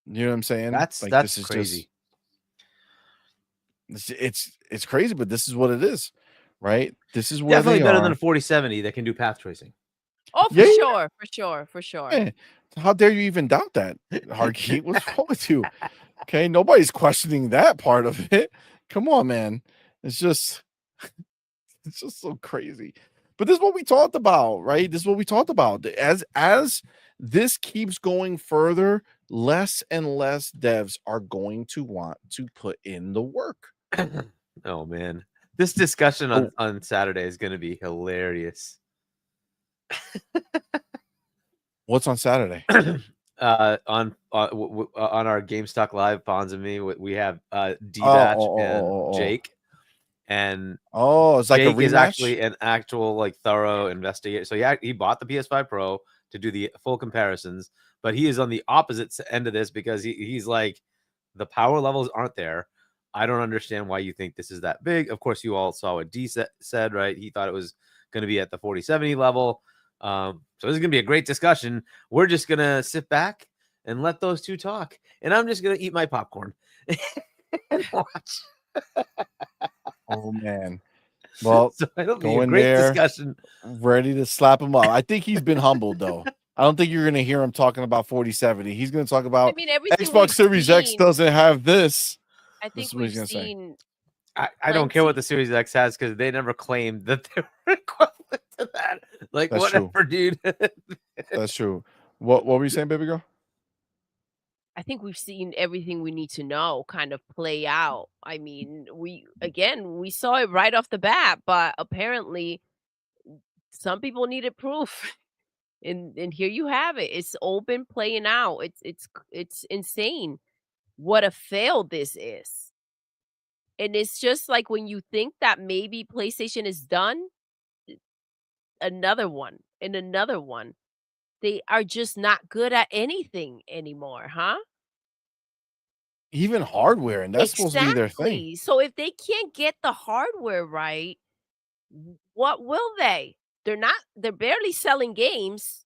Speaker 1: You know what I'm saying?
Speaker 3: That's
Speaker 1: this is
Speaker 3: crazy.
Speaker 1: it's crazy, but this is what it is, right? This is where
Speaker 3: Definitely
Speaker 1: they
Speaker 3: better
Speaker 1: are.
Speaker 3: than a 4070 that can do path tracing.
Speaker 2: Oh, for
Speaker 1: Yeah, yeah.
Speaker 2: sure, for sure, for sure.
Speaker 1: Yeah. How dare you even doubt that, Hardkey? What's wrong with you? Okay, nobody's questioning that part of it. Come on, man. It's just so crazy. But this is what we talked about, right? This is what we talked about. As this keeps going further, less and less devs are going to want to put in the work.
Speaker 3: Oh man, this discussion
Speaker 1: Oh.
Speaker 3: on Saturday is going to be hilarious.
Speaker 1: What's on Saturday?
Speaker 3: On our GameStop Live, Pons and me, we have D-Batch and Jake. And
Speaker 1: it's like
Speaker 3: Jake
Speaker 1: a rematch?
Speaker 3: is actually an actual like thorough investigator. So he bought the PS5 Pro to do the full comparisons, but he is on the opposite end of this because he's like, the power levels aren't there. I don't understand why you think this is that big. Of course, you all saw what D said, right? He thought it was going to be at the 4070 level. So this is going to be a great discussion. We're just going to sit back and let those two talk. And I'm just going to eat my popcorn and watch.
Speaker 1: Oh, man. Well,
Speaker 3: So it'll be
Speaker 1: go
Speaker 3: a
Speaker 1: in
Speaker 3: great
Speaker 1: there,
Speaker 3: discussion.
Speaker 1: ready to slap him up. I think he's been humbled, though. I don't think you're going to hear him talking about 4070. He's going to talk
Speaker 2: I
Speaker 1: about
Speaker 2: mean, everything
Speaker 1: Xbox
Speaker 2: we've
Speaker 1: Series X
Speaker 2: seen,
Speaker 1: doesn't have this.
Speaker 2: I
Speaker 1: This
Speaker 2: think
Speaker 1: is what he's
Speaker 2: we've
Speaker 1: gonna say.
Speaker 2: seen.
Speaker 3: I don't care what the
Speaker 2: plenty.
Speaker 3: Series X has because they never claimed that they were equivalent to that. Like,
Speaker 1: That's true.
Speaker 3: whatever, dude.
Speaker 1: That's true. What were you saying, baby girl?
Speaker 2: I think we've seen everything we need to know kind of play out. I mean, we saw it right off the bat, but apparently some people needed proof. And here you have it. It's all been playing out. It's insane what a fail this is. And it's just like when you think that maybe PlayStation is done, another one and another one. They are just not good at anything anymore, huh?
Speaker 1: Even hardware, and that's supposed to be their thing.
Speaker 2: Exactly. So if they can't get the hardware right, what will they? They're barely selling games.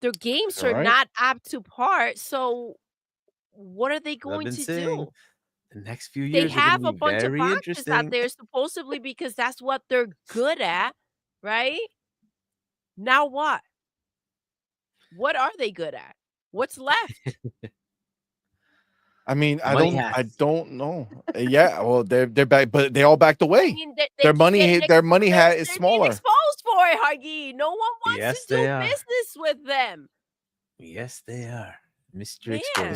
Speaker 2: Their games
Speaker 1: You're
Speaker 2: are
Speaker 1: right.
Speaker 2: not up to par. So what are they
Speaker 3: I've
Speaker 2: going
Speaker 3: been
Speaker 2: to
Speaker 3: saying
Speaker 2: do?
Speaker 3: the next few
Speaker 2: They
Speaker 3: years are
Speaker 2: have a
Speaker 3: going to be
Speaker 2: bunch of
Speaker 3: very
Speaker 2: boxes
Speaker 3: interesting.
Speaker 2: out there supposedly because that's what they're good at, right? Now what? What are they good at? What's left?
Speaker 1: I mean, I
Speaker 3: Money
Speaker 1: don't
Speaker 3: hats.
Speaker 1: know. Yeah, well, they're back, but they all backed away.
Speaker 2: I mean, they
Speaker 1: Their
Speaker 2: keep
Speaker 1: money
Speaker 2: getting
Speaker 1: their money
Speaker 2: they're-
Speaker 1: hat is
Speaker 2: they're being
Speaker 1: smaller.
Speaker 2: exposed for it, Huggy. No one wants
Speaker 3: Yes,
Speaker 2: to do
Speaker 3: they are.
Speaker 2: business with them.
Speaker 3: Yes, they are. Mr.
Speaker 2: Man.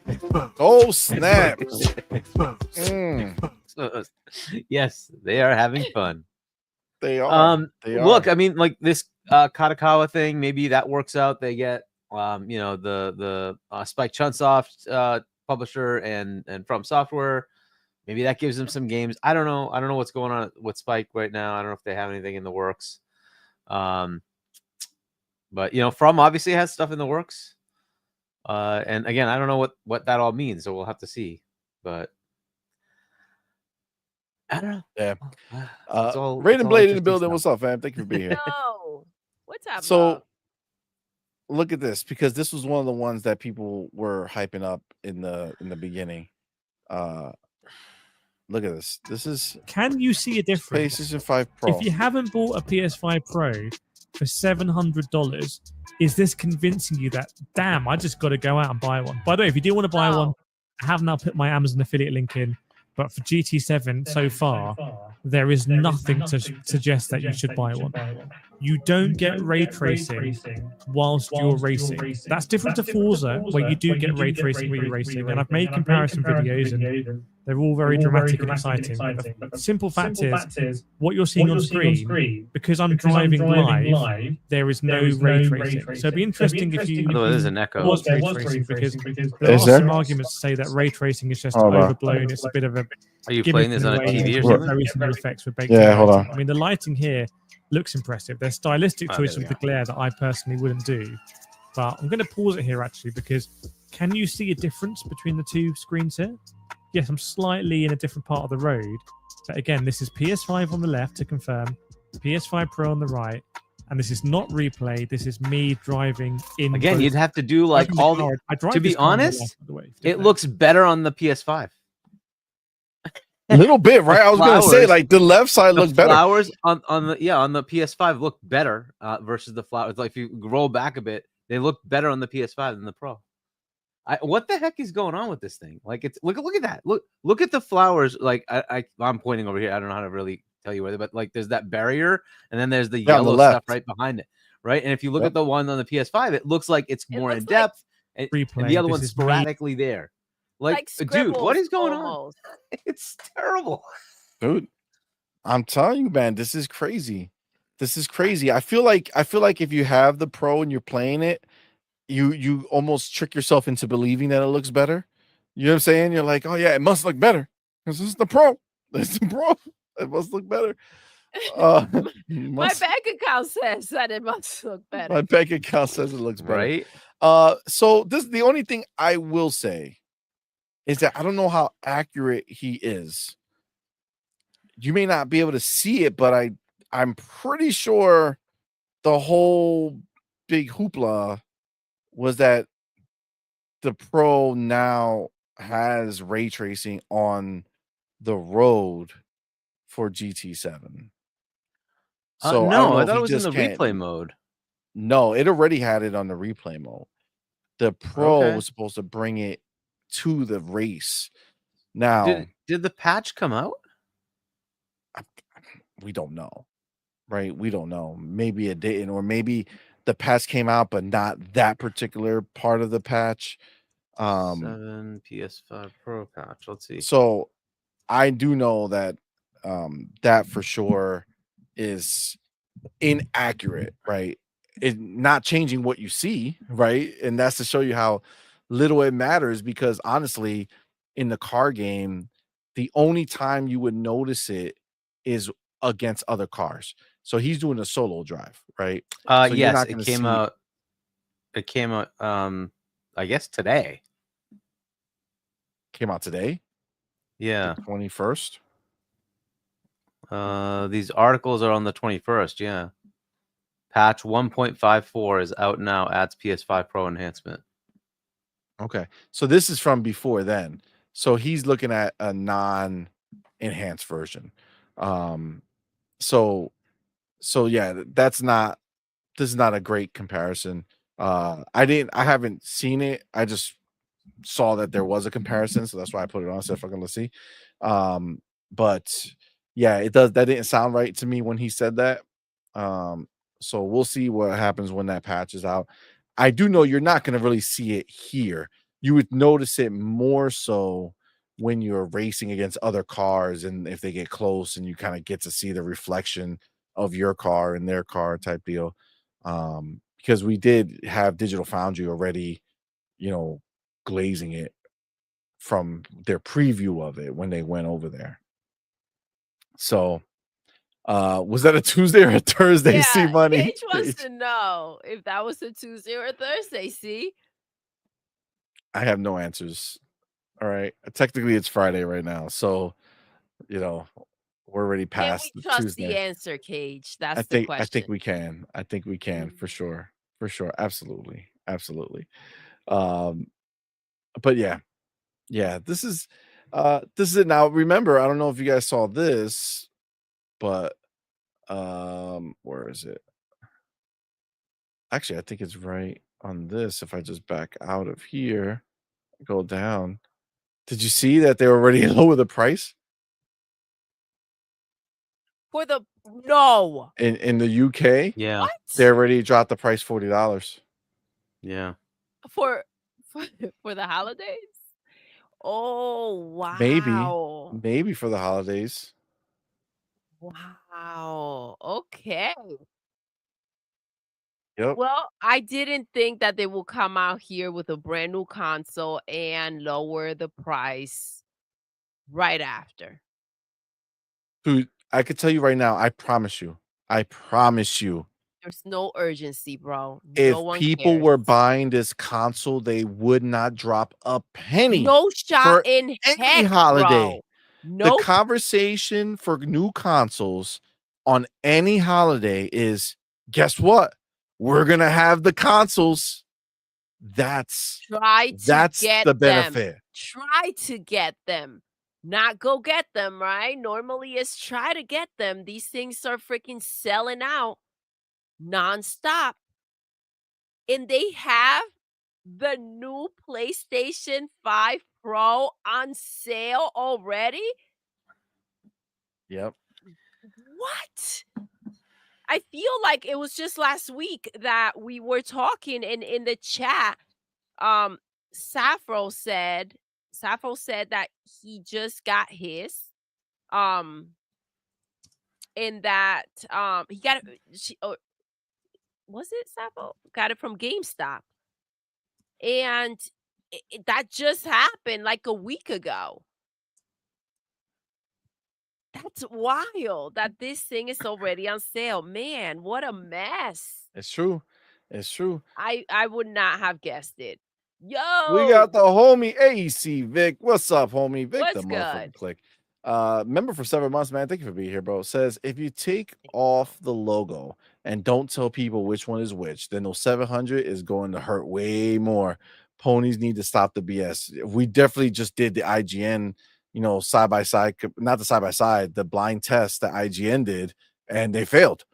Speaker 3: Exposed.
Speaker 1: Oh snap! Mm,
Speaker 3: Exposed. Yes, they are having fun.
Speaker 1: they are.
Speaker 3: Look, I mean, like this Katakawa thing, maybe that works out. They get the Spike Chunsoft publisher and From Software. Maybe that gives them some games. I don't know. I don't know what's going on with Spike right now. I don't know if they have anything in the works. But From obviously has stuff in the works. And again, I don't know what that all means, so we'll have to see. But I don't know.
Speaker 1: Yeah.
Speaker 3: It's all
Speaker 1: Raiden Blade in the
Speaker 3: interesting
Speaker 1: building.
Speaker 3: stuff.
Speaker 1: What's up, fam? Thank you for being here.
Speaker 2: No. What's up,
Speaker 1: So
Speaker 2: Bob?
Speaker 1: look at this, because this was one of the ones that people were hyping up in the beginning. Look at this. This is
Speaker 7: Can you see a difference?
Speaker 1: PlayStation 5 Pro.
Speaker 7: If you haven't bought a PS5 Pro for $700, is this convincing you that, damn, I just got to go out and buy one? By the way, if you do want to buy one, I have now put my Amazon affiliate link in, but for GT7 so far, there is nothing to suggest that you should buy one. You don't get ray tracing whilst you're racing. That's different to Forza, where you do get ray tracing when you're racing. And I've made comparison videos, and they're all very dramatic and exciting. But the simple fact is, what you're seeing on screen, because I'm driving live, there is no ray tracing. So it'd be interesting if you
Speaker 3: Although there's an echo.
Speaker 7: was ray tracing, because there are
Speaker 1: Is there?
Speaker 7: some arguments to say that ray tracing is just
Speaker 1: Hold on.
Speaker 7: overblown. It's a bit of a
Speaker 3: Are you
Speaker 7: gimmick
Speaker 3: playing this
Speaker 7: in
Speaker 3: on a
Speaker 7: way.
Speaker 3: TV or
Speaker 7: There's
Speaker 3: something?
Speaker 7: very simple effects with baked
Speaker 1: Yeah,
Speaker 7: in
Speaker 1: hold
Speaker 7: lighting.
Speaker 1: on.
Speaker 7: I mean, the lighting here looks impressive. There's stylistic
Speaker 3: Oh,
Speaker 7: choice
Speaker 3: there we
Speaker 7: with the glare that I personally wouldn't do. But I'm going to pause it here actually, because can you see a difference between the two screens here? Yes, I'm slightly in a different part of the road. But again, this is PS5 on the left to confirm, PS5 Pro on the right. And this is not replay. This is me driving in.
Speaker 3: Again,
Speaker 7: both-
Speaker 3: you'd have to do like
Speaker 7: driving the
Speaker 3: all
Speaker 7: car.
Speaker 3: the.
Speaker 7: I drive
Speaker 3: to be
Speaker 7: this car on the
Speaker 3: honest,
Speaker 7: left, by the way, if you
Speaker 3: It
Speaker 7: didn't know.
Speaker 3: looks better on the PS5.
Speaker 1: A little bit, right? I was gonna say,
Speaker 3: flowers-
Speaker 1: like, the left side
Speaker 3: The
Speaker 1: looks better.
Speaker 3: flowers on the PS5 look better versus the flowers. Like if you roll back a bit, they look better on the PS5 than the Pro. What the heck is going on with this thing? Like it's look at that. Look at the flowers. Like I'm pointing over here. I don't know how to really tell you whether, but like there's that barrier, and then there's the
Speaker 1: Yeah, on the
Speaker 3: yellow
Speaker 1: left.
Speaker 3: stuff right behind it. Right, and if you look
Speaker 1: Yep.
Speaker 3: at the one on the PS5, it looks like it's
Speaker 2: It
Speaker 3: more in
Speaker 2: looks like
Speaker 3: depth, and
Speaker 7: replay.
Speaker 3: the other
Speaker 7: This
Speaker 3: one's
Speaker 7: is me.
Speaker 3: sporadically there. Like, dude, what
Speaker 2: scribbles
Speaker 3: is going on?
Speaker 2: almost.
Speaker 3: It's terrible.
Speaker 1: Dude, I'm telling you, man, this is crazy. This is crazy. I feel like if you have the Pro and you're playing it, you almost trick yourself into believing that it looks better. You know what I'm saying? You're like, oh yeah, it must look better because this is the Pro. This is the Pro. It must look better.
Speaker 2: My
Speaker 1: Must-
Speaker 2: bank account says that it must look better.
Speaker 1: my bank account says it looks better.
Speaker 3: Right?
Speaker 1: So this is the only thing I will say is that I don't know how accurate he is. You may not be able to see it, but I'm pretty sure the whole big hoopla was that the Pro now has ray tracing on the road for GT7. So I don't
Speaker 3: No,
Speaker 1: know
Speaker 3: I
Speaker 1: if
Speaker 3: thought
Speaker 1: he
Speaker 3: it was in
Speaker 1: just
Speaker 3: the
Speaker 1: can't.
Speaker 3: replay mode.
Speaker 1: No, it already had it on the replay mode. The Pro
Speaker 3: Okay.
Speaker 1: was supposed to bring it to the race. Now,
Speaker 3: Did the patch come out?
Speaker 1: we don't know, right? We don't know. Maybe it didn't, or maybe the patch came out, but not that particular part of the patch.
Speaker 3: 7 PS5 Pro patch. Let's see.
Speaker 1: So I do know that that for sure is inaccurate, right? It not changing what you see, right? And that's to show you how little it matters, because honestly, in the car game, the only time you would notice it is against other cars. So he's doing a solo drive, right? So you're
Speaker 3: Yes,
Speaker 1: not
Speaker 3: it
Speaker 1: going to
Speaker 3: came
Speaker 1: see.
Speaker 3: out. It came out. I guess today.
Speaker 1: Came out today,
Speaker 3: Yeah.
Speaker 1: the 21st.
Speaker 3: These articles are on the 21st. Yeah. Patch 1.54 is out now. Adds PS5 Pro enhancement.
Speaker 1: Okay, so this is from before then. So he's looking at a non-enhanced version. So yeah, this is not a great comparison. I haven't seen it. I just saw that there was a comparison, so that's why I put it on. So if I'm gonna see, but yeah, that didn't sound right to me when he said that. So we'll see what happens when that patch is out. I do know you're not gonna really see it here. You would notice it more so when you're racing against other cars, and if they get close and you kind of get to see the reflection of your car and their car type deal. Because we did have Digital Foundry already, glazing it from their preview of it when they went over there. So was that a Tuesday or a Thursday?
Speaker 2: Yeah,
Speaker 1: CMoney.
Speaker 2: Gage wants to know if that was a Tuesday or a Thursday. See,
Speaker 1: I have no answers. All right. Technically it's Friday right now. So, we're already
Speaker 2: can
Speaker 1: past
Speaker 2: we
Speaker 1: the
Speaker 2: trust the
Speaker 1: Tuesday.
Speaker 2: answer, Cage? That's
Speaker 1: I
Speaker 2: the
Speaker 1: think
Speaker 2: question.
Speaker 1: we can. I think we can
Speaker 2: Mm.
Speaker 1: for sure. For sure. Absolutely. Absolutely. But yeah. Yeah, this is it. Now remember, I don't know if you guys saw this, but where is it? Actually, I think it's right on this. If I just back out of here, go down. Did you see that they already lower the price
Speaker 2: For the no,
Speaker 1: in the UK?
Speaker 3: Yeah.
Speaker 2: what?
Speaker 1: They already dropped the price $40.
Speaker 3: Yeah.
Speaker 2: For for the holidays? Oh
Speaker 1: Maybe
Speaker 2: wow.
Speaker 1: for the holidays.
Speaker 2: Wow. Okay.
Speaker 1: Yep.
Speaker 2: Well, I didn't think that they will come out here with a brand new console and lower the price right after.
Speaker 1: Dude, I could tell you right now, I promise you.
Speaker 2: There's no urgency, bro. No
Speaker 1: If
Speaker 2: one
Speaker 1: people
Speaker 2: cares.
Speaker 1: were buying this console, they would not drop a penny
Speaker 2: No shot
Speaker 1: for
Speaker 2: in
Speaker 1: any
Speaker 2: heck,
Speaker 1: holiday.
Speaker 2: bro.
Speaker 1: The
Speaker 2: Nope.
Speaker 1: conversation for new consoles on any holiday is, guess what? We're gonna have the consoles. That's
Speaker 2: Try to get
Speaker 1: the
Speaker 2: them.
Speaker 1: benefit.
Speaker 2: Try to get them. Not go get them, right? Normally it's try to get them. These things are freaking selling out nonstop. And they have the new PlayStation 5 Pro on sale already?
Speaker 1: Yep.
Speaker 2: What? I feel like it was just last week that we were talking in the chat. Sappho said that he just got his. And that he got it. Was it Sappho? Got it from GameStop. And that just happened like a week ago. That's wild that this thing is already on sale. Man, what a mess.
Speaker 1: It's true. It's true.
Speaker 2: I would not have guessed it. Yo,
Speaker 1: We got the homie AEC Vic. What's up, homie? Vic, the
Speaker 2: What's
Speaker 1: motherfucking
Speaker 2: good?
Speaker 1: click. Member for 7 months, man. Thank you for being here, bro. Says if you take off the logo and don't tell people which one is which, then those 700 is going to hurt way more. Ponies need to stop the BS. We definitely just did the IGN, side by side, not the side by side, the blind test that IGN did, and they failed.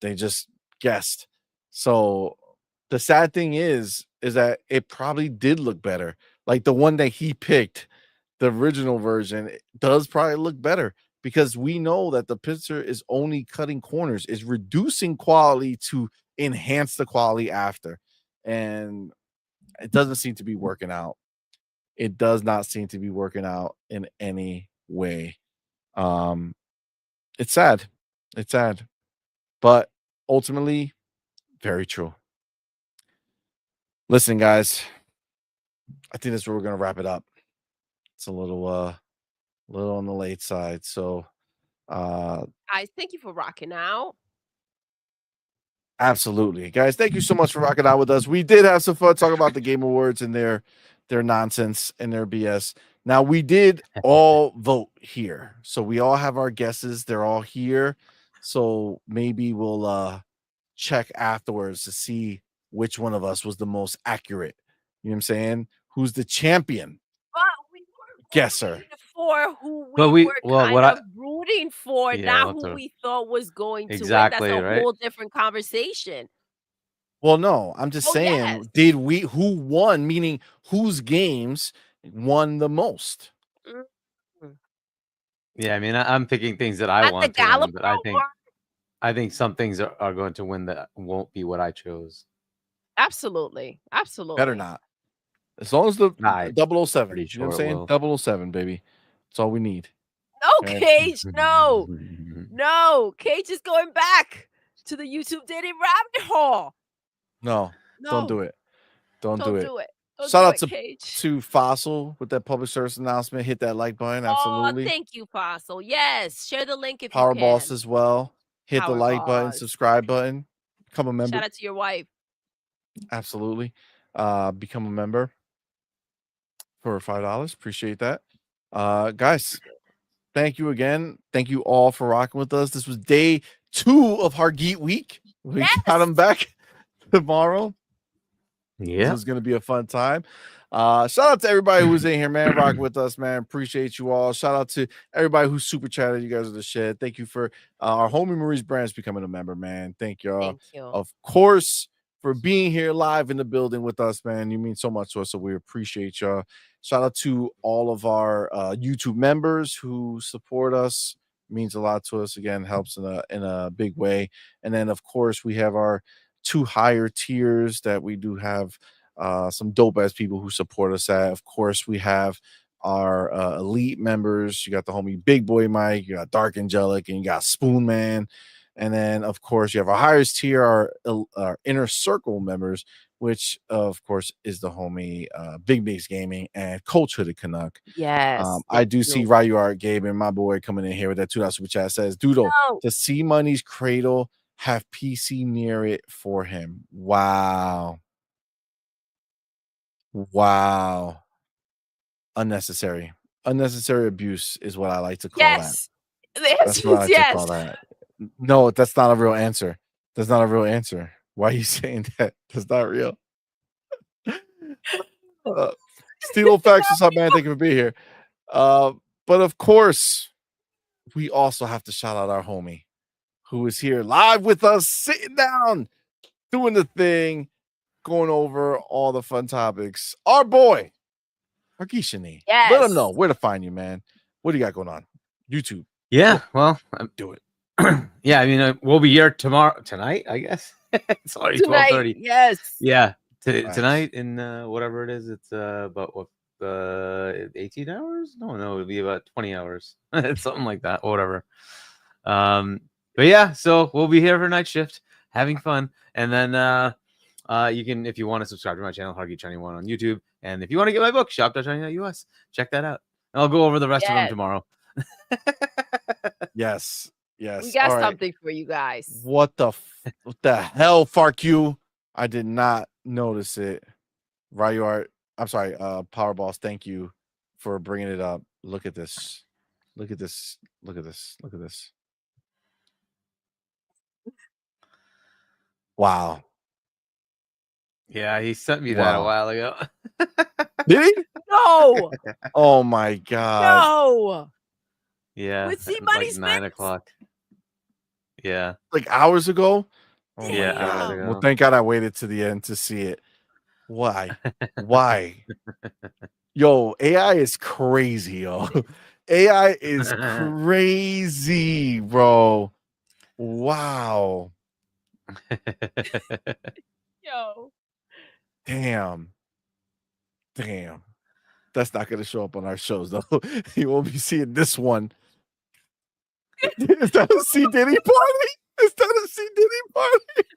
Speaker 1: They just guessed. So the sad thing is that it probably did look better. Like the one that he picked, the original version, does probably look better because we know that the picture is only cutting corners, is reducing quality to enhance the quality after. And it doesn't seem to be working out. It does not seem to be working out in any way. It's sad. It's sad. But ultimately, very true. Listen, guys, I think that's where we're gonna wrap it up. It's a little on the late side. So
Speaker 2: Guys, thank you for rocking out.
Speaker 1: absolutely. Guys, thank you so much for rocking out with us. We did have some fun talking about the Game Awards and their nonsense and their BS. Now we did all vote here. So we all have our guesses. They're all here. So maybe we'll check afterwards to see which one of us was the most accurate. You know what I'm saying? Who's the champion
Speaker 2: But we were
Speaker 1: guesser?
Speaker 2: voting for who
Speaker 3: But
Speaker 2: we
Speaker 3: we-
Speaker 2: were
Speaker 3: well,
Speaker 2: kind
Speaker 3: what
Speaker 2: of
Speaker 3: I-
Speaker 2: rooting for,
Speaker 3: Yeah,
Speaker 2: not
Speaker 3: what
Speaker 2: who
Speaker 3: the-
Speaker 2: we thought was going to
Speaker 3: Exactly,
Speaker 2: win. That's a
Speaker 3: right?
Speaker 2: whole different conversation.
Speaker 1: Well, no, I'm just
Speaker 2: Oh,
Speaker 1: saying,
Speaker 2: yes.
Speaker 1: who won, meaning whose games won the most?
Speaker 2: Mm.
Speaker 3: Yeah, I mean, I'm picking things that I
Speaker 2: At the
Speaker 3: want to win,
Speaker 2: Gallup
Speaker 3: but I
Speaker 2: Award?
Speaker 3: think some things are going to win that won't be what I chose.
Speaker 2: Absolutely. Absolutely.
Speaker 1: Better not. As long as the
Speaker 3: Nah,
Speaker 1: 007,
Speaker 3: pretty
Speaker 1: you know what
Speaker 3: sure
Speaker 1: I'm
Speaker 3: it
Speaker 1: saying? 007, baby. That's all we need.
Speaker 2: No,
Speaker 1: Okay.
Speaker 2: Cage. No. No. Cage is going back to the YouTube dating rabbit hole.
Speaker 1: No,
Speaker 2: No.
Speaker 1: don't do it. Don't do it.
Speaker 2: do it. Don't
Speaker 1: Shout
Speaker 2: do
Speaker 1: out
Speaker 2: it,
Speaker 1: to
Speaker 2: Cage.
Speaker 1: Fossil with that public service announcement. Hit that like button. Absolutely.
Speaker 2: Oh, thank you, Fossil. Yes. Share the link if
Speaker 1: Power
Speaker 2: you can.
Speaker 1: Boss as well. Hit the
Speaker 2: Power
Speaker 1: like button,
Speaker 2: Boss.
Speaker 1: subscribe button, become a member.
Speaker 2: Shout out to your wife.
Speaker 1: Absolutely. Become a member for $5. Appreciate that. Guys, thank you again. Thank you all for rocking with us. This was day 2 of Hargeet Week. We got them back tomorrow.
Speaker 3: Yeah.
Speaker 1: This is going to be a fun time. Shout out to everybody who's in here, man. Rock with us, man. Appreciate you all. Shout out to everybody who super chatted. You guys are the shit. Thank you for our homie Maurice Brands becoming a member, man. Thank y'all.
Speaker 2: Thank you.
Speaker 1: Of course, for being here live in the building with us, man. You mean so much to us, so we appreciate y'all. Shout out to all of our YouTube members who support us. Means a lot to us. Again, helps in a big way. And then, of course, we have our 2 higher tiers that we do have some dope ass people who support us at. Of course, we have our elite members. You got the homie Big Boy Mike, you got Dark Angelic, and you got Spoon Man. And then, of course, you have our highest tier, our inner circle members, which, of course, is the homie Big Mix Gaming and Coach Hooded Canuck.
Speaker 2: Yes.
Speaker 1: I do see Ryu Art Gabe and my boy coming in here with that $2 super chat. Says, Doodle,
Speaker 2: No.
Speaker 1: the CMoney's cradle have PC near it for him. Wow. Wow. Unnecessary. Unnecessary abuse is what I like to call that.
Speaker 2: Yes. The
Speaker 1: That's
Speaker 2: answer
Speaker 1: what I
Speaker 2: is
Speaker 1: like to call
Speaker 2: yes.
Speaker 1: that. No, that's not a real answer. That's not a real answer. Why are you saying that? That's not real. Steel Facts, what's up, man? Thank you for being here. But of course, we also have to shout out our homie who is here live with us, sitting down, doing the thing, going over all the fun topics. Our boy, Hargeet.
Speaker 2: Yes.
Speaker 1: Let them know where to find you, man. What do you got going on? YouTube.
Speaker 3: Yeah. Well,
Speaker 1: Do it.
Speaker 3: yeah. I mean, we'll be here tonight, I guess. It's already
Speaker 2: Tonight.
Speaker 3: 12:30.
Speaker 2: Yes.
Speaker 3: Yeah.
Speaker 1: Nice.
Speaker 3: Tonight in whatever it is, it's about what 18 hours? No, it'll be about 20 hours. It's something like that, or whatever. But yeah, so we'll be here for night shift, having fun, and then you can, if you want to subscribe to my channel, Hargeet21 on YouTube, and if you want to get my book, shop.shiny.us, check that out. I'll go over the rest of them tomorrow.
Speaker 1: Yes. Yes.
Speaker 2: We got
Speaker 1: All right.
Speaker 2: something for you guys.
Speaker 1: What the hell, Farq you? I did not notice it. Ryu Art I'm sorry, Powerballs. Thank you for bringing it up. Look at this. Look at this. Look at this. Look at this. Wow.
Speaker 3: Yeah, he sent me that a
Speaker 1: Wow.
Speaker 3: while ago.
Speaker 1: Did he?
Speaker 2: No,
Speaker 1: Oh my god.
Speaker 2: no.
Speaker 3: Yeah,
Speaker 2: With
Speaker 3: at
Speaker 2: CMoney
Speaker 3: like 9
Speaker 2: Smiths?
Speaker 3: o'clock. Yeah.
Speaker 1: Like hours ago. Oh
Speaker 3: Yeah,
Speaker 1: my
Speaker 3: hours
Speaker 1: god.
Speaker 3: ago.
Speaker 1: Well, thank God I waited to the end to see it. Why? Why? Yo, AI is crazy, yo. AI is crazy, bro. Wow.
Speaker 2: Yo.
Speaker 1: Damn. Damn. That's not gonna show up on our shows though. You won't be seeing this one. Is that a C Diddy party? Is that a C Diddy party?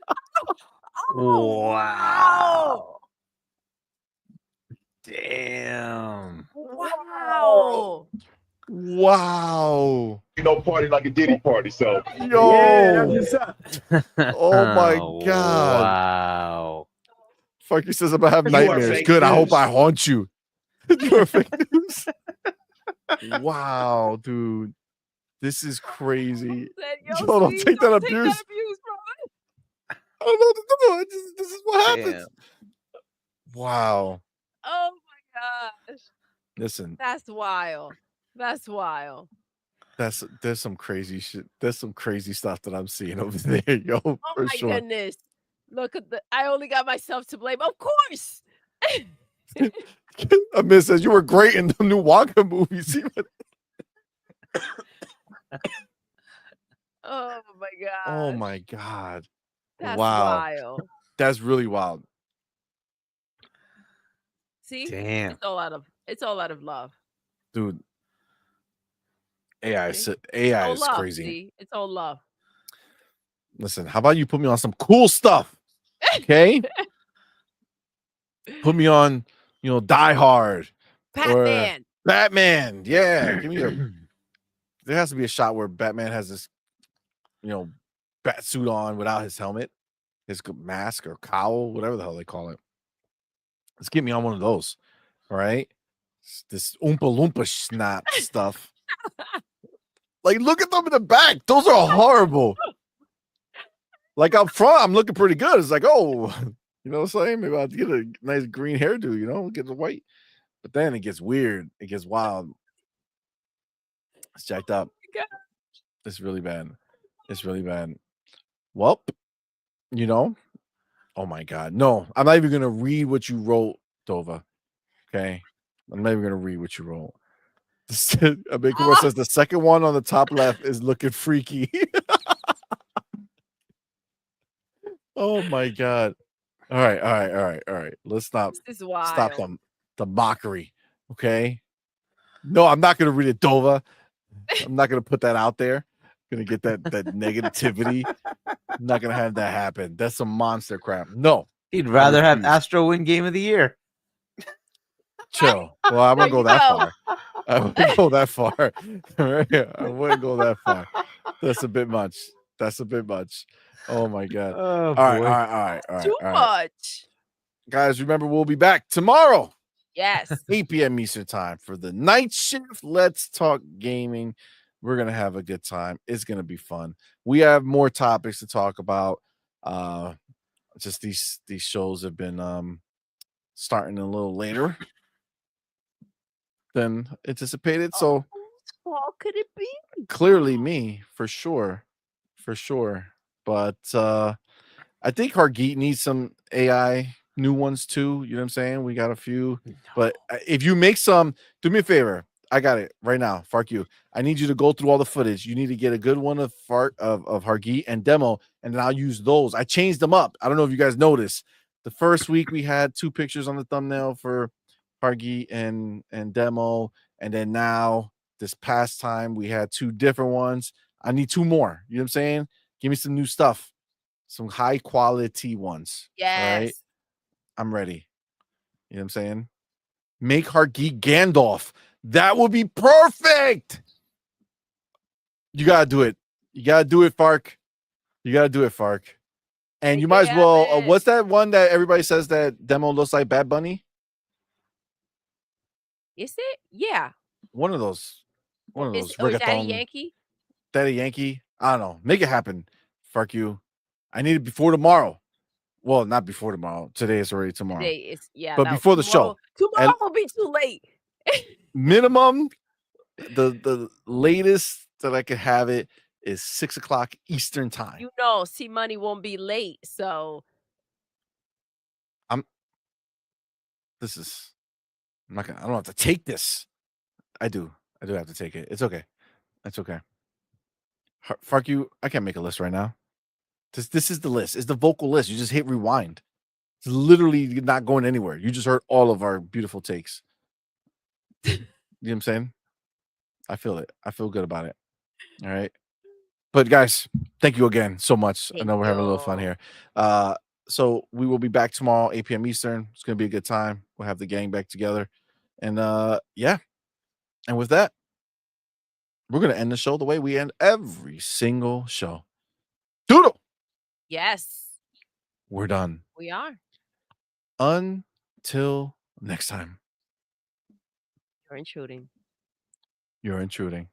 Speaker 2: Oh,
Speaker 3: Wow. Damn.
Speaker 2: wow.
Speaker 1: Wow.
Speaker 8: You know, party like a Diddy party. So
Speaker 1: Yo. Oh my god.
Speaker 3: Wow.
Speaker 1: Funky says I'm gonna have
Speaker 8: You are
Speaker 1: nightmares.
Speaker 8: fake
Speaker 1: Good. I hope
Speaker 8: news.
Speaker 1: I haunt you. You are fake news. Wow, dude. This is crazy.
Speaker 2: Said,
Speaker 1: Yo,
Speaker 2: yo,
Speaker 1: don't
Speaker 2: Steve,
Speaker 1: take that
Speaker 2: don't take
Speaker 1: abuse.
Speaker 2: that abuse, bro.
Speaker 1: I don't know what to do. This is what happens.
Speaker 3: Damn.
Speaker 1: Wow.
Speaker 2: Oh my gosh.
Speaker 1: Listen,
Speaker 2: That's wild. That's wild.
Speaker 1: there's some crazy shit. There's some crazy stuff that I'm seeing over there, yo.
Speaker 2: Oh
Speaker 1: For
Speaker 2: my
Speaker 1: sure.
Speaker 2: goodness. Look at I only got myself to blame. Of course.
Speaker 1: Amir says you were great in the new Wonka movie. See what?
Speaker 2: Oh my god.
Speaker 1: Oh my god.
Speaker 2: That's
Speaker 1: Wow.
Speaker 2: wild.
Speaker 1: That's really wild.
Speaker 2: See?
Speaker 3: Damn.
Speaker 2: It's all out of love.
Speaker 1: Dude. AI
Speaker 2: See?
Speaker 1: AI
Speaker 2: all
Speaker 1: is
Speaker 2: love,
Speaker 1: crazy.
Speaker 2: See? It's all love.
Speaker 1: Listen, how about you put me on some cool stuff? Okay? Put me on, Die Hard.
Speaker 2: Batman.
Speaker 1: Batman. Yeah. Give me there has to be a shot where Batman has this, bat suit on without his helmet, his mask or cowl, whatever the hell they call it. Let's get me on one of those. All right. This Oompa Loompa snap stuff. Like, look at them in the back. Those are horrible. Like up front, I'm looking pretty good. It's like, oh, you know what I'm saying? Maybe I'll get a nice green hairdo, get the white. But then it gets weird. It gets wild. It's jacked up.
Speaker 2: God.
Speaker 1: It's really bad. It's really bad. Well, oh my God. No, I'm not even going to read what you wrote, Dova. Okay. I'm not even going to read what you wrote. A big Kumar says the second one on the top left is looking freaky. Oh my God. All right. Let's stop.
Speaker 2: This is wild.
Speaker 1: Stop the mockery. Okay. No, I'm not gonna read it, Dova. I'm not gonna put that out there. Gonna get that negativity. I'm not gonna have that happen. That's some monster crap. No.
Speaker 3: He'd rather have
Speaker 1: refuse.
Speaker 3: Astro win game of the year.
Speaker 1: Chill. Well, I wouldn't go that
Speaker 2: There you
Speaker 1: far. I wouldn't go that far. I wouldn't go that far. That's a bit much. Oh my God.
Speaker 3: Oh,
Speaker 1: All right.
Speaker 2: Too much.
Speaker 1: Guys, remember we'll be back tomorrow,
Speaker 2: Yes.
Speaker 1: 8 p.m. Eastern time for the night shift. Let's talk gaming. We're gonna have a good time. It's gonna be fun. We have more topics to talk about. Just these shows have been starting a little later than anticipated. So
Speaker 2: What could it be?
Speaker 1: clearly me for sure. But I think Hargeet needs some AI new ones too. You know what I'm saying? We got a few, but if you make some, do me a favor. I got it right now. Fark you. I need you to go through all the footage. You need to get a good one of Hargeet and demo, and then I'll use those. I changed them up. I don't know if you guys noticed. The first week we had 2 pictures on the thumbnail for Hargeet and demo, and then now this past time we had 2 different ones. I need 2 more. You know what I'm saying? Give me some new stuff, some high quality ones.
Speaker 2: Yes.
Speaker 1: All right. I'm ready. You know what I'm saying? Make Hargeet Gandalf. That would be perfect. You gotta do it. Fark. And you might as well. What's that one that everybody says that demo looks like Bad Bunny?
Speaker 2: Is it? Yeah.
Speaker 1: One of those
Speaker 2: Is Daddy
Speaker 1: reggaeton,
Speaker 2: Yankee?
Speaker 1: Daddy Yankee. I don't know. Make it happen. Fuck you. I need it before tomorrow. Well, not before tomorrow. Today is already tomorrow.
Speaker 2: Today is
Speaker 1: But before the show.
Speaker 2: Tomorrow will be too late.
Speaker 1: Minimum, the latest that I could have it is 6 o'clock Eastern time.
Speaker 2: You know, CMoney won't be late, so
Speaker 1: This is I don't have to take this. I do have to take it. It's okay. It's okay. Fuck you. I can't make a list right now. This is the list. It's the vocal list. You just hit rewind. It's literally not going anywhere. You just heard all of our beautiful takes. You know what I'm saying? I feel it. I feel good about it. All right. But guys, thank you again so much. I know we're having a little fun here. So we will be back tomorrow, 8 p.m. Eastern. It's gonna be a good time. We'll have the gang back together. And yeah. And with that, we're gonna end the show the way we end every single show. Doodle.
Speaker 2: yes,
Speaker 1: We're done.
Speaker 2: we are.
Speaker 1: Until next time.
Speaker 2: You're intruding.
Speaker 1: You're intruding.